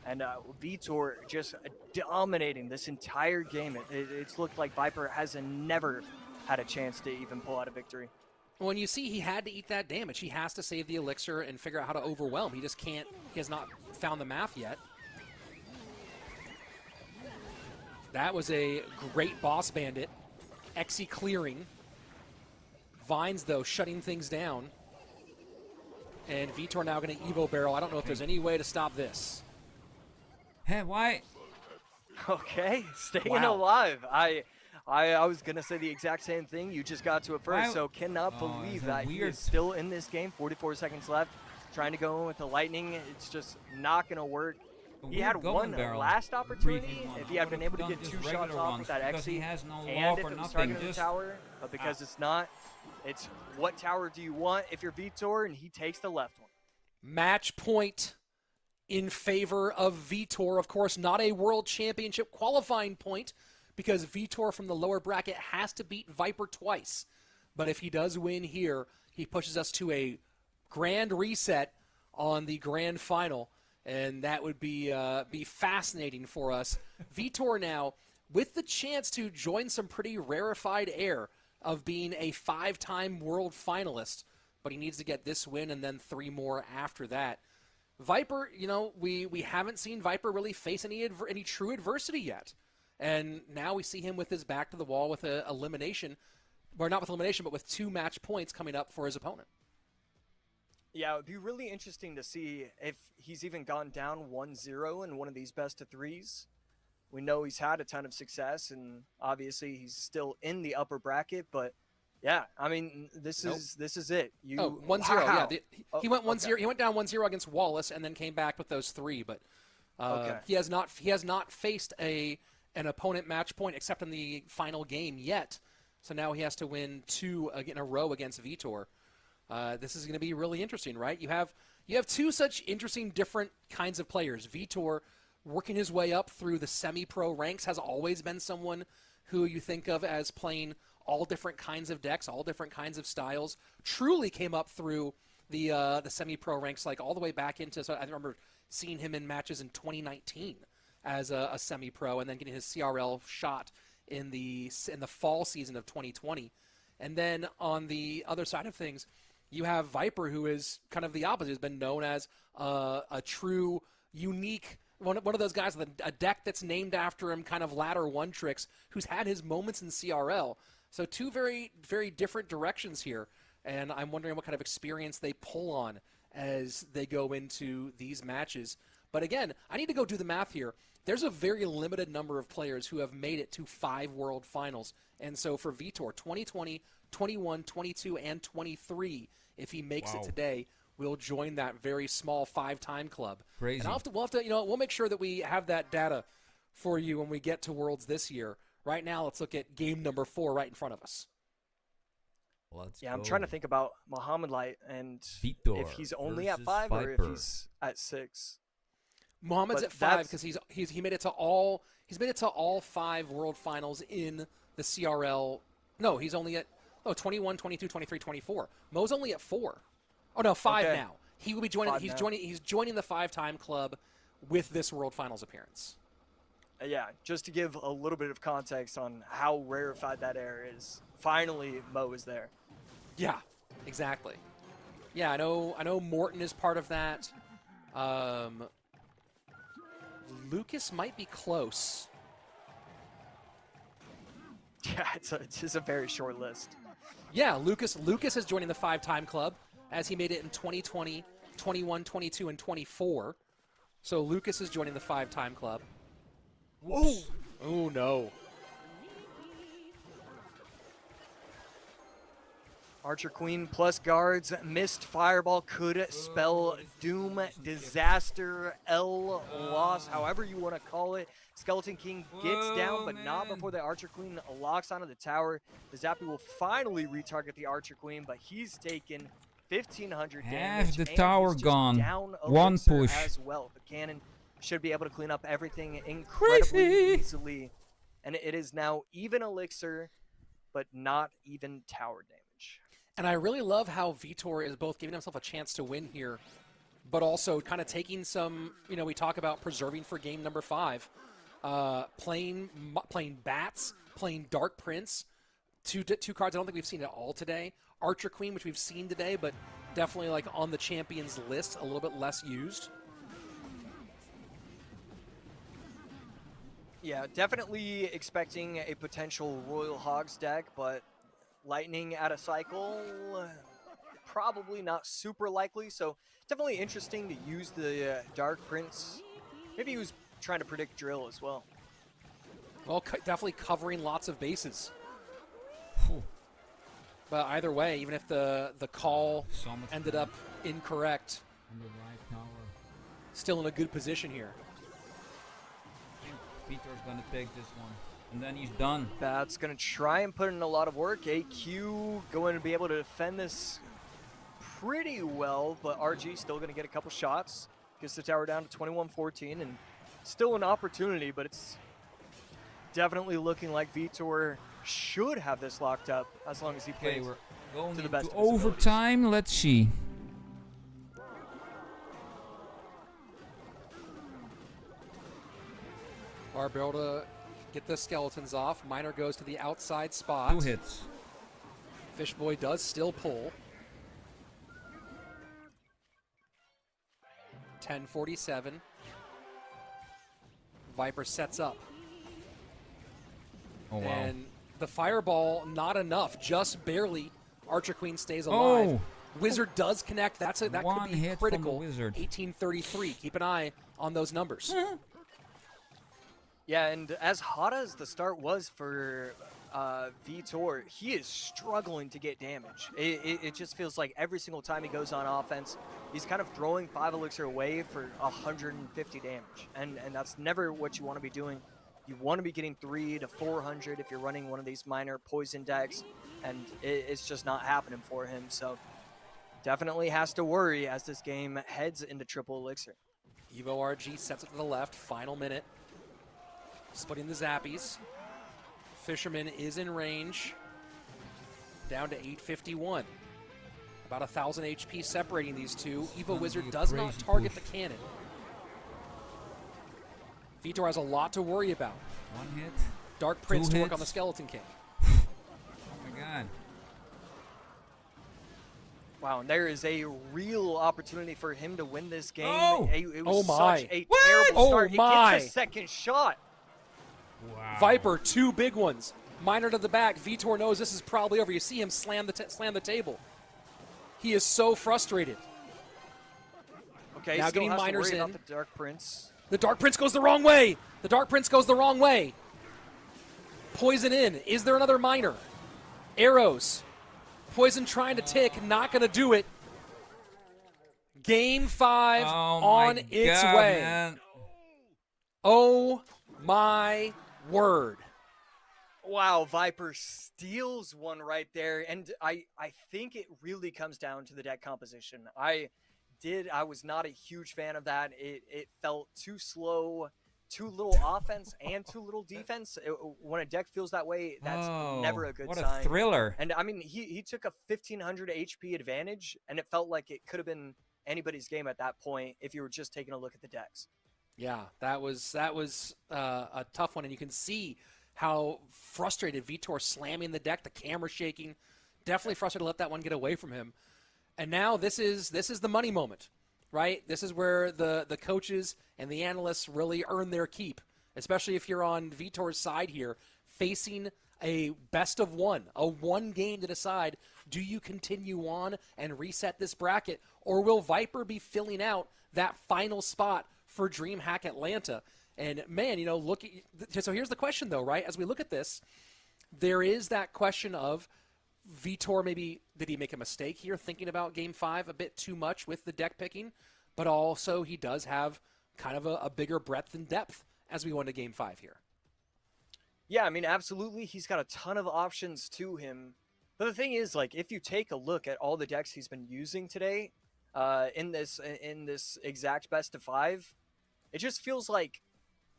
And Vitor just dominating this entire game. It's looked like Viper has never had a chance to even pull out a victory. When you see he had to eat that damage, he has to save the elixir and figure out how to overwhelm. He just can't, he has not found the math yet. That was a great Boss Bandit. Exy clearing. Vines, though, shutting things down. And Vitor now going to Evo Barrel. I don't know if there's any way to stop this. Hey, why? Okay, staying alive. I was going to say the exact same thing. You just got to it first, so cannot believe that he is still in this game. 44 seconds left. Trying to go in with the lightning. It's just not going to work. He had one last opportunity if he had been able to get 2 shots off with that Exy and if it was targeting the tower, but because it's not, it's what tower do you want if you're Vitor, and he takes the left one. Match point in favor of Vitor. Of course, not a World Championship qualifying point because Vitor from the lower bracket has to beat Viper twice. But if he does win here, he pushes us to a grand reset on the grand final. And that would be fascinating for us. Vitor now, with the chance to join some pretty rarefied air of being a 5-time world finalist, but he needs to get this win and then 3 more after that. Viper, you know, we haven't seen Viper really face any true adversity yet. And now we see him with his back to the wall with an elimination, or not with elimination, but with 2 match points coming up for his opponent. Yeah, it would be really interesting to see if he's even gone down 1-0 in one of these best-of-3s. We know he's had a ton of success, and obviously he's still in the upper bracket, but yeah, I mean, this is it. 1-0, yeah. He went 1-0. Okay. He went down 1-0 against Wallace and then came back with those 3, but he has not faced an opponent match point except in the final game yet. So now he has to win 2 in a row against Vitor. This is going to be really interesting, right? You have 2 such interesting different kinds of players. Vitor working his way up through the semi-pro ranks has always been someone who you think of as playing all different kinds of decks, all different kinds of styles. Truly came up through the semi-pro ranks, like all the way back into. So I remember seeing him in matches in 2019 as a semi-pro, and then getting his CRL shot in the fall season of 2020. And then on the other side of things, you have Viper, who is kind of the opposite. Has been known as a true, unique, one of those guys with a deck that's named after him, kind of ladder one tricks, who's had his moments in CRL. So 2 very, very different directions here. And I'm wondering what kind of experience they pull on as they go into these matches. But again, I need to go do the math here. There's a very limited number of players who have made it to 5 World Finals. And so for Vitor, 2020, 21, 22, and 23, if he makes it today, will join that very small 5-time club. Crazy. And we'll make sure that we have that data for you when we get to Worlds this year. Right now, let's look at game number 4 right in front of us. I'm trying to think about Muhammad Light and Vitor if he's only at 5 or if he's at 6. Muhammad's at 5 because he made it to all 5 World Finals in the CRL. No, he's only at 21, 22, 23, 24. Mo's only at 4. Oh no, 5 now. He will be joining. He's joining the 5-time club with this World Finals appearance. Yeah, just to give a little bit of context on how rarefied that air is. Finally, Mo is there. Yeah, exactly. Yeah, I know Morton is part of that. Lucas might be close. Yeah, it's just a very short list. Yeah, Lucas is joining the 5-time club as he made it in 2020, 21, 22, and 24. So Lucas is joining the 5-time club. Oh, oh no. Archer Queen plus guards, missed fireball could spell doom, disaster, L, loss, however you want to call it. Skeleton King gets down, but not before the Archer Queen locks onto the tower. The Zappy will finally retarget the Archer Queen, but he's taken 1,500 damage. Half the tower gone. Down One push. as well. The cannon should be able to clean up everything incredibly easily. And it is now even Elixir, but not even tower damage. And I really love how Vitor is both giving himself a chance to win here, but also kind of taking some, we talk about preserving for game number 5. Playing Bats, playing Dark Prince, two cards I don't think we've seen at all today. Archer Queen, which we've seen today, but definitely like on the champions list, a little bit less used. Yeah, definitely expecting a potential Royal Hogs deck, but Lightning out of cycle, probably not super likely. So definitely interesting to use the Dark Prince. Maybe he was trying to predict drill as well. Well, definitely covering lots of bases. But either way, even if the call ended up incorrect, still in a good position here. Peter's gonna take this one, and then he's done. That's gonna try and put in a lot of work. AQ going to be able to defend this pretty well, but RG still gonna get a couple shots. Gets the tower down to 21-14, and still an opportunity, but it's definitely looking like Vitor should have this locked up as long as he plays we're going to the best into overtime. Let's see. Are to get the skeletons off. Miner goes to the outside spot. 2 hits. Fishboy does still pull. 10:47. Viper sets up. Oh, wow. And the fireball, not enough. Just barely. Archer Queen stays alive. Oh. Wizard does connect. That could One be hit critical. from the Wizard. 1833. Keep an eye on those numbers. Yeah, and as hot as the start was for Vitor, he is struggling to get damage. It just feels like every single time he goes on offense, he's kind of throwing 5 elixir away for 150 damage. And that's never what you want to be doing. You want to be getting 300 to 400 if you're running one of these minor poison decks, and it's just not happening for him. So definitely has to worry as this game heads into triple elixir. Evo RG sets it to the left, final minute. Splitting the Zappies. Fisherman is in range. Down to 851. About 1,000 HP separating these two. Evo Wizard does not target the cannon. Vitor has a lot to worry about. 1 hit. Dark Prince to work on the Skeleton King. Oh my god. Wow, and there is a real opportunity for him to win this game. Oh, it was my. such a terrible start. Oh my. It gets the second shot. Wow. Viper, 2 big ones. Miner to the back. Vitor knows this is probably over. You see him slam the table. He is so frustrated. Okay, now still getting has miners to worry in. about the Dark Prince. The Dark Prince goes the wrong way. The Dark Prince goes the wrong way. Poison in. Is there another miner? Arrows. Poison trying to tick. Not going to do it. Game 5 on its way. Man. Oh my word. Wow, Viper steals one right there. And I think it really comes down to the deck composition. I was not a huge fan of that. It felt too slow, too little offense and too little defense. When a deck feels that way, that's never a good sign. What a thriller. And I mean, he took a 1,500 HP advantage, and it felt like it could have been anybody's game at that point if you were just taking a look at the decks. Yeah, that was a tough one, and you can see how frustrated Vitor slamming the deck, the camera shaking. Definitely frustrated to let that one get away from him. And now this is the money moment, right? This is where the coaches and the analysts really earn their keep, especially if you're on Vitor's side here, facing a best of one, a one game to decide Do you continue on and reset this bracket, or will Viper be filling out that final spot for DreamHack Atlanta? And man, so here's the question though, right? As we look at this, there is that question of Vitor, maybe did he make a mistake here thinking about Game 5 a bit too much with the deck picking, but also he does have kind of a bigger breadth and depth as we go into Game 5 here. Yeah, I mean, absolutely. He's got a ton of options to him. But the thing is, like, if you take a look at all the decks he's been using today in this exact best of 5, it just feels like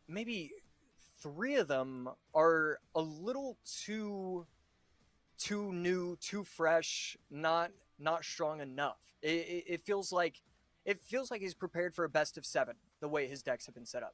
maybe 3 of them are a little too new, too fresh, not strong enough. It feels like he's prepared for a best of 7 the way his decks have been set up.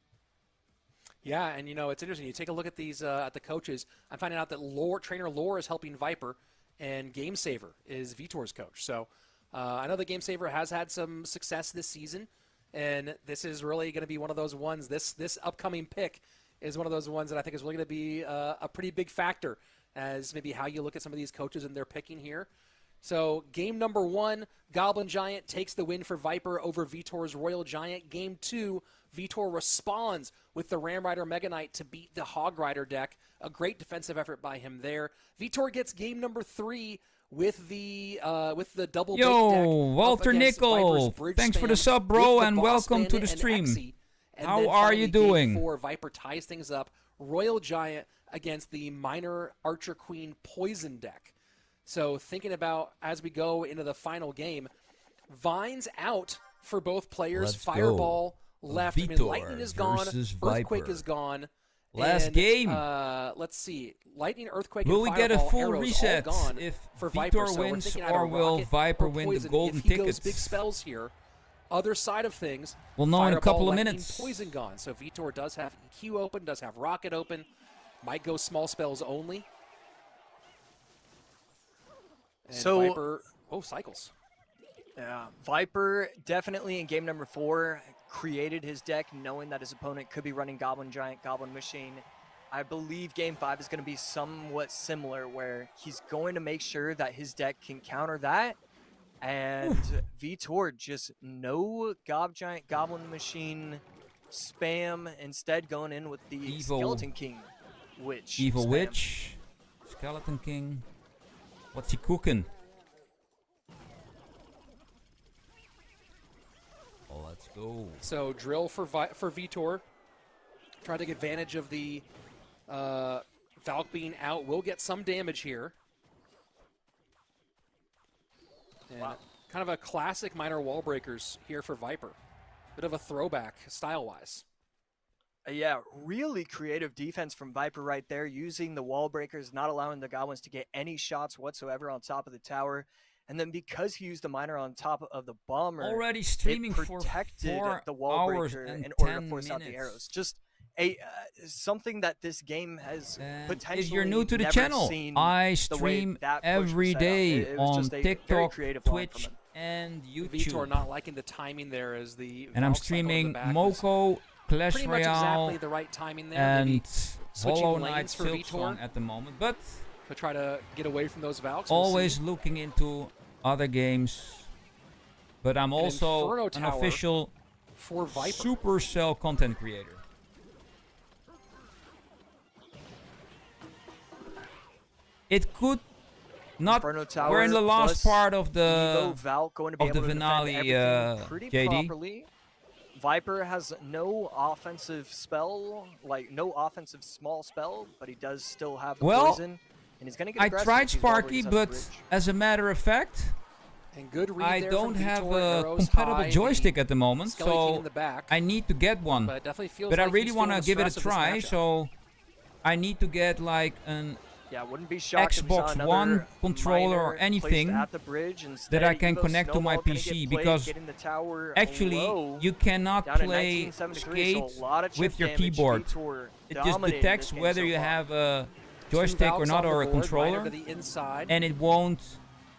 Yeah, and it's interesting. You take a look at these at the coaches. I'm finding out that trainer Lore is helping Viper, and Game Saver is Vitor's coach. So I know that Game Saver has had some success this season, and this is really going to be one of those ones. This upcoming pick is one of those ones that I think is really going to be a pretty big factor as maybe how you look at some of these coaches and their picking here. So game number 1, Goblin Giant takes the win for Viper over Vitor's Royal Giant. Game 2, Vitor responds with the Ram Rider Mega Knight to beat the Hog Rider deck. A great defensive effort by him there. Vitor gets game number 3 with the double big deck. Yo, Walter Nickel, thanks for the sub, bro, and welcome to the stream. How are you doing? Game 4, Viper ties things up. Royal Giant against the Minor Archer Queen Poison deck. So thinking about as we go into the final game, Vines out for both players. Let's Fireball go. left. I mean, Lightning is gone. Earthquake Viper. is gone. Last and, game. Let's see. Lightning, Earthquake, Will and we get a Fireball full arrows reset all gone if for Vitor Viper. So wins, we're or will Rocket Viper or win the Poison. golden if he tickets? goes big spells here, other side of things, We'll know in a Fireball, couple of Lightning, minutes. Poison gone. So Vitor does have EQ open, does have Rocket open. Might go small spells only. And So Viper, cycles. Yeah, Viper definitely in game number 4 created his deck knowing that his opponent could be running Goblin Giant, Goblin Machine. I believe game 5 is going to be somewhat similar where he's going to make sure that his deck can counter that. And Vitor just no Gob Giant, Goblin Machine spam, instead going in with the Evil. Skeleton King Witch. Evil spam. Witch, Skeleton King. What's he cooking? Oh, let's go. So drill for Vitor. Trying to take advantage of the Valk being out. Will get some damage here. And kind of a classic minor wall breakers here for Viper. Bit of a throwback style-wise. Yeah, really creative defense from Viper right there, using the wall breakers, not allowing the Goblins to get any shots whatsoever on top of the tower. And then because he used the miner on top of the bomber, Already streaming it for protected 4 the wall hours breaker and in order 10 to force out the minutes. arrows. Just something that this game has potentially if you're new to the never channel, seen I the way stream that push every was set up. day It was on just a very TikTok, creative line from Twitch, him. and Vitor YouTube. not liking the timing there as the And I'm Valk cycle in the streaming back was Moko, Clash pretty much Royale, exactly the right timing there. and Maybe switching Hollow lanes Knight for Silksong Vitor at the moment. But to try to get away from those Valks. We'll always see. looking into other games. But I'm also Inferno an Tower official for Viper. Supercell content creator. It could not. Inferno Tower We're in the last plus part of Evo the Valk going to be of the able to finale, defend everything pretty JD. properly. Viper has no offensive spell, like no offensive small spell, but he does still have the Well, poison, and he's going to get I aggressive tried if these wall Sparky, breakers have but the bridge. as a matter of fact, And good read I there don't from have Vitor, a arrows compatible high, joystick the at the moment, Skelly King so in the back, I need to get one. but it definitely feels But I like really he's want to feeling the give it a stress of this try, matchup. so I need to get like an Yeah, wouldn't be shocked if we saw Xbox another One controller or miner placed anything at the bridge. that Instead, I can Evo connect to my Snowball gonna PC, get played, because getting the tower actually low, you cannot down in play 1973, so Skate a lot of chip with your damage. keyboard. Vitor It just dominating detects this game whether so you far. have a Two joystick or Valks not, on or a the board, controller, Miner to the inside, and it won't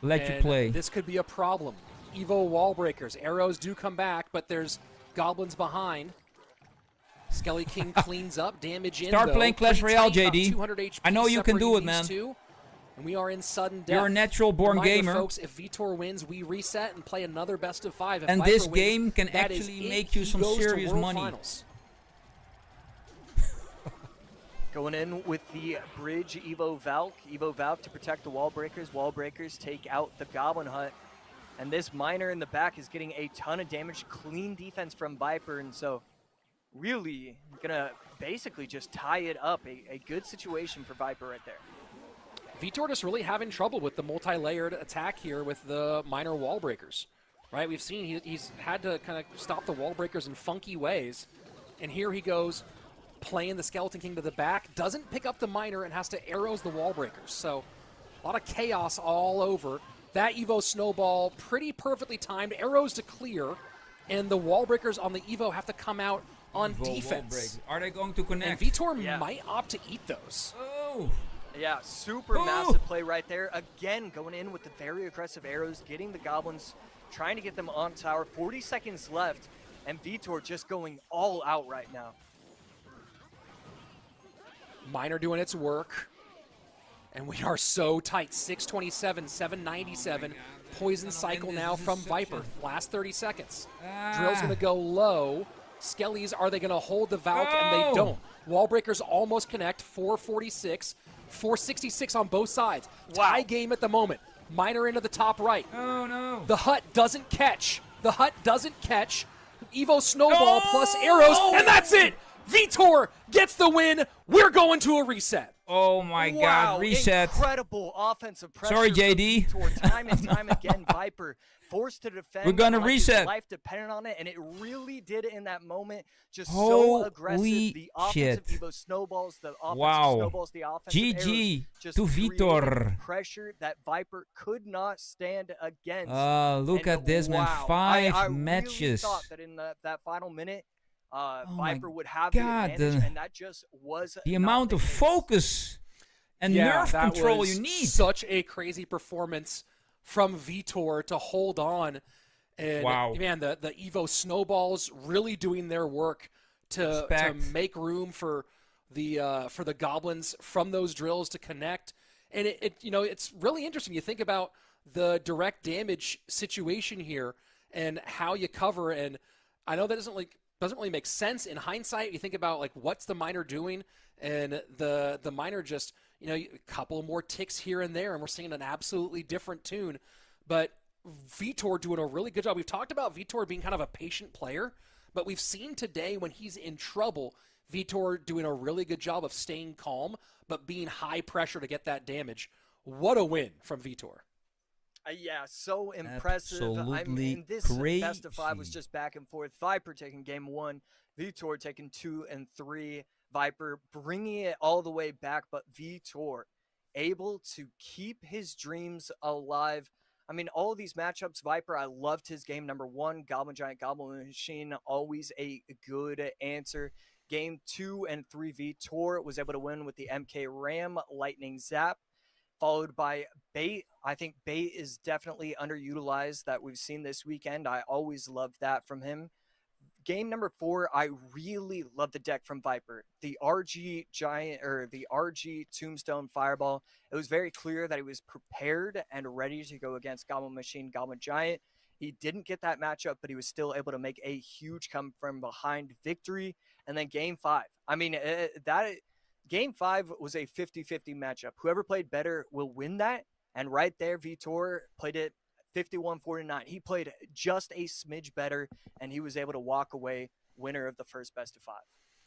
let you and play. This could be a problem. Evo wall breakers. Arrows do come back, but there's goblins behind. Skelly King cleans up, damage in. Start though. playing Clash Pretty Royale, tight, about JD. 200 HP I know you can do separating it, man. these two. And we are in sudden death. You're a natural-born gamer. Folks, if Vitor wins, we reset and play another best of 5. If and Viper this wins, game can that actually make you some serious money. Finals. Going in with the bridge Evo Valk. Evo Valk to protect the wall breakers. Wall breakers take out the Goblin Hut. And this miner in the back is getting a ton of damage. Clean defense from Viper. And so really gonna basically just tie it up. A good situation for Viper right there. Vitor just really having trouble with the multi-layered attack here with the minor wall breakers. Right? We've seen he's had to kind of stop the wall breakers in funky ways. And here he goes, playing the Skeleton King to the back, doesn't pick up the miner and has to arrows the wall breakers. So a lot of chaos all over. That Evo snowball pretty perfectly timed, arrows to clear, and the wall breakers on the Evo have to come out on defense. Are they going to connect? And Vitor might opt to eat those. Oh! Yeah, super massive play right there. Again, going in with the very aggressive arrows, getting the goblins, trying to get them on tower. 40 seconds left, and Vitor just going all out right now. Miner doing its work. And we are so tight. 627, 797. Poison cycle now from Viper. Last 30 seconds. Drill's going to go low. Skellies, are they going to hold the Valk? And they don't. Wall breakers almost connect. 446. 466 on both sides. Tie game at the moment. Miner into the top right. Oh, no. The Hut doesn't catch. The Hut doesn't catch. Evo snowball plus arrows. And that's it. Vitor gets the win. We're going to a reset. Oh my God, reset. Incredible offensive pressure. Sorry, JD. Time and time again, Viper forced to defend. We're going to reset. Life dependent on it, and it really did it in that moment. Just so aggressive. The offensive Evo snowballs, the offensive snowballs, the offensive GG just to Vitor. Pressure that Viper could not stand against. Look at this, man. 5 matches. I really thought that in that final minute, Viper would have the advantage, and that just was the amount of focus and nerve control you need. Such a crazy performance from Vitor to hold on. And man, the Evo snowballs really doing their work to make room for the goblins from those drills to connect. And it's really interesting. You think about the direct damage situation here and how you cover. And I know that doesn't really make sense in hindsight. You think about what's the miner doing, and the miner just a couple more ticks here and there, and we're seeing an absolutely different tune. But Vitor doing a really good job. We've talked about Vitor being kind of a patient player, but we've seen today when he's in trouble, Vitor doing a really good job of staying calm, but being high pressure to get that damage. What a win from Vitor. Yeah, so impressive. Absolutely I mean, this crazy. best of 5 was just back and forth. Viper taking game 1, Vitor taking 2 and 3. Viper bringing it all the way back, but Vitor able to keep his dreams alive. I mean, all of these matchups, Viper, I loved his game. Number 1, Goblin Giant, Goblin Machine, always a good answer. Game 2 and 3, Vitor was able to win with the MK Ram Lightning Zap, followed by Bait. I think Bait is definitely underutilized that we've seen this weekend. I always loved that from him. Game number 4, I really love the deck from Viper. The RG Giant, or the RG Tombstone Fireball. It was very clear that he was prepared and ready to go against Goblin Machine, Goblin Giant. He didn't get that matchup, but he was still able to make a huge come from behind victory. And then game 5. I mean, Game 5 was a 50-50 matchup. Whoever played better will win that. And right there, Vitor played it 51-49. He played just a smidge better, and he was able to walk away winner of the first best of 5.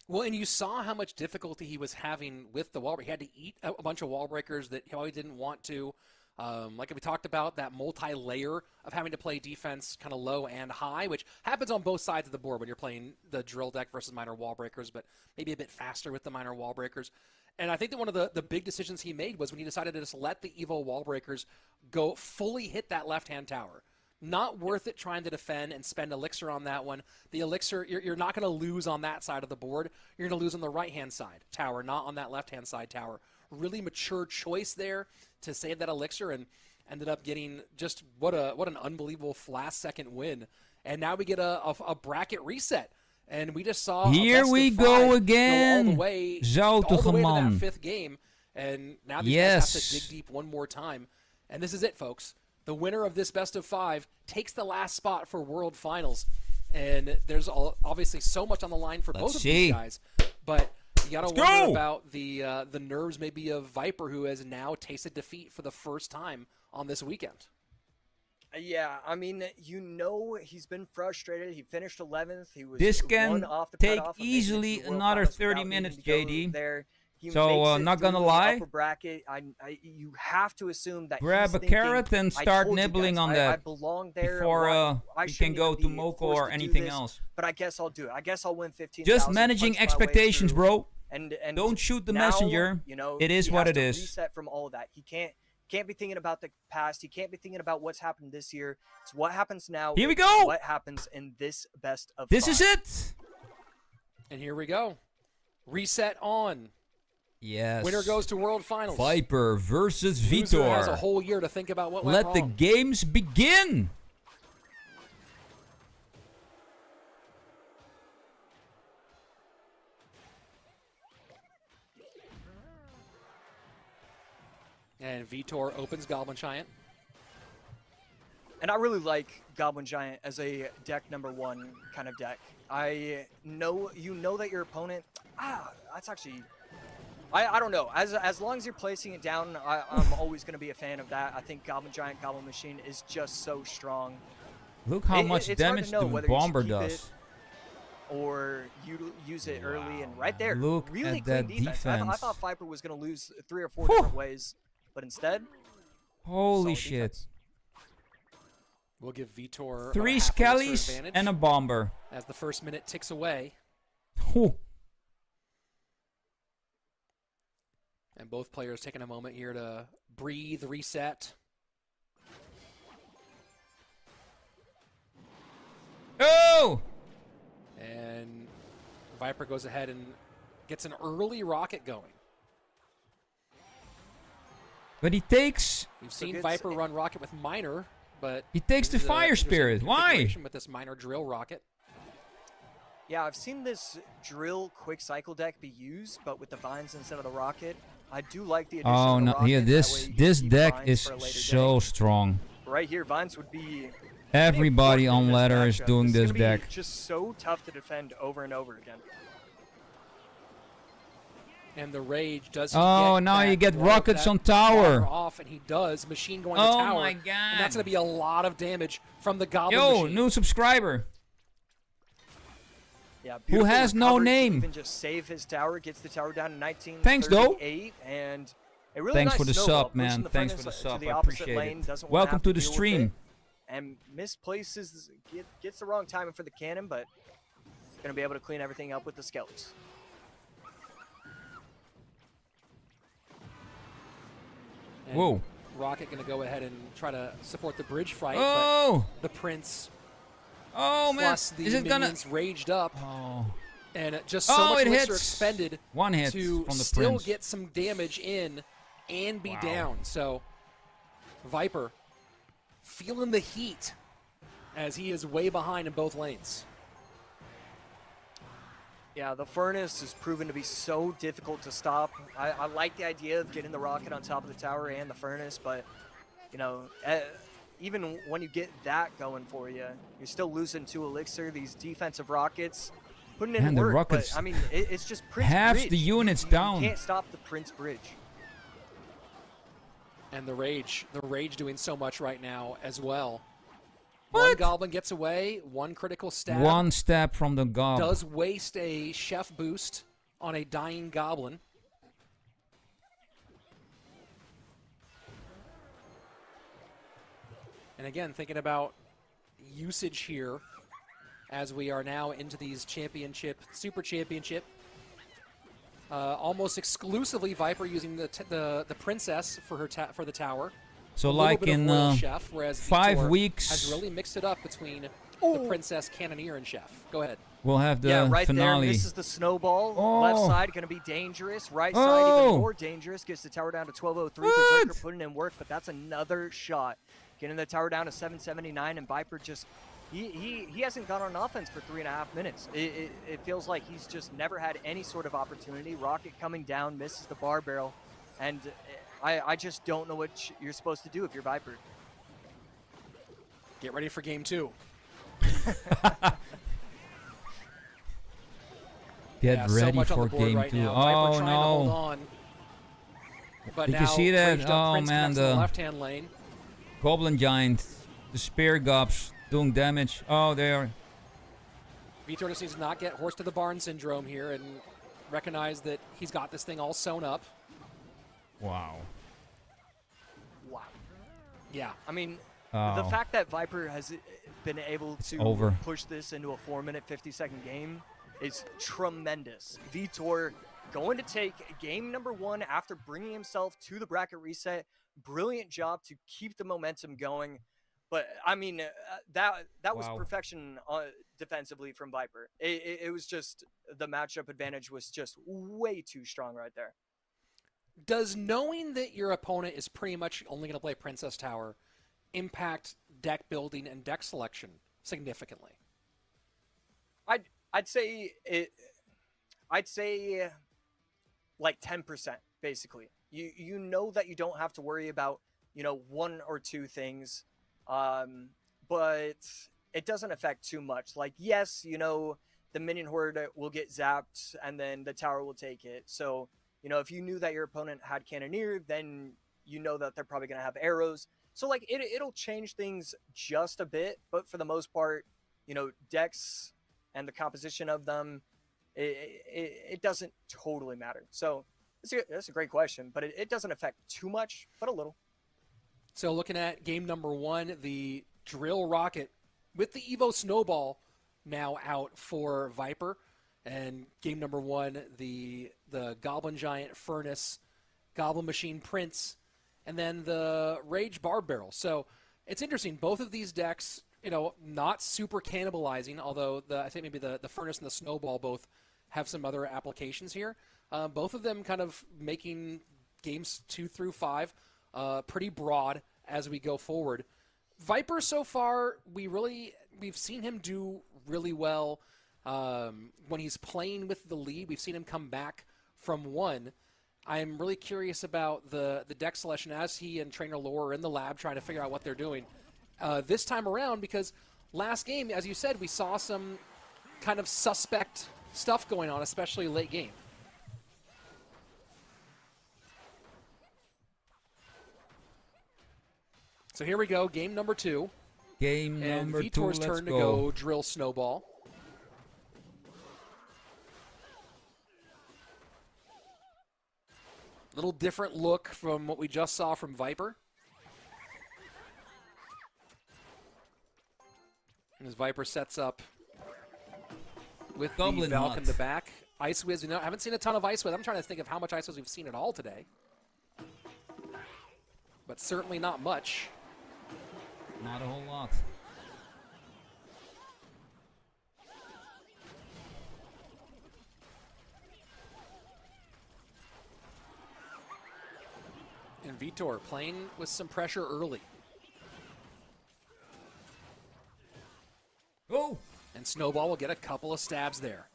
Well, and you saw how much difficulty he was having with the wall break. He had to eat a bunch of wall breakers that he always didn't want to. Like we talked about, that multi-layer of having to play defense kind of low and high, which happens on both sides of the board when you're playing the drill deck versus minor wall breakers, but maybe a bit faster with the minor wall breakers. And I think that one of the big decisions he made was when he decided to just let the Evo wall breakers go fully hit that left-hand tower. Not worth it trying to defend and spend elixir on that one. The elixir, you're not going to lose on that side of the board. You're going to lose on the right-hand side tower, not on that left-hand side tower. Really mature choice there to save that elixir, and ended up getting just what an unbelievable last-second win. And now we get a bracket reset. And we just saw here we go again. Go all the way to that 5th game. And now these guys have to dig deep one more time. And this is it, folks. The winner of this best of 5 takes the last spot for World Finals. And there's obviously so much on the line for both of these guys. But you got to wonder about the nerves maybe of Viper, who has now tasted defeat for the first time on this weekend. Yeah, I mean, he's been frustrated. He finished 11th. He was this can one off the take cutoff easily another 30 minutes, JD. So, not gonna lie, bracket. You have to assume that grab a carrot and start nibbling on that I belong there before you can go to Moko or anything else. But I guess I'll do it. I guess I'll win 15,000. Just managing expectations, bro. And don't shoot the now, messenger. It is what it is. Reset from all of that. He can't be thinking about the past. He can't be thinking about what's happened this year. It's what happens now. Here we go. What happens in this best of 5. This is it. And here we go. Reset on. Yes. Winner goes to World Finals. Viper versus Loser Vitor. has a whole year to think about what went Let wrong. the games begin. And Vitor opens Goblin Giant. And I really like Goblin Giant as a deck number 1 kind of deck. I know that your opponent. That's actually. I don't know. As long as you're placing it down, I'm always going to be a fan of that. I think Goblin Giant, Goblin Machine is just so strong. Look how much damage the Bomber does. Or you use it early and right there. Look really at clean that defense. defense. I thought Viper was going to lose 3 or 4 different ways, but instead, holy solid shit. defense. We'll give Vitor 3 a half Skellies advantage and a Bomber. as the first minute ticks away. Whew. And both players taking a moment here to breathe, reset. Oh! And Viper goes ahead and gets an early rocket going. But he takes... We've seen Viper run rocket with Miner, but... He takes the Fire Spirit. Why? With this Miner drill rocket. Yeah, I've seen this drill quick cycle deck be used, but with the vines instead of the rocket. I do like the addition of the rocket. Yeah, this deck is so strong. Right here, vines would be... Everybody on ladder is doing this deck. It's just so tough to defend over and over again. And the Rage does. Now you get rockets on tower. Off, and he does. Machine going to tower. Oh my god! And that's going to be a lot of damage from the Goblin Machine. New subscriber. Yeah, who has no name? Even just save his tower, gets the tower down to 19. Thanks, though. And a really Thanks nice for the snowball, sub, man. Thanks for the sub. I appreciate it. Welcome Welcome to the stream. And misplaces, gets the wrong timing for the cannon, but going to be able to clean everything up with the skeletons. And whoa. Rocket going to go ahead and try to support the bridge fight. Oh! But the Prince plus the is it minions gonna... raged up. Oh. And just so much elixir expended One hit to from the still Prince. get some damage in and be down. So Viper feeling the heat as he is way behind in both lanes. Yeah, the Furnace has proven to be so difficult to stop. I like the idea of getting the rocket on top of the tower and the Furnace, but, you know, even when you get that going for you, you're still losing 2 elixir. These defensive rockets, putting in the work, rockets but, I mean, it's just Prince half Bridge. the units you down. can't stop the Prince Bridge. And the Rage doing so much right now as well. What? One Goblin gets away, 1 critical stab. 1 stab from the Goblin. Does waste a Chef boost on a dying Goblin. And again, thinking about usage here as we are now into these Super Championship. Almost exclusively Viper using the Princess for the tower. So like in Chef, whereas 5 Vitor weeks, has really mixed it up between the Princess, Cannoneer, and Chef. Go ahead. We'll have the right finale. There, this is the snowball. Left side going to be dangerous. Right side even more dangerous. Gets the tower down to 1203. Berserker putting in work, but that's another shot. Getting the tower down to 779, and Viper just he hasn't gone on offense for 3.5 minutes. It feels like he's just never had any sort of opportunity. Rocket coming down, misses the bar barrel. And I just don't know what you're supposed to do if you're Viper. Get ready for game 2. Get ready for game 2. Oh no! But did you see that? Oh man, the left-hand lane. Goblin Giant, the spear gobs doing damage. Oh, they are. Vitor just needs to not get horse to the barn syndrome here and recognize that he's got this thing all sewn up. Wow. Wow. Yeah, I mean, oh. The fact that Viper has been able to push this into a 4-minute, 50-second game is tremendous. Vitor going to take game number 1 after bringing himself to the bracket reset. Brilliant job to keep the momentum going. But, I mean, that was perfection defensively from Viper. It was just the matchup advantage was just way too strong right there. Does knowing that your opponent is pretty much only going to play Princess Tower impact deck building and deck selection significantly? I'd say like 10%, basically. You know that you don't have to worry about, you know, 1 or 2 things, but it doesn't affect too much. Like, yes, you know, the minion horde will get zapped and then the tower will take it. So, you know, if you knew that your opponent had Cannoneer, then you know that they're probably going to have arrows. So, like, it'll change things just a bit, but for the most part, you know, decks and the composition of them, it doesn't totally matter. So that's a great question, but it doesn't affect too much, but a little. So looking at game number 1, the Drill Rocket with the Evo Snowball now out for Viper. And game number 1, the Goblin Giant Furnace, Goblin Machine Prince, and then the Rage Barb Barrel. So it's interesting. Both of these decks, you know, not super cannibalizing, although I think maybe the Furnace and the Snowball both have some other applications here. Both of them kind of making games 2 through 5 pretty broad as we go forward. Viper so far, we've seen him do really well when he's playing with the lead. We've seen him come back from 1. I'm really curious about the deck selection as he and Trainer Lore are in the lab trying to figure out what they're doing this time around, because last game, as you said, we saw some kind of suspect stuff going on, especially late game. So here we go, game number 2. Game number 2, and Vitor's turn to go drill Snowball. Little different look from what we just saw from Viper. And as Viper sets up with Goblin the Valk in Hut. the back. Ice Wiz, I haven't seen a ton of Ice Wiz. I'm trying to think of how much Ice Wiz we've seen at all today. But certainly not much. Not a whole lot. And Vitor playing with some pressure early. Oh! And Snowball will get a couple of stabs there.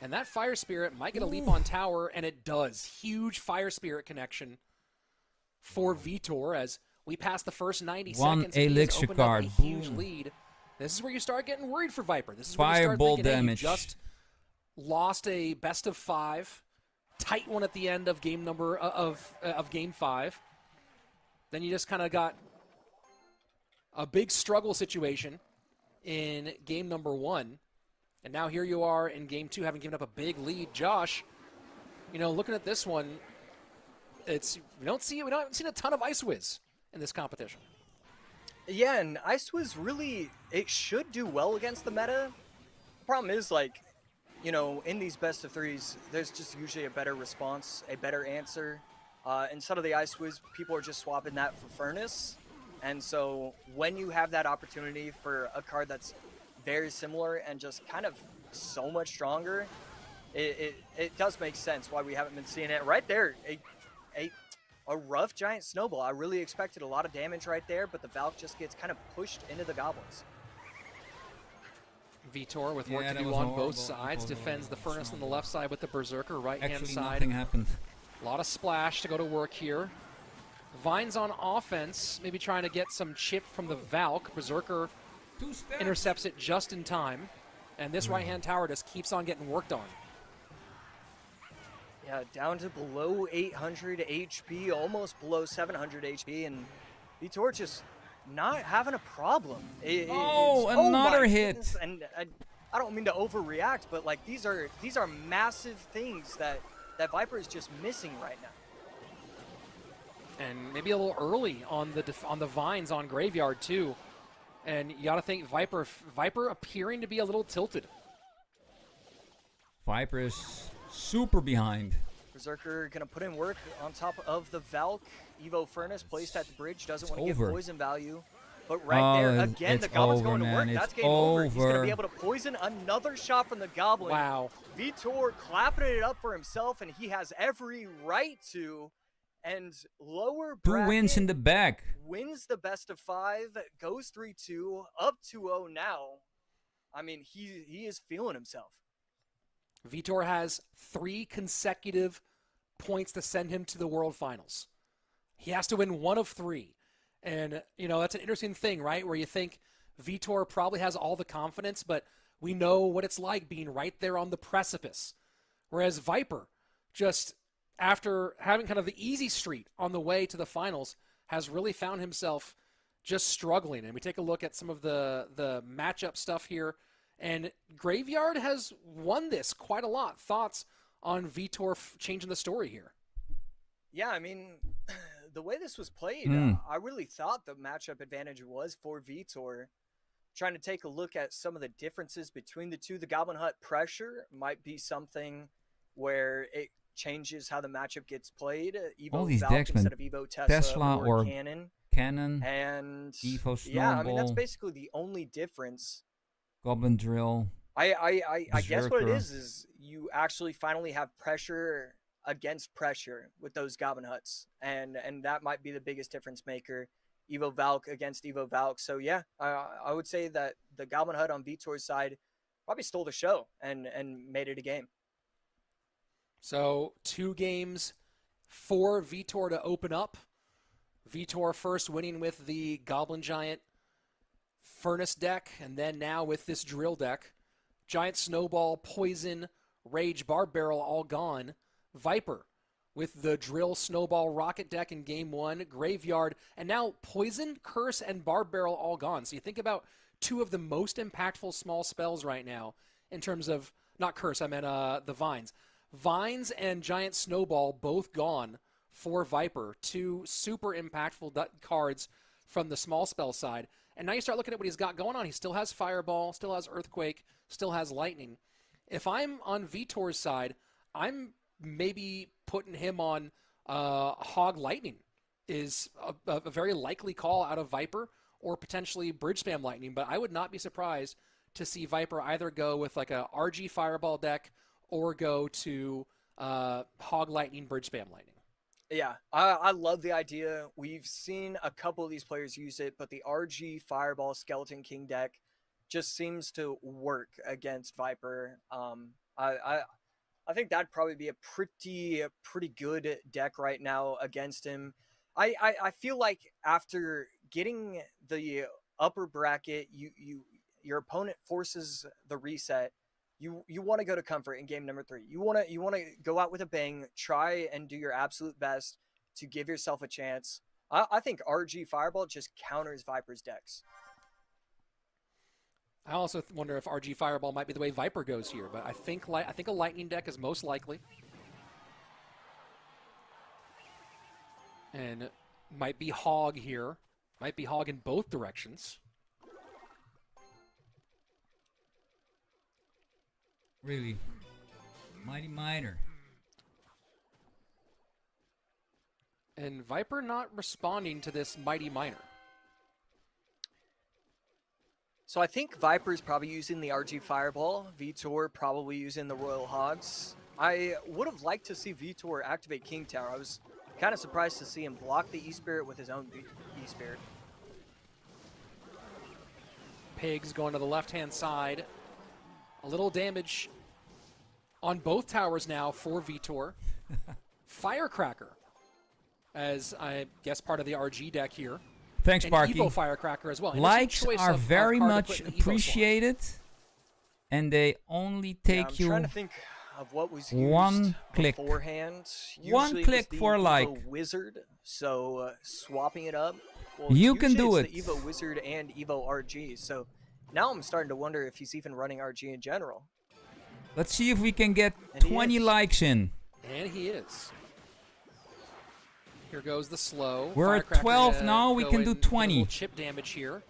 And that Fire Spirit might get a leap on tower, and it does. Huge Fire Spirit connection for Vitor as we pass the first 90 seconds. One elixir card. A huge lead. This is where you start getting worried for Viper. This is where you start Fireball thinking, damage. hey, you just lost a best of 5, tight one at the end of game game 5. Then you just kind of got a big struggle situation in game number 1. And now here you are in game 2, having given up a big lead. Josh, you know, looking at this one, we haven't seen a ton of Ice Wiz in this competition. Yeah, and Ice Wiz really, it should do well against the meta. Problem is, like, you know, in these best of 3s, there's just usually a better response, a better answer. Instead of the Ice Wiz, people are just swapping that for Furnace. And so when you have that opportunity for a card that's very similar and just kind of so much stronger, it does make sense why we haven't been seeing it. Right there, a rough giant snowball. I really expected a lot of damage right there, but the Valk just gets kind of pushed into the goblins. Vitor with work to do on both sides. Defends the Furnace on the left side with the Berserker right-hand side. Nothing happened. A lot of splash to go to work here. Vines on offense, maybe trying to get some chip from the Valk. Berserker intercepts it just in time. And this right-hand tower just keeps on getting worked on. Yeah, down to below 800 HP, almost below 700 HP, and Vitor just not having a problem. Another hit. Goodness. And I don't mean to overreact, but like these are massive things that Viper is just missing right now. And maybe a little early on the Vines on Graveyard too. And you got to think Viper appearing to be a little tilted. Viper is super behind. Berserker gonna put in work on top of the Valk. Evo Furnace placed at the bridge, doesn't want to give poison value. But right there, again, the Goblin's going to work. That's game over. He's going to be able to poison another shot from the Goblin. Wow. Vitor clapping it up for himself, and he has every right to. And lower bracket 2 wins in the back. Wins the best of 5, goes 3-2, up 2-0 now. I mean, he is feeling himself. Vitor has 3 consecutive points to send him to the World Finals. He has to win 1 of 3. And, you know, that's an interesting thing, right? Where you think Vitor probably has all the confidence, but we know what it's like being right there on the precipice. Whereas Viper, just after having kind of the easy street on the way to the finals, has really found himself just struggling. And we take a look at some of the matchup stuff here. And Graveyard has won this quite a lot. Thoughts on Vitor changing the story here? Yeah, I mean, the way this was played, I really thought the matchup advantage was for Vitor. Trying to take a look at some of the differences between the two. The Goblin Hut pressure might be something where it changes how the matchup gets played. Evo all these Valk decks, instead of Evo Tesla or Cannon. And Evo Snowball. Yeah, I mean, that's basically the only difference. Goblin Drill. I guess what it is you actually finally have pressure against pressure with those Goblin Huts. And that might be the biggest difference maker. Evo Valk against Evo Valk. So yeah, I would say that the Goblin Hut on Vitor's side probably stole the show and made it a game. So 2 games for Vitor to open up. Vitor first winning with the Goblin Giant Furnace deck, and then now with this Drill deck. Giant Snowball, Poison, Rage, Barb Barrel all gone. Viper with the Drill, Snowball, Rocket deck in game 1. Graveyard, and now Poison, Curse, and Barb Barrel all gone. So you think about 2 of the most impactful small spells right now in terms of, not Curse, I meant the Vines. Vines and Giant Snowball both gone for Viper. 2 super impactful cards from the small spell side. And now you start looking at what he's got going on. He still has Fireball, still has Earthquake, still has Lightning. If I'm on Vitor's side, I'm maybe putting him on Hog Lightning is a very likely call out of Viper, or potentially Bridge Spam Lightning. But I would not be surprised to see Viper either go with like a RG Fireball deck or go to Hog Lightning, Bridge Spam Lightning. Yeah, I love the idea. We've seen a couple of these players use it, but the RG Fireball Skeleton King deck just seems to work against Viper. I think that'd probably be a pretty good deck right now against him. I feel like after getting the upper bracket, your opponent forces the reset. You want to go to comfort in game number 3. You want to go out with a bang, try and do your absolute best to give yourself a chance. I think RG Fireball just counters Viper's decks. I also wonder if RG Fireball might be the way Viper goes here, but I think a Lightning deck is most likely. And might be Hog here. Might be Hog in both directions. Really, Mighty Miner. And Viper not responding to this Mighty Miner. So I think Viper's probably using the RG Fireball. Vitor probably using the Royal Hogs. I would have liked to see Vitor activate King Tower. I was kind of surprised to see him block the E-Spirit with his own E-Spirit. Pigs going to the left-hand side. A little damage on both towers now for Vitor. Firecracker, as I guess part of the RG deck here. Thanks, and Sparky. Evo Firecracker as well. Likes are very much appreciated, and they only take I'm trying to think of what was used one click beforehand. One click for a like. Wizard, so swapping it up. Well, you can do it. The Evo Wizard and Evo RG. So now I'm starting to wonder if he's even running RG in general. Let's see if we can get 20 likes in. And he is. Here goes the slow. We're at 12 now. We can do 20. Chip damage here.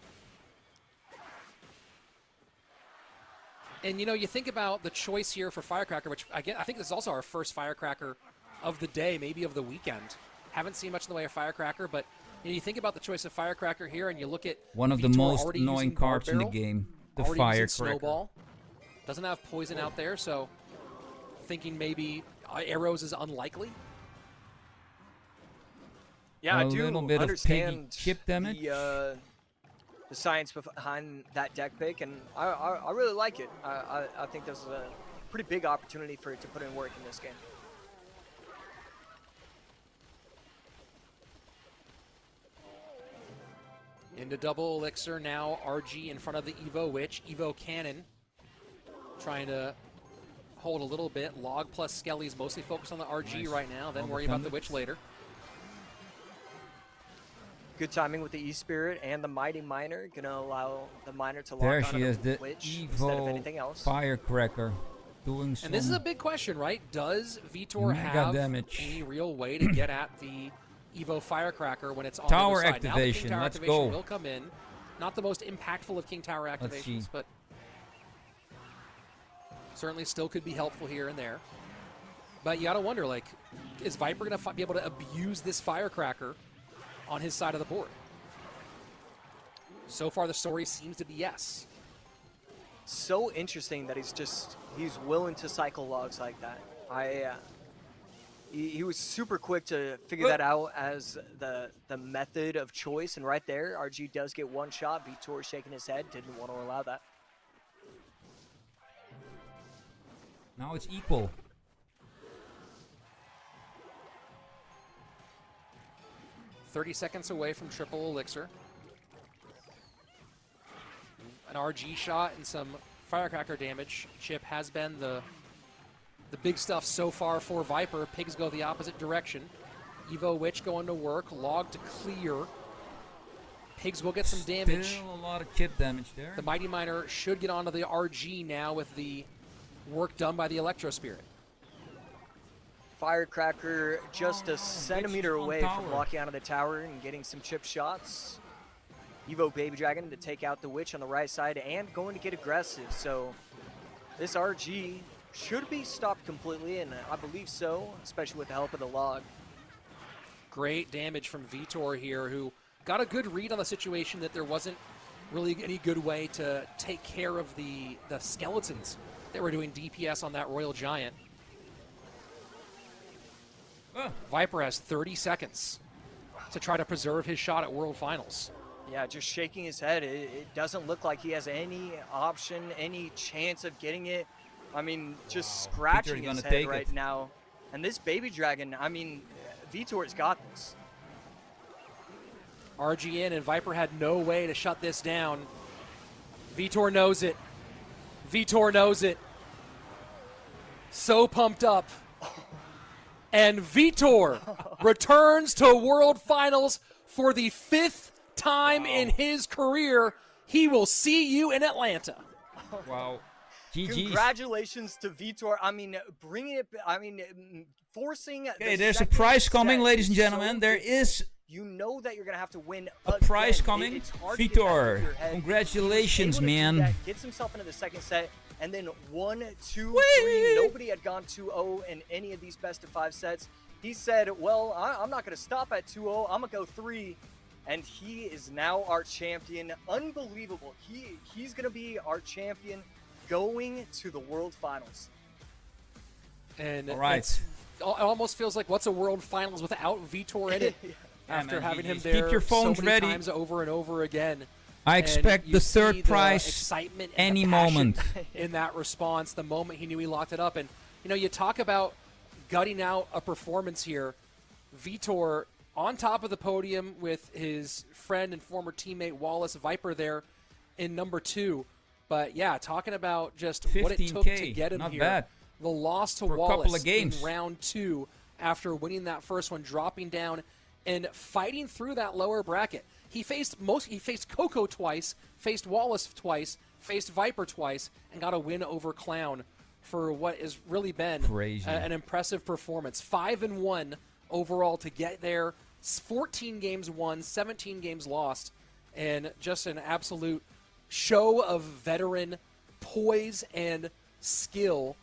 And you know, you think about the choice here for Firecracker, which I think this is also our first Firecracker of the day, maybe of the weekend. Haven't seen much in the way of Firecracker, but you think about the choice of Firecracker here, and you look at one of the most annoying cards in the game, the Firecracker. Snowball. Doesn't have poison out there, so thinking maybe arrows is unlikely. Yeah, I do little bit understand of chip damage. The science behind that deck pick, and I really like it. I think there's a pretty big opportunity for it to put in work in this game. Into double elixir now, RG in front of the Evo Witch. Evo Cannon trying to hold a little bit. Log plus Skelly's mostly focused on the RG right now, then worry about the Witch later. Good timing with the E-Spirit and the Mighty Miner. Going to allow the Miner to lock there on she is, the Witch instead of anything else. Firecracker. Doing some and this is a big question, right? Does Vitor have any real way to get at the Evo Firecracker when it's on tower the other side? activation? Now the King Tower Let's activation go. will come in. Not the most impactful of King Tower activations, but certainly still could be helpful here and there. But you got to wonder, like, is Viper going to be able to abuse this Firecracker on his side of the board? So far, the story seems to be yes. So interesting that he's willing to cycle logs like that. He was super quick to figure that out as the method of choice, and right there, RG does get one shot. Vitor shaking his head, didn't want to allow that. Now it's equal. .30 seconds away from triple elixir. An RG shot and some Firecracker damage. Chip has been the big stuff so far for Viper. Pigs go the opposite direction. Evo Witch going to work. Log to clear. Pigs will get some damage. Still a lot of chip damage there. The Mighty Miner should get onto the RG now with the work done by the Electro Spirit. Firecracker just a centimeter away from locking onto the tower and getting some chip shots. Evo Baby Dragon to take out the Witch on the right side and going to get aggressive. So this RG should be stopped completely, and I believe so, especially with the help of the log. Great damage from Vitor here, who got a good read on the situation that there wasn't really any good way to take care of the skeletons that were doing DPS on that Royal Giant. Viper has 30 seconds to try to preserve his shot at World Finals. Yeah, just shaking his head. It doesn't look like he has any option, any chance of getting it. I mean, just scratching his head right now. And this Baby Dragon, I mean, Vitor's got this. RG in, and Viper had no way to shut this down. Vitor knows it. Vitor knows it. So pumped up. And Vitor returns to World Finals for the 5th time in his career. He will see you in Atlanta. Wow. GG's. Congratulations to Vitor. I mean, bringing it, forcing. Okay, there's a prize coming, ladies and gentlemen. There is. You know that you're going to have to win a prize coming. Vitor, congratulations, man. Gets himself into the second set, and then 1, 2, 3. Nobody had gone 2-0 in any of these best-of-5 sets. He said, well, I'm not going to stop at 2-0. I'm going to go 3. And he is now our champion. Unbelievable. He's going to be our champion going to the World Finals. And all right. It almost feels like what's a World Finals without Vitor in it? Yeah. After having him there keep your phones so many ready. Times over and over again. I expect the third prize excitement any moment. In that response, the moment he knew he locked it up. And, you talk about gutting out a performance here. Vitor on top of the podium with his friend and former teammate Wallace Viper there in number 2. But, yeah, talking about just what it took to get him not here. Bad. The loss to For Wallace a couple of games. in round 2 after winning that first one, dropping down and fighting through that lower bracket. He faced Coco twice, faced Wallace twice, faced Viper twice, and got a win over Clown for what has really been an impressive performance. 5-1 overall to get there. 14 games won, 17 games lost, and just an absolute show of veteran poise and skill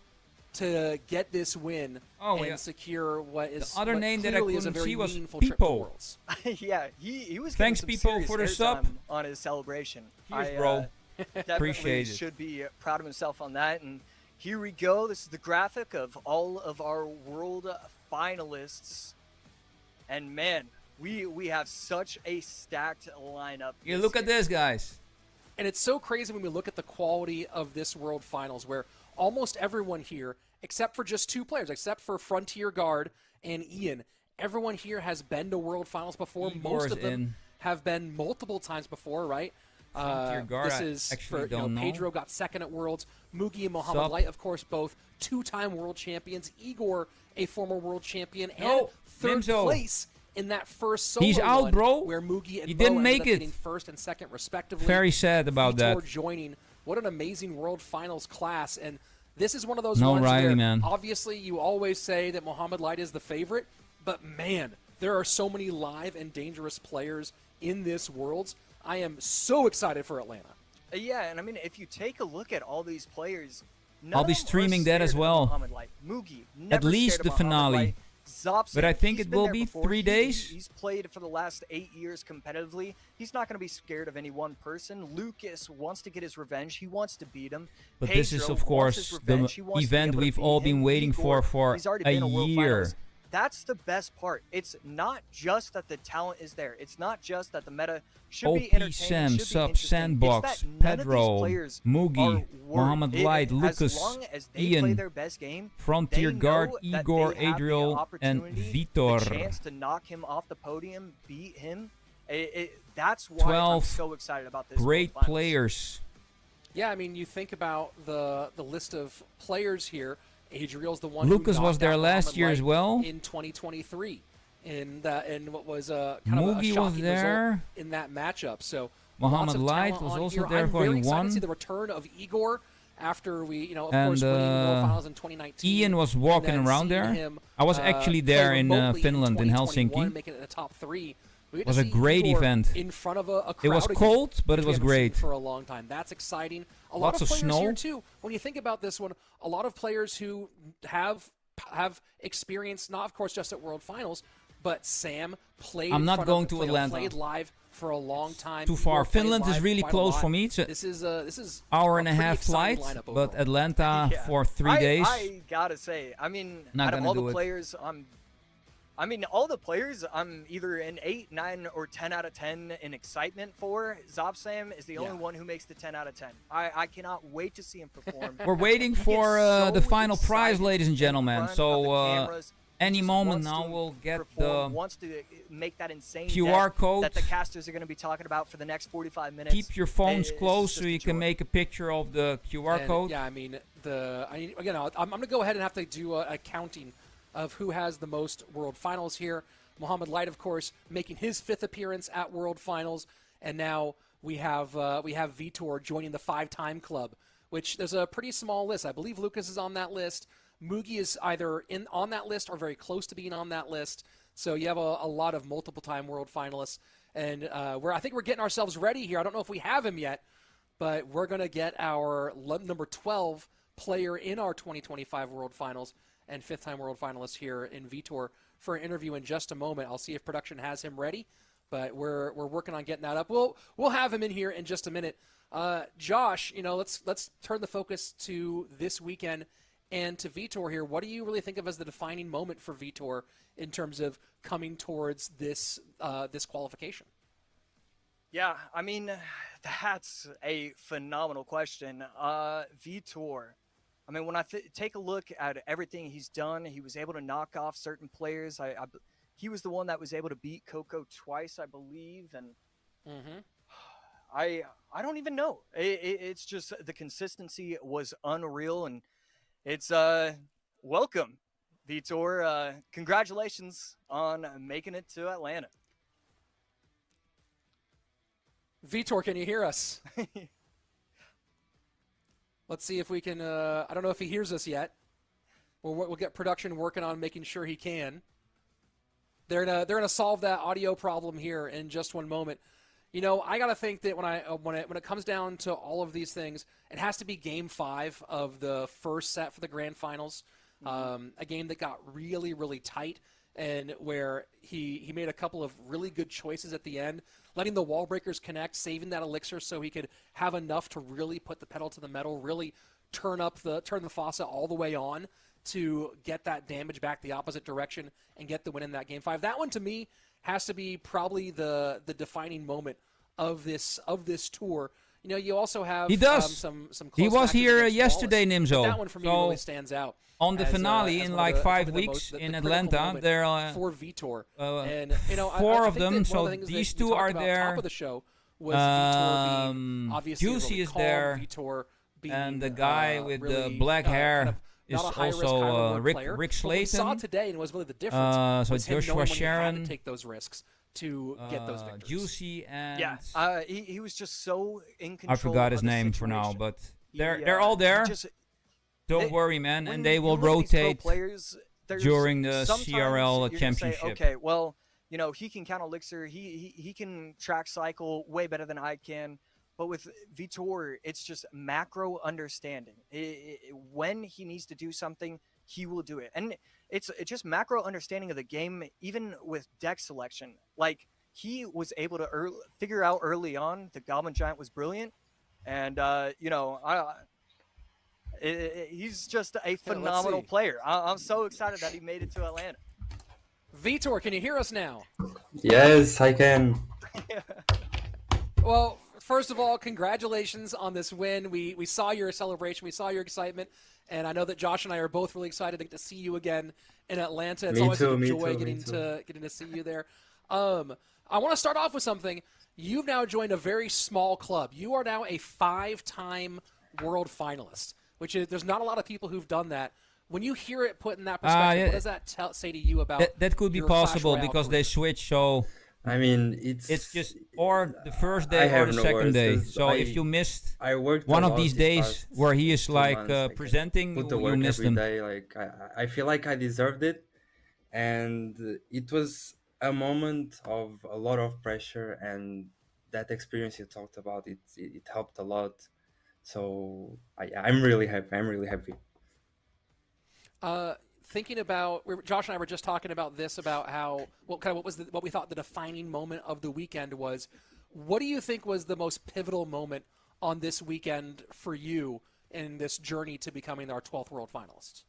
to get this win and secure what is the other name that I couldn't see was People. Yeah, he was Thanks, getting People, some for the serious sub airtime on his celebration. Cheers, bro. Definitely Appreciate it. should be proud of himself on that. And here we go. This is the graphic of all of our world finalists. And man, we have such a stacked lineup. Yeah, look at this, guys. And it's so crazy when we look at the quality of this World Finals, where almost everyone here, except for just 2 players, except for Frontier Guard and Ian, everyone here has been to World Finals before. Most of them have been multiple times before, right? Frontier Guard, this is for Pedro got second at Worlds. Moogie and Mohammed Light, of course, both 2-time world champions. Igor, a former world champion, and third place in that first solo He's out, one, bro. where Moogie and he Bo didn't make ended up it. getting first and second respectively. Very sad about Vitor that. joining. What an amazing World Finals class. And this is one of those No ones Ryley, where man. obviously you always say that Mohammed Light is the favorite, but man, there are so many live and dangerous players in this Worlds. I am so excited for Atlanta. Yeah, and I mean, if you take a look at all these players, I'll be streaming that as well. Moogie, At least the finale. Zopson, but I think it will be 3 days. He's played for the last 8 years competitively. He's not going to be scared of any one person. Lucas wants to get his revenge. He wants to beat him. But Pedro this is, of course, the event we've all been waiting for a year. That's the best part. It's not just that the talent is there. It's not just that the meta should be entertaining. Sam, should be Sub, interesting. Sandbox, It's that none Pedro, of these players Moogie, are Mohammed Light, as Lucas, long as they play Ian, their best game, Frontier they Guard, know that Igor, they have the Adriel, and opportunity, Vitor. the chance to knock him off the podium, beat him. That's why I'm so excited about this. Great players. Yeah, I mean, you think about the list of players here. Adriel's the one. Lucas who was there last year as well in 2023, in what was kind Moogie of a shocking there. result in that matchup. So Mohammed Light was also there for I'm very excited one. to see the return of Igor after we, of and, course, winning World Finals in 2019. Ian was walking around there. I was actually there in Finland, in Helsinki. Making it a top 3. It was a great event. In front of a crowd. It was cold, but it was great. For a long time. That's exciting. A lot Lots of players snow here too. When you think about this one, a lot of players who have experience, not of course just at World Finals, but Sam played. I'm not going to Atlanta. Played live for a long time. Too far. Finland is really close for me. It's this is hour and a half flight, but Atlanta for 3 days. I gotta say, I mean, out of all the players, all the players, I'm either an 8, 9, or 10 out of 10 in excitement for. Zopsam is the only one who makes the 10 out of 10. I cannot wait to see him perform. We're waiting for the final prize, ladies and gentlemen. So any moment now we'll get the wants to make that insane QR code that the casters are going to be talking about for the next 45 minutes. Keep your phones close so you can make a picture of the QR code. Yeah, I mean, I'm going to go ahead and have to do a counting of who has the most World Finals here. Mohammed Light, of course, making his 5th appearance at World Finals, and now we have Vitor joining the 5-time club, which there's a pretty small list. I believe Lucas is on that list. Moogie is either on that list or very close to being on that list. So you have a lot of multiple-time World Finalists, and I think we're getting ourselves ready here. I don't know if we have him yet, but we're going to get our number 12 player in our 2025 World Finals and 5th-time world finalist here in Vitor for an interview in just a moment. I'll see if production has him ready, but we're working on getting that up. We'll have him in here in just a minute. Josh, let's turn the focus to this weekend and to Vitor here. What do you really think of as the defining moment for Vitor in terms of coming towards this this qualification? Yeah, I mean, that's a phenomenal question. Vitor, I mean, when I take a look at everything he's done, he was able to knock off certain players. He was the one that was able to beat Coco twice, I believe, and I don't even know. It's just the consistency was unreal, and it's welcome, Vitor. Congratulations on making it to Atlanta. Vitor, can you hear us? Let's see if we can. I don't know if he hears us yet. We'll get production working on making sure he can. They're gonna solve that audio problem here in just one moment. You know, I gotta think that when it comes down to all of these things, it has to be Game 5 of the first set for the Grand Finals. A game that got really, really tight, and where he made a couple of really good choices at the end, letting the wall breakers connect, saving that elixir so he could have enough to really put the pedal to the metal, really turn the faucet all the way on to get that damage back the opposite direction and get the win in that Game 5. That one to me has to be probably the defining moment of this tour. You know, you also have some close he was here yesterday, Wallace, Nimzo. that one for me really stands out. On the finale in like 5 weeks in Atlanta, there are for Vitor, and you know, four I of them. So these two are there. Top of the show was Vitor being obviously Juicy really is calm, there, Vitor being, and the guy with really, the black hair is not a high-risk, also high-reward Rick player. Slayton. What we saw today, and was really the difference, so was him Joshua knowing when he had Sharon, to take those risks to get those victories. Juicy and he was just so in control. I forgot his of the name for now, situation. but they're all there. Don't worry, man, and they will rotate during the CRL championship. Say, okay, well, you know, he can count elixir, he can track cycle way better than I can. But with Vitor, it's just macro understanding. When he needs to do something, he will do it. And it's just macro understanding of the game, even with deck selection. Like, he was able to figure out early on the Goblin Giant was brilliant. And, you know, he's just a phenomenal player. I'm so excited that he made it to Atlanta. Vitor, can you hear us now? Yes, I can. Well, first of all, congratulations on this win. We saw your celebration. We saw your excitement. And I know that Josh and I are both really excited to get to see you again in Atlanta. It's always a joy getting to see you there. I want to start off with something. You've now joined a very small club. You are now a 5-time world finalist, which is, there's not a lot of people who've done that. When you hear it put in that perspective, what does that say to you about that could be possible because they switch, so I mean, it's just or the first day or the second day. So if you missed one of these days where he is like presenting, you missed him. Like I feel like I deserved it, and it was a moment of a lot of pressure, and that experience you talked about, it helped a lot. So I'm really happy. I'm really happy. Thinking about, Josh and I were just talking about this, about how what we thought the defining moment of the weekend was. What do you think was the most pivotal moment on this weekend for you in this journey to becoming our 12th world finalists?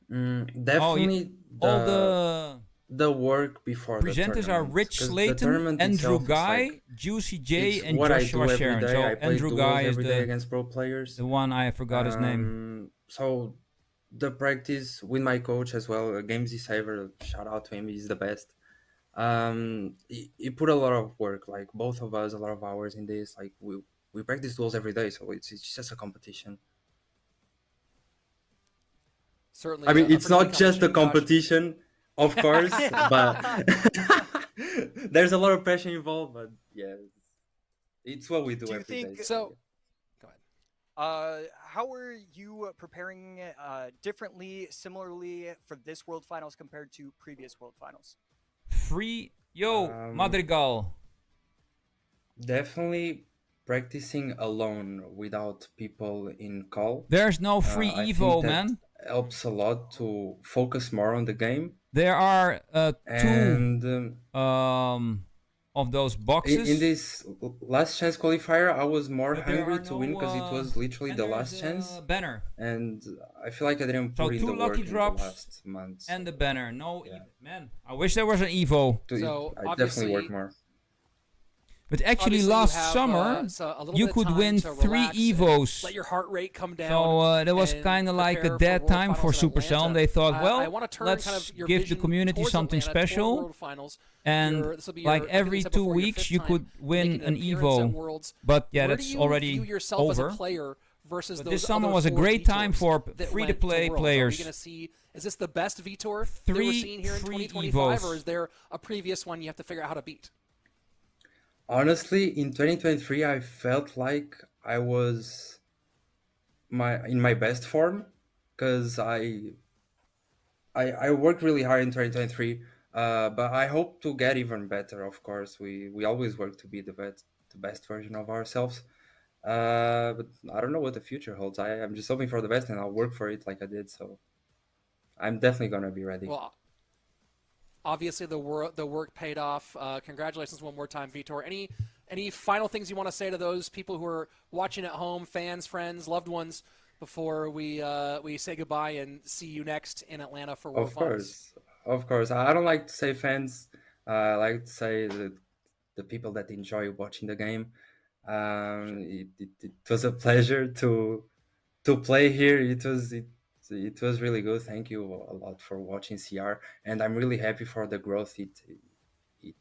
Definitely the work before presenters the are Rich Slayton, Andrew Guy, like, Juicy J, and Joshua Sharon. So Andrew Guy is against pro players. The one I forgot his name. So the practice with my coach as well, Games Saver, shout out to him, he's the best. He put a lot of work, like both of us, a lot of hours in this. Like we practice duels every day, so it's just a competition. Certainly. I mean, it's not just a competition, of course, but there's a lot of pressure involved. But yeah, it's what we do every day. So, go ahead. How are you preparing differently, similarly for this World Finals compared to previous World Finals? Madrigal. Definitely practicing alone without people in call. There's no free Evo, man. Helps a lot to focus more on the game. There are two of those boxes. In this Last Chance Qualifier, I was more hungry to win because it was literally the last chance. Banner. And I feel like I didn't put in the work in the last months. And the banner. Man, I wish there was an Evo. I definitely work more. But actually, last summer, you could win 3 Evos. Let your heart rate come down. So that was kind of like a dead time for Supercell, and they thought, well, let's kind of give the community something special. And like every 2 weeks, you could win an Evo. But yeah, that's already over. Versus but this summer was a great time for free-to-play players. Is this the best Vitor that we're seeing here in 2025, Evos. Or is there a previous one you have to figure out how to beat? Honestly, in 2023, I felt like I was in my best form, because I worked really hard in 2023, but I hope to get even better. Of course, we always work to be the best version of ourselves. But I don't know what the future holds. I'm just hoping for the best, and I'll work for it like I did. So I'm definitely gonna be ready. Well, obviously the work paid off. Congratulations one more time, Vitor. Any final things you want to say to those people who are watching at home, fans, friends, loved ones, before we say goodbye and see you next in Atlanta for World Finals? Of course. I don't like to say fans. I like to say the people that enjoy watching the game. It was a pleasure to play here. It was really good. Thank you a lot for watching CR, and I'm really happy for the growth it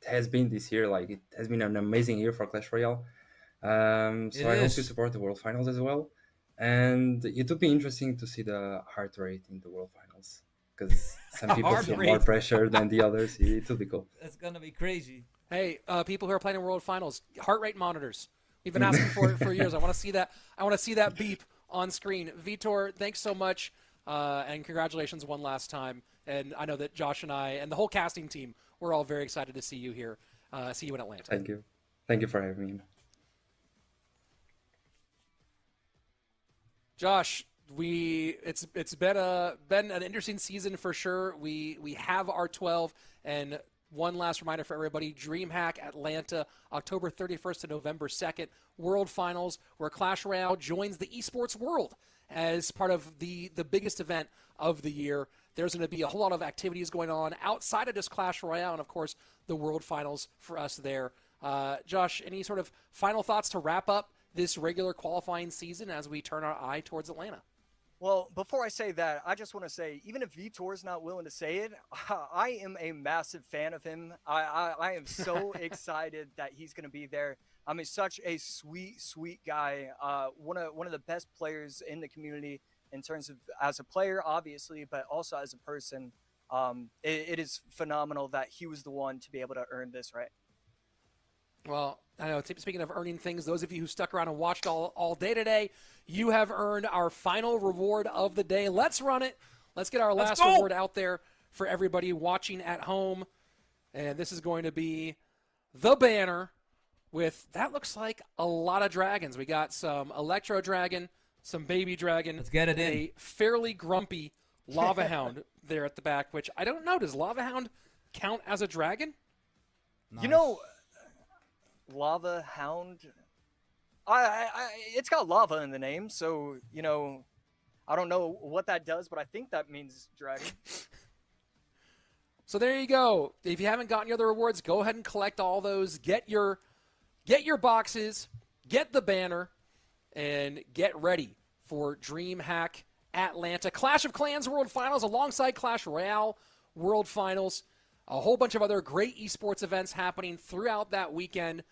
has been this year. Like, it has been an amazing year for Clash Royale. So I hope you support the World Finals as well, and it would be interesting to see the heart rate in the World Finals, because some people feel more pressure than the others. It would be cool. That's gonna be crazy. Hey, people who are playing in World Finals, heart rate monitors. We've been asking for it for years. I want to see that. I want to see that beep on screen. Vitor, thanks so much, and congratulations one last time. And I know that Josh and I and the whole casting team, we're all very excited to see you here, see you in Atlanta. Thank you for having me. Josh, it's been an interesting season for sure. We have our 12, and one last reminder for everybody, DreamHack Atlanta, October 31st to November 2nd, World Finals, where Clash Royale joins the esports world as part of the biggest event of the year. There's going to be a whole lot of activities going on outside of just Clash Royale, and of course the World Finals for us there. Josh, any sort of final thoughts to wrap up this regular qualifying season as we turn our eye towards Atlanta? Well, before I say that, I just want to say, even if Vitor's not willing to say it, I am a massive fan of him. I am so excited that he's going to be there. I mean, such a sweet guy. One of the best players in the community in terms of as a player, obviously, but also as a person. It is phenomenal that he was the one to be able to earn this, right? Well, I know, speaking of earning things, those of you who stuck around and watched all day today, you have earned our final reward of the day. Let's run it. Let's get our last reward out there for everybody watching at home. And this is going to be the banner with, that looks like a lot of dragons. We got some Electro Dragon, some Baby Dragon. Let's get it in. A fairly grumpy Lava Hound there at the back, which I don't know. Does Lava Hound count as a dragon? Nice. You know, Lava Hound, it's got lava in the name, so, you know, I don't know what that does, but I think that means dragon. So there you go. If you haven't gotten your other rewards, go ahead and collect all those. Get your boxes, get the banner, and get ready for DreamHack Atlanta. Clash of Clans World Finals alongside Clash Royale World Finals. A whole bunch of other great esports events happening throughout that weekend.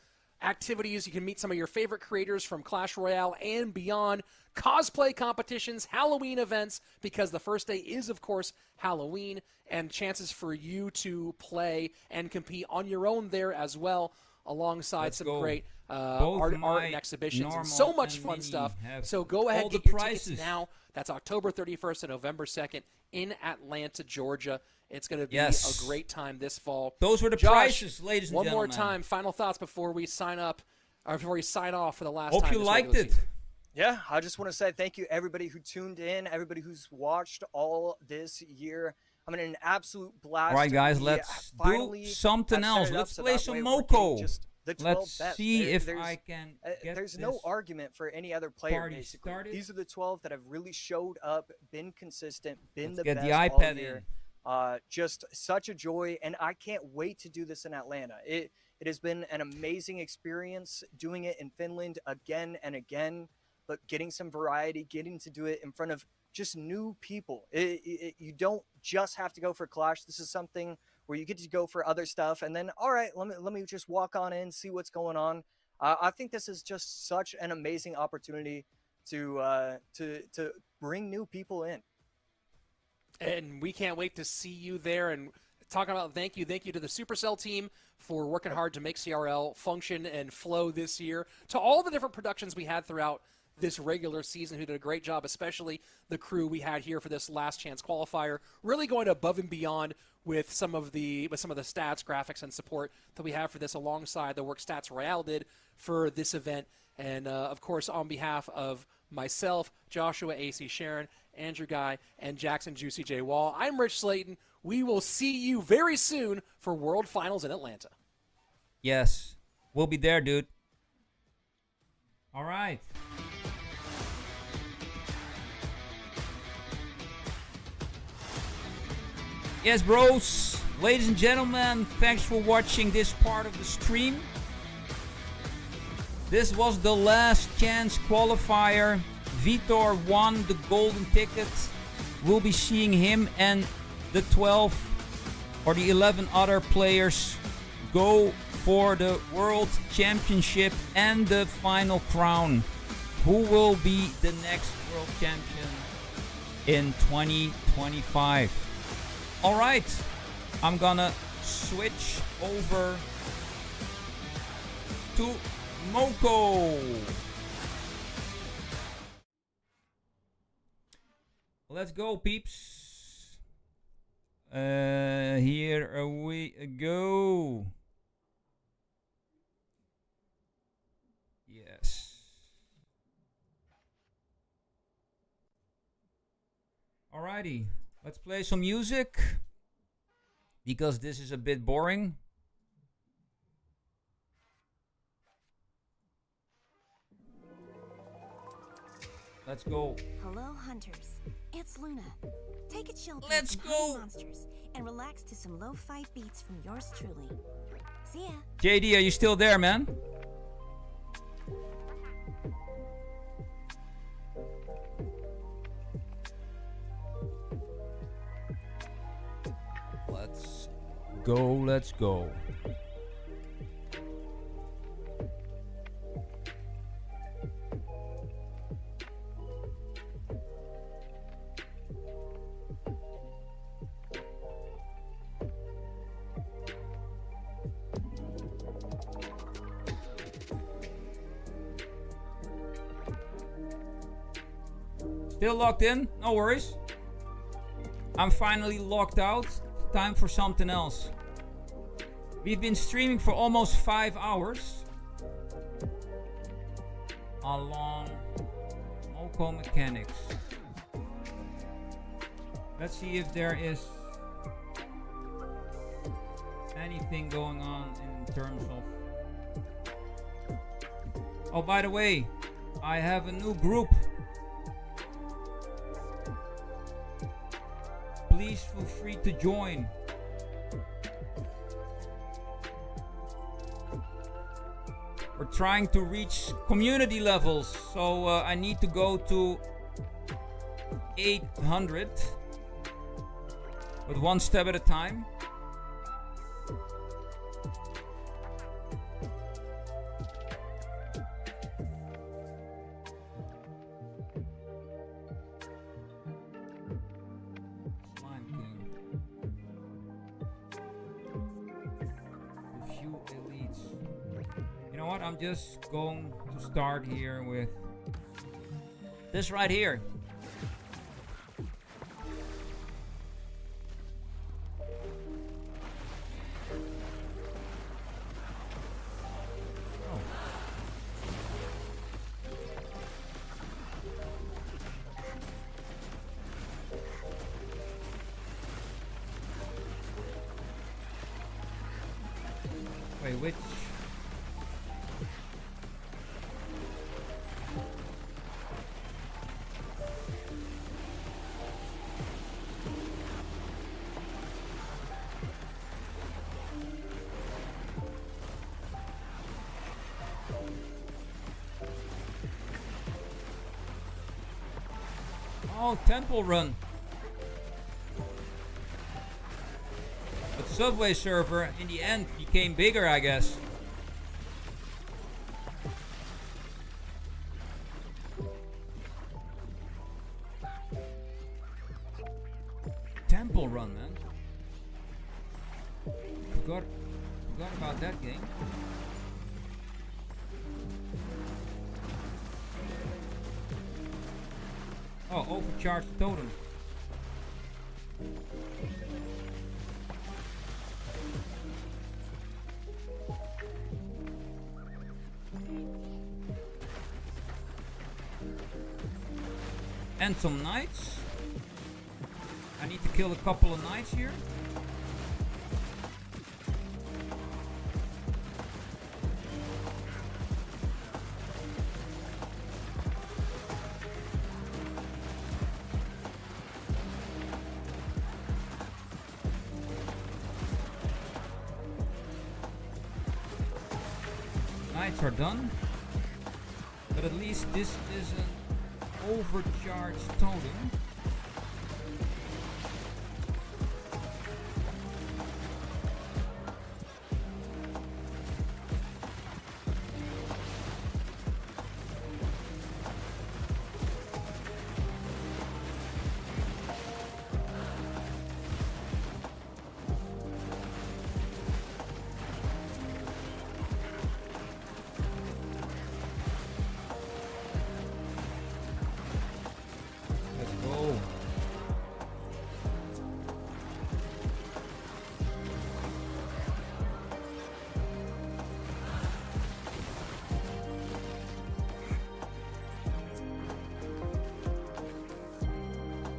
Activities, you can meet some of your favorite creators from Clash Royale and beyond. Cosplay competitions, Halloween events, because the first day is, of course, Halloween, and chances for you to play and compete on your own there as well, alongside some great art and exhibitions and so much fun stuff. So go ahead and get your tickets now. That's October 31st to November 2nd in Atlanta, Georgia. It's going to be a great time this fall. Those were the prices, ladies and gentlemen. One more time, final thoughts before we sign up, or before we sign off for the last time. Hope you liked it. Season. Yeah, I just want to say thank you, everybody who tuned in, everybody who's watched all this year. I'm in an absolute blast. All right, guys, let's do something else. Let's play some Moko. Let's see if I can get There's no argument for any other player, basically. These are the 12 that have really showed up, been consistent, been the best all year. Just such a joy, and I can't wait to do this in Atlanta. It has been an amazing experience doing it in Finland again and again, but getting some variety, getting to do it in front of just new people. You don't just have to go for Clash. This is something where you get to go for other stuff, and then, all right, let me just walk on in, see what's going on. I think this is just such an amazing opportunity to bring new people in. And we can't wait to see you there. And talking about thank you to the Supercell team for working hard to make CRL function and flow this year, to all the different productions we had throughout this regular season who did a great job, especially the crew we had here for this Last Chance Qualifier, really going above and beyond with some of the stats, graphics, and support that we have for this, alongside the work Stats Royale did for this event. And of course, on behalf of myself, Joshua AC Sharon, Andrew Guy, and Jackson Juicy J Wall, I'm Rich Slayton. We will see you very soon for World Finals in Atlanta. Yes, we'll be there, dude. All right. Yes, bros, ladies and gentlemen, thanks for watching this part of the stream. This was the Last Chance Qualifier. Vitor won the golden ticket. We'll be seeing him and the 12 or the 11 other players go for the World Championship and the final crown. Who will be the next World Champion in 2025? Alright, I'm gonna switch over to Moko. Let's go, peeps. Here we go. Yes. Alrighty, let's play some music, because this is a bit boring. Let's go. Hello, hunters. It's Luna. Take a chill pill Let's from go. Honey Monsters and relax to some lo-fi beats from yours truly. See ya. JD, are you still there, man? Let's go, let's go. Still locked in? No worries. I'm finally locked out. Time for something else. We've been streaming for almost 5 hours. Along Moko Mechanics. Let's see if there is anything going on in terms of... Oh, by the way, I have a new group. Please feel free to join. We're trying to reach community levels, so I need to go to 800, but one step at a time. I'm just going to start here with this right here. Oh. Wait, which? Oh, Temple Run. But Subway Surfer, in the end, became bigger, I guess. Temple Run, man. Forgot about that game. Oh, overcharged totem. And some knights. I need to kill a couple of knights here. Knights are done. But at least this is an overcharged totem.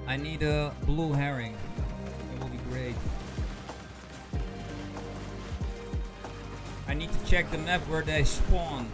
I need a blue herring. It will be great. I need to check the map where they spawn.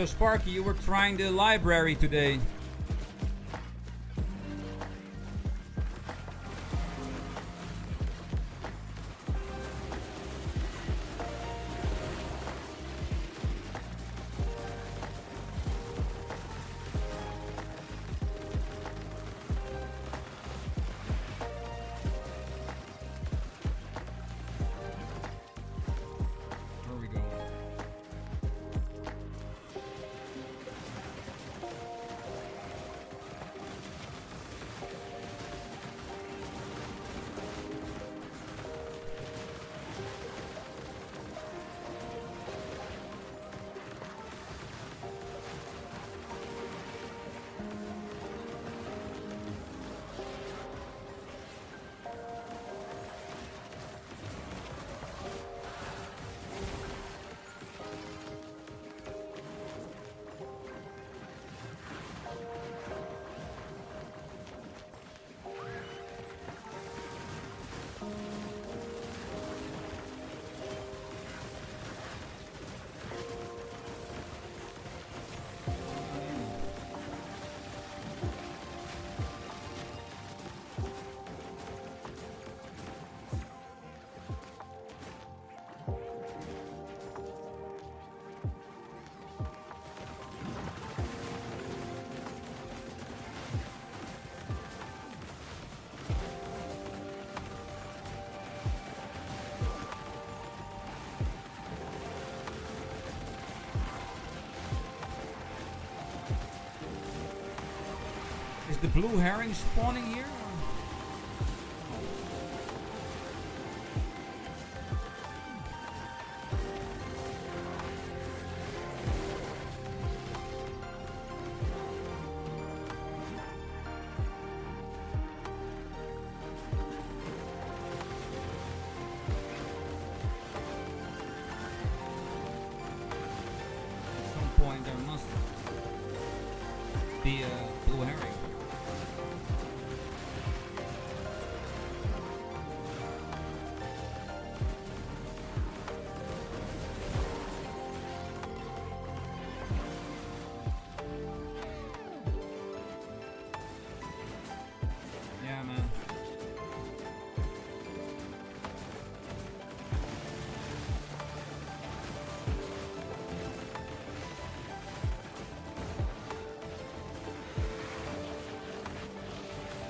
So Sparky, you were trying the library today. the blue herring spawning here?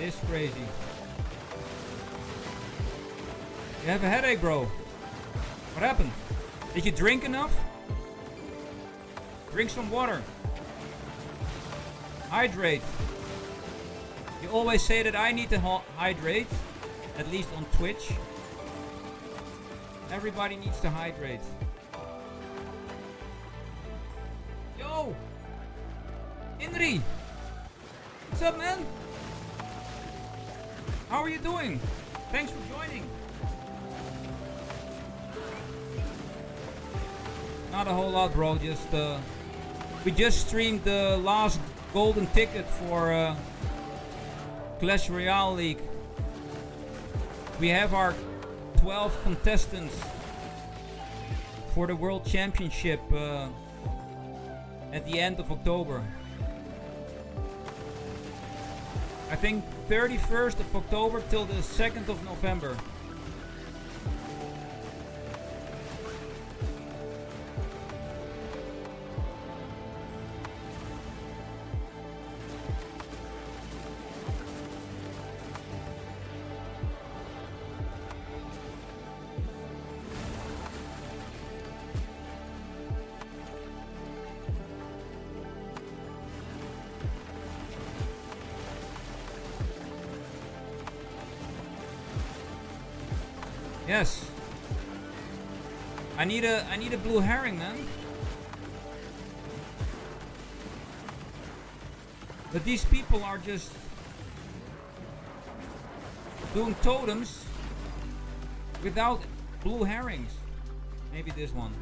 It's crazy. You have a headache, bro. What happened? Did you drink enough? Drink some water. Hydrate. You always say that I need to hydrate, at least on Twitch. Everybody needs to hydrate. Yo! Indri! What's up, man? How are you doing? Thanks for joining. Not a whole lot, bro. Just we just streamed the last golden ticket for Clash Royale League. We have our 12 contestants for the World Championship at the end of October. I think 31st of October till the 2nd of November. Yes. I need a blue herring, man. But these people are just doing totems without blue herrings. Maybe this one.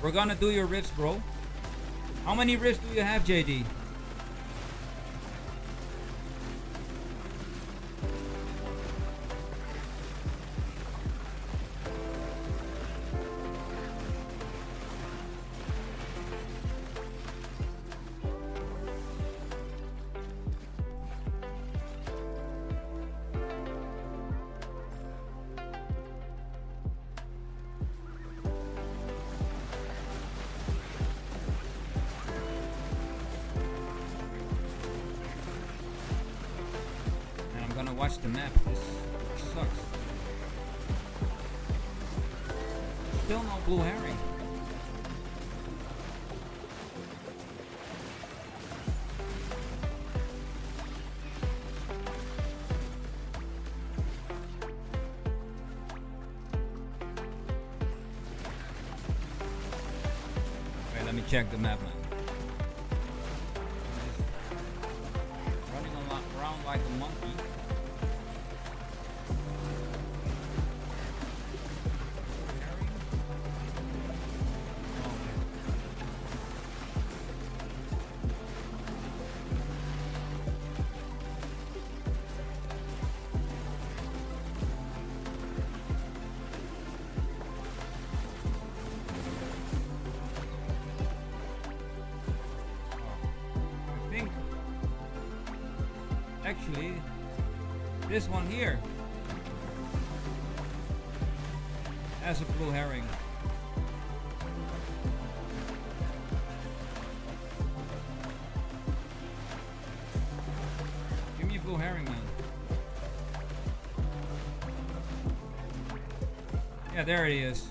We're gonna do your rifts, bro. How many rifts do you have, JD? Watch the map. This sucks. Still no blue herring. Okay, let me check the map, man. Running around like a monkey. Actually, this one here has a blue herring. Give me a blue herring, man. Yeah, there he is.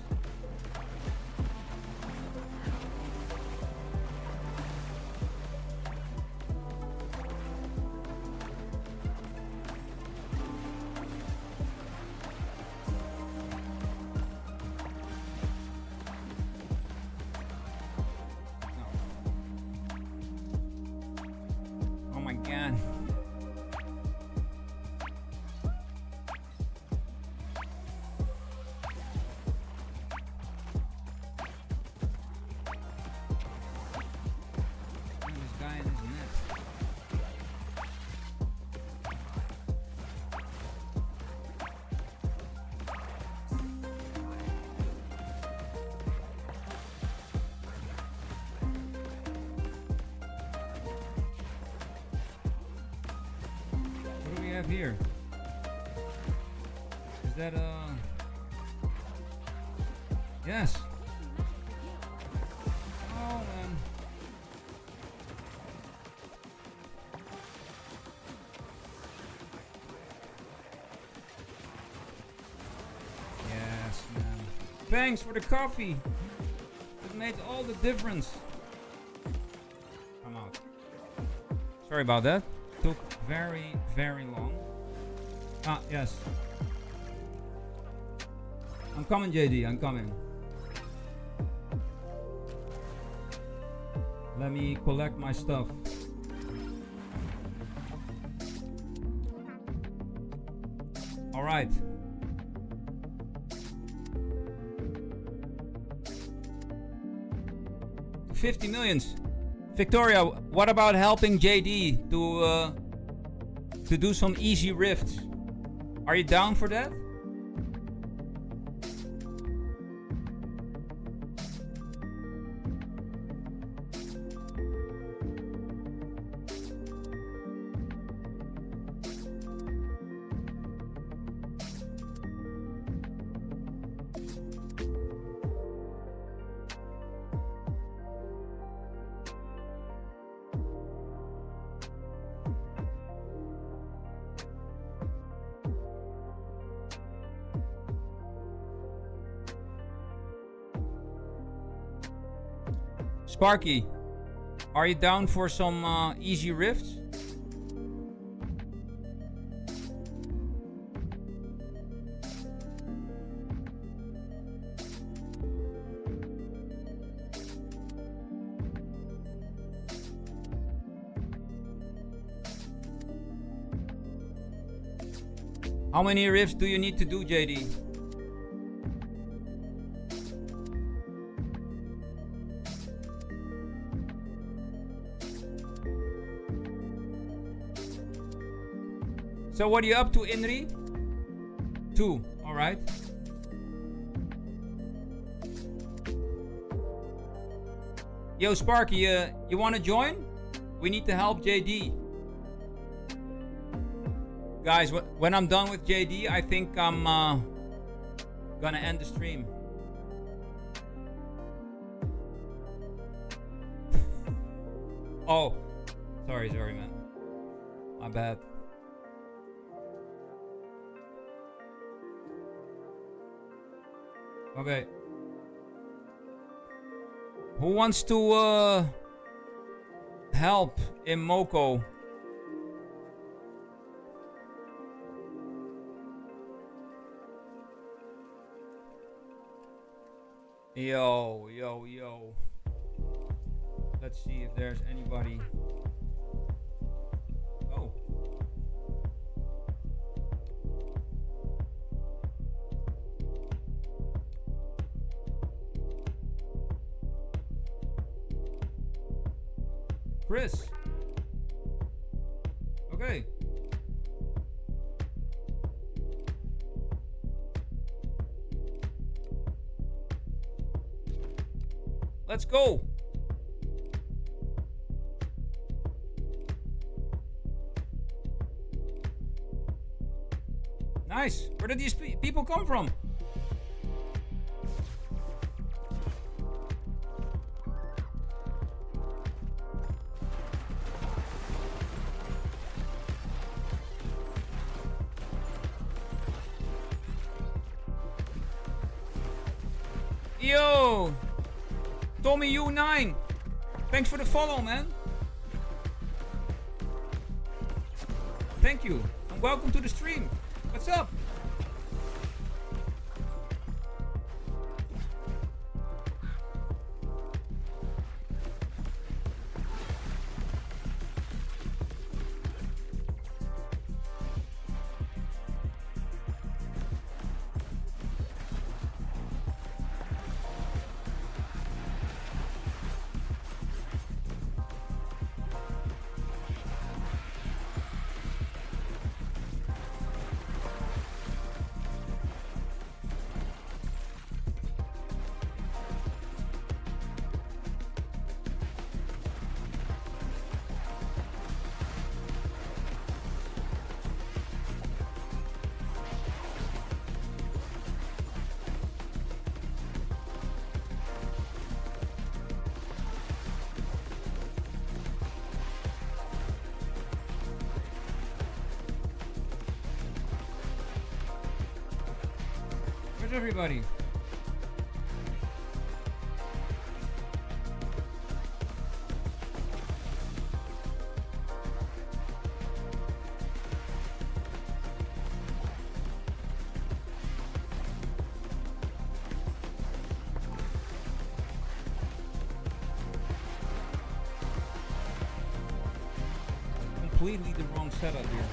have here? Is that yes. Oh man. Yes, man. Thanks for the coffee. It made all the difference. I'm out. Sorry about that. Took very, very long. Ah, yes. I'm coming, JD. I'm coming. Let me collect my stuff. All right. $50 million. Victoria, what about helping JD to do some easy rifts? Are you down for that? Sparky, are you down for some easy rifts? How many rifts do you need to do, JD? So what are you up to, Inri? 2, alright. Yo, Sparky, you wanna join? We need to help JD. Guys, when I'm done with JD, I think I'm gonna end the stream. Oh, sorry, man. My bad. Okay. Who wants to help in Moko? Yo. Let's see if there's anybody. Oh. Chris. Okay. Let's go. Nice. Where did these people come from? Yo, Tommy U9, thanks for the follow, man. Thank you, and welcome to the stream. What's up? How's everybody? Completely the wrong setup here.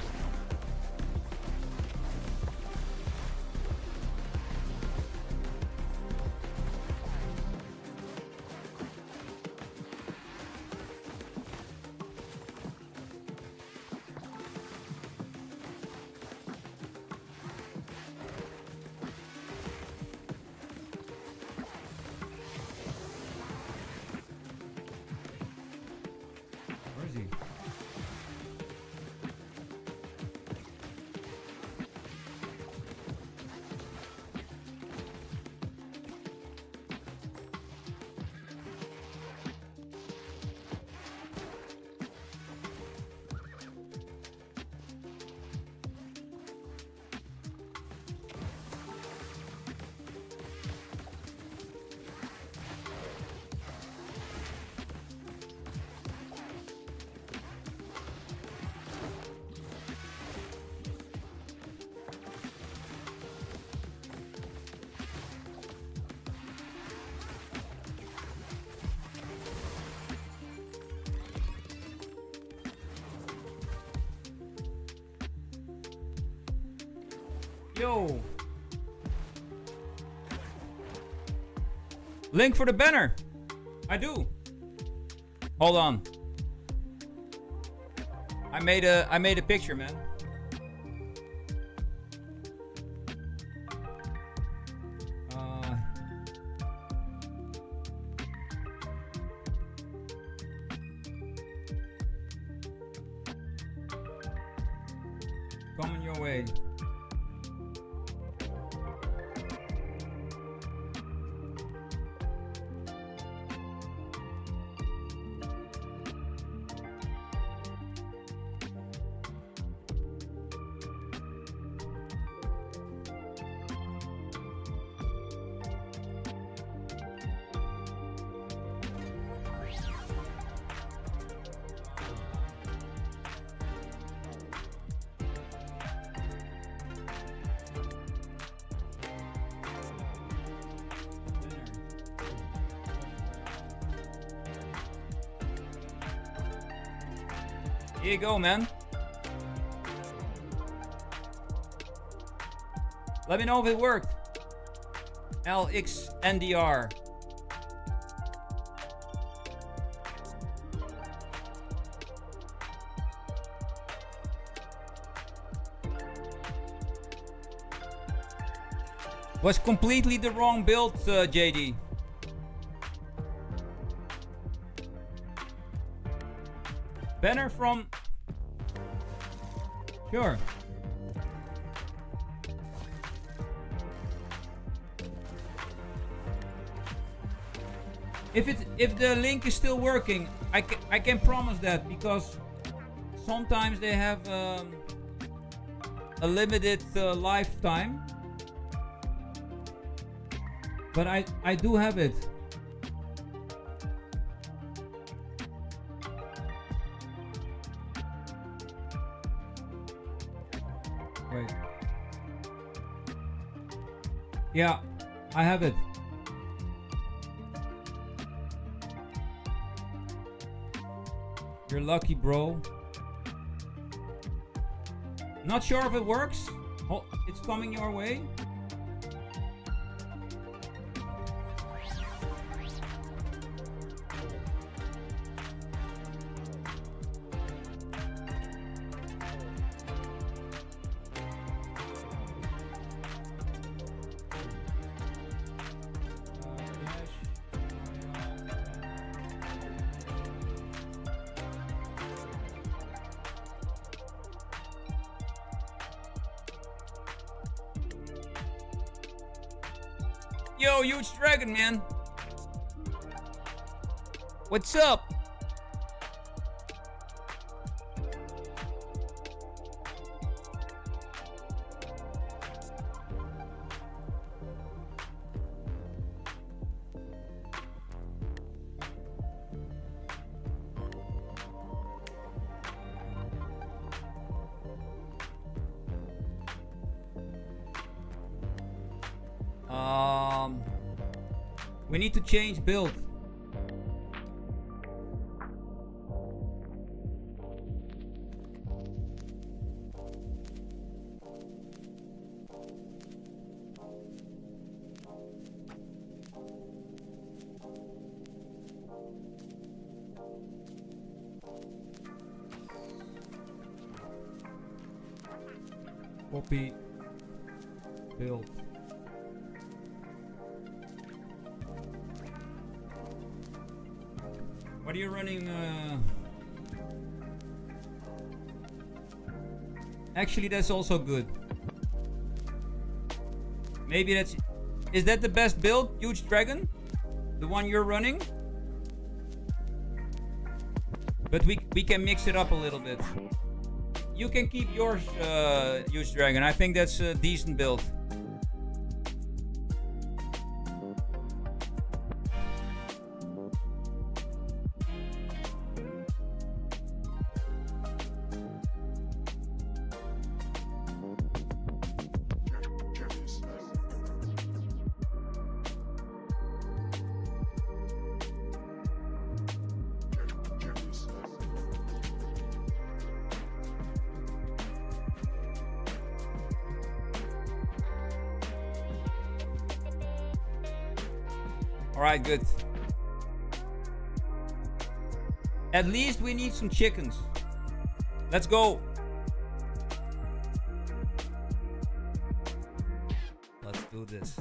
Where is he? Yo! Link for the banner! I do! Hold on. I made a picture, man. Coming your way. Here you go, man. Let me know if it worked. LXNDR. Was completely the wrong build, JD. Banner from... Sure. If the link is still working, I can promise that, because sometimes they have a limited lifetime. But I do have it. Wait. Yeah, I have it. You're lucky, bro. Not sure if it works. Oh, it's coming your way. Yo, huge dragon, man. What's up? We need to change build. Copy. Build. What are you running? Actually, that's also good. Maybe that's... Is that the best build, Huge Dragon? The one you're running? But we can mix it up a little bit. You can keep yours, Huge Dragon. I think that's a decent build. Alright, good. At least we need some chickens. Let's go. Let's do this.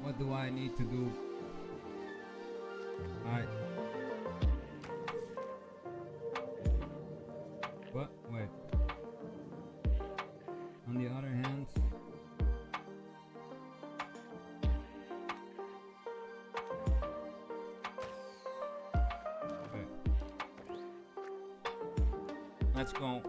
What do I need to do? Alright. What? Wait. On the other hand... Okay. Let's go.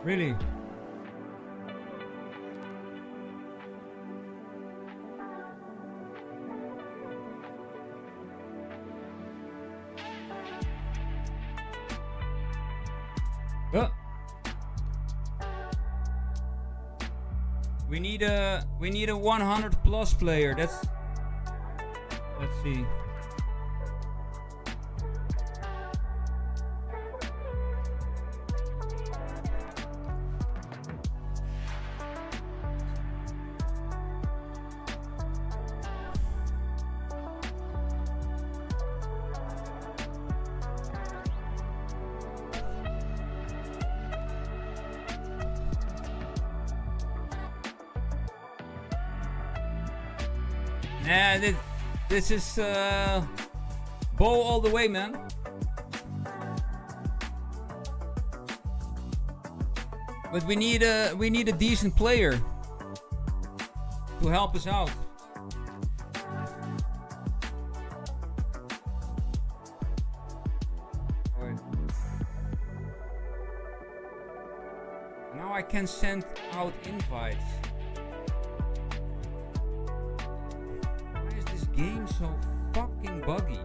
Really? We need a 100 plus player. Let's see. Yeah, this is bow all the way, man. But we need a decent player to help us out. Now I can send out invites. Game so fucking buggy.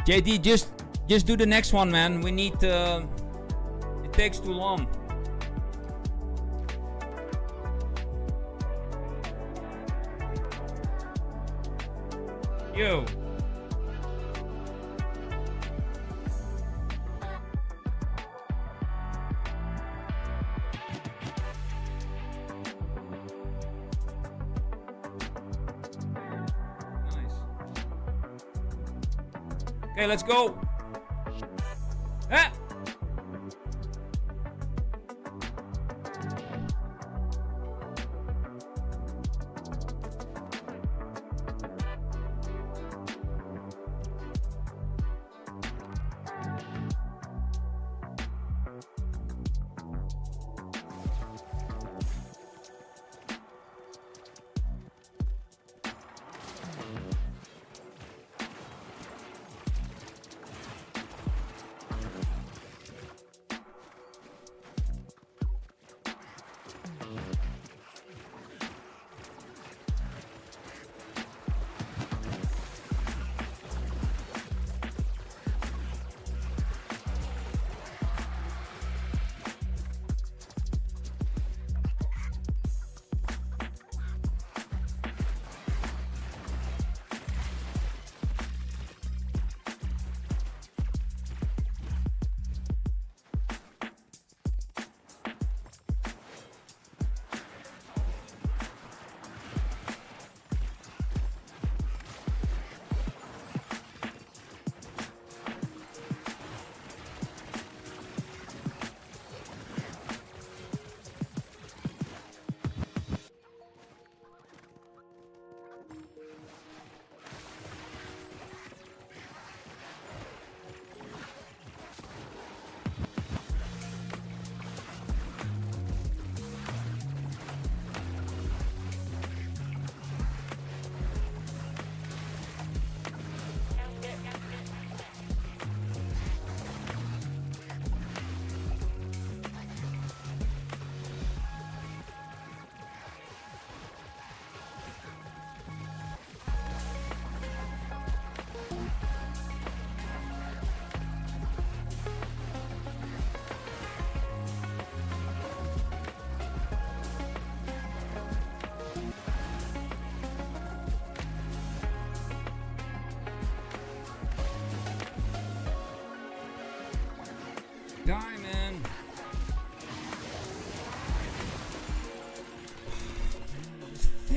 JD, just do the next one, man. We need it takes too long. Yo. Okay, let's go. Ah!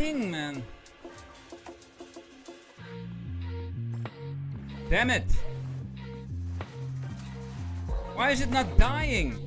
thing, man. Damn it. Why is it not dying?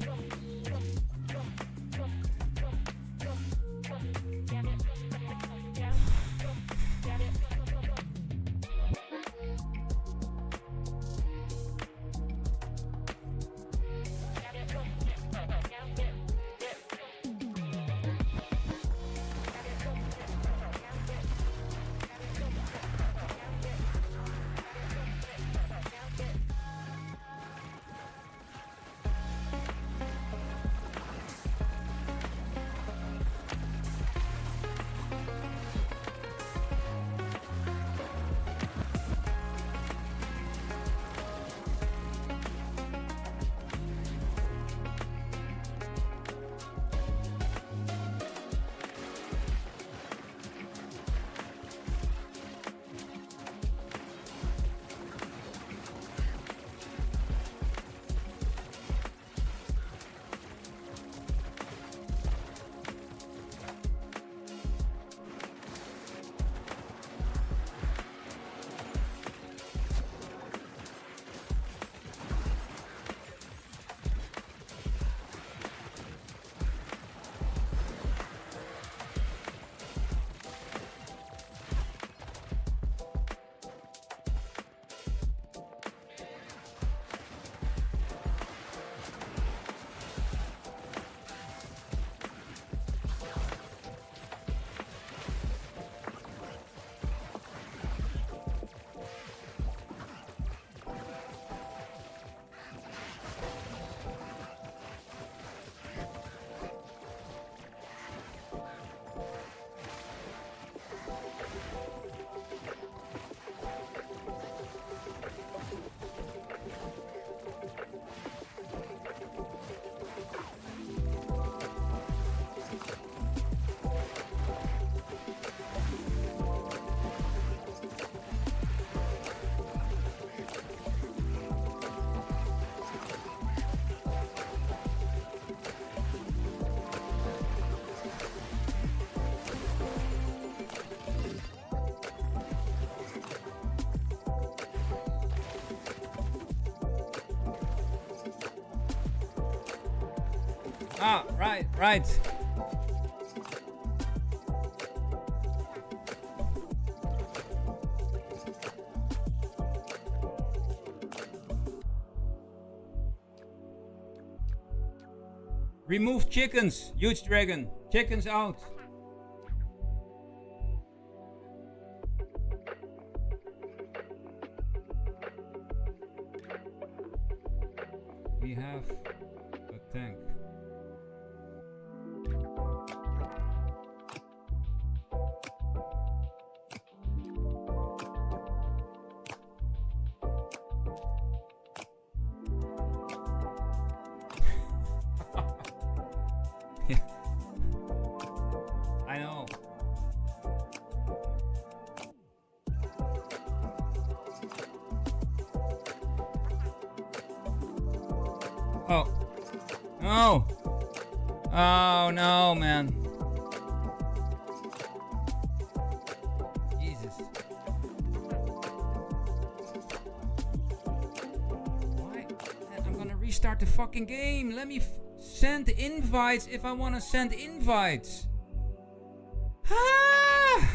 Ah, right. Remove chickens, huge dragon. Chickens out. We have a tank. I know. Oh. No. Oh no, man. Jesus. Why? I'm gonna restart the fucking game. Let me send invites if I want to send invites. Ah!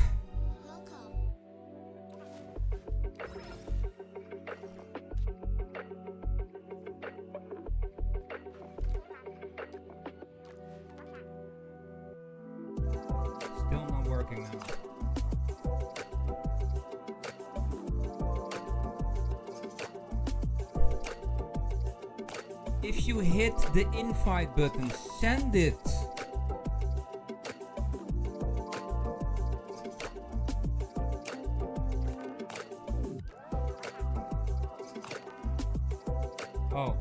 Still not working now. If you hit the invite button, send it. Oh.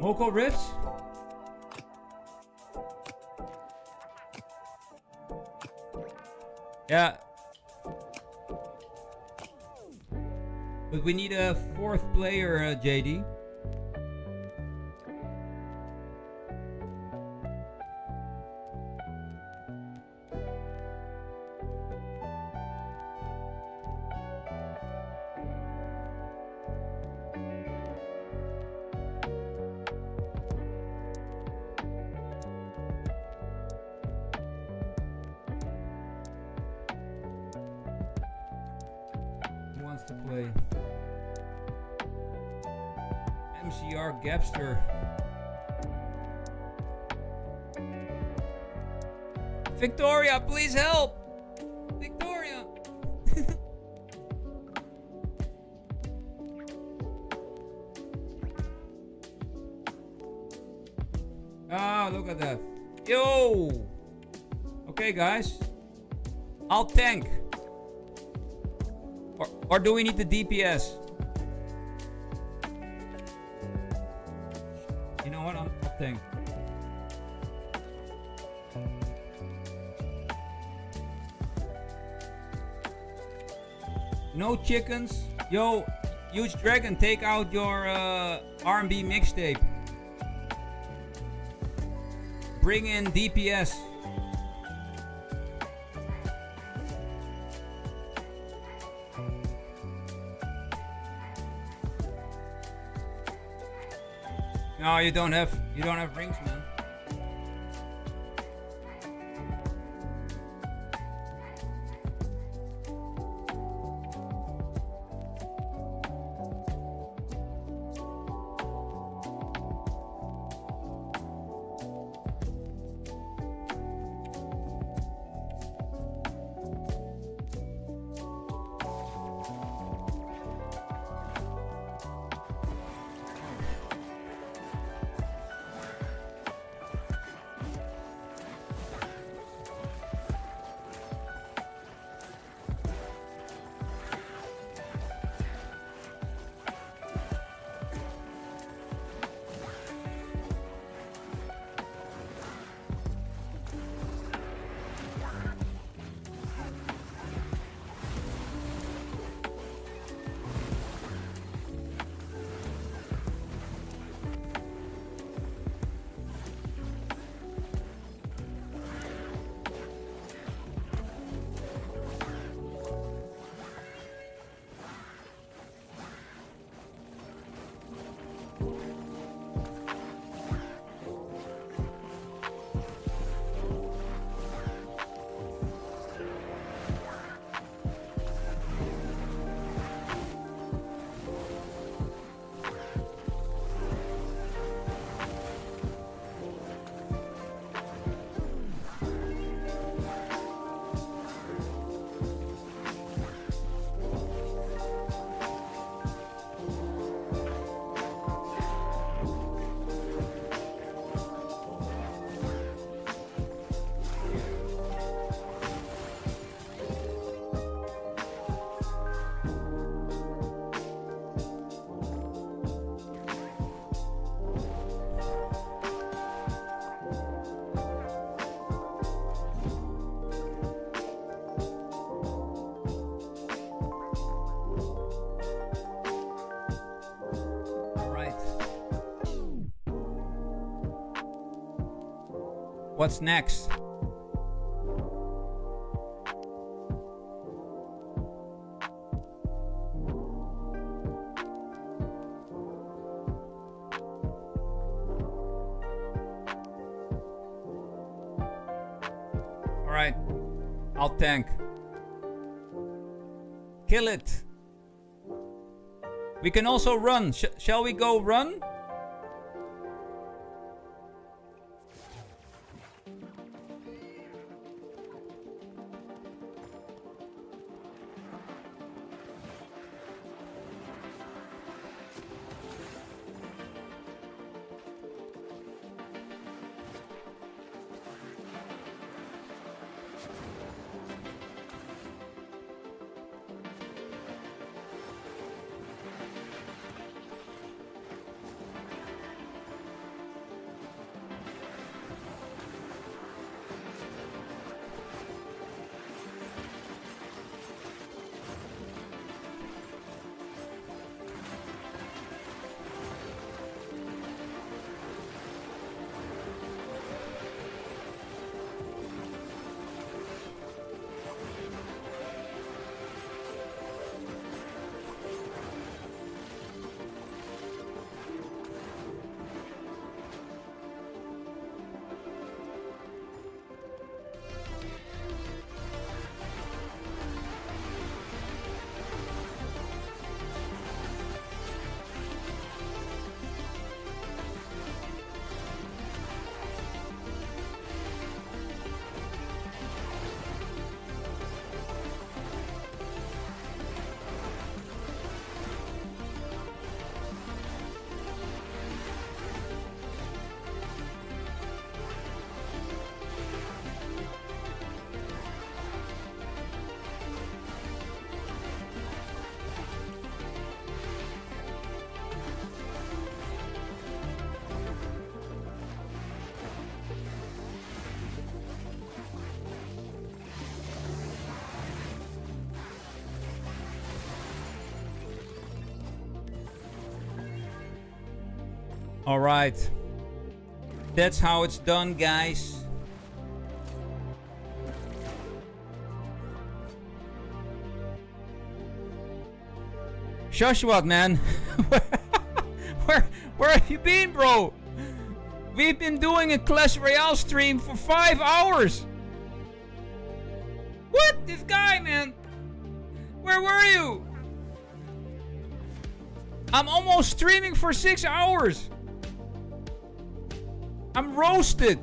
Moko Rifts? Yeah. But we need a fourth player, JD. to play. MCR Gapster. Victoria, please help! Victoria! Ah, look at that. Yo! Okay, guys. I'll tank. Or do we need the DPS? You know what? I'll tank. No chickens. Yo, Huge Dragon, take out your R&B mixtape. Bring in DPS. No, you don't have rings, man. What's next? Alright, I'll tank. Kill it. We can also run. Shall we go run? All right. That's how it's done, guys. Joshua, man. Where have you been, bro? We've been doing a Clash Royale stream for 5 hours. What? This guy, man. Where were you? I'm almost streaming for 6 hours. I'm roasted.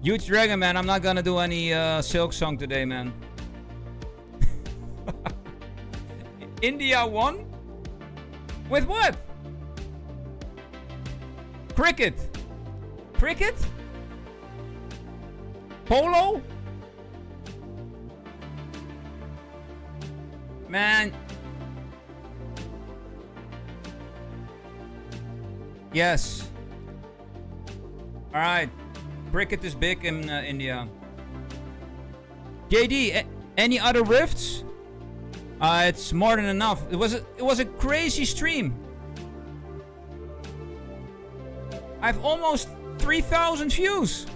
Huge Dragon, man. I'm not gonna do any Silk Song today, man. India won? With what? Cricket. Cricket? Polo? Man. Yes. Alright. Cricket is big in India. JD, any other rifts? It's more than enough. It was a crazy stream. I've almost 3,000 views.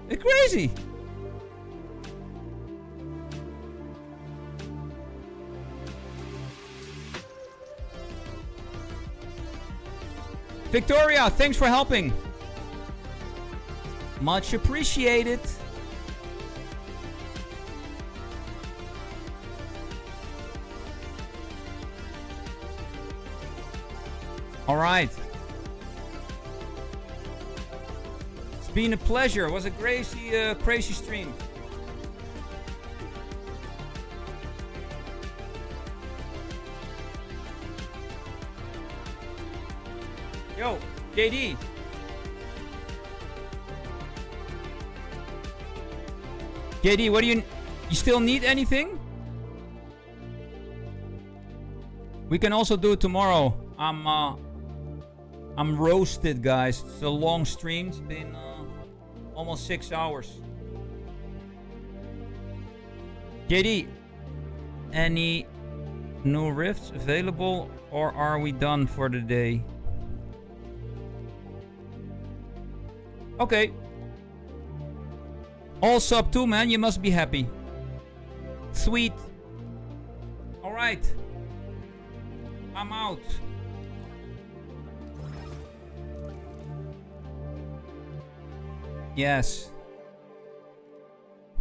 It's crazy. Victoria, thanks for helping. Much appreciated. All right. It's been a pleasure. It was a crazy stream. Yo, JD. JD, what do you still need anything? We can also do it tomorrow. I'm roasted, guys. It's a long stream. It's been almost 6 hours. JD, any new rifts available, or are we done for the day? Okay. All sub 2, man. You must be happy. Sweet. All right. I'm out. Yes.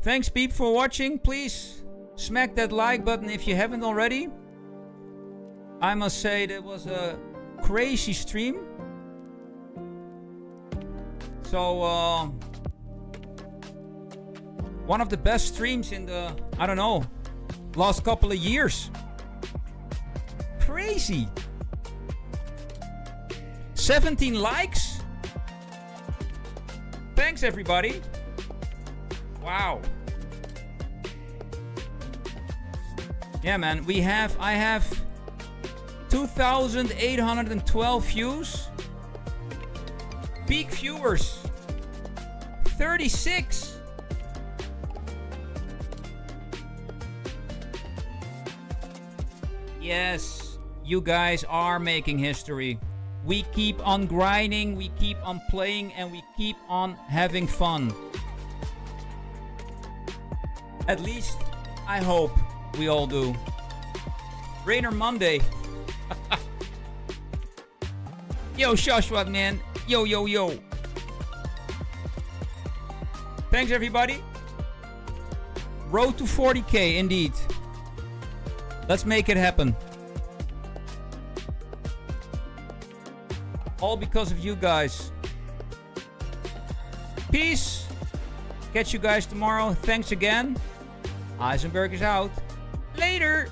Thanks, Peep, for watching. Please smack that like button if you haven't already. I must say that was a crazy stream. So, one of the best streams in the, I don't know, last couple of years. Crazy. 17 likes. Thanks, everybody. Wow. Yeah, man. I have 2,812 views. Peak viewers 36. Yes, you guys are making history. We keep on grinding, we keep on playing, and we keep on having fun. At least, I hope we all do. Rainer Monday. Yo, Joshua, man. Yo, yo, yo. Thanks, everybody. Road to 40K, indeed. Let's make it happen. All because of you guys. Peace. Catch you guys tomorrow. Thanks again. Eisenberg is out. Later.